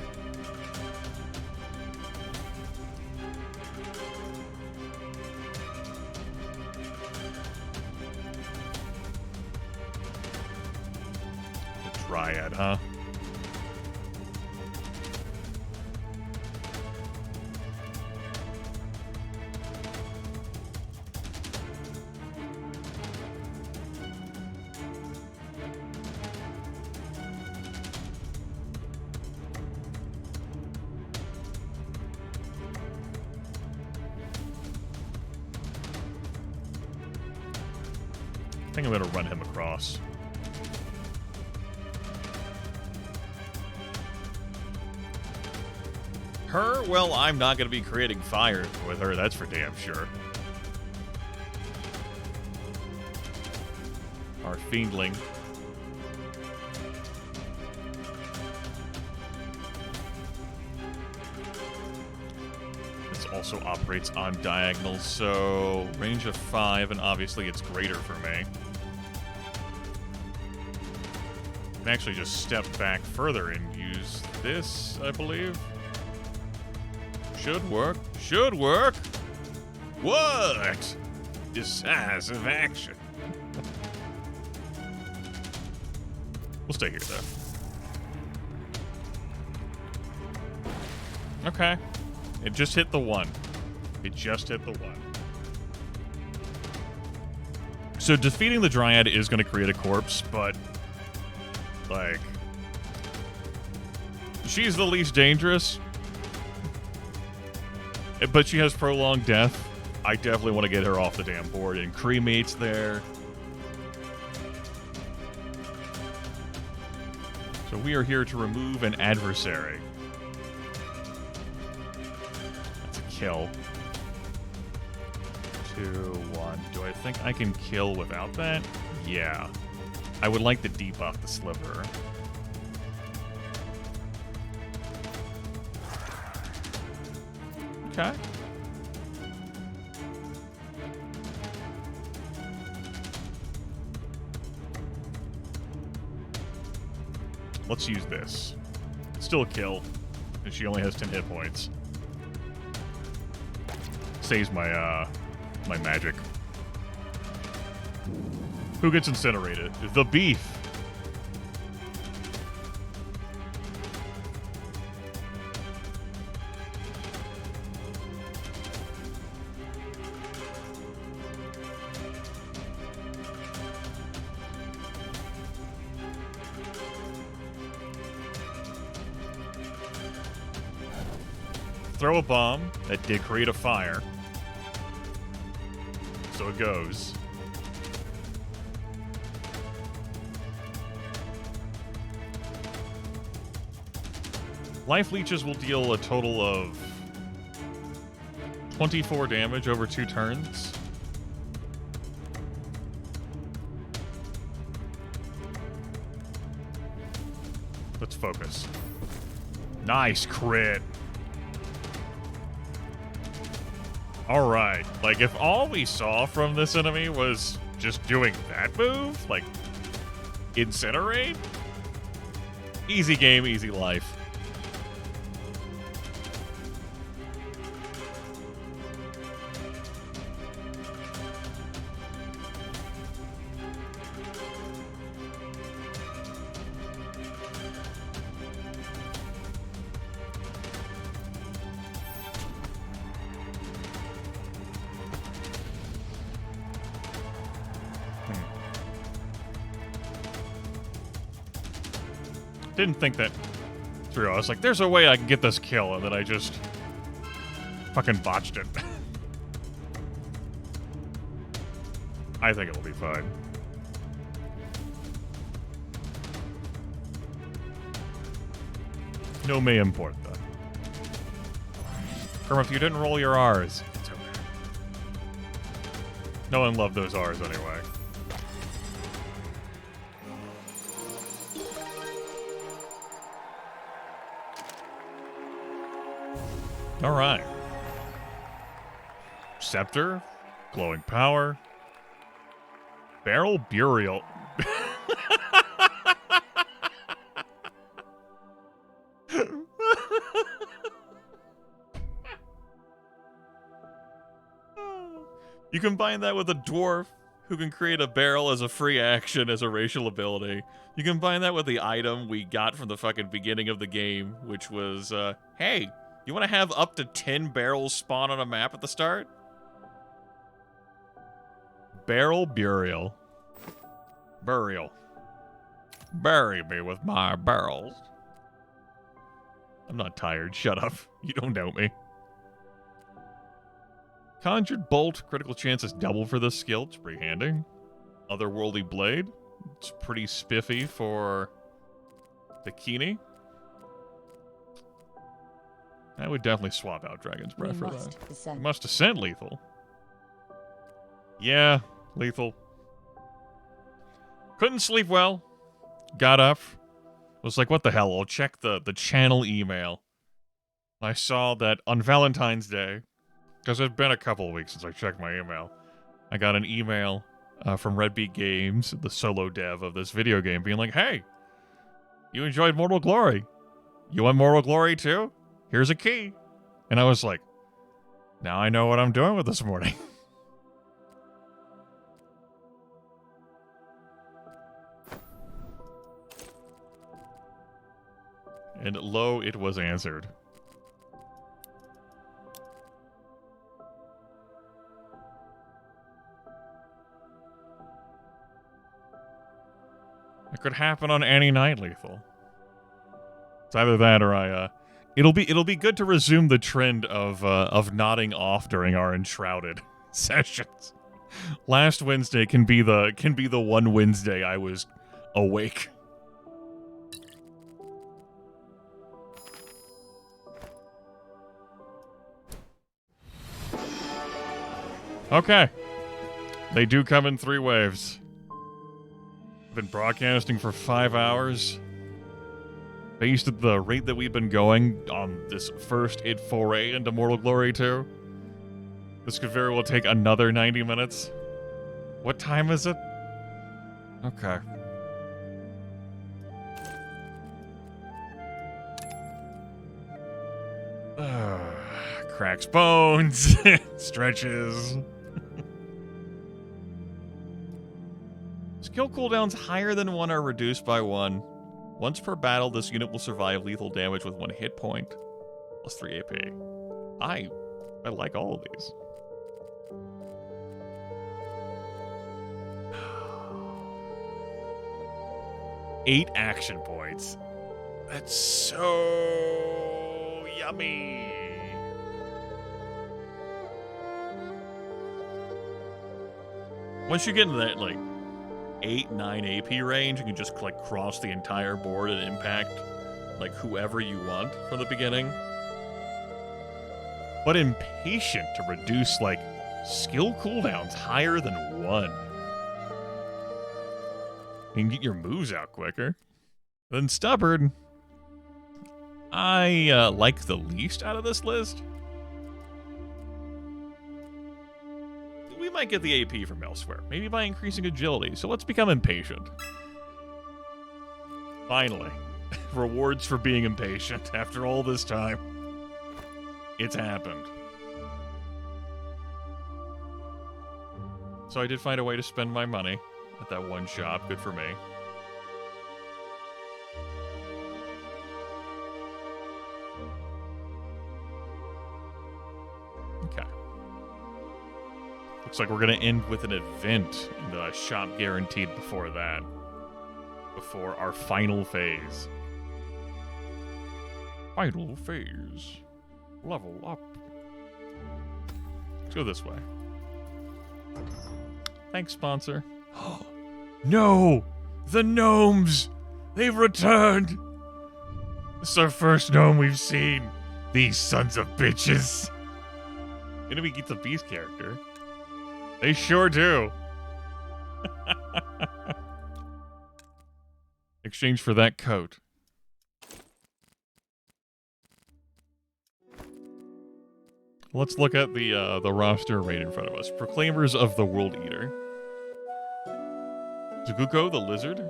Dryad, huh? I think I'm gonna run him across. Her? Well, I'm not going to be creating fire with her, that's for damn sure. Our Fiendling. This also operates on diagonals, so range of 5, and obviously it's greater for me. I can actually just step back further and use this, I believe. Should work. Should work. What? Decisive action. We'll stay here, though. Okay. It just hit the 1. It just hit the 1. So defeating the Dryad is going to create a corpse, but... like... she's the least dangerous. But she has prolonged death. I definitely want to get her off the damn board. And cremate's there. So we are here to remove an adversary. That's a kill. 2, 1. Do I think I can kill without that? Yeah. I would like to debuff the sliver. Okay. Let's use this. Still a kill, and she only has 10 hit points. Saves my my magic. Who gets incinerated? The beef. Throw a bomb that did create a fire. So it goes. Life leeches will deal a total of 24 damage over 2 turns. Let's focus. Nice crit. Alright, like if all we saw from this enemy was just doing that move, like incinerate, easy game, easy life. Didn't think that through. I was like, there's a way I can get this kill, and then I just fucking botched it. I think it'll be fine. No me importa. Grimith, you didn't roll your R's. It's okay. No one loved those R's anyway. All right. Scepter, glowing power, barrel burial. You combine that with a dwarf who can create a barrel as a free action as a racial ability. You combine that with the item we got from the fucking beginning of the game, which was, hey, you want to have up to 10 barrels spawn on a map at the start? Barrel burial. Burial. Bury me with my barrels. I'm not tired. Shut up. You don't know me. Conjured Bolt. Critical chance is double for this skill. It's pretty handy. Otherworldly Blade. It's pretty spiffy for Bikini. I would definitely swap out Dragon's Breath for that. Must Ascend lethal. Yeah, lethal. Couldn't sleep well. Got up. Was like, what the hell? I'll check the channel email. I saw that on Valentine's Day, because it's been a couple of weeks since I checked my email, I got an email from Redbeat Games, the solo dev of this video game, being like, hey, you enjoyed Mortal Glory. You want Mortal Glory too? Here's a key. And I was like, now I know what I'm doing with this morning. And lo, it was answered. It could happen on any night, lethal. It's either that or I It'll be good to resume the trend of nodding off during our enshrouded sessions. Last Wednesday can be the one Wednesday I was awake. Okay. They do come in 3 waves. I've been broadcasting for 5 hours. Based at the rate that we've been going on this first foray into Mortal Glory 2, this could very well take another 90 minutes. What time is it? Okay. Cracks bones, stretches. Skill cooldowns higher than 1 are reduced by 1. Once per battle, this unit will survive lethal damage with 1 hit point, plus 3 AP. I like all of these. Eight action points. That's so yummy. Once you get into that, like, 8-9 AP range, you can just like cross the entire board and impact like whoever you want from the beginning. But impatient to reduce like skill cooldowns higher than 1. You can get your moves out quicker. Then stubborn, I like the least out of this list. We might get the AP from elsewhere, maybe by increasing agility, so let's become impatient. Finally, rewards for being impatient after all this time. It's happened. So I did find a way to spend my money at that one shop, good for me. Okay. Looks like we're going to end with an event and the shop guaranteed before that. Before our final phase. Final phase. Level up. Let's go this way. Thanks, sponsor. No! The gnomes! They've returned! This is our first gnome we've seen. These sons of bitches. Enemy gets a beast character. They sure do. Exchange for that coat. Let's look at the roster right in front of us. Proclaimers of the World Eater. Zaguko the Lizard.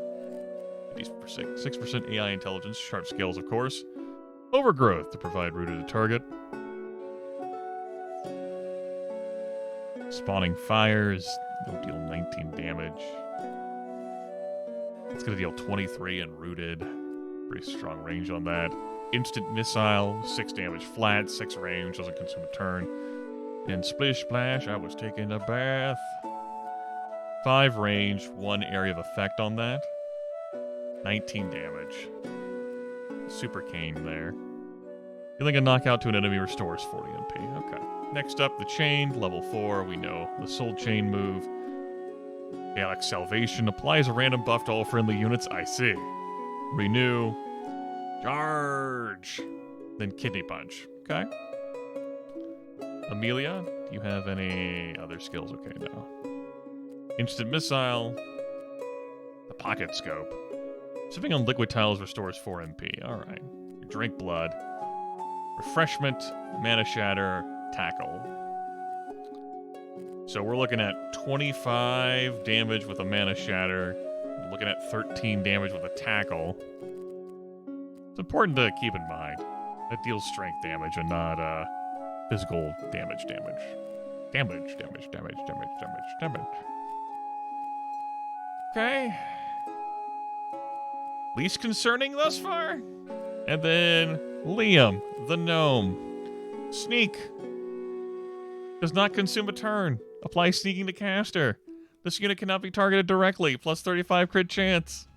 6% AI intelligence, sharp scales of course. Overgrowth to provide root at a target. Spawning Fires, will deal 19 damage. It's going to deal 23 and rooted. Pretty strong range on that. Instant Missile, 6 damage flat, 6 range, doesn't consume a turn. And Splish Splash, I was taking a bath. 5 range, 1 area of effect on that. 19 damage. Super Cane there. Dealing a knockout to an enemy restores 40 MP. Okay. Next up, the Chained, level 4. We know the Soul Chain move. Chaotic Salvation applies a random buff to all friendly units. I see. Renew. Charge! Then Kidney Punch. Okay. Amelia, do you have any other skills? Okay, no. Instant Missile. The Pocket Scope. Sipping on liquid tiles restores 4 MP. Alright. Drink Blood. Refreshment. Mana Shatter. Tackle. So we're looking at 25 damage with a Mana Shatter. We're looking at 13 damage with a Tackle. It's important to keep in mind. That deals strength damage and not physical damage. Damage. Okay. Least concerning thus far? And then Liam, the gnome. Sneak. Does not consume a turn. Apply sneaking to caster. This unit cannot be targeted directly. Plus 35 crit chance.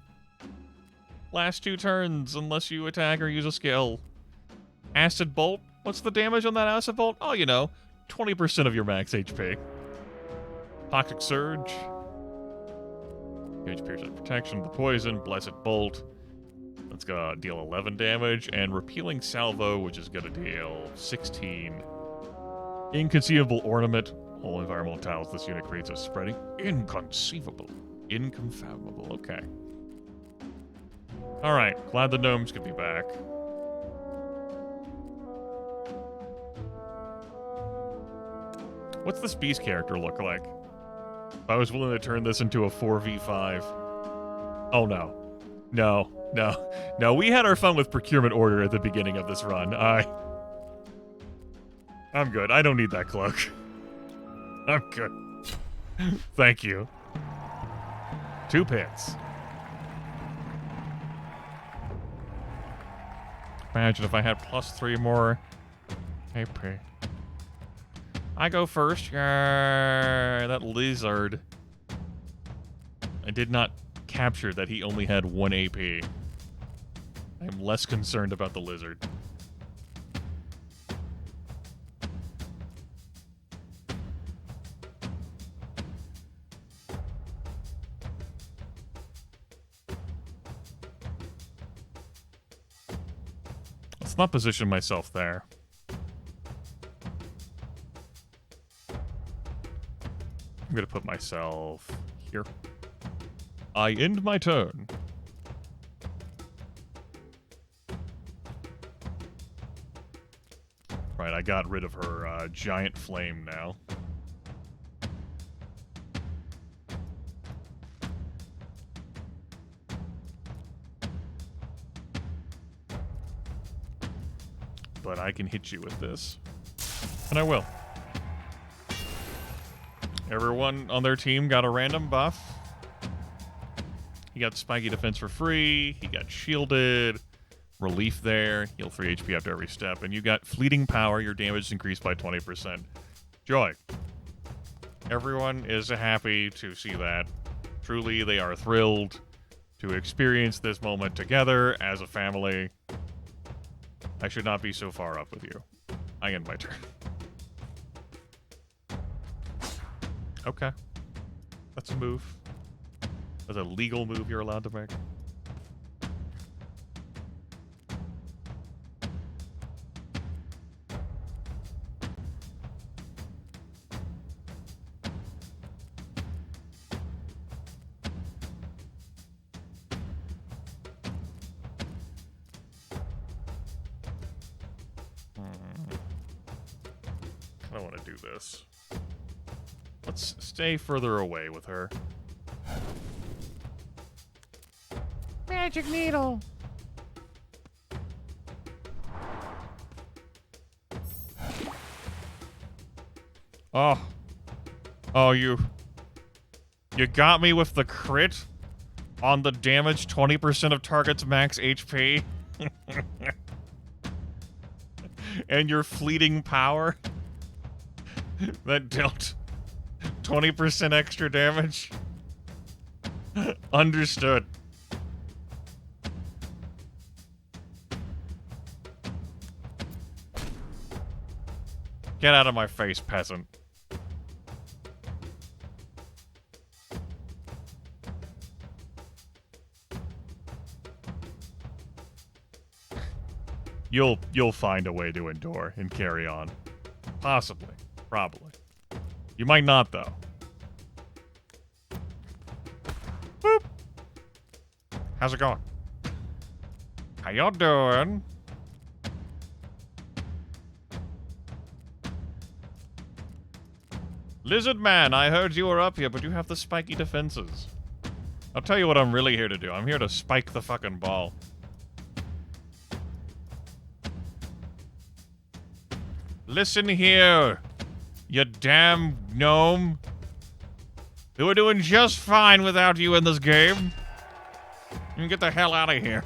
Last 2 turns unless you attack or use a skill. Acid Bolt. What's the damage on that Acid Bolt? Oh, 20% of your max HP. Toxic Surge. Huge piercing protection, the poison, Blessed Bolt. That's gonna deal 11 damage, and Repealing Salvo, which is gonna deal 16. Inconceivable Ornament. All environmental tiles this unit creates are spreading. Inconceivable. Inconfathomable. Okay. Alright, glad the gnomes could be back. What's this beast character look like? If I was willing to turn this into a 4v5. Oh no. No, we had our fun with procurement order at the beginning of this run. I'm good. I don't need that cloak. I'm good. Thank you. 2 pits. Imagine if I had +3 more AP. I go first. That lizard. I did not capture that he only had 1 AP. I'm less concerned about the lizard. Let's not position myself there. I'm gonna put myself here. I end my turn. Right, I got rid of her giant flame now. But I can hit you with this. And I will. Everyone on their team got a random buff. He got spiky defense for free. He got shielded. Relief there. Heal 3 HP after every step. And you got fleeting power. Your damage is increased by 20%. Joy. Everyone is happy to see that. Truly, they are thrilled to experience this moment together as a family. I should not be so far up with you. I end my turn. Okay. That's a move. That's a legal move you're allowed to make. I don't want to do this. Let's stay further away with her. Magic needle. Oh, you got me with the crit on the damage 20% of target's max HP. And your fleeting power that dealt 20% extra damage. Understood. Get out of my face, peasant. You'll find a way to endure and carry on. Possibly. Probably. You might not, though. Boop. How's it going? How y'all doing? Lizard man, I heard you were up here, but you have the spiky defenses. I'll tell you what I'm really here to do. I'm here to spike the fucking ball. Listen here, you damn gnome. We're doing just fine without you in this game. You can get the hell out of here.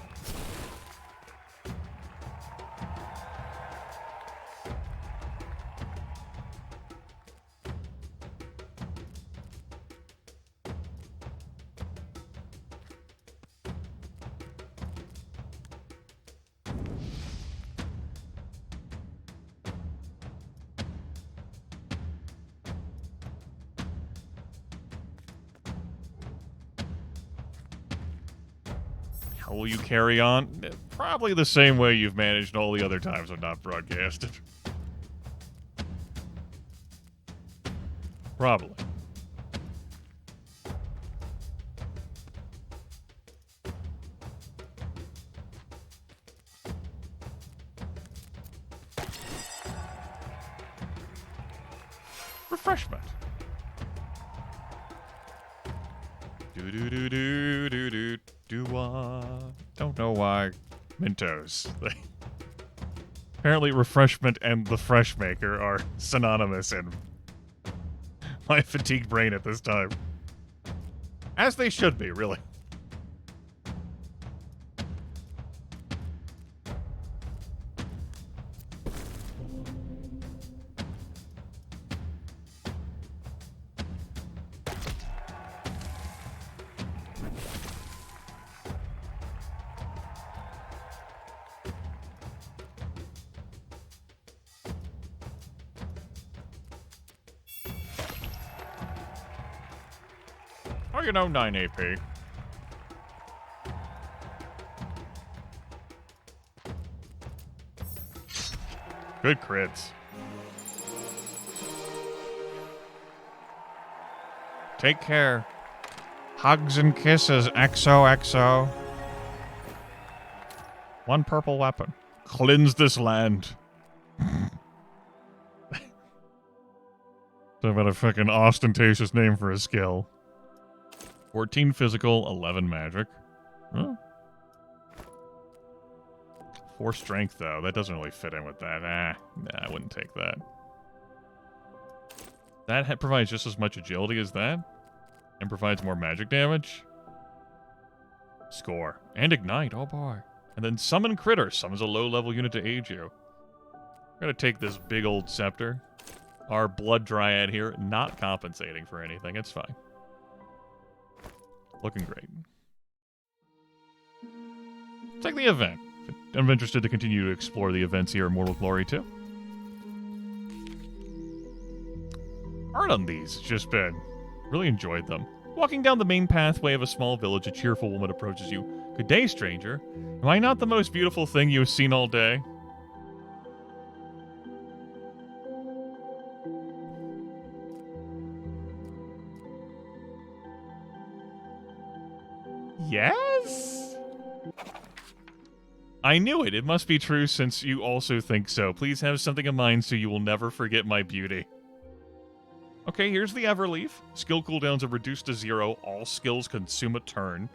How will you carry on? Probably the same way you've managed all the other times I've not broadcasted. Probably. Refreshment. Don't know why. Mentos. Apparently refreshment and the fresh maker are synonymous in my fatigued brain at this time. As they should be, really. Oh, you know, 9 AP. Good crits. Take care. Hugs and kisses, XOXO. One purple weapon. Cleanse this land. Talk about a fucking ostentatious name for a skill. 14 physical, 11 magic. Huh? 4 strength, though. That doesn't really fit in with that. Nah, I wouldn't take that. That provides just as much agility as that. And provides more magic damage. Score. And ignite, oh boy. And then summon critter. Summons a low-level unit to aid you. We're gonna take this big old scepter. Our blood dryad here, not compensating for anything. It's fine. Looking great. Take the event. I'm interested to continue to explore the events here in Mortal Glory 2. Art on these has just been... really enjoyed them. Walking down the main pathway of a small village, a cheerful woman approaches you. Good day, stranger. Am I not the most beautiful thing you have seen all day? Yes? I knew it. It must be true since you also think so. Please have something in mind so you will never forget my beauty. Okay, here's the Everleaf. Skill cooldowns are reduced to 0. All skills consume a turn.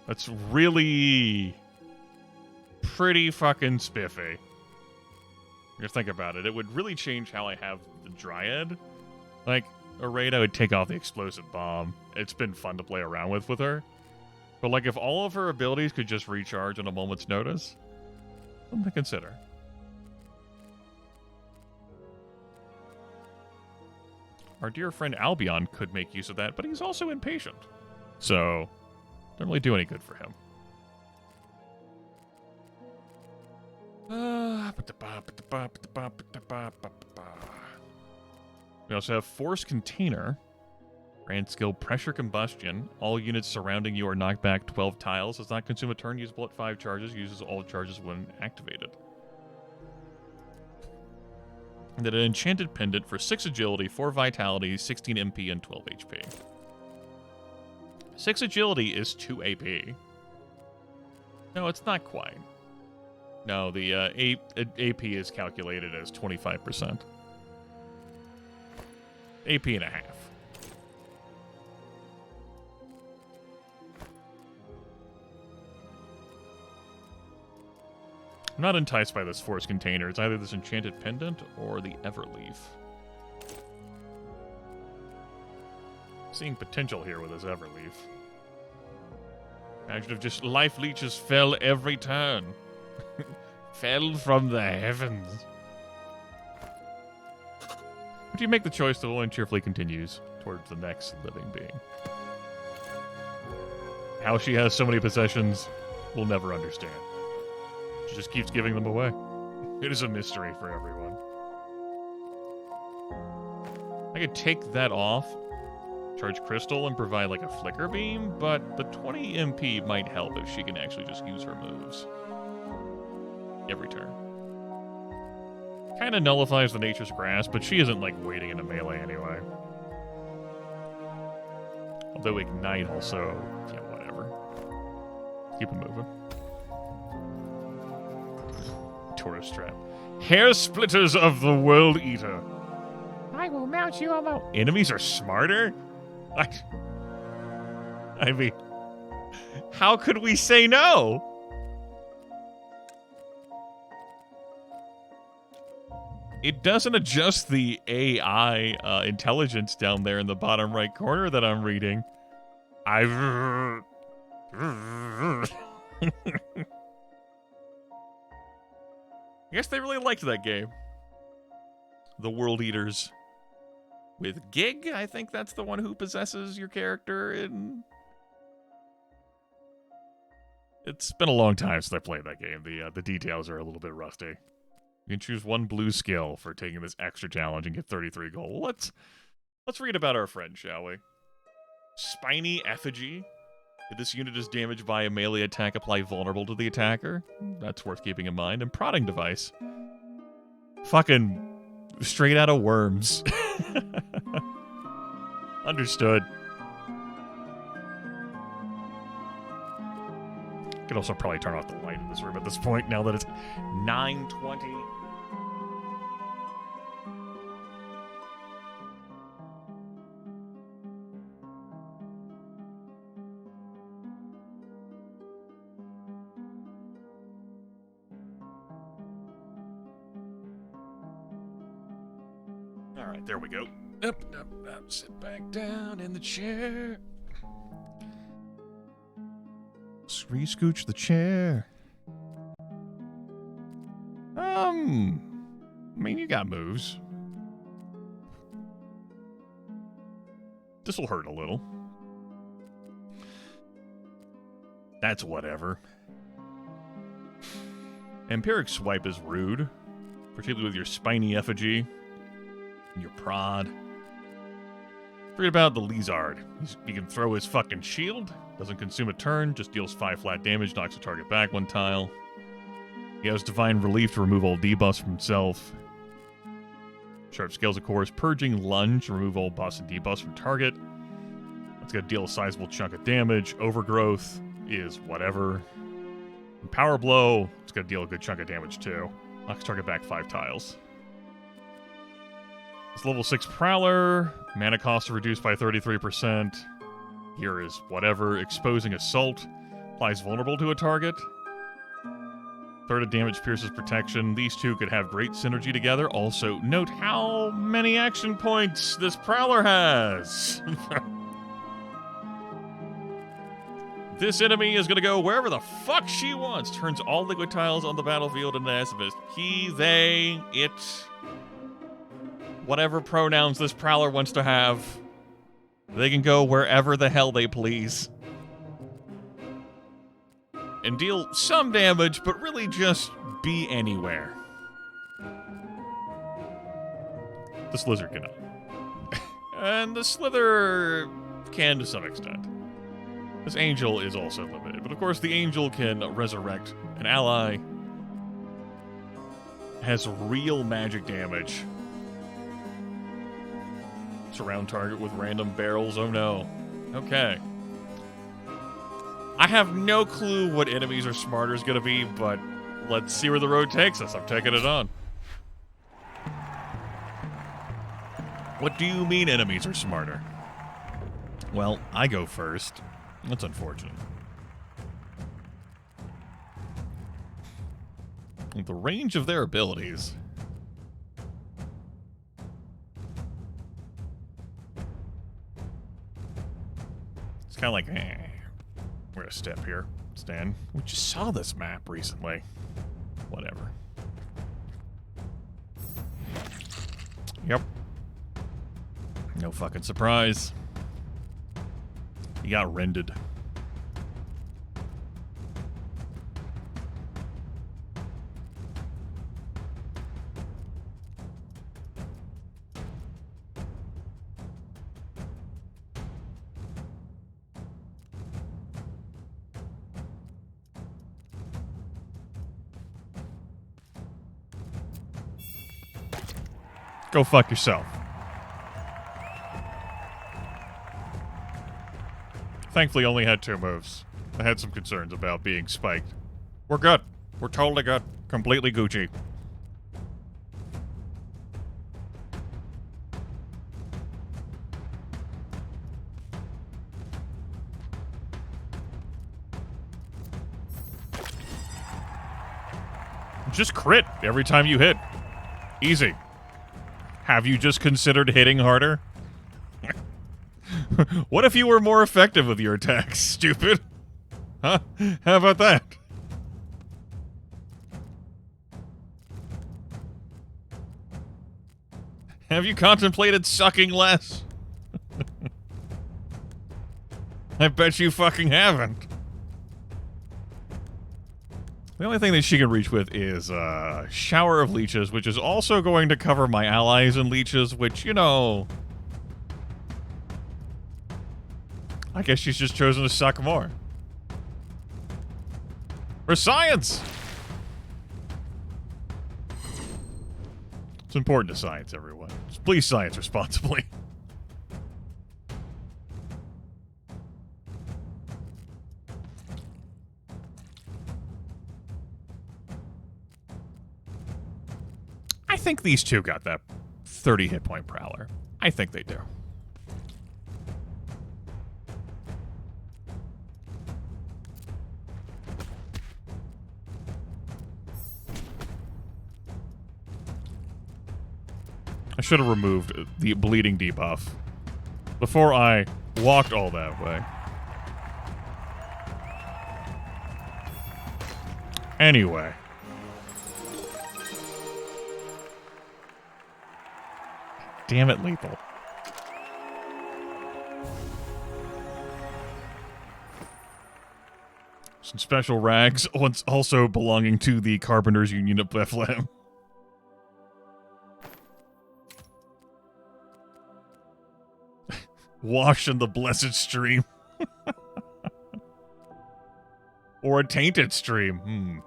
That's really... pretty fucking spiffy. Just think about it. It would really change how I have the Dryad. Like, a raid, I would take off the explosive bomb. It's been fun to play around with her. But, like, if all of her abilities could just recharge on a moment's notice, something to consider. Our dear friend Albion could make use of that, but he's also impatient. So, don't really do any good for him. We also have Force Container. Grand skill Pressure Combustion. All units surrounding you are knocked back 12 tiles. Does not consume a turn. Usable at 5 charges. Uses all charges when activated. And then an Enchanted Pendant for 6 agility, 4 vitality, 16 MP, and 12 HP. 6 agility is 2 AP. No, it's not quite. No, the AP is calculated as 25%. AP and a half. I'm not enticed by this Force Container. It's either this Enchanted Pendant or the Everleaf. Seeing potential here with this Everleaf. Imagine if just life leeches fell every turn. Fell from the heavens. But you make the choice, the Lowland cheerfully continues towards the next living being. How she has so many possessions, we'll never understand. She just keeps giving them away. It is a mystery for everyone. I could take that off, Charge crystal and provide like a flicker beam, but the 20 MP might help if she can actually just use her moves every turn. Kind of nullifies the nature's grasp, but she isn't like waiting in a melee anyway. Although ignite also, yeah, whatever. Keep it moving. Tourist trap. Hair splitters of the world eater. I will mount you on the... Enemies are smarter? I mean, how could we say no? It doesn't adjust the AI intelligence down there in the bottom right corner that I'm reading. I guess they really liked that game. The World Eaters. With Gig, I think that's the one who possesses your character in... It's been a long time since I played that game. The details are a little bit rusty. You can choose one blue skill for taking this extra challenge and get 33 gold. Let's read about our friend, shall we? Spiny Effigy. If this unit is damaged by a melee attack, apply vulnerable to the attacker. That's worth keeping in mind. And prodding device. Fucking straight out of Worms. Understood. Could also probably turn off the light in this room at this point now that it's 9:20. All right, there we go. Up, sit back down in the chair. Scooch the chair. I mean, you got moves. This'll hurt a little. That's whatever. Empiric Swipe is rude, particularly with your Spiny Effigy and your prod. Forget about the Lizard. He can throw his fucking shield, doesn't consume a turn, just deals 5 flat damage, knocks the target back 1 tile. He has Divine Relief to remove all debuffs from himself. Sharp Scales, of course. Purging Lunge to remove all buffs and debuffs from target. It's going to deal a sizable chunk of damage. Overgrowth is whatever. And Power Blow, it's going to deal a good chunk of damage too. Knocks target back 5 tiles. It's level 6 Prowler. Mana cost are reduced by 33%. Here is whatever. Exposing Assault. Applies vulnerable to a target. Third of damage pierces protection. These two could have great synergy together. Also, note how many action points this Prowler has. This enemy is going to go wherever the fuck she wants. Turns all liquid tiles on the battlefield into Activist. He, they, it... Whatever pronouns this Prowler wants to have, they can go wherever the hell they please. And deal some damage, but really just be anywhere. The Slither cannot. And the Slither can to some extent. This Angel is also limited, but of course the Angel can resurrect an ally. Has real magic damage. Surround target with random barrels. Oh no. Okay. I have no clue what enemies are smarter is going to be, but let's see where the road takes us. I'm taking it on. What do you mean enemies are smarter? Well, I go first. That's unfortunate. The range of their abilities... It's kind of like, we're gonna step here, Stan. We just saw this map recently. Whatever. Yep. No fucking surprise. He got rended. Go fuck yourself. Thankfully, only had 2 moves. I had some concerns about being spiked. We're good. We're totally good. Completely Gucci. Just crit every time you hit. Easy. Have you just considered hitting harder? What if you were more effective with your attacks, stupid? Huh? How about that? Have you contemplated sucking less? I bet you fucking haven't. The only thing that she can reach with is Shower of Leeches, which is also going to cover my allies and leeches, which, you know... I guess she's just chosen to suck more. For science! It's important to science, everyone. Just please science responsibly. I think these two got that 30 hit point Prowler. I think they do. I should have removed the bleeding debuff before I walked all that way. Anyway. Damn it, lethal. Some special rags, once also belonging to the Carpenters Union of Bethlehem. Wash in the blessed stream. Or a tainted stream.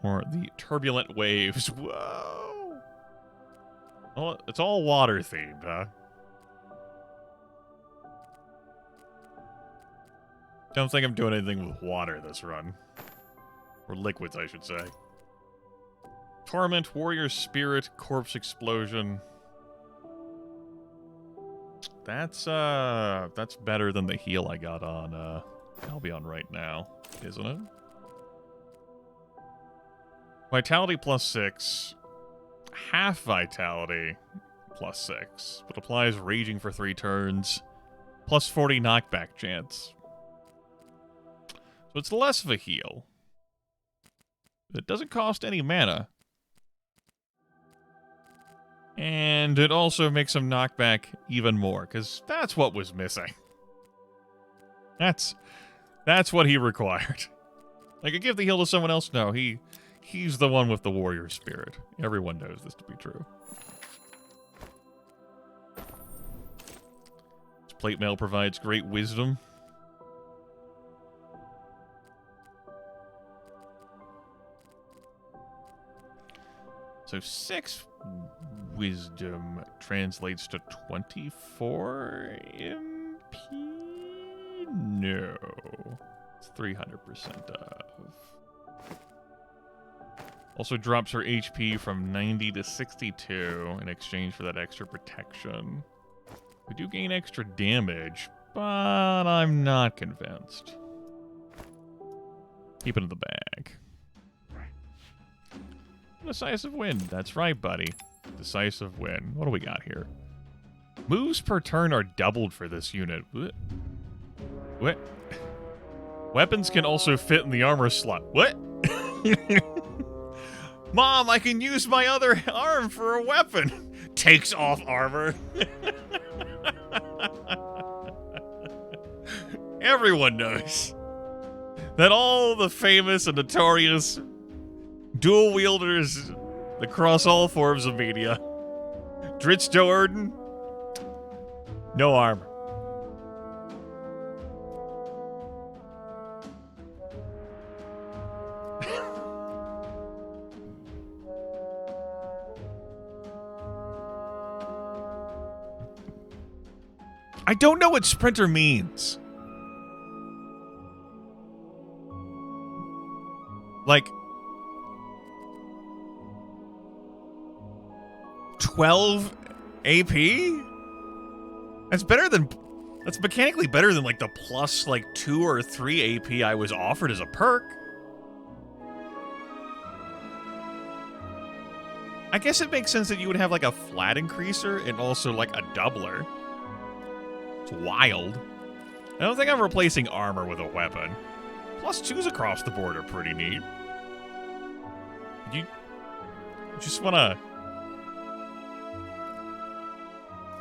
Or the turbulent waves. Whoa! Well, it's all water themed, huh? Don't think I'm doing anything with water this run. Or liquids, I should say. Torment, Warrior Spirit, Corpse Explosion. That's better than the heal I got on Albion right now, isn't it? Vitality +6. Half Vitality +6. But applies Raging for 3 turns. +40 knockback chance. So it's less of a heal. It doesn't cost any mana. And it also makes him knockback even more, because that's what was missing. That's what he required. I could give the heal to someone else. No, he's the one with the warrior spirit. Everyone knows this to be true. This plate mail provides great wisdom. So 6 wisdom translates to 24 MP? No. It's 300% of. Also drops her HP from 90 to 62 in exchange for that extra protection. We do gain extra damage, but I'm not convinced. Keep it in the bag. Decisive Wind. That's right, buddy. Decisive Wind. What do we got here? Moves per turn are doubled for this unit. What? Weapons can also fit in the armor slot. What? Mom, I can use my other arm for a weapon. Takes off armor. Everyone knows that all the famous and notorious dual wielders across all forms of media. Dritz Do'Urden, no armor. I don't know what sprinter means. Like 12 AP? That's mechanically better than like the plus like 2 or 3 AP I was offered as a perk. I guess it makes sense that you would have like a flat increaser and also like a doubler. It's wild. I don't think I'm replacing armor with a weapon. Plus 2s across the board are pretty neat. You just wanna...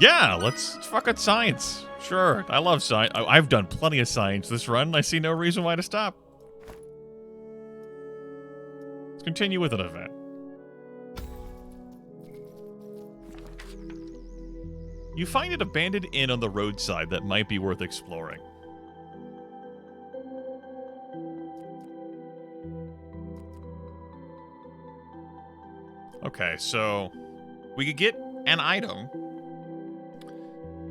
Yeah, let's fuck with science. Sure, I love science. I've done plenty of science this run, and I see no reason why to stop. Let's continue with an event. You find an abandoned inn on the roadside that might be worth exploring. Okay, so we could get an item.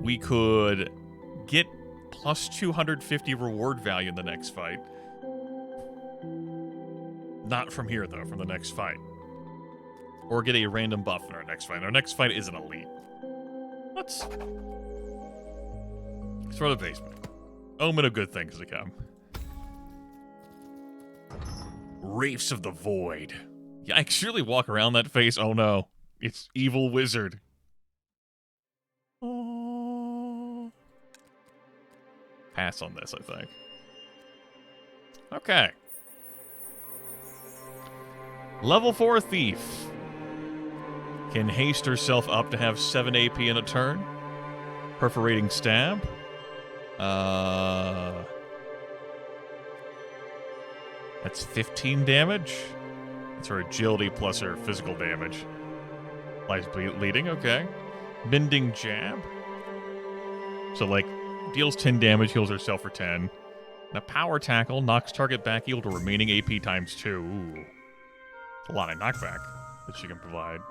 We could get plus 250 reward value in the next fight. Not from here, though, from the next fight. Or get a random buff in our next fight. Our next fight isn't elite. Let's throw the basement. Omen of good things to come. Reefs of the Void. Yeah, I can surely walk around that face. Oh no. It's evil wizard. Oh. Pass on this, I think. Okay. Level 4 Thief. Can haste herself up to have 7 AP in a turn. Perforating Stab. That's 15 damage. That's her agility plus her physical damage. Life bleeding, okay. Bending Jab. So, like, deals 10 damage, heals herself for 10. And a Power Tackle knocks target back equal to remaining AP times 2. Ooh. A lot of knockback that she can provide.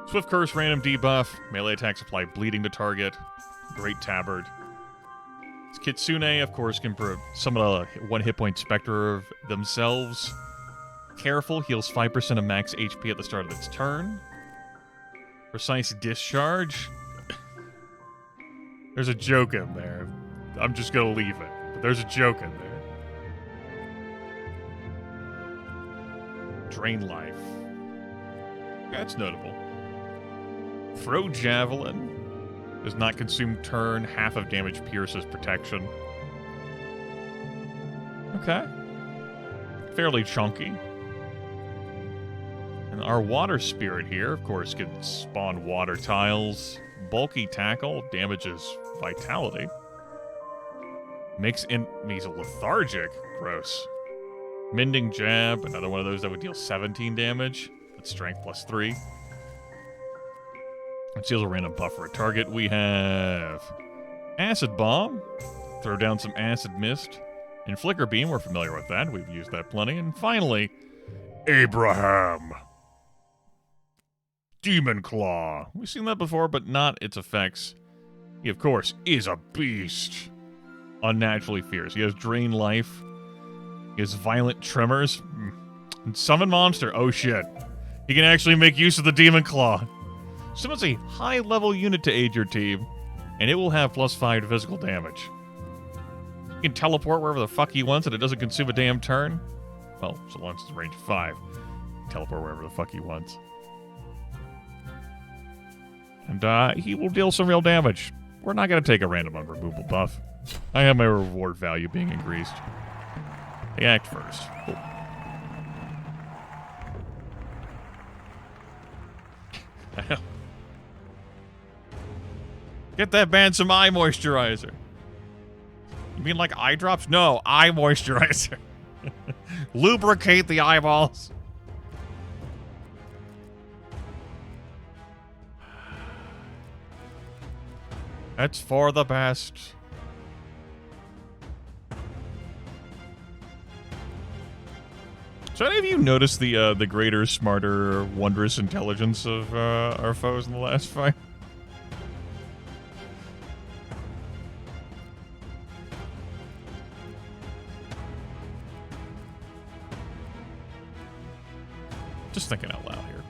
Swift Curse, random debuff. Melee attacks apply bleeding to target. Great Tabard. This Kitsune, of course, can summon a 1 hit point specter of themselves. Careful, heals 5% of max HP at the start of its turn. Precise Discharge. There's a joke in there. I'm just gonna leave it. But there's a joke in there. Drain Life. That's notable. Throw Javelin. Does not consume turn. Half of damage pierces protection. Okay. Fairly chunky. And our Water Spirit here, of course, can spawn water tiles. Bulky Tackle damages vitality. Makes enemies lethargic. Gross. Mending Jab, another one of those that would deal 17 damage. That's strength plus 3. It deals a random buff for a target. We have Acid Bomb. Throw down some Acid Mist. And Flicker Beam, we're familiar with that. We've used that plenty. And finally, Abraham. Demon Claw. We've seen that before, but not its effects. He, of course, is a beast. Unnaturally fierce. He has Drain Life. He has Violent Tremors. And Summon Monster. Oh, shit. He can actually make use of the Demon Claw. Summons a high-level unit to aid your team, and it will have plus 5 to physical damage. He can teleport wherever the fuck he wants, and it doesn't consume a damn turn. Well, so long as it's a range of 5. Teleport wherever the fuck he wants. And he will deal some real damage. We're not going to take a random unremovable buff. I have my reward value being increased. They act first. Cool. Get that man some eye moisturizer. You mean like eye drops? No, eye moisturizer. Lubricate the eyeballs. That's for the best. So any of you notice the greater, smarter, wondrous intelligence of our foes in the last fight? Just thinking out loud here.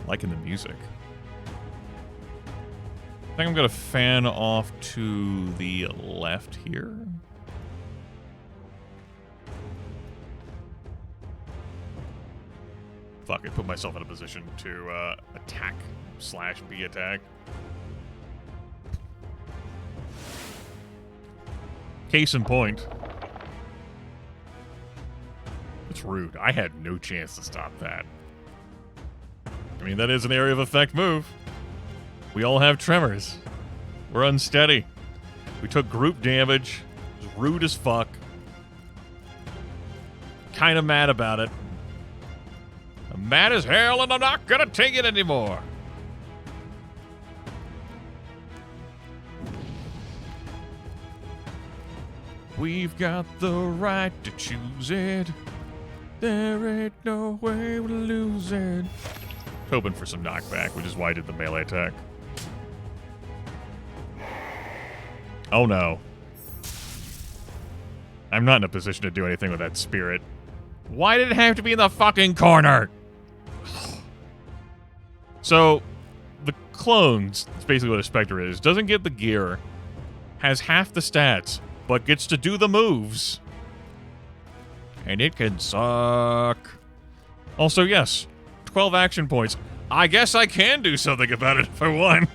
Liking the music. I think I'm going to fan off to the left here. Fuck it, put myself in a position to attack / be attacked. Case in point. It's rude. I had no chance to stop that. I mean, that is an area of effect move. We all have tremors. We're unsteady. We took group damage. It was rude as fuck. Kind of mad about it. I'm mad as hell and I'm not gonna take it anymore. We've got the right to choose it. There ain't no way to lose it. Hoping for some knockback, which is why I did the melee attack. Oh no. I'm not in a position to do anything with that spirit. Why did it have to be in the fucking corner? So, the clones, that's basically what a Spectre is, doesn't get the gear, has half the stats, but gets to do the moves. And it can suck. Also, yes, 12 action points. I guess I can do something about it if I want.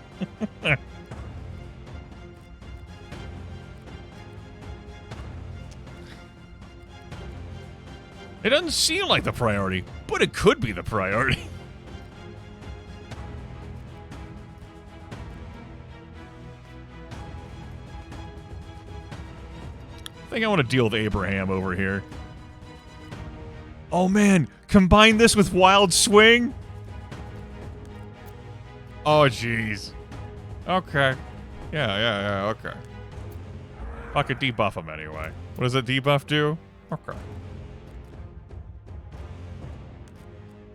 It doesn't seem like the priority, but it could be the priority. I think I want to deal with Abraham over here. Oh man, combine this with Wild Swing? Oh jeez. Okay. Yeah, okay. I could debuff him anyway. What does that debuff do? Okay.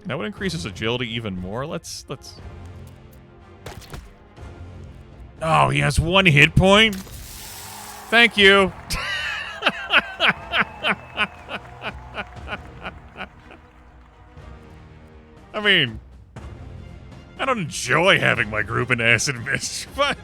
That would increase his agility even more. Let's... Oh, he has 1 hit point? Thank you. I mean, I don't enjoy having my group in Acid Mist, but...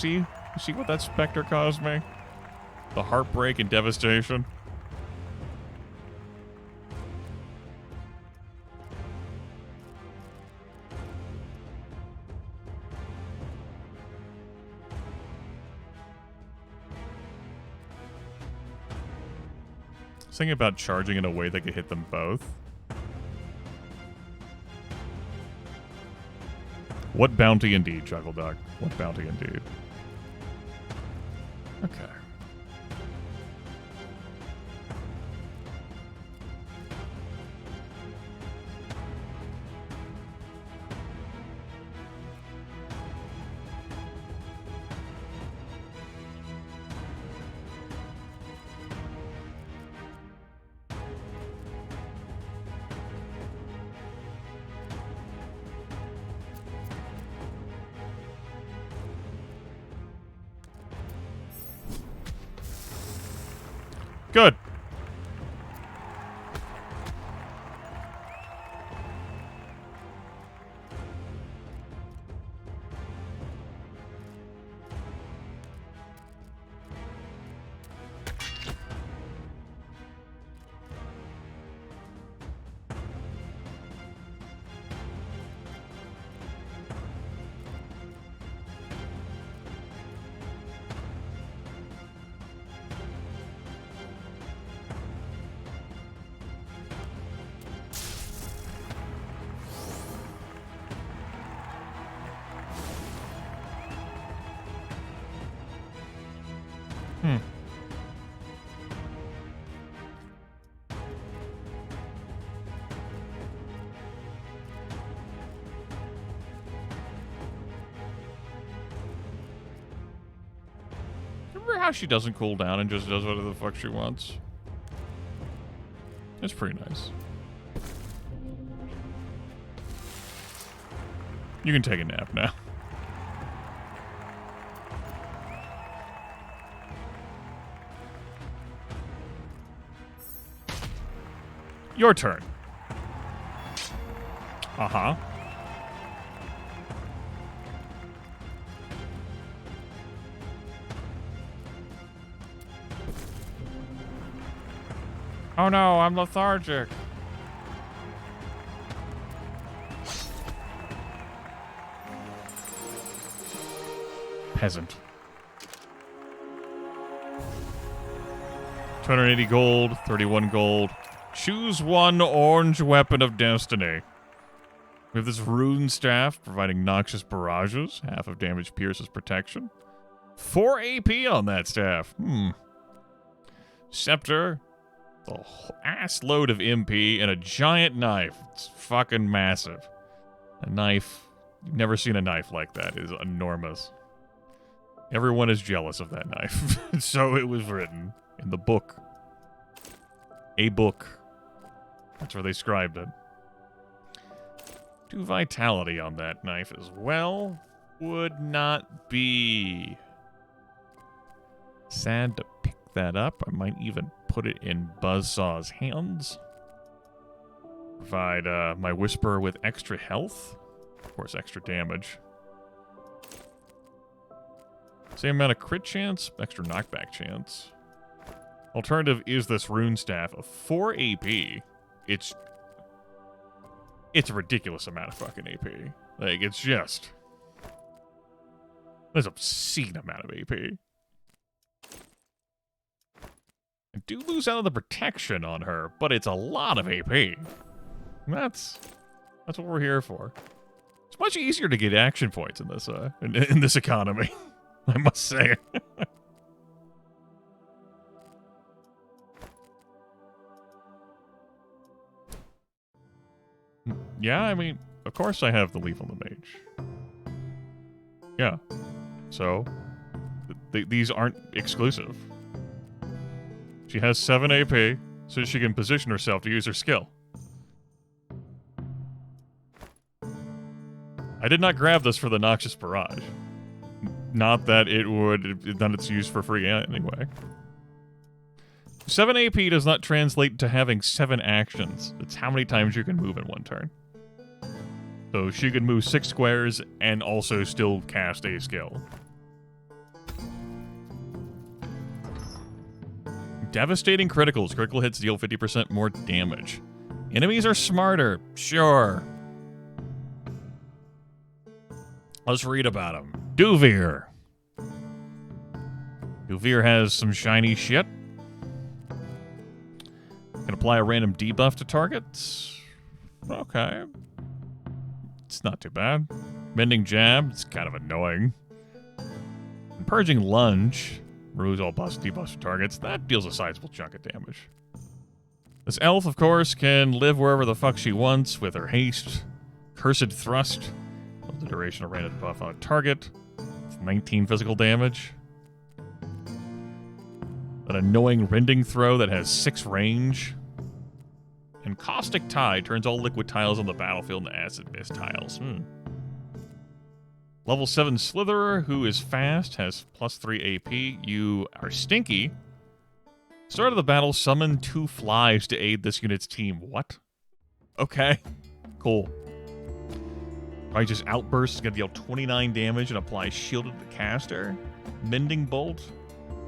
You see what that Spectre caused me? The heartbreak and devastation. I was thinking about charging in a way that could hit them both. What bounty indeed, Chuckle Duck. What bounty indeed. Okay. Good. Hmm. Remember how she doesn't cool down and just does whatever the fuck she wants? It's pretty nice. You can take a nap now. Your turn. Uh-huh. Oh no, I'm lethargic. Peasant. 280 gold, 31 gold. Choose one orange weapon of destiny. We have this rune staff providing noxious barrages. Half of damage pierces protection. 4 AP on that staff. Scepter. A ass load of MP and a giant knife. It's fucking massive. A knife. You've never seen a knife like that. It is enormous. Everyone is jealous of that knife. So it was written in the book. A book. That's where they scribed it. 2 vitality on that knife as well. Would not be sad to pick that up. I might even put it in Buzzsaw's hands. Provide my Whisperer with extra health. Of course, extra damage. Same amount of crit chance, extra knockback chance. Alternative is this rune staff of 4 AP. It's a ridiculous amount of fucking AP. Like, it's just... There's an obscene amount of AP. I do lose out of the protection on her, but it's a lot of AP. That's what we're here for. It's much easier to get action points in this in this economy, I must say. Yeah, I mean, of course I have the Lethal the Mage. Yeah. So, these aren't exclusive. She has 7 AP, so she can position herself to use her skill. I did not grab this for the Noxious Barrage. Not that it's used for free anyway. 7 AP does not translate to having 7 actions. It's how many times you can move in one turn. So she could move 6 squares and also still cast a skill. Devastating criticals. Critical hits deal 50% more damage. Enemies are smarter. Sure. Let's read about them. Duvir. Duvir has some shiny shit. Can apply a random debuff to targets. Okay. It's not too bad. Mending Jab. It's kind of annoying. And Purging Lunge. Removes all debuffs for targets. That deals a sizable chunk of damage. This elf, of course, can live wherever the fuck she wants with her haste. Cursed Thrust. The duration of random buff on a target. It's 19 physical damage. An annoying Rending Throw that has 6 range. And Caustic Tide turns all liquid tiles on the battlefield into acid mist tiles. Level 7 Slitherer, who is fast, has plus 3 AP. You are stinky. Start of the battle, summon 2 flies to aid this unit's team. What? Okay. Cool. Righteous Outburst is going to deal 29 damage and apply shield to the caster. Mending Bolt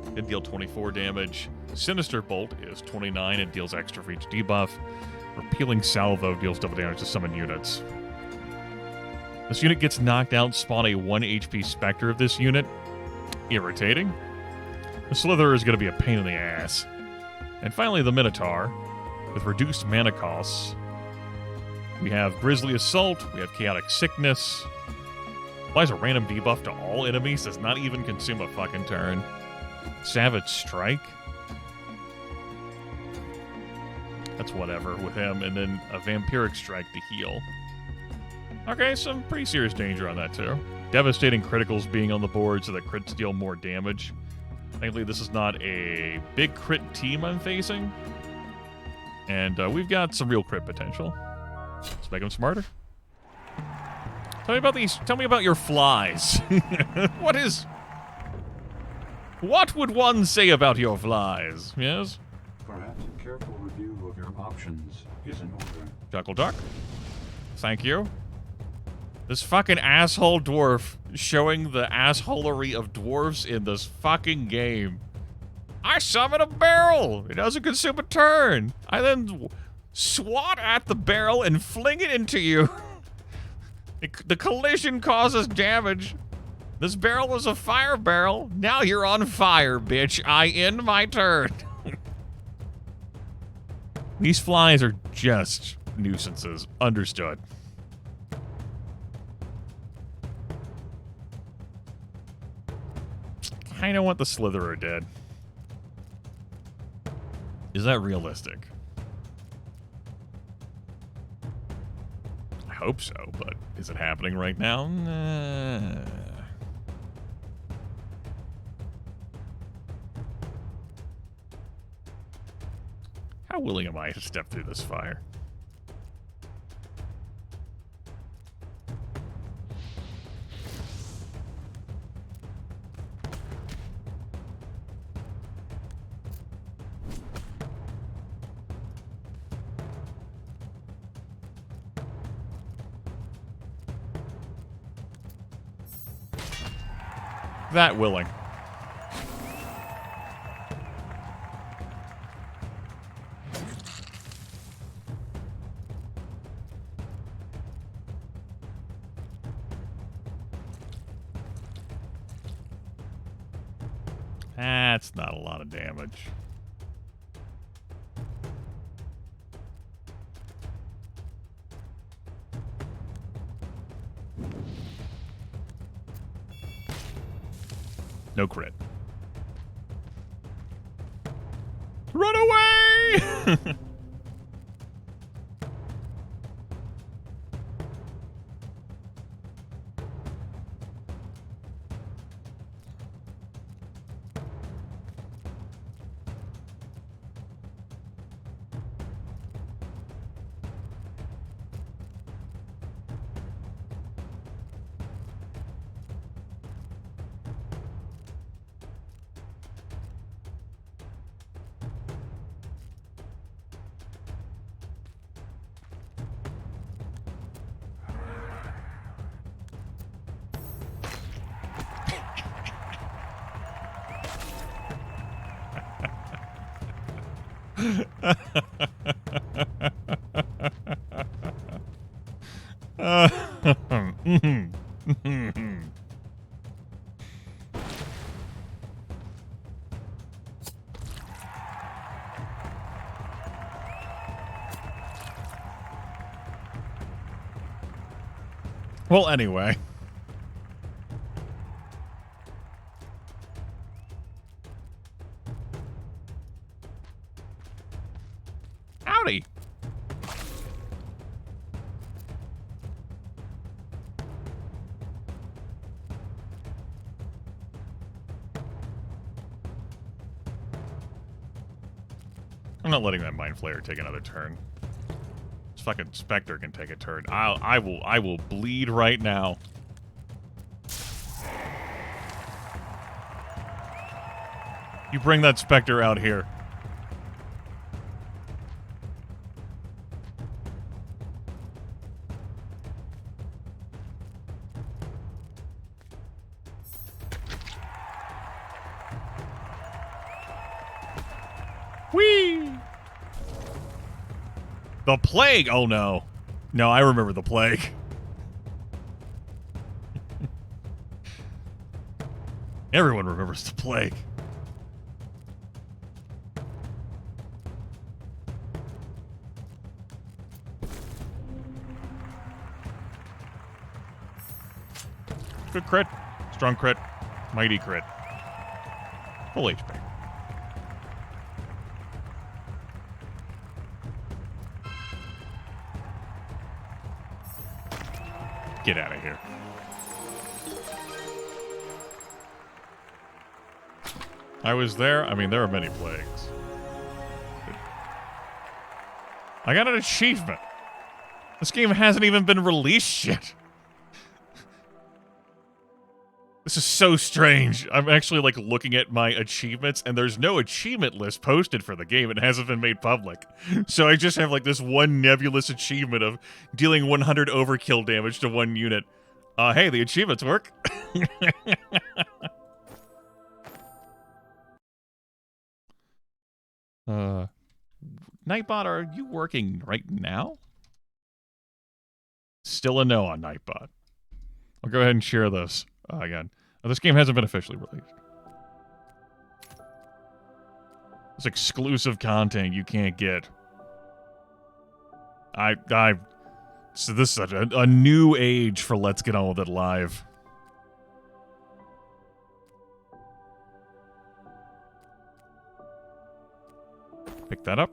going to deal 24 damage. Sinister Bolt is 29 and deals extra for each debuff. Repealing Salvo deals double damage to summon units. This unit gets knocked out, spawn a 1 HP Spectre of this unit. Irritating. The Slitherer is going to be a pain in the ass. And finally, the Minotaur, with reduced mana costs. We have Grisly Assault, we have Chaotic Sickness. Applies a random debuff to all enemies, does not even consume a fucking turn. Savage Strike? That's whatever with him. And then a Vampiric Strike to heal. Okay, some pretty serious danger on that too. Devastating criticals being on the board so that crits deal more damage. Thankfully, this is not a big crit team I'm facing. And we've got some real crit potential. Let's make them smarter. Tell me about these. Tell me about your flies. What would one say about your flies? Yes? Perhaps a careful review of your options is in order. Chuckle Duck. Thank you. This fucking asshole dwarf showing the assholery of dwarves in this fucking game. I summon a barrel. It doesn't consume a turn. I then swat at the barrel and fling it into you. The collision causes damage. This barrel is a fire barrel. Now you're on fire, bitch. I end my turn. These flies are just nuisances. Understood. Kinda want the Slitherer dead. Is that realistic? I hope so, but is it happening right now? Nah. How willing am I to step through this fire? That willing. That's not a lot of damage. No crit. Run away! Well, anyway. Howdy. I'm not letting that Mind Flayer take another turn. This fucking Spectre can take a turn. I will bleed right now. You bring that Spectre out here. Whee! The plague! Oh no. No, I remember the plague. Everyone remembers the plague. Good crit. Strong crit. Mighty crit. Full HP. Get out of here. I was there. I mean, there are many plagues. I got an achievement. This game hasn't even been released yet. This is so strange. I'm actually like looking at my achievements and there's no achievement list posted for the game. It hasn't been made public. So I just have like this one nebulous achievement of dealing 100 overkill damage to one unit. Hey, the achievements work. Nightbot, are you working right now? Still a no on Nightbot. I'll go ahead and share this again. This game hasn't been officially released. It's exclusive content you can't get. So this is a new age for Let's Get On With It Live. Pick that up.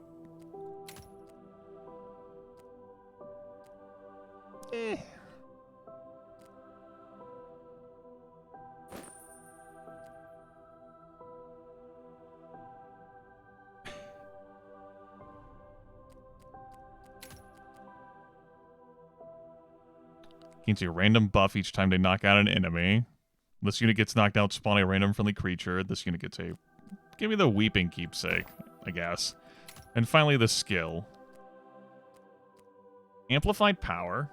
Gains a random buff each time they knock out an enemy. This unit gets knocked out, spawning a random friendly creature. This unit gets a... Give me the Weeping Keepsake, I guess. And finally, the skill. Amplified Power,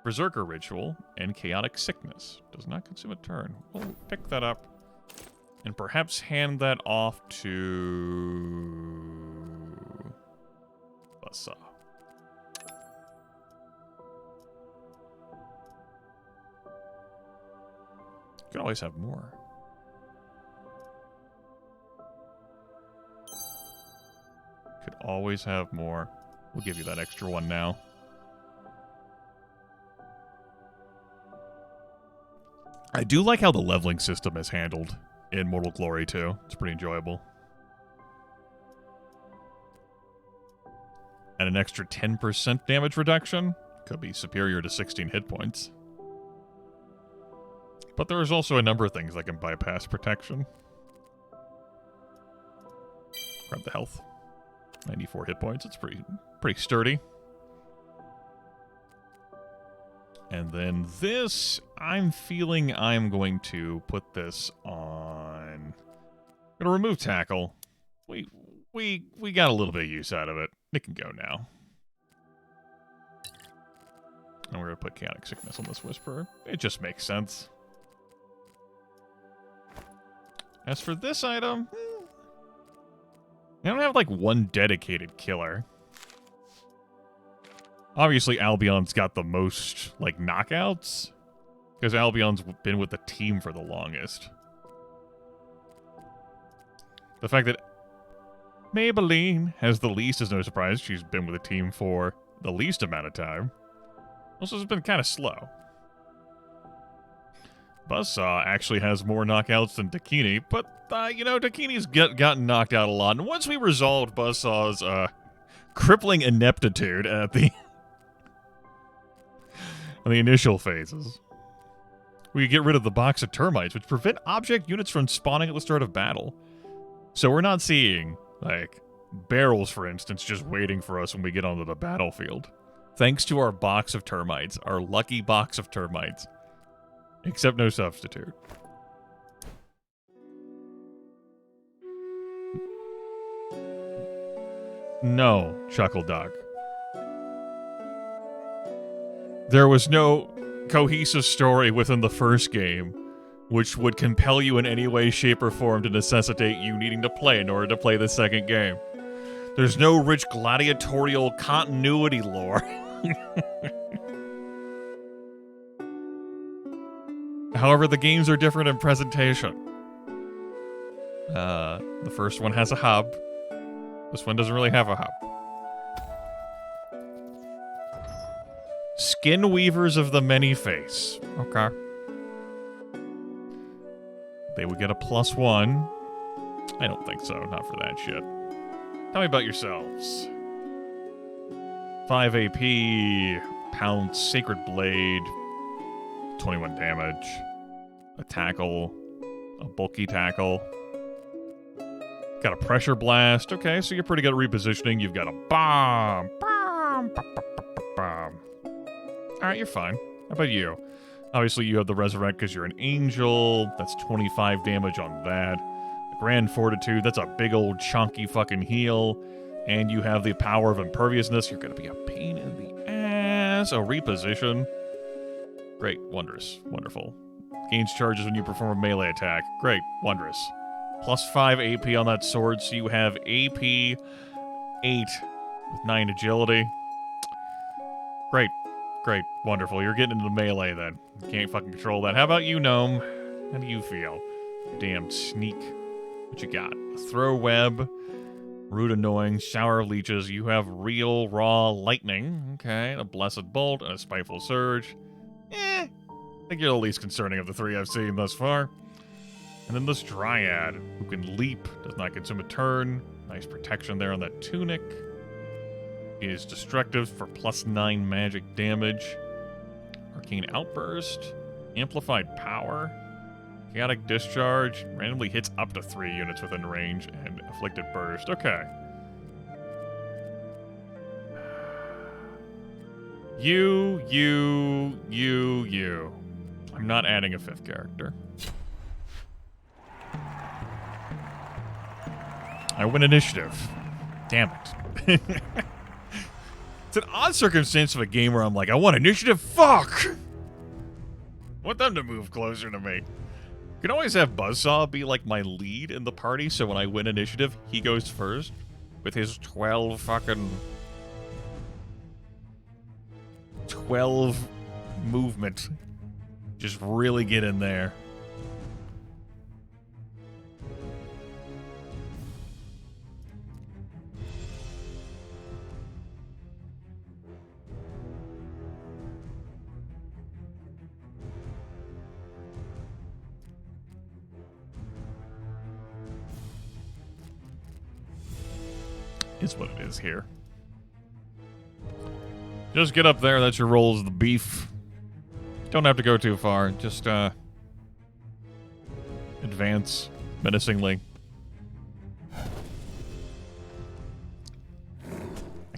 Berserker Ritual, and Chaotic Sickness. Does not consume a turn. We'll pick that up. And perhaps hand that off to... Buzzsaw. You can always have more. Could always have more. We'll give you that extra one now. I do like how the leveling system is handled in Mortal Glory 2. It's pretty enjoyable. And an extra 10% damage reduction could be superior to 16 hit points. But there is also a number of things that can bypass protection. Grab the health. 94 hit points. It's pretty sturdy. And then this, I'm feeling I'm going to put this on. I'm gonna remove tackle. We got a little bit of use out of it. It can go now. And we're gonna put Chaotic Sickness on this Whisperer. It just makes sense. As for this item, I don't have like one dedicated killer. Obviously, Albion's got the most like knockouts because Albion's been with the team for the longest. The fact that Maybelline has the least is no surprise. She's been with the team for the least amount of time. Also, has been kind of slow. Buzzsaw actually has more knockouts than Dakini, but, you know, Dakini's gotten knocked out a lot. And once we resolved Buzzsaw's crippling ineptitude at the initial phases, we get rid of the box of termites, which prevent object units from spawning at the start of battle. So we're not seeing, like, barrels, for instance, just waiting for us when we get onto the battlefield. Thanks to our box of termites, our lucky box of termites. Except no substitute. No, Chuckle Dog. There was no cohesive story within the first game which would compel you in any way, shape, or form to necessitate you needing to play in order to play the second game. There's no rich gladiatorial continuity lore. However, the games are different in presentation. The first one has a hub. This one doesn't really have a hub. Skin Weavers of the Many Face. Okay. They would get a +1 I don't think so. Not for that shit. Tell me about yourselves. 5 AP, Pounce, Sacred Blade, 21 damage, a tackle, a bulky tackle. Got a pressure blast. Okay, so you're pretty good at repositioning. You've got a bomb. Bomb. Alright, you're fine. How about you? Obviously, you have the Resurrect because you're an angel. That's 25 damage on that. Grand Fortitude, that's a big old chunky fucking heal. And you have the power of imperviousness. You're going to be a pain in the ass. A reposition. Great. Wondrous. Wonderful. Gains charges when you perform a melee attack. Great. Wondrous. Plus 5 AP on that sword, so you have AP 8 with 9 agility. Great. Great. Wonderful. You're getting into the melee then. You can't fucking control that. How about you, Gnome? How do you feel? Damn sneak. What you got? Throw web. Rude Annoying, Shower of Leeches, you have Real Raw Lightning, okay, a Blessed Bolt, and a Spiteful Surge. I think you're the least concerning of the three I've seen thus far. And then this Dryad, who can leap, does not consume a turn, nice protection there on that tunic, is destructive for plus 9 magic damage, Arcane Outburst, Amplified Power, Chaotic Discharge, randomly hits up to 3 units within range, and Afflicted Burst. Okay. You. I'm not adding a 5th character. I win initiative. Damn it. It's an odd circumstance of a game where I'm like, I want initiative? Fuck! I want them to move closer to me. You can always have Buzzsaw be like my lead in the party, so when I win initiative, he goes first with his 12 movement. Just really get in there. Is what it is here. Just get up there, that's your roll as the beef. Don't have to go too far, just advance menacingly. I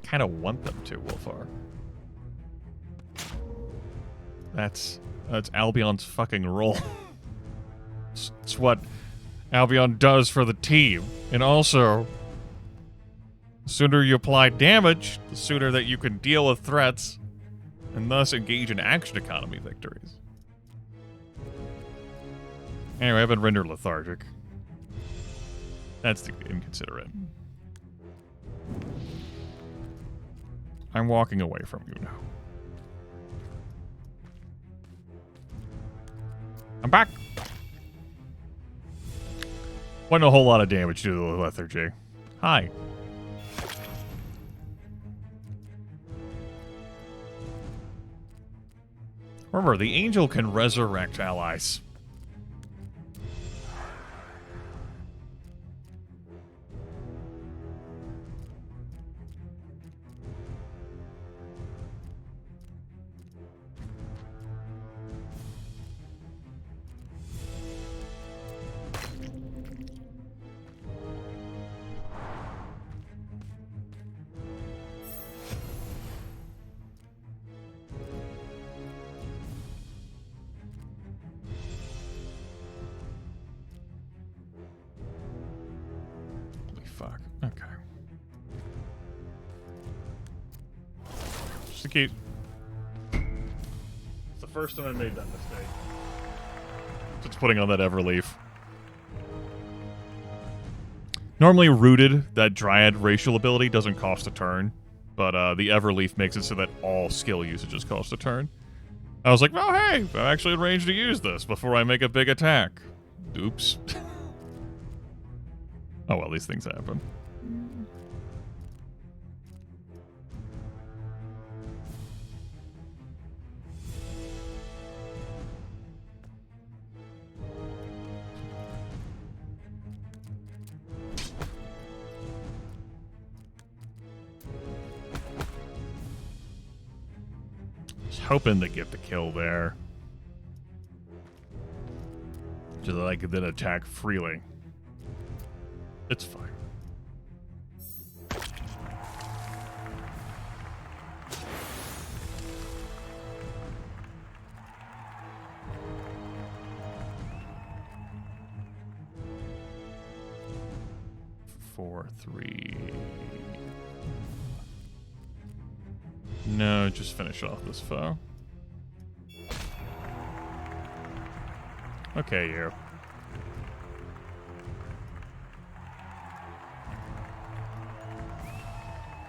kind of want them to, Wolfar. That's Albion's fucking role. It's what Albion does for the team. And also, the sooner you apply damage, the sooner that you can deal with threats, and thus engage in action economy victories. Anyway, I've been rendered lethargic. That's the inconsiderate. I'm walking away from you now. I'm back! Wasn't a whole lot of damage to the lethargy. Hi. Remember, the angel can resurrect allies. Fuck. Okay. Just to keep. It's the first time I made that mistake. Just putting on that Everleaf. Normally rooted, that Dryad racial ability doesn't cost a turn, but the Everleaf makes it so that all skill usages cost a turn. I was like, oh hey, I'm actually in range to use this before I make a big attack. Oops. Oh well, these things happen. hoping to get the kill there. So that I could then attack freely. It's fine. Four, three. No, just finish off this foe. Okay, you.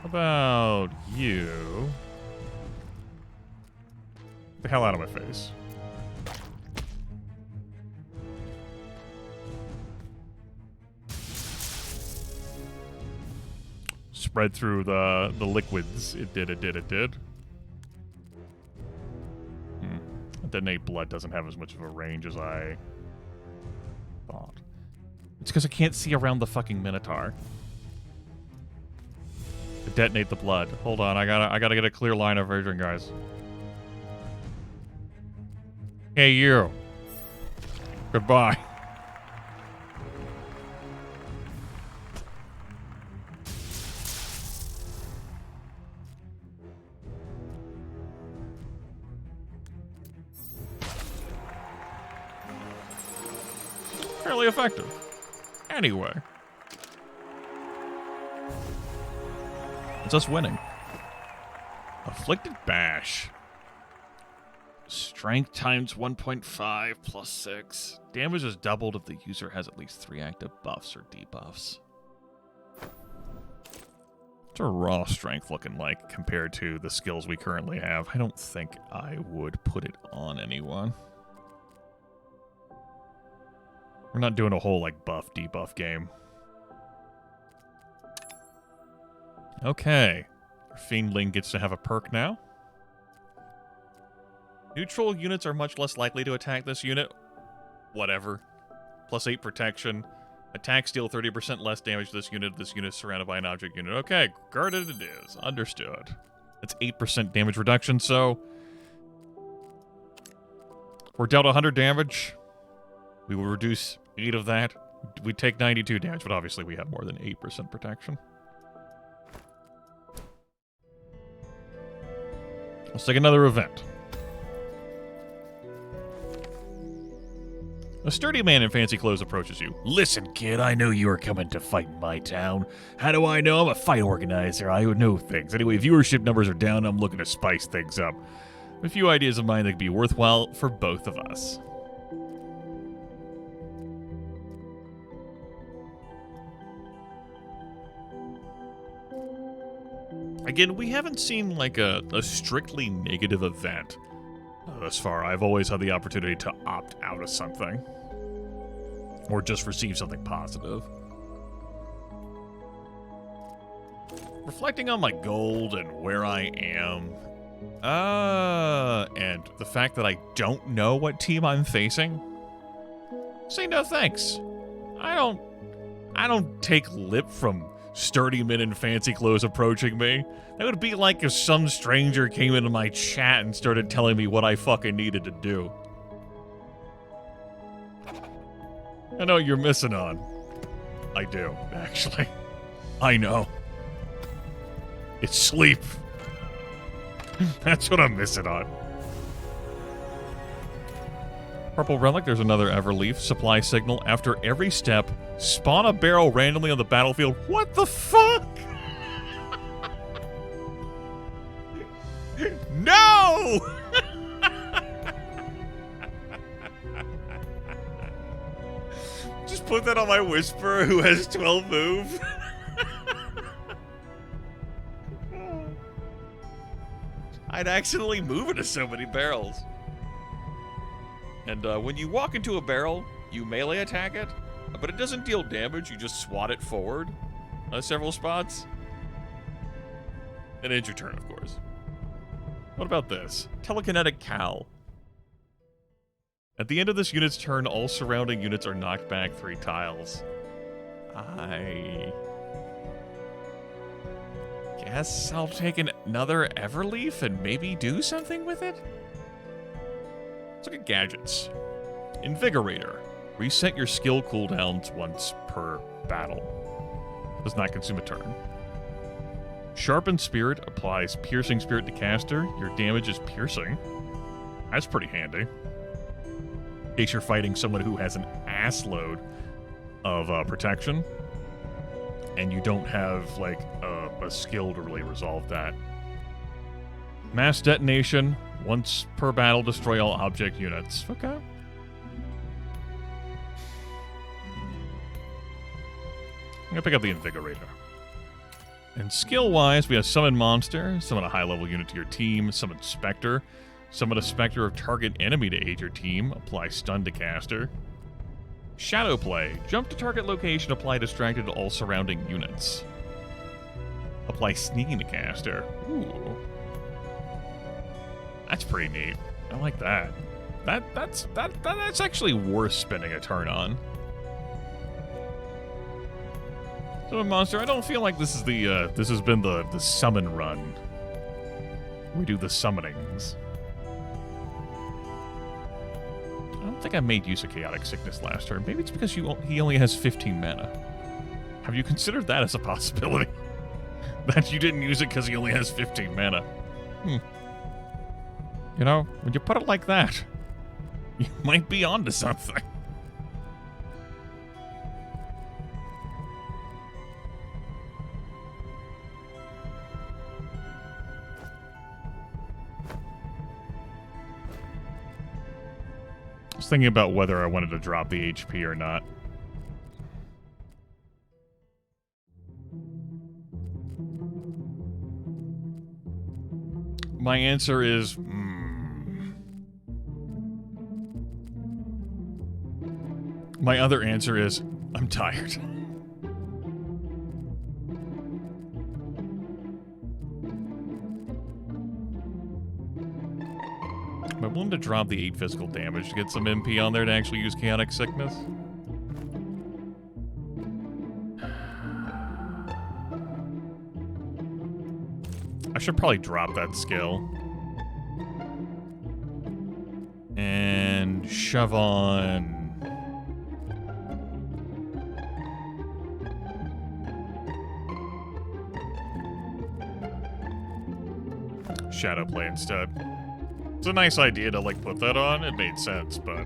How about you? Get the hell out of my face. Spread through the liquids. It did. Detonate blood doesn't have as much of a range as I thought. It's because I can't see around the fucking Minotaur. Detonate the blood. Hold on, I gotta get a clear line of vision, guys. Hey, you. Goodbye. Fairly effective. Anyway. It's us winning. Afflicted Bash. Strength times 1.5 plus 6. Damage is doubled if the user has at least 3 active buffs or debuffs. What's our raw strength looking like compared to the skills we currently have? I don't think I would put it on anyone. We're not doing a whole, like, buff, debuff game. Okay. Our Fiendling gets to have a perk now. Neutral units are much less likely to attack this unit. Whatever. Plus 8 protection. Attacks deal 30% less damage to this unit if this unit is surrounded by an object unit. Okay, guarded it is. Understood. That's 8% damage reduction, so... we're dealt 100 damage. We will reduce 8 of that. We take 92 damage, but obviously we have more than 8% protection. Let's take another event. A sturdy man in fancy clothes approaches you. Listen, kid, I know you are coming to fight in my town. How do I know? I'm a fight organizer. I know things. Anyway, viewership numbers are down. I'm looking to spice things up. A few ideas of mine that could be worthwhile for both of us. Again, we haven't seen like a strictly negative event thus far. I've always had the opportunity to opt out of something. Or just receive something positive. Reflecting on my gold and where I am. And the fact that I don't know what team I'm facing. Say no thanks. I don't take lip from sturdy men in fancy clothes approaching me. That would be like if some stranger came into my chat and started telling me what I fucking needed to do. I know what you're missing on. I do, actually. I know. It's sleep. That's what I'm missing on. Purple relic, there's another Everleaf. Supply signal. After every step, spawn a barrel randomly on the battlefield. What the fuck? No! Just put that on my Whisperer who has 12 move. I'd accidentally move into so many barrels. And when you walk into a barrel, you melee attack it, but it doesn't deal damage, you just swat it forward several spots. And end your turn, of course. What about this? Telekinetic Cowl. At the end of this unit's turn, all surrounding units are knocked back 3 tiles. guess I'll take another Everleaf and maybe do something with it? Let's look at gadgets. Invigorator. Reset your skill cooldowns once per battle. Does not consume a turn. Sharpened Spirit applies Piercing Spirit to caster. Your damage is piercing. That's pretty handy. In case you're fighting someone who has an ass load of protection, and you don't have, like, a skill to really resolve that. Mass Detonation. Once per battle, destroy all object units. Okay. I'm gonna pick up the Invigorator. And skill-wise, we have Summon Monster, summon a high-level unit to your team, summon Spectre, summon a Spectre of target enemy to aid your team, apply Stun to caster. Shadow Play. Jump to target location, apply Distracted to all surrounding units. Apply Sneaking to caster. Ooh. That's pretty neat. I like that. That's actually worth spending a turn on. So, Monster, I don't feel like this is this has been the summon run. We do the summonings. I don't think I made use of Chaotic Sickness last turn. Maybe it's because he only has 15 mana. Have you considered that as a possibility? That you didn't use it because he only has 15 mana? You know, when you put it like that, you might be onto something. I was thinking about whether I wanted to drop the HP or not. My answer is... My other answer is, I'm tired. Am I willing to drop the 8 physical damage to get some MP on there to actually use Chaotic Sickness? I should probably drop that skill. And shove on... Shadow Play instead. It's a nice idea to, like, put that on. It made sense, but...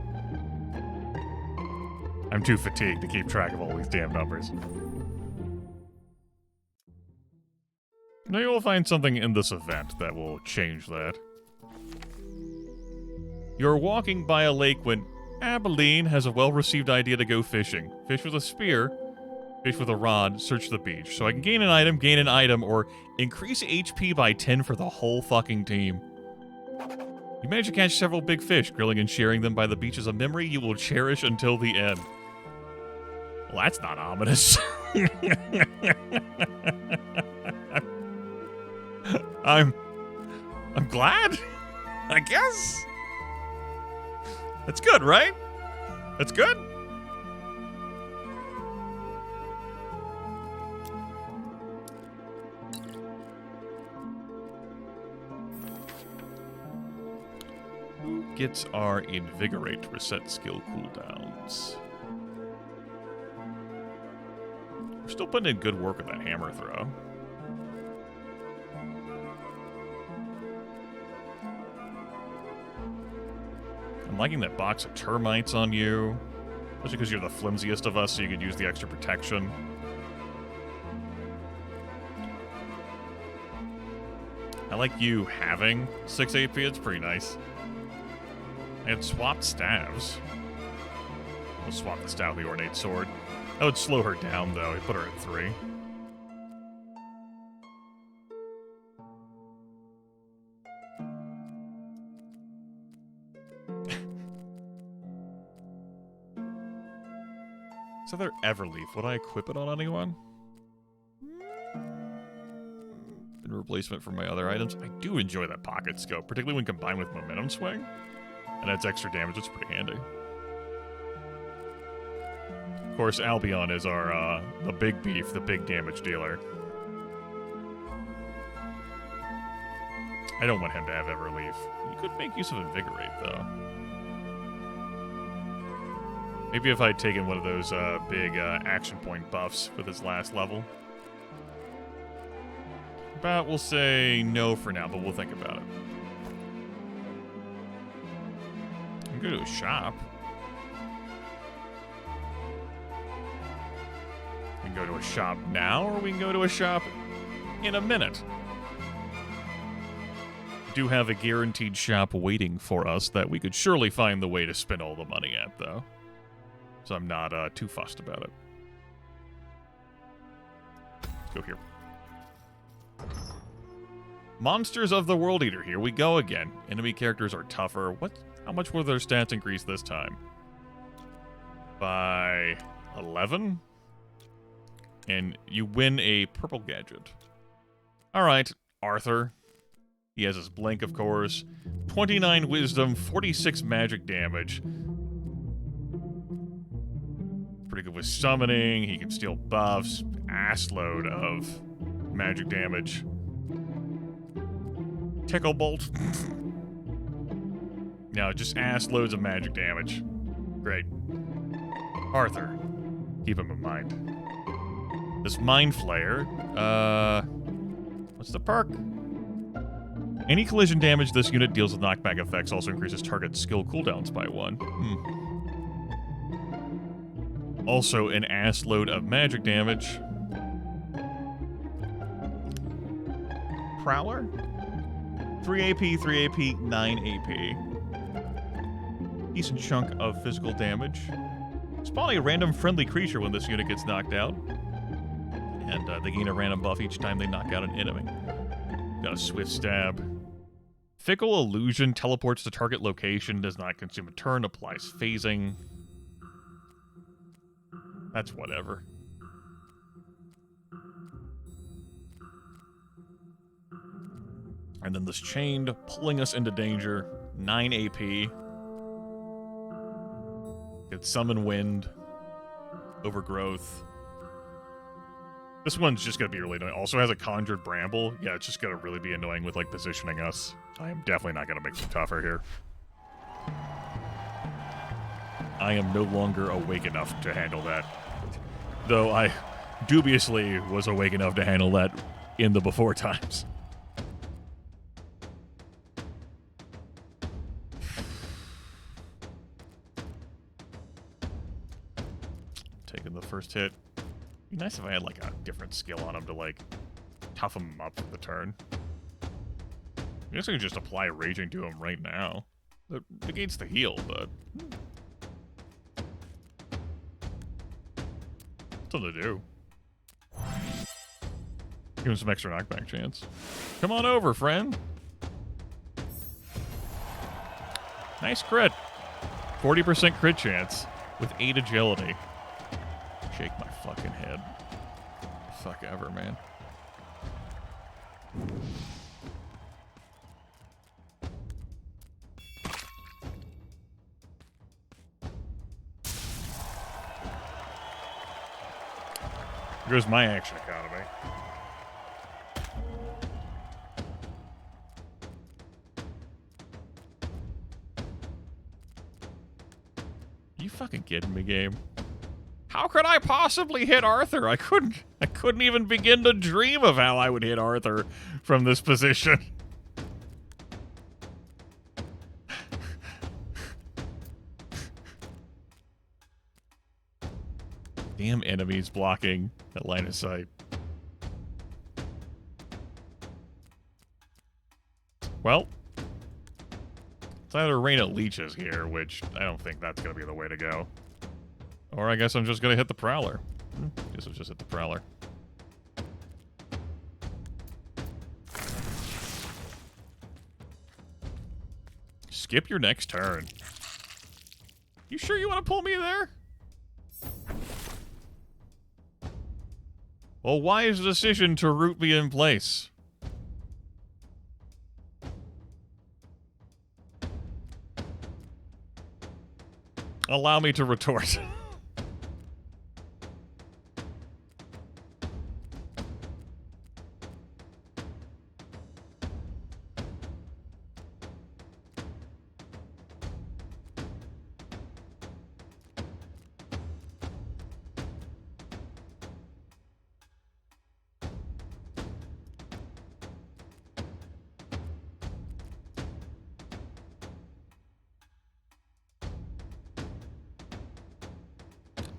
I'm too fatigued to keep track of all these damn numbers. Maybe we'll find something in this event that will change that. You're walking by a lake when Abilene has a well-received idea to go fishing. Fish with a spear, fish with a rod, search the beach. So I can gain an item, or increase HP by 10 for the whole fucking team. You manage to catch several big fish. Grilling and sharing them by the beach is a memory you will cherish until the end. Well, that's not ominous. I'm glad, I guess. That's good, right? That's good? Who gets our Invigorate to reset skill cooldowns? We're still putting in good work with that hammer throw. I'm liking that box of termites on you. Especially because you're the flimsiest of us, so you could use the extra protection. I like you having 6 AP, it's pretty nice. I had swapped staves. We'll swap the staff with the Ornate Sword. That would slow her down, though. We put her at 3. Is there Everleaf? Would I equip it on anyone? In replacement for my other items. I do enjoy that pocket scope, particularly when combined with Momentum Swing. And adds extra damage, it's pretty handy. Of course, Albion is our, the big beef, the big damage dealer. I don't want him to have Everleaf. You could make use of Invigorate, though. Maybe if I'd taken one of those big action point buffs for this last level. But we'll say no for now, but we'll think about it. I can go to a shop. We can go to a shop now, or we can go to a shop in a minute. We do have a guaranteed shop waiting for us that we could surely find the way to spend all the money at, though. So I'm not too fussed about it. Let's go here. Monsters of the World Eater. Here we go again. Enemy characters are tougher. What? How much will their stats increase this time? By 11? And you win a purple gadget. Alright, Arthur. He has his blink, of course. 29 wisdom, 46 magic damage. Pretty good with summoning. He can steal buffs. Assload of magic damage. Tickle Bolt. No, just ass loads of magic damage. Great. Arthur. Keep him in mind. This Mind Flayer. What's the perk? Any collision damage this unit deals with knockback effects also increases target skill cooldowns by 1. Also an ass load of magic damage. Prowler? 3 AP, 3 AP, 9 AP. Decent chunk of physical damage. Spawning a random friendly creature when this unit gets knocked out. And they gain a random buff each time they knock out an enemy. Got a swift stab. Fickle Illusion teleports to target location, does not consume a turn, applies phasing. That's whatever. And then this Chained, pulling us into danger. 9 AP. Could summon Wind. Overgrowth. This one's just gonna be really annoying. Also has a Conjured Bramble. Yeah, it's just gonna really be annoying with, like, positioning us. I am definitely not gonna make them tougher here. I am no longer awake enough to handle that. Though I dubiously was awake enough to handle that in the before times. Taking the first hit. Be nice if I had, like, a different skill on him to, like, tough him up for the turn. I guess I could just apply Raging to him right now. That negates the heal, but... something to do. Give him some extra knockback chance. Come on over, friend. Nice crit. 40% crit chance with 8 agility. Shake my fucking head. Fuck ever, man. Here goes my action economy. You fucking kidding me, game? How could I possibly hit Arthur? I couldn't even begin to dream of how I would hit Arthur from this position. Damn enemies blocking that line of sight. Well, it's either Rain of Leeches here, which I don't think that's going to be the way to go. Or I guess I'm just going to hit the Prowler. Guess I'll just hit the Prowler. Skip your next turn. You sure you want to pull me there? Well, wise decision to root me in place. Allow me to retort.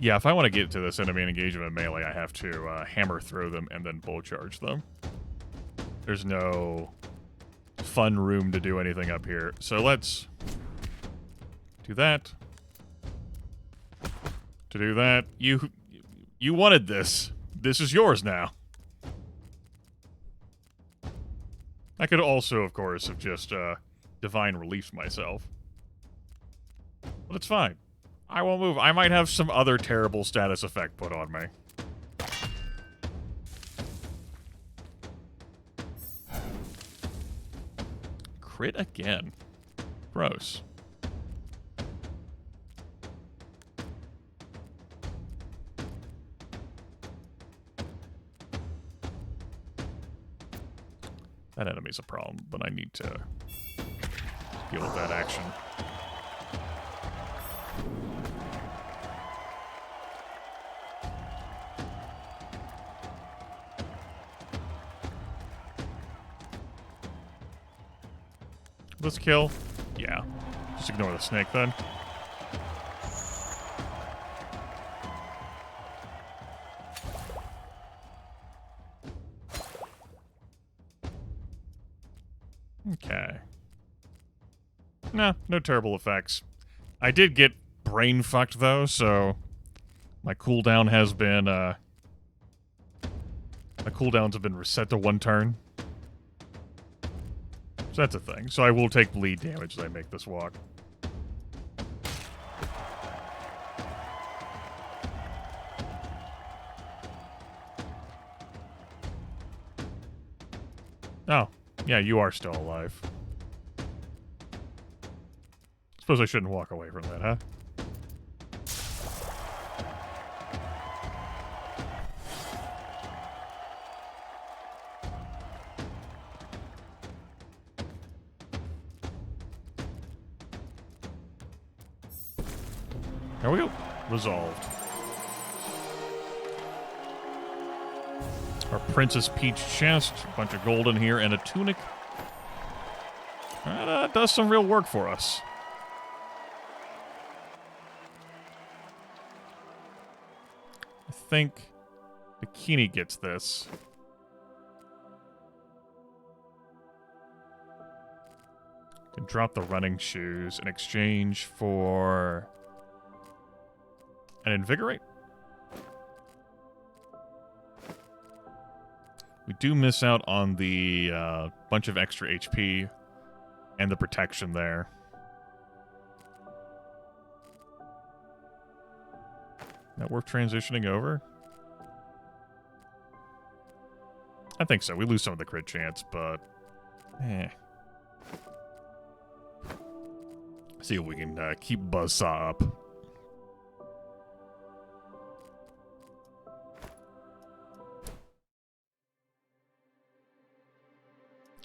Yeah, if I want to get to this enemy and engage them in melee, I have to hammer throw them and then bull charge them. There's no fun room to do anything up here. So let's do that. To do that, you wanted this. This is yours now. I could also, of course, have just divine released myself. But it's fine. I won't move. I might have some other terrible status effect put on me. Crit again. Gross. That enemy's a problem, but I need to deal with that action. Let's kill. Yeah. Just ignore the snake then. Okay. Nah, no terrible effects. I did get brain fucked though, so my cooldown has been my cooldowns have been reset to 1 turn. So that's a thing. So I will take bleed damage as I make this walk. Oh, yeah, you are still alive. Suppose I shouldn't walk away from that, huh? There we go. Resolved. Our Princess Peach chest, a bunch of gold in here, and a tunic. That does some real work for us. I think Bikini gets this. Can drop the running shoes in exchange for an invigorate. We do miss out on the bunch of extra HP and the protection there. That worth transitioning over? I think so. We lose some of the crit chance, but see if we can keep Buzzsaw up.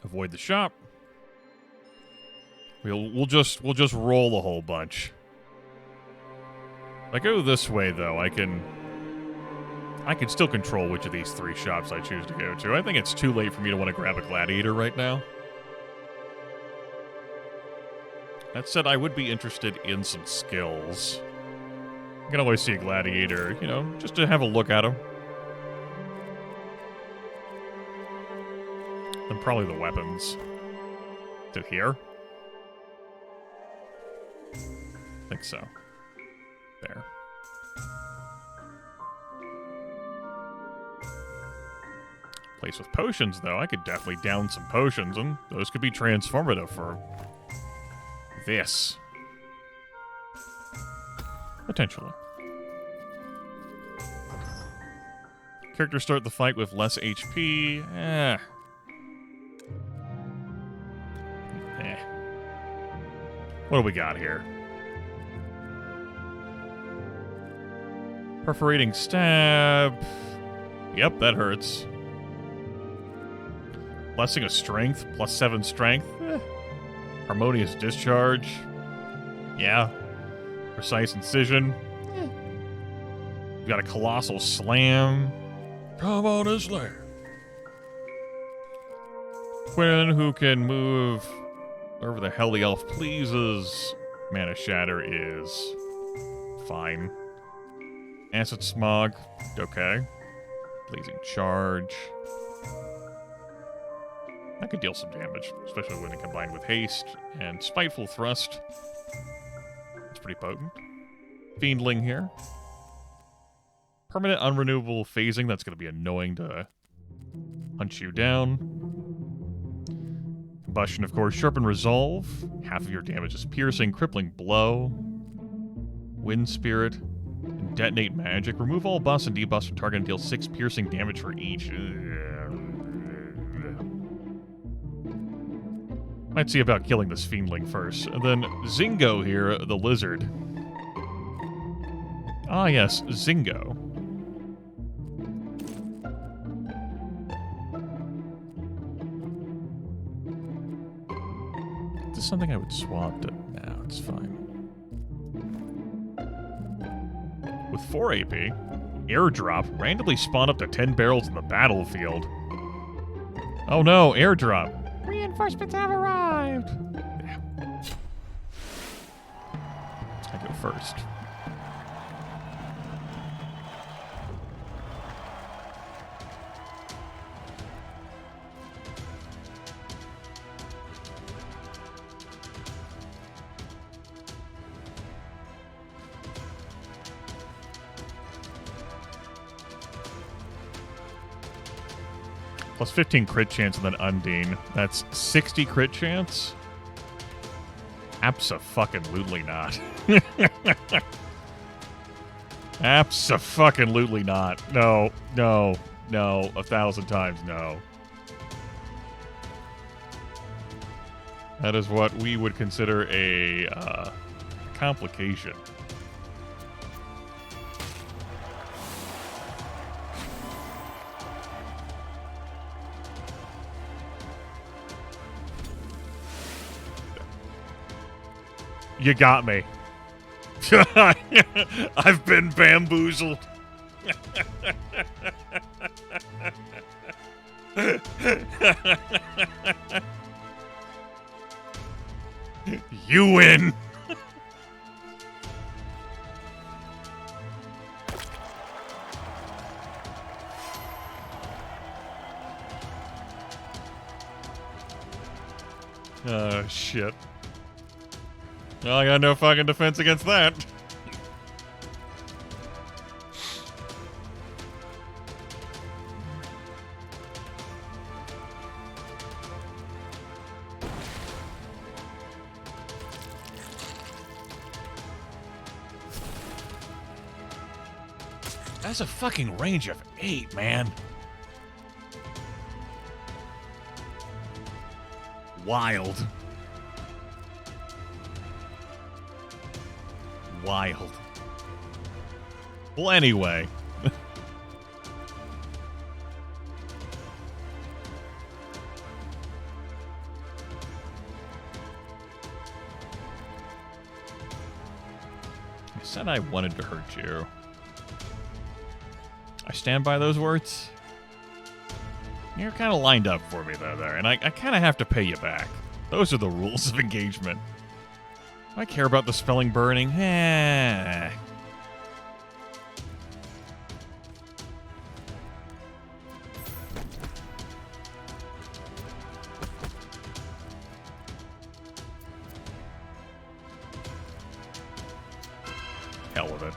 Avoid the shop. We'll just roll a whole bunch. If I go this way though, I can still control which of these 3 shops I choose to go to. I think it's too late for me to want to grab a gladiator right now. That said, I would be interested in some skills. I can always see a gladiator, you know, just to have a look at him. And probably the weapons. To here? I think so. There. Place with potions, though. I could definitely down some potions, and those could be transformative for this. Potentially. Characters start the fight with less HP. What do we got here? Perforating stab. Yep, that hurts. Blessing of strength, +7 strength. Harmonious discharge. Yeah. Precise incision. We've got a colossal slam. Come on and slam. Quinn, who can move wherever the hell the elf pleases. Mana Shatter is fine. Acid Smog. Okay. Blazing Charge. That could deal some damage, especially when it combined with Haste and Spiteful Thrust. It's pretty potent. Fiendling here. Permanent unrenewable phasing. That's going to be annoying to hunt you down. Combustion, of course. Sharpen Resolve. Half of your damage is piercing. Crippling Blow. Wind Spirit. And Detonate Magic. Remove all buffs and debuffs from target and deal 6 piercing damage for each. Might see about killing this Fiendling first. And then Zingo here, the Lizard. Ah, yes, Zingo. Is this something I would swap to? No, it's fine. With 4 AP, airdrop, randomly spawn up to 10 barrels in the battlefield. Oh no, airdrop. Reinforcements have arrived. I go first. Plus 15 crit chance and then Undine. That's 60 crit chance? Abso-fucking-lutely not. Abso-fucking-lutely not. No, no, no. 1,000 times no. That is what we would consider a complication. You got me. I've been bamboozled. You win. Oh, shit. Well, I got no fucking defense against that. That's a fucking range of 8, man. Wild. Wild. Well, anyway. I said I wanted to hurt you. I stand by those words. You're kind of lined up for me, though, there, and I kind of have to pay you back. Those are the rules of engagement. I care about the spelling burning. Eh. Hell with it.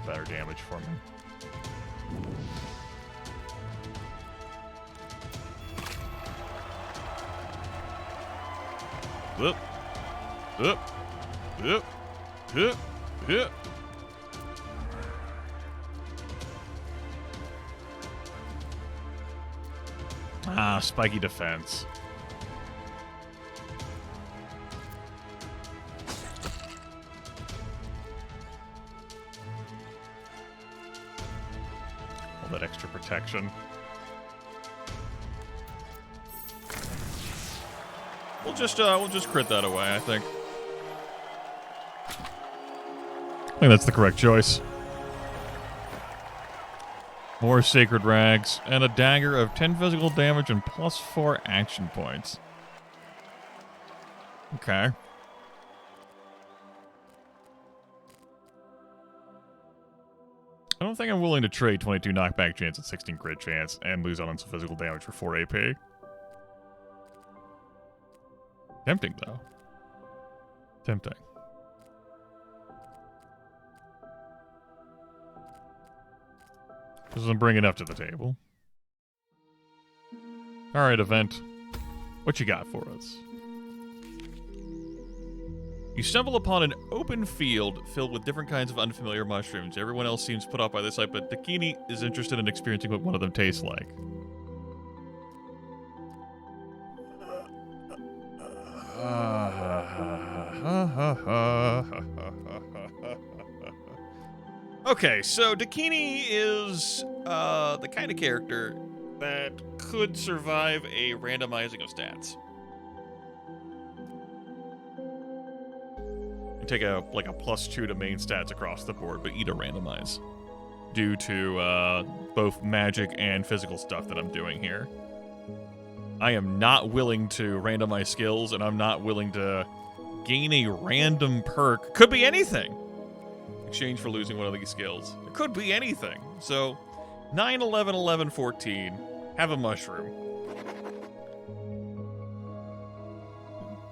Better damage for me. Up. Up. Up. Up. Up. Ah, spiky defense. That extra protection. We'll just crit that away, I think. I think that's the correct choice. More sacred rags, and a dagger of 10 physical damage and +4 action points. Okay. I don't think I'm willing to trade 22 knockback chance and 16 crit chance and lose on some physical damage for 4 AP. Tempting, though. Tempting. Doesn't bring enough to the table. Alright, event. What you got for us? You stumble upon an open field filled with different kinds of unfamiliar mushrooms. Everyone else seems put off by this sight, but Dakini is interested in experiencing what one of them tastes like. Okay, so Dakini is the kind of character that could survive a randomizing of stats. And take a +2 to main stats across the board, but eat a randomize due to both magic and physical stuff that I'm doing here. I am not willing to randomize skills, and I'm not willing to gain a random perk. Could be anything. Exchange for losing one of these skills. It could be anything. So, 9, 11, 11, 14. Have a mushroom.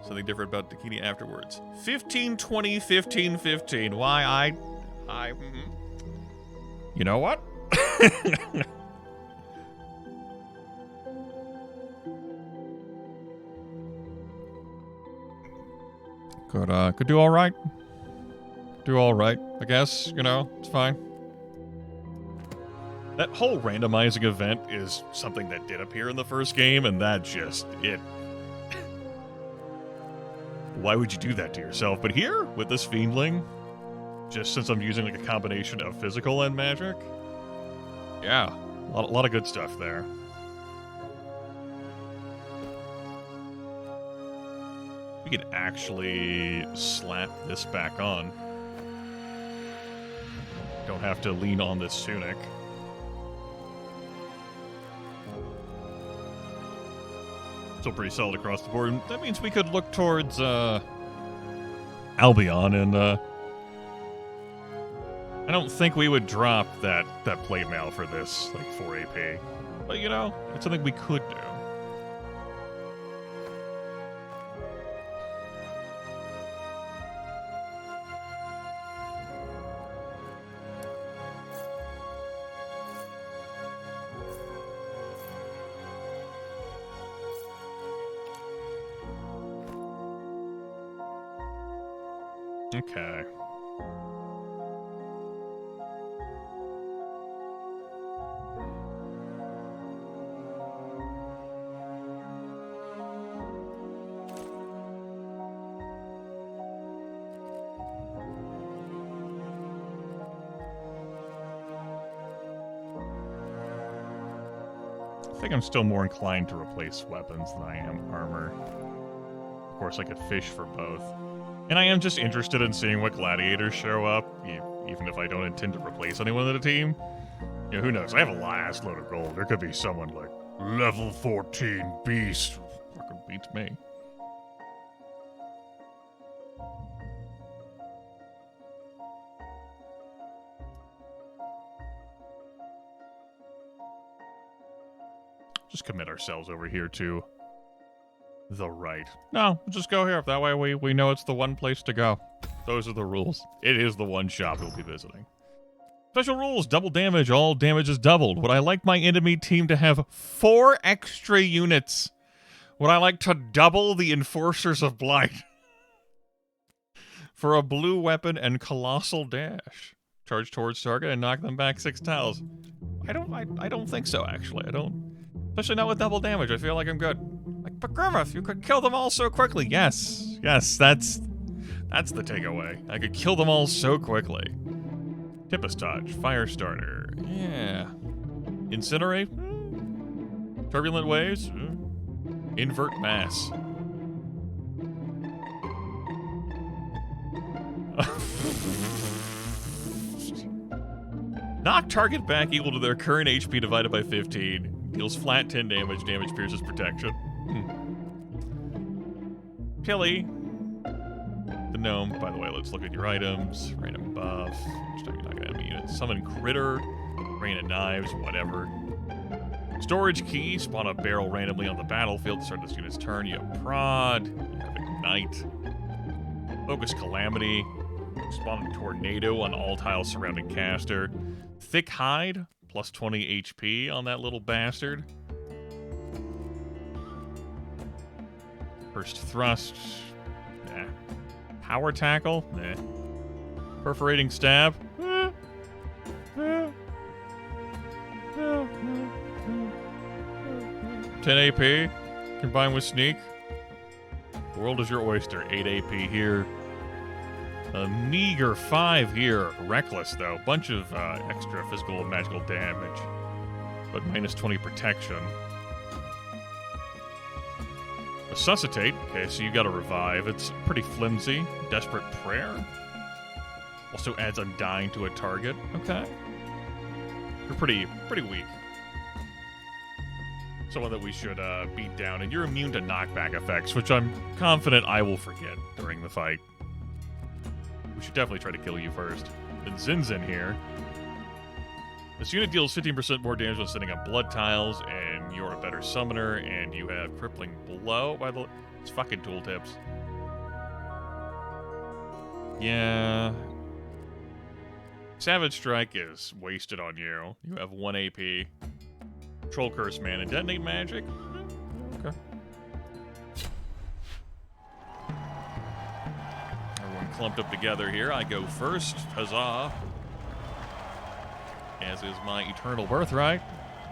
Something different about Dakini afterwards. 15, 20, 15, 15. Why, You know what? Could do all right. Do all right, I guess. You know, it's fine. That whole randomizing event is something that did appear in the first game, and that just, it... Why would you do that to yourself? But here, with this Fiendling, just since I'm using like a combination of physical and magic, yeah, a lot of good stuff there. We could actually slap this back on. Don't have to lean on this tunic. Still pretty solid across the board. That means we could look towards Albion, and I don't think we would drop that plate mail for this, like 4 AP. But you know, it's something we could do. Okay. I think I'm still more inclined to replace weapons than I am armor. Of course, I could fish for both. And I am just interested in seeing what gladiators show up, even if I don't intend to replace anyone in the team. You know, who knows? I have a last load of gold. There could be someone like level 14 beast who fucking beats me. Just commit ourselves over here to the right. No, we'll just go here. That way we know it's the one place to go. Those are the rules. It is the one shop we'll be visiting. Special rules, double damage. All damage is doubled. Would I like my enemy team to have 4 extra units? Would I like to double the Enforcers of Blight? For a blue weapon and colossal dash. Charge towards target and knock them back 6 tiles. I don't think so, actually. I don't. Especially not with double damage. I feel like I'm good. Like, but Grimith, you could kill them all so quickly. Yes, that's the takeaway. I could kill them all so quickly. Tempest Touch, Firestarter, yeah. Incinerate, Turbulent Waves, Invert Mass. Knock target back equal to their current HP divided by 15. Deals flat 10 damage. Damage pierces protection. Tilly. The gnome. By the way, let's look at your items. Random buff. Each time you knock an enemy unit. Summon critter. Rain of knives. Whatever. Storage key. Spawn a barrel randomly on the battlefield to start this unit's turn. You have prod. You have ignite. Focus calamity. Spawn a tornado on all tiles surrounding caster. Thick hide. Plus 20 HP on that little bastard. First thrust. Nah. Power tackle. Nah. Perforating stab. 10 AP, combined with sneak. The world is your oyster. 8 AP here. A meager 5 here. Reckless, though. Bunch of extra physical and magical damage. But minus 20 protection. Resuscitate. Okay, so you got to revive. It's pretty flimsy. Desperate prayer. Also adds undying to a target. Okay. You're pretty weak. Someone that we should beat down, and you're immune to knockback effects, which I'm confident I will forget during the fight. We should definitely try to kill you first. Then Zin's in here. This unit deals 15% more damage when sending up blood tiles, and you're a better summoner, and you have crippling blow. By the it's fucking tooltips. Yeah. Savage Strike is wasted on you. You have 1 AP. Troll Curse Man and Detonate Magic. Okay. Everyone clumped up together here. I go first. Huzzah. As is my eternal birthright.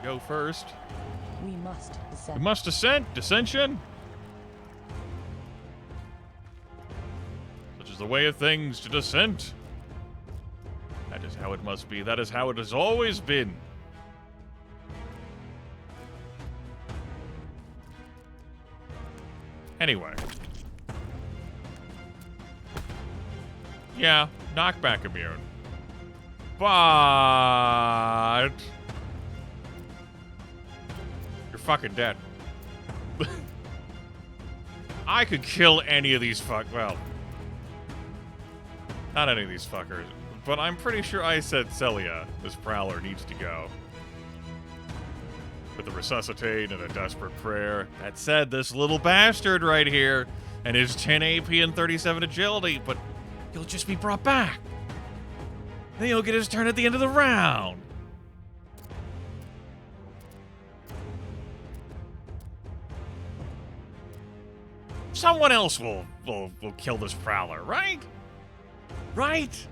Go first. We must descend. We must descend. Dissension. Such is the way of things to dissent. That is how it must be. That is how it has always been. Anyway. Yeah, knockback immune. But you're fucking dead. I could kill any of these well, not any of these fuckers, but I'm pretty sure I said Celia, this prowler, needs to go. With a resuscitate and a desperate prayer. That said, this little bastard right here and his 10 AP and 37 agility, but he'll just be brought back. Then he'll get his turn at the end of the round. Someone else will kill this prowler, right? Right?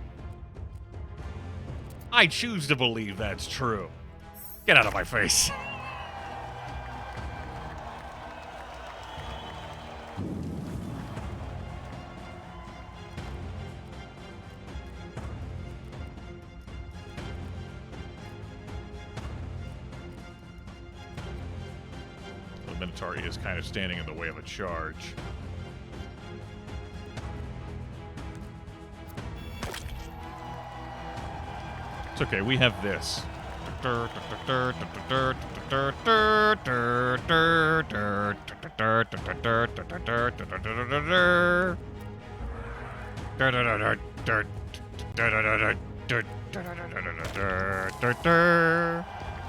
I choose to believe that's true. Get out of my face. The Minotaur is kind of standing in the way of a charge. It's okay, we have this. That's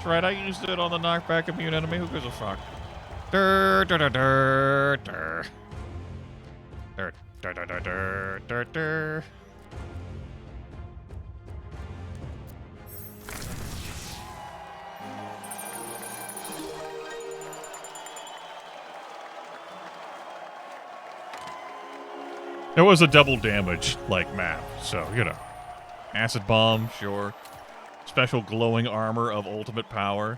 right, I used it on the knockback immune enemy. Who gives a fuck? It was a double damage, like, map, so, you know. Acid Bomb, sure. Special glowing armor of ultimate power.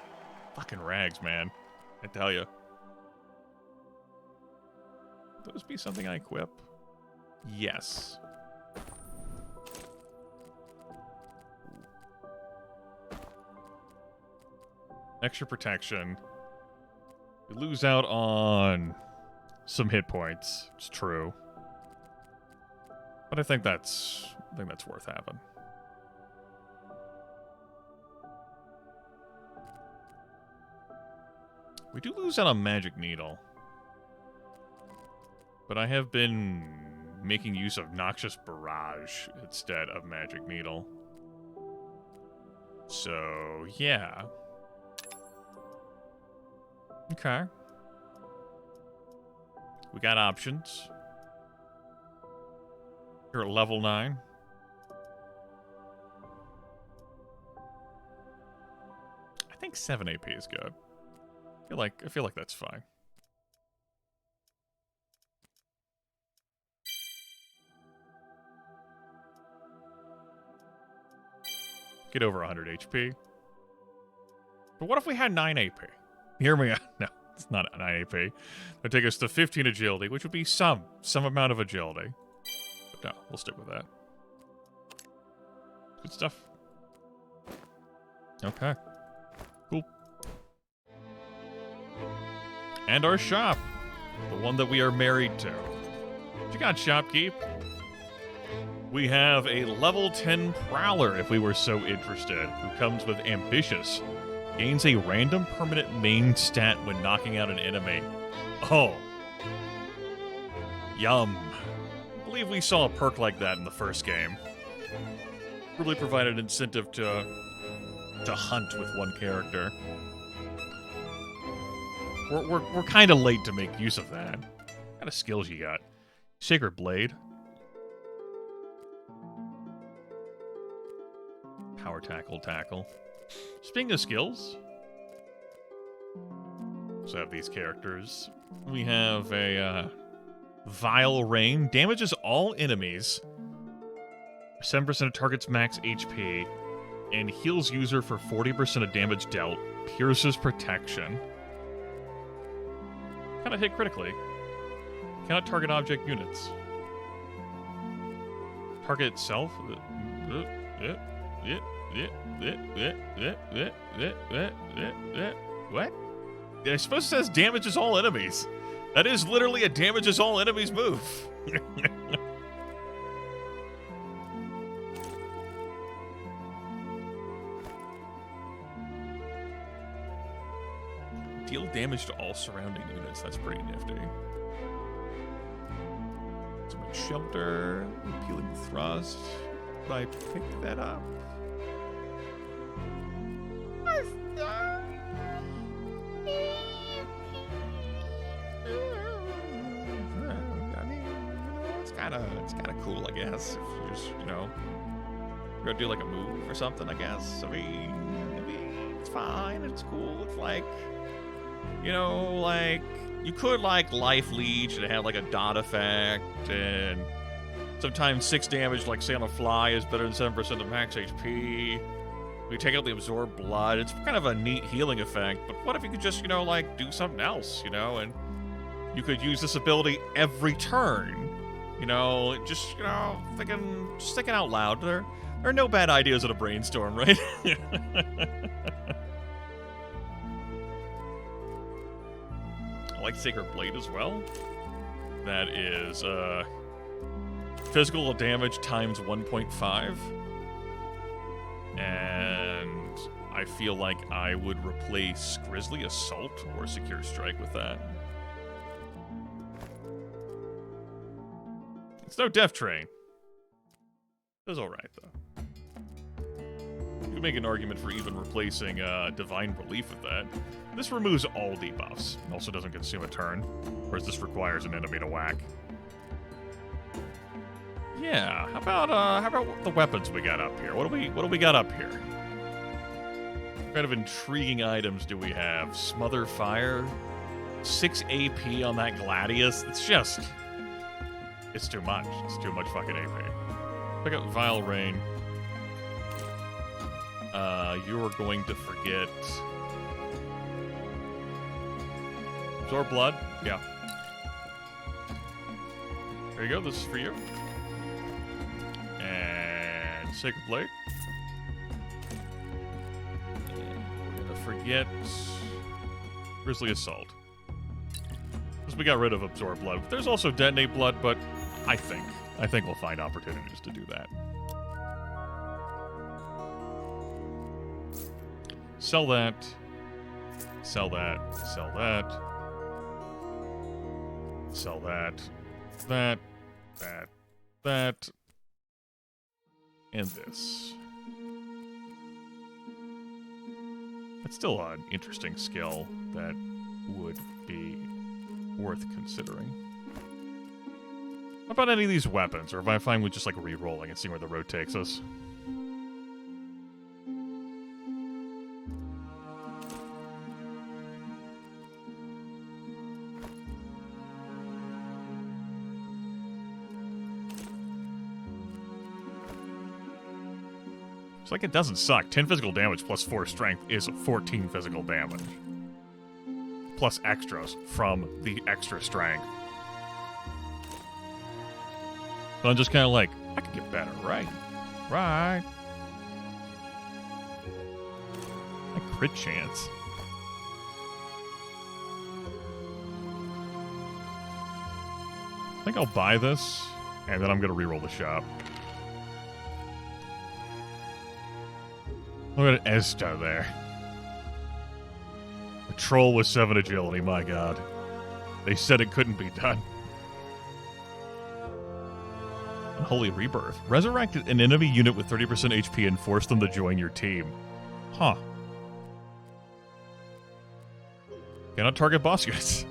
Fucking rags, man. I tell you. Would those be something I equip? Yes. Extra protection. You lose out on some hit points. It's true. But I think that's worth having. We do lose out on Magic Needle. But I have been making use of Noxious Barrage instead of Magic Needle. So, yeah. Okay. We got options. You're at level 9. I think 7 AP is good. I feel like that's fine. Get over 100 HP. But what if we had 9 AP? Hear me out. No, it's not 9 AP. That'd take us to 15 agility, which would be some amount of agility. But no, we'll stick with that. Good stuff. Okay. Cool. And our shop. The one that we are married to. What you got, Shopkeep? We have a level 10 Prowler, if we were so interested, who comes with Ambitious. Gains a random permanent main stat when knocking out an enemy. Oh. Yum. I believe we saw a perk like that in the first game. Really provided incentive to hunt with one character. We're kind of late to make use of that. What kind of skills you got? Sacred Blade. Power Tackle. Speaking of skills, so have these characters. We have a Vile Rain. Damages all enemies. 7% of target's max HP. And heals user for 40% of damage dealt. Pierces protection. Cannot hit critically. Cannot target object units. Target itself. What? I suppose it says damages all enemies. That is literally a damages all enemies move. Deal damage to all surrounding units. That's pretty nifty. Ultimate Shelter. Appealing Thrust. Did I pick that up? It's kind of cool, I guess. If you just, you're gonna do like a move or something, I guess. I mean, it's fine. It's cool. It's like, like you could like Life Leech and have like a dot effect, and sometimes 6 damage, like say on a fly, is better than 7% of max HP. We take out the Absorb Blood. It's kind of a neat healing effect. But what if you could just, like do something else, and you could use this ability every turn. Just thinking out loud. There are no bad ideas in a brainstorm, right? I like Sacred Blade as well. That is physical damage times 1.5. And I feel like I would replace Grizzly Assault or Secure Strike with that. It's no Death Train. It's alright, though. You can make an argument for even replacing Divine Relief with that. This removes all debuffs. It also doesn't consume a turn, whereas this requires an enemy to whack. Yeah, how about the weapons we got up here? What do we got up here? What kind of intriguing items do we have? Smother Fire, 6 AP on that Gladius. It's too much. It's too much fucking AP. Pick up Vile Rain. You are going to forget Absorb Blood. Yeah. There you go. This is for you. And Sacred Blade. And we're going to forget Grizzly Assault. Because we got rid of Absorb Blood. There's also Detonate Blood, but I think we'll find opportunities to do that. Sell that. Sell that. Sell that. Sell that. That. That. That. And this. It's still an interesting skill that would be worth considering. How about any of these weapons, or if I find with just like re-rolling and seeing where the road takes us? It's like it doesn't suck. 10 physical damage plus 4 strength is 14 physical damage. Plus extras from the extra strength. So I'm just kind of like, I could get better, right? Right. A crit chance. I think I'll buy this, and then I'm going to reroll the shop. Look at Esta there. A troll with 7 agility, my god. They said it couldn't be done. Unholy Rebirth. Resurrect an enemy unit with 30% HP and force them to join your team. Huh. Cannot target boss units.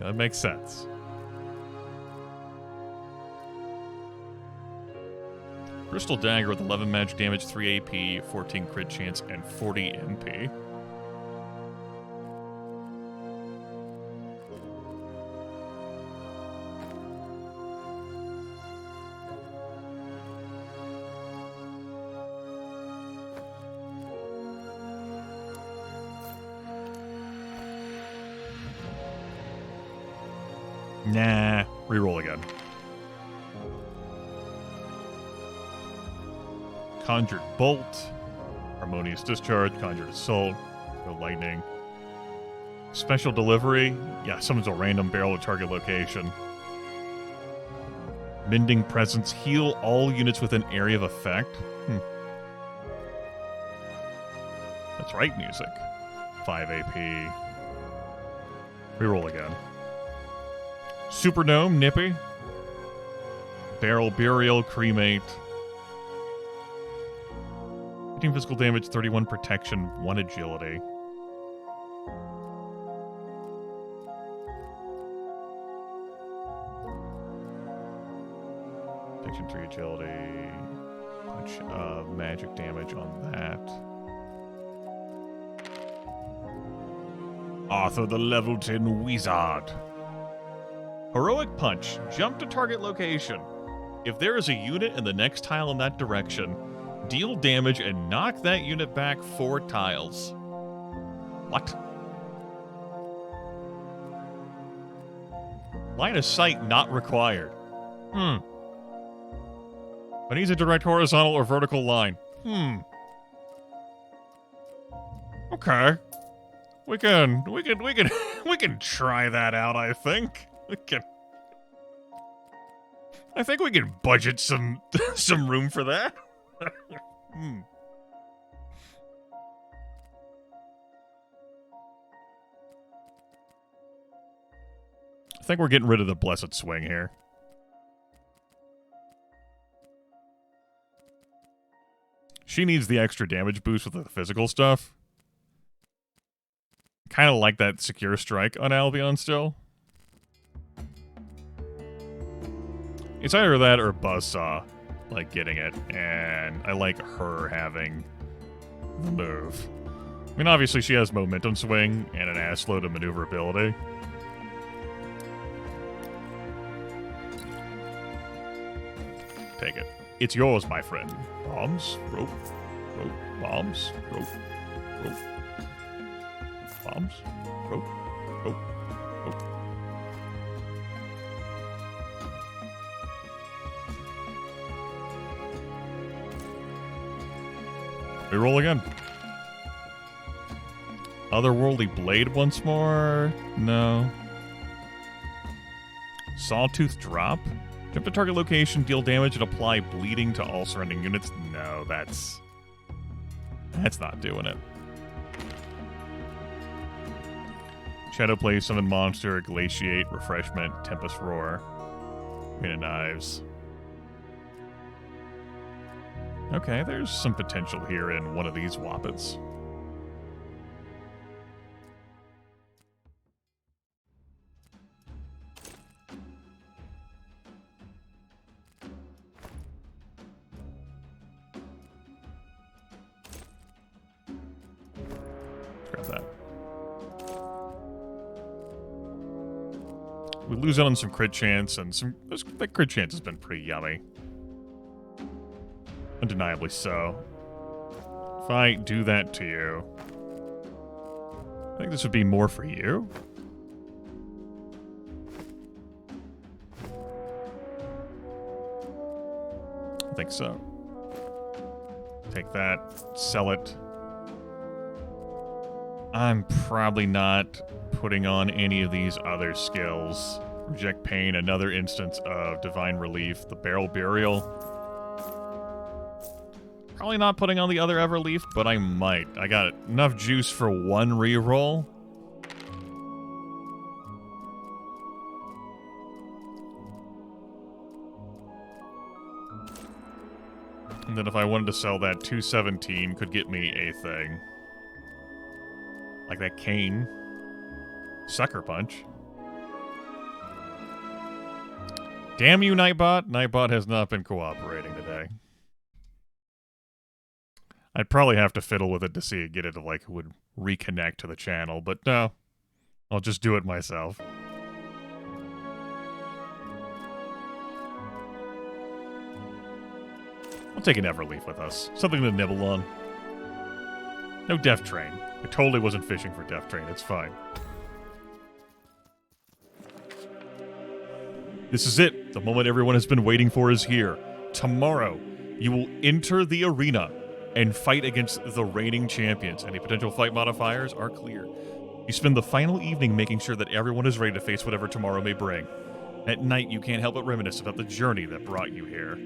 Yeah, that makes sense. Crystal Dagger with 11 magic damage, 3 AP, 14 crit chance, and 40 MP. Nah, reroll again. Conjured Bolt, Harmonious Discharge, Conjured Assault, no Lightning. Special Delivery, yeah, summons a random barrel at target location. Mending Presence, heal all units within area of effect. That's right, music. 5 AP. Reroll again. Superdome, Nippy. Barrel Burial, Cremate. 15 physical damage, 31 protection, 1 agility. Protection, 3 agility. Bunch of magic damage on that. Arthur the Level 10 Wizard. Heroic Punch. Jump to target location. If there is a unit in the next tile in that direction, deal damage and knock that unit back 4 tiles. What? Line of sight not required. But needs a direct horizontal or vertical line. Okay. We can try that out, I think. I think we can budget some room for that. I think we're getting rid of the Blessed Swing here. She needs the extra damage boost with the physical stuff. Kind of like that Secure Strike on Albion still. It's either that or Buzzsaw, like, getting it, and I like her having the move. I mean, obviously she has Momentum Swing and an ass load of maneuverability. Take it. It's yours, my friend. Bombs, rope, rope, bombs, rope, rope. Bombs, rope, rope, rope. Reroll again. Otherworldly Blade once more? No. Sawtooth Drop? Jump to target location, deal damage, and apply bleeding to all surrounding units? No, that's not doing it. Shadowplay, Summon Monster, Glaciate, Refreshment, Tempest Roar, Queen of Knives. Okay, there's some potential here in one of these Woppets. Grab that. We lose out on some crit chance, and that crit chance has been pretty yummy. Undeniably so. If I do that to you, I think this would be more for you. I think so. Take that, sell it. I'm probably not putting on any of these other skills. Reject Pain, another instance of Divine Relief, the Barrel Burial. Probably not putting on the other Everleaf, but I might. I got enough juice for one reroll. And then if I wanted to sell that 217, could get me a thing. Like that Cane. Sucker Punch. Damn you, Nightbot. Nightbot has not been cooperating today. I'd probably have to fiddle with it to see it, get it to, like, would reconnect to the channel, but no. I'll just do it myself. I'll take an Everleaf with us. Something to nibble on. No Death Train. I totally wasn't fishing for Death Train. It's fine. This is it. The moment everyone has been waiting for is here. Tomorrow, you will enter the arena and fight against the reigning champions. Any potential fight modifiers are clear. You spend the final evening making sure that everyone is ready to face whatever tomorrow may bring. At night, you can't help but reminisce about the journey that brought you here.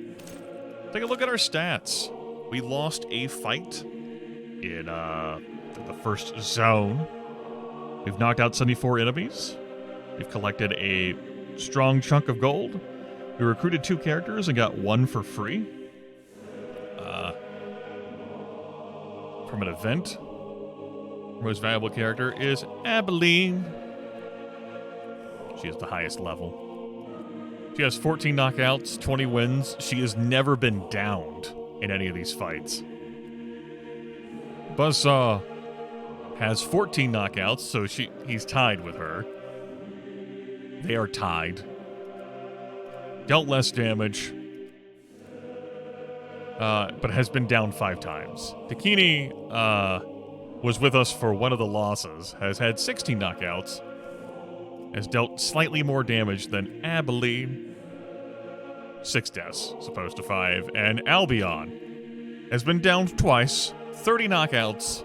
Take a look at our stats. We lost a fight in the first zone. We've knocked out 74 enemies. We've collected a strong chunk of gold. We recruited 2 characters and got 1 for free. From an event. Our most valuable character is Abilene. She is the highest level. She has 14 knockouts, 20 wins. She has never been downed in any of these fights. Buzzsaw has 14 knockouts, so he's tied with her. They are tied. Dealt less damage, but has been down 5 times. Takini was with us for one of the losses, has had 16 knockouts, has dealt slightly more damage than Abilene. 6 deaths, as opposed to 5. And Albion has been downed twice, 30 knockouts.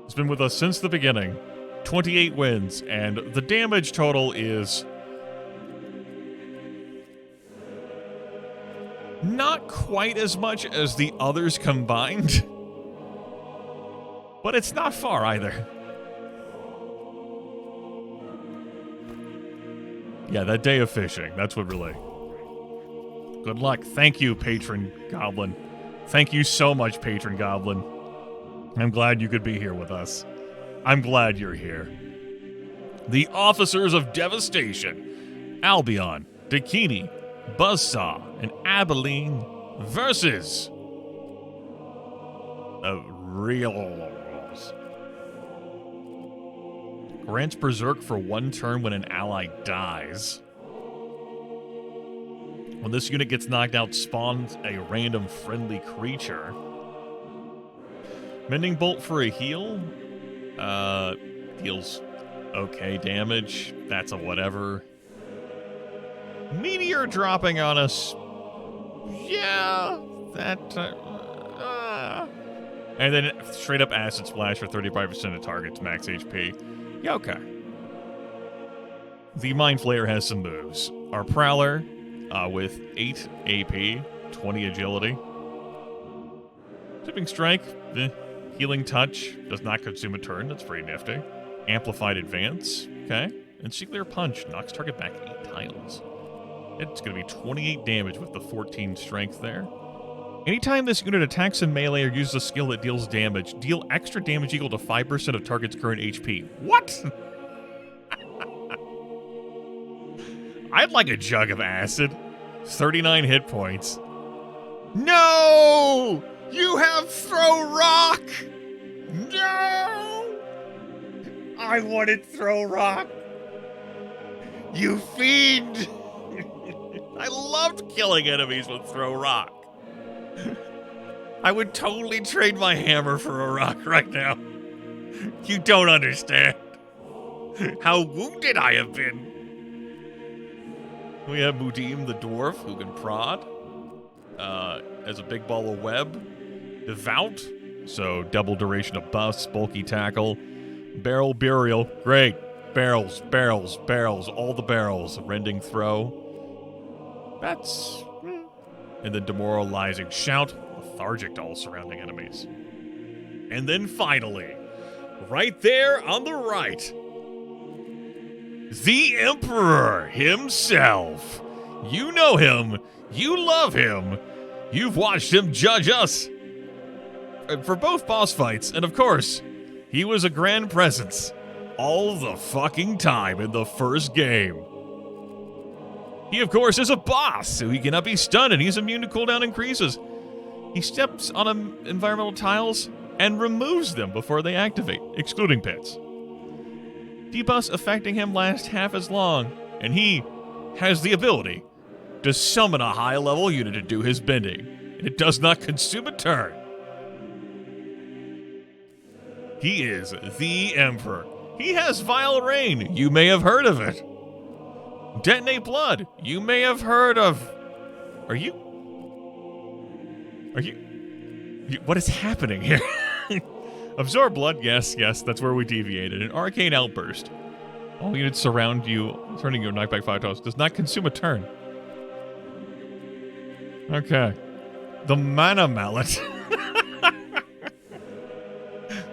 Has been with us since the beginning. 28 wins, and the damage total is not quite as much as the others combined, but it's not far either. Yeah, that day of fishing, that's what really. Good luck. Thank you, Patron Goblin. Thank you so much, Patron Goblin. I'm glad you could be here with us. I'm glad you're here. The Officers of Devastation, Albion, Dakini, Buzzsaw, and Abilene versus the Reals. Grants Berserk for 1 turn when an ally dies. When this unit gets knocked out, spawns a random friendly creature. Mending Bolt for a heal. Deals okay damage. That's a whatever. Meteor dropping on us. Yeah, that. And then straight up Acid Splash for 35% of target's max HP. Yeah, okay. The Mind Flayer has some moves. Our Prowler, with 8 AP, 20 agility. Tipping Strike, Healing Touch, does not consume a turn. That's pretty nifty. Amplified Advance. Okay. And Singular Punch knocks target back 8 tiles. It's going to be 28 damage with the 14 strength there. Anytime this unit attacks in melee or uses a skill that deals damage, deal extra damage equal to 5% of target's current HP. What? I'd like a jug of acid. 39 hit points. No! You have Throw Rock! No! I wanted Throw Rock. You fiend! I loved killing enemies with Throw Rock. I would totally trade my hammer for a rock right now. You don't understand how wounded I have been. We have Mudim the dwarf, who can prod. As a big ball of web. Devout, so double duration of buffs, bulky tackle. Barrel burial, great. Barrels, barrels, barrels, all the barrels. Rending throw. That's... And then demoralizing shout, lethargic to all surrounding enemies. And then finally, right there on the right, the Emperor himself. You know him. You love him. You've watched him judge us for both boss fights. And of course, he was a grand presence all the fucking time in the first game. He, of course, is a boss, so he cannot be stunned, and he's immune to cooldown increases. He steps on environmental tiles and removes them before they activate, excluding pits. Debuffs affecting him last half as long, and he has the ability to summon a high-level unit to do his bidding, and it does not consume a turn. He is the Emperor. He has Vile Rain. You may have heard of it. Detonate Blood. You may have heard of... Are you... What is happening here? Absorb Blood. Yes, that's where we deviated. An Arcane Outburst. All units surround you, turning your knockback 5 times. Does not consume a turn. Okay. The Mana Mallet.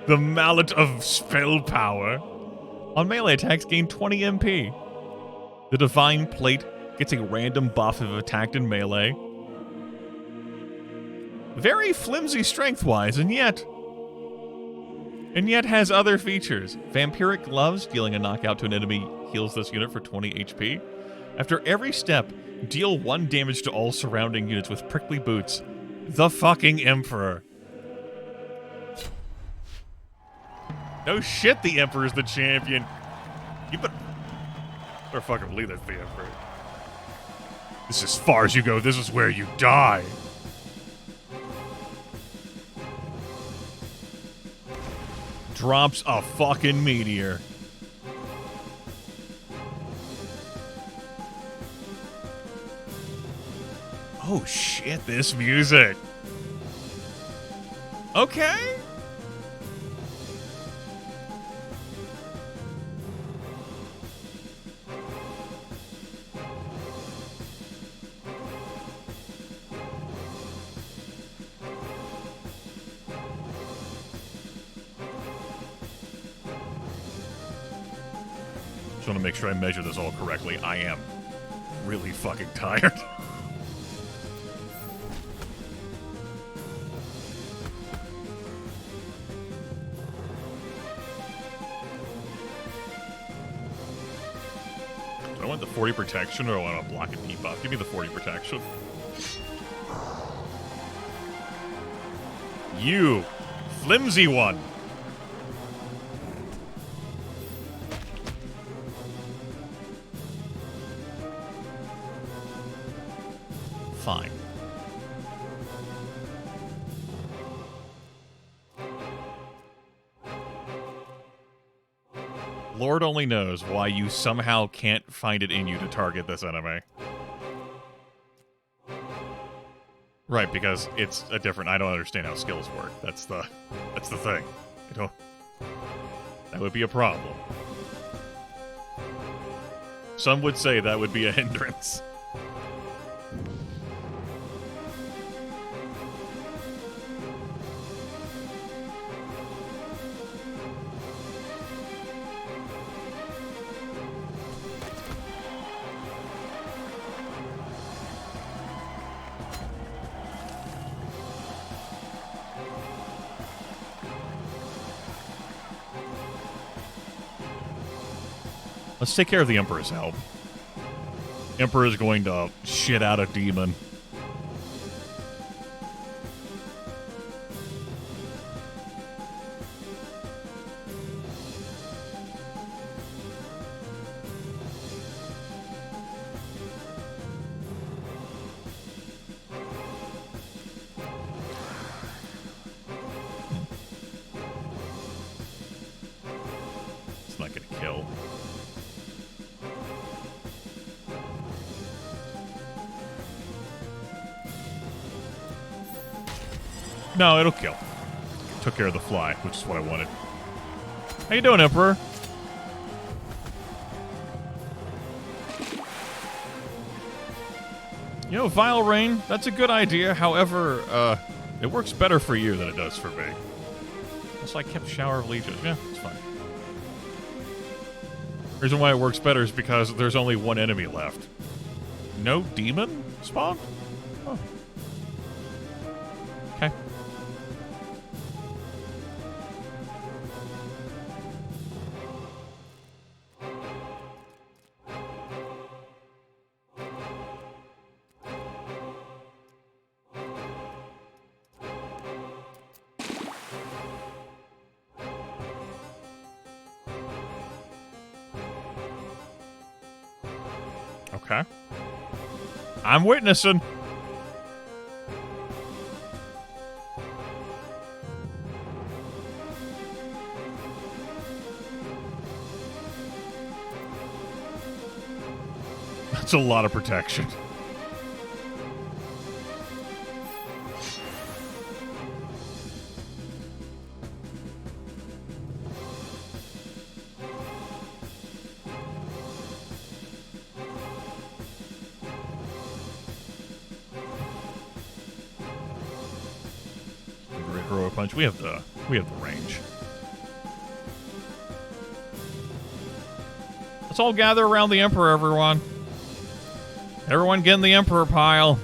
The Mallet of Spell Power. On melee attacks, gain 20 MP. The Divine Plate gets a random buff if attacked in melee. Very flimsy strength-wise, and yet has other features. Vampiric Gloves, dealing a knockout to an enemy, heals this unit for 20 HP. After every step, deal 1 damage to all surrounding units with Prickly Boots. The fucking Emperor. No shit, the Emperor's the champion. You better fucking believe that's the Emperor. This is as far as you go. This is where you die. Drops a fucking meteor. Oh shit, this music. Okay. Just want to make sure I measure this all correctly. I am really fucking tired. Do I want the 40 protection or do I want to block and debuff? Give me the 40 protection. You flimsy one. Fine. Lord only knows why you somehow can't find it in you to target this enemy. Right, because it's a different... I don't understand how skills work. That's the thing. You know, that would be a problem. Some would say that would be a hindrance. Let's take care of the Emperor's help. Emperor is going to shit out a demon. It's not gonna kill. No, it'll kill. Took care of the fly, which is what I wanted. How you doing, Emperor? You know, Vile Rain, that's a good idea. However, it works better for you than it does for me. Also, I kept Shower of Legions. Yeah, it's fine. The reason why it works better is because there's only one enemy left. No demon spawn? Oh. Okay. Okay. I'm witnessing. That's a lot of protection. Heroic punch. We have the range. Let's all gather around the Emperor, everyone. Everyone get in the Emperor pile.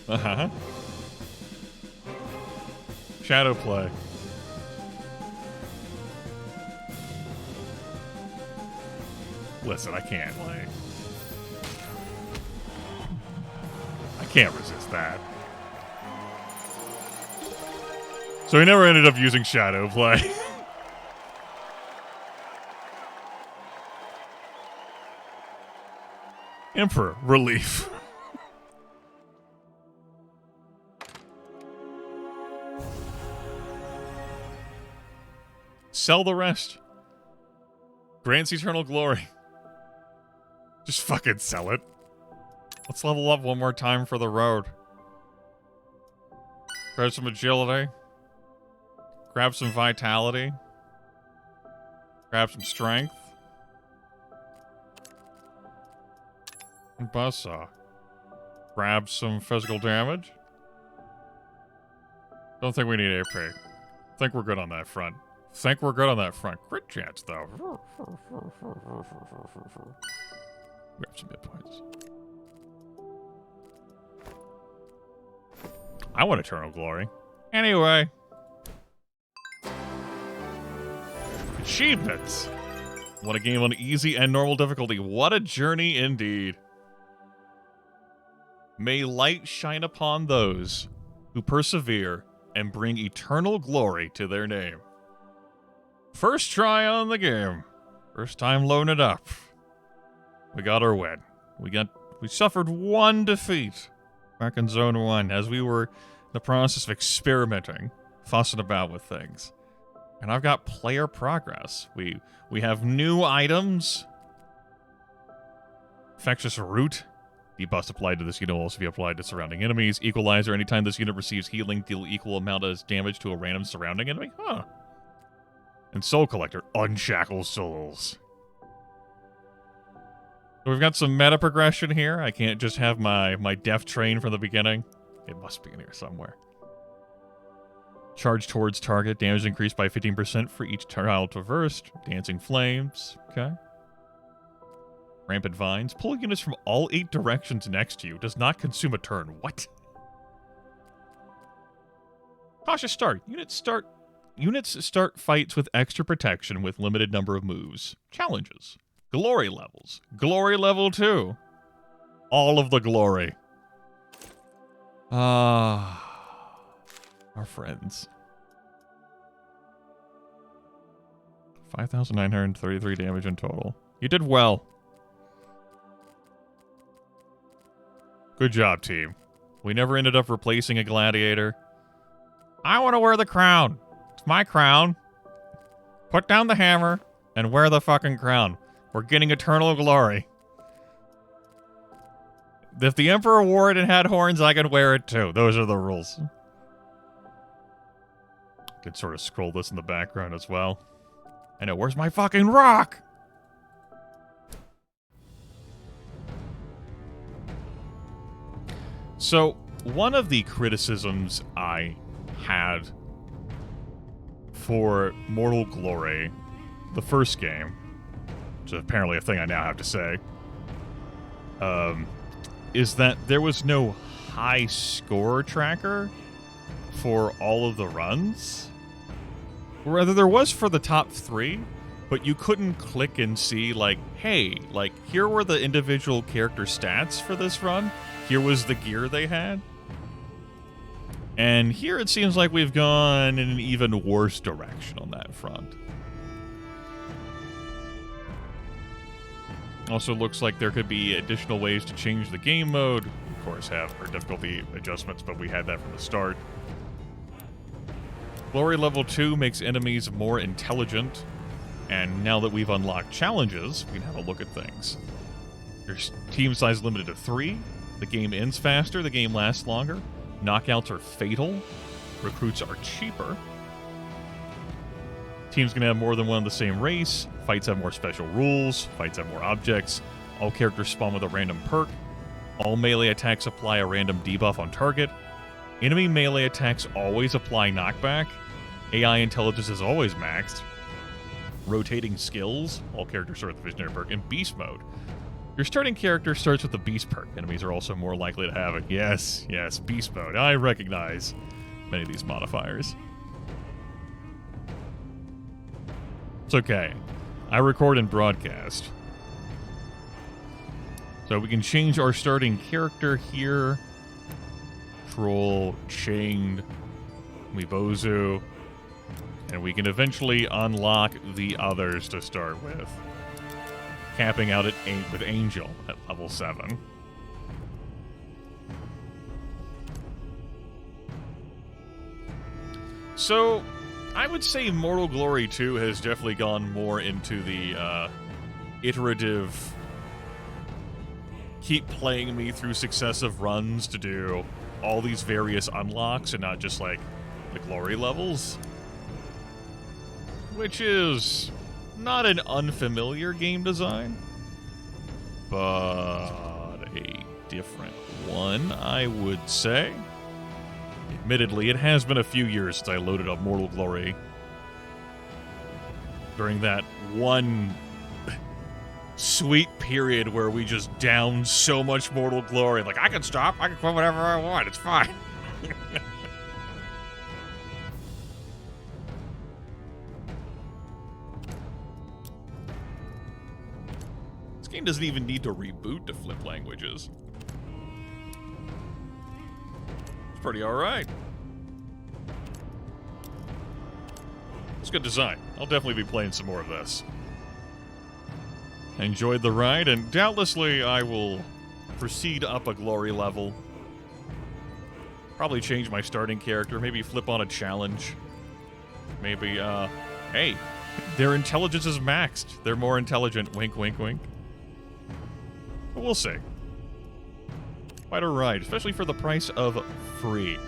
Uh-huh. Shadow play. Listen, I can't, like... I can't resist that. So he never ended up using Shadow play. Emperor, relief. Sell the rest. Grants eternal glory. Just fucking sell it. Let's level up one more time for the road. Grab some agility. Grab some vitality. Grab some strength. And buzzsaw. Grab some physical damage. Don't think we need AP. Think we're good on that front. Think we're good on that front. Crit chance, though. Grab some hit points. I want eternal glory. Anyway. Achievements. What a game on easy and normal difficulty. What a journey indeed. May light shine upon those who persevere and bring eternal glory to their name. First try on the game. First time loading it up. We got our win. We suffered one defeat back in Zone 1 as we were in the process of experimenting, fussing about with things. And I've got player progress. We have new items. Infectious Root. Debuffs applied to this unit will also be applied to surrounding enemies. Equalizer. Anytime this unit receives healing, deal equal amount of damage to a random surrounding enemy. Huh. And Soul Collector. Unshackle souls. We've got some meta progression here. I can't just have my death train from the beginning. It must be in here somewhere. Charge towards target. Damage increased by 15% for each tile traversed. Dancing Flames. Okay. Rampant vines. Pull units from all 8 directions next to you. Does not consume a turn. What? Cautious start. Units start fights with extra protection with limited number of moves. Challenges. Glory levels. Glory level 2. All of the glory. Our friends. 5,933 damage in total. You did well. Good job, team. We never ended up replacing a gladiator. I want to wear the crown. It's my crown. Put down the hammer and wear the fucking crown. We're getting eternal glory. If the Emperor wore it and had horns, I could wear it too. Those are the rules. Could sort of scroll this in the background as well. I know, where's my fucking rock? So, one of the criticisms I had for Mortal Glory, the first game, which is apparently a thing I now have to say, is that there was no high score tracker for all of the runs. Rather, there was for the top 3, but you couldn't click and see, like, hey, like, here were the individual character stats for this run. Here was the gear they had. And here it seems like we've gone in an even worse direction on that front. Also looks like there could be additional ways to change the game mode. Of course, have our difficulty adjustments, but we had that from the start. Glory level 2 makes enemies more intelligent. And now that we've unlocked challenges, we can have a look at things. There's team size limited to 3. The game ends faster. The game lasts longer. Knockouts are fatal. Recruits are cheaper. Teams can have more than one of the same race. Fights have more special rules. Fights have more objects. All characters spawn with a random perk. All melee attacks apply a random debuff on target. Enemy melee attacks always apply knockback. AI intelligence is always maxed. Rotating skills. All characters start with the visionary perk. And beast mode. Your starting character starts with the beast perk. Enemies are also more likely to have it. Yes, yes, beast mode. I recognize many of these modifiers. It's okay. I record and broadcast. So we can change our starting character here. Troll, Chained, Mibozu. And we can eventually unlock the others to start with. Capping out at 8 with Angel at level 7. So, I would say Mortal Glory 2 has definitely gone more into the iterative, keep playing me through successive runs to do all these various unlocks and not just like the glory levels. Which is not an unfamiliar game design, but a different one, I would say. Admittedly, it has been a few years since I loaded up Mortal Glory. During that one sweet period where we just downed so much Mortal Glory. Like, I can stop, I can quit whatever I want, it's fine. This game doesn't even need to reboot to flip languages. It's pretty alright. It's good design. I'll definitely be playing some more of this. I enjoyed the ride, and doubtlessly I will proceed up a glory level. Probably change my starting character, maybe flip on a challenge. Maybe, hey, their intelligence is maxed. They're more intelligent. Wink, wink, wink. But we'll see. Quite a ride, especially for the price of free.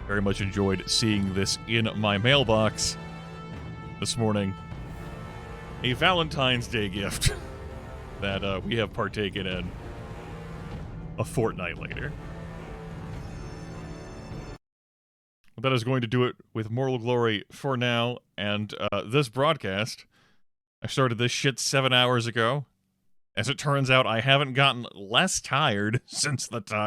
Very much enjoyed seeing this in my mailbox this morning. A Valentine's Day gift that we have partaken in a fortnight later. That is going to do it with Mortal Glory for now, and this broadcast. I started this shit 7 hours ago, As it turns out, I haven't gotten less tired since the time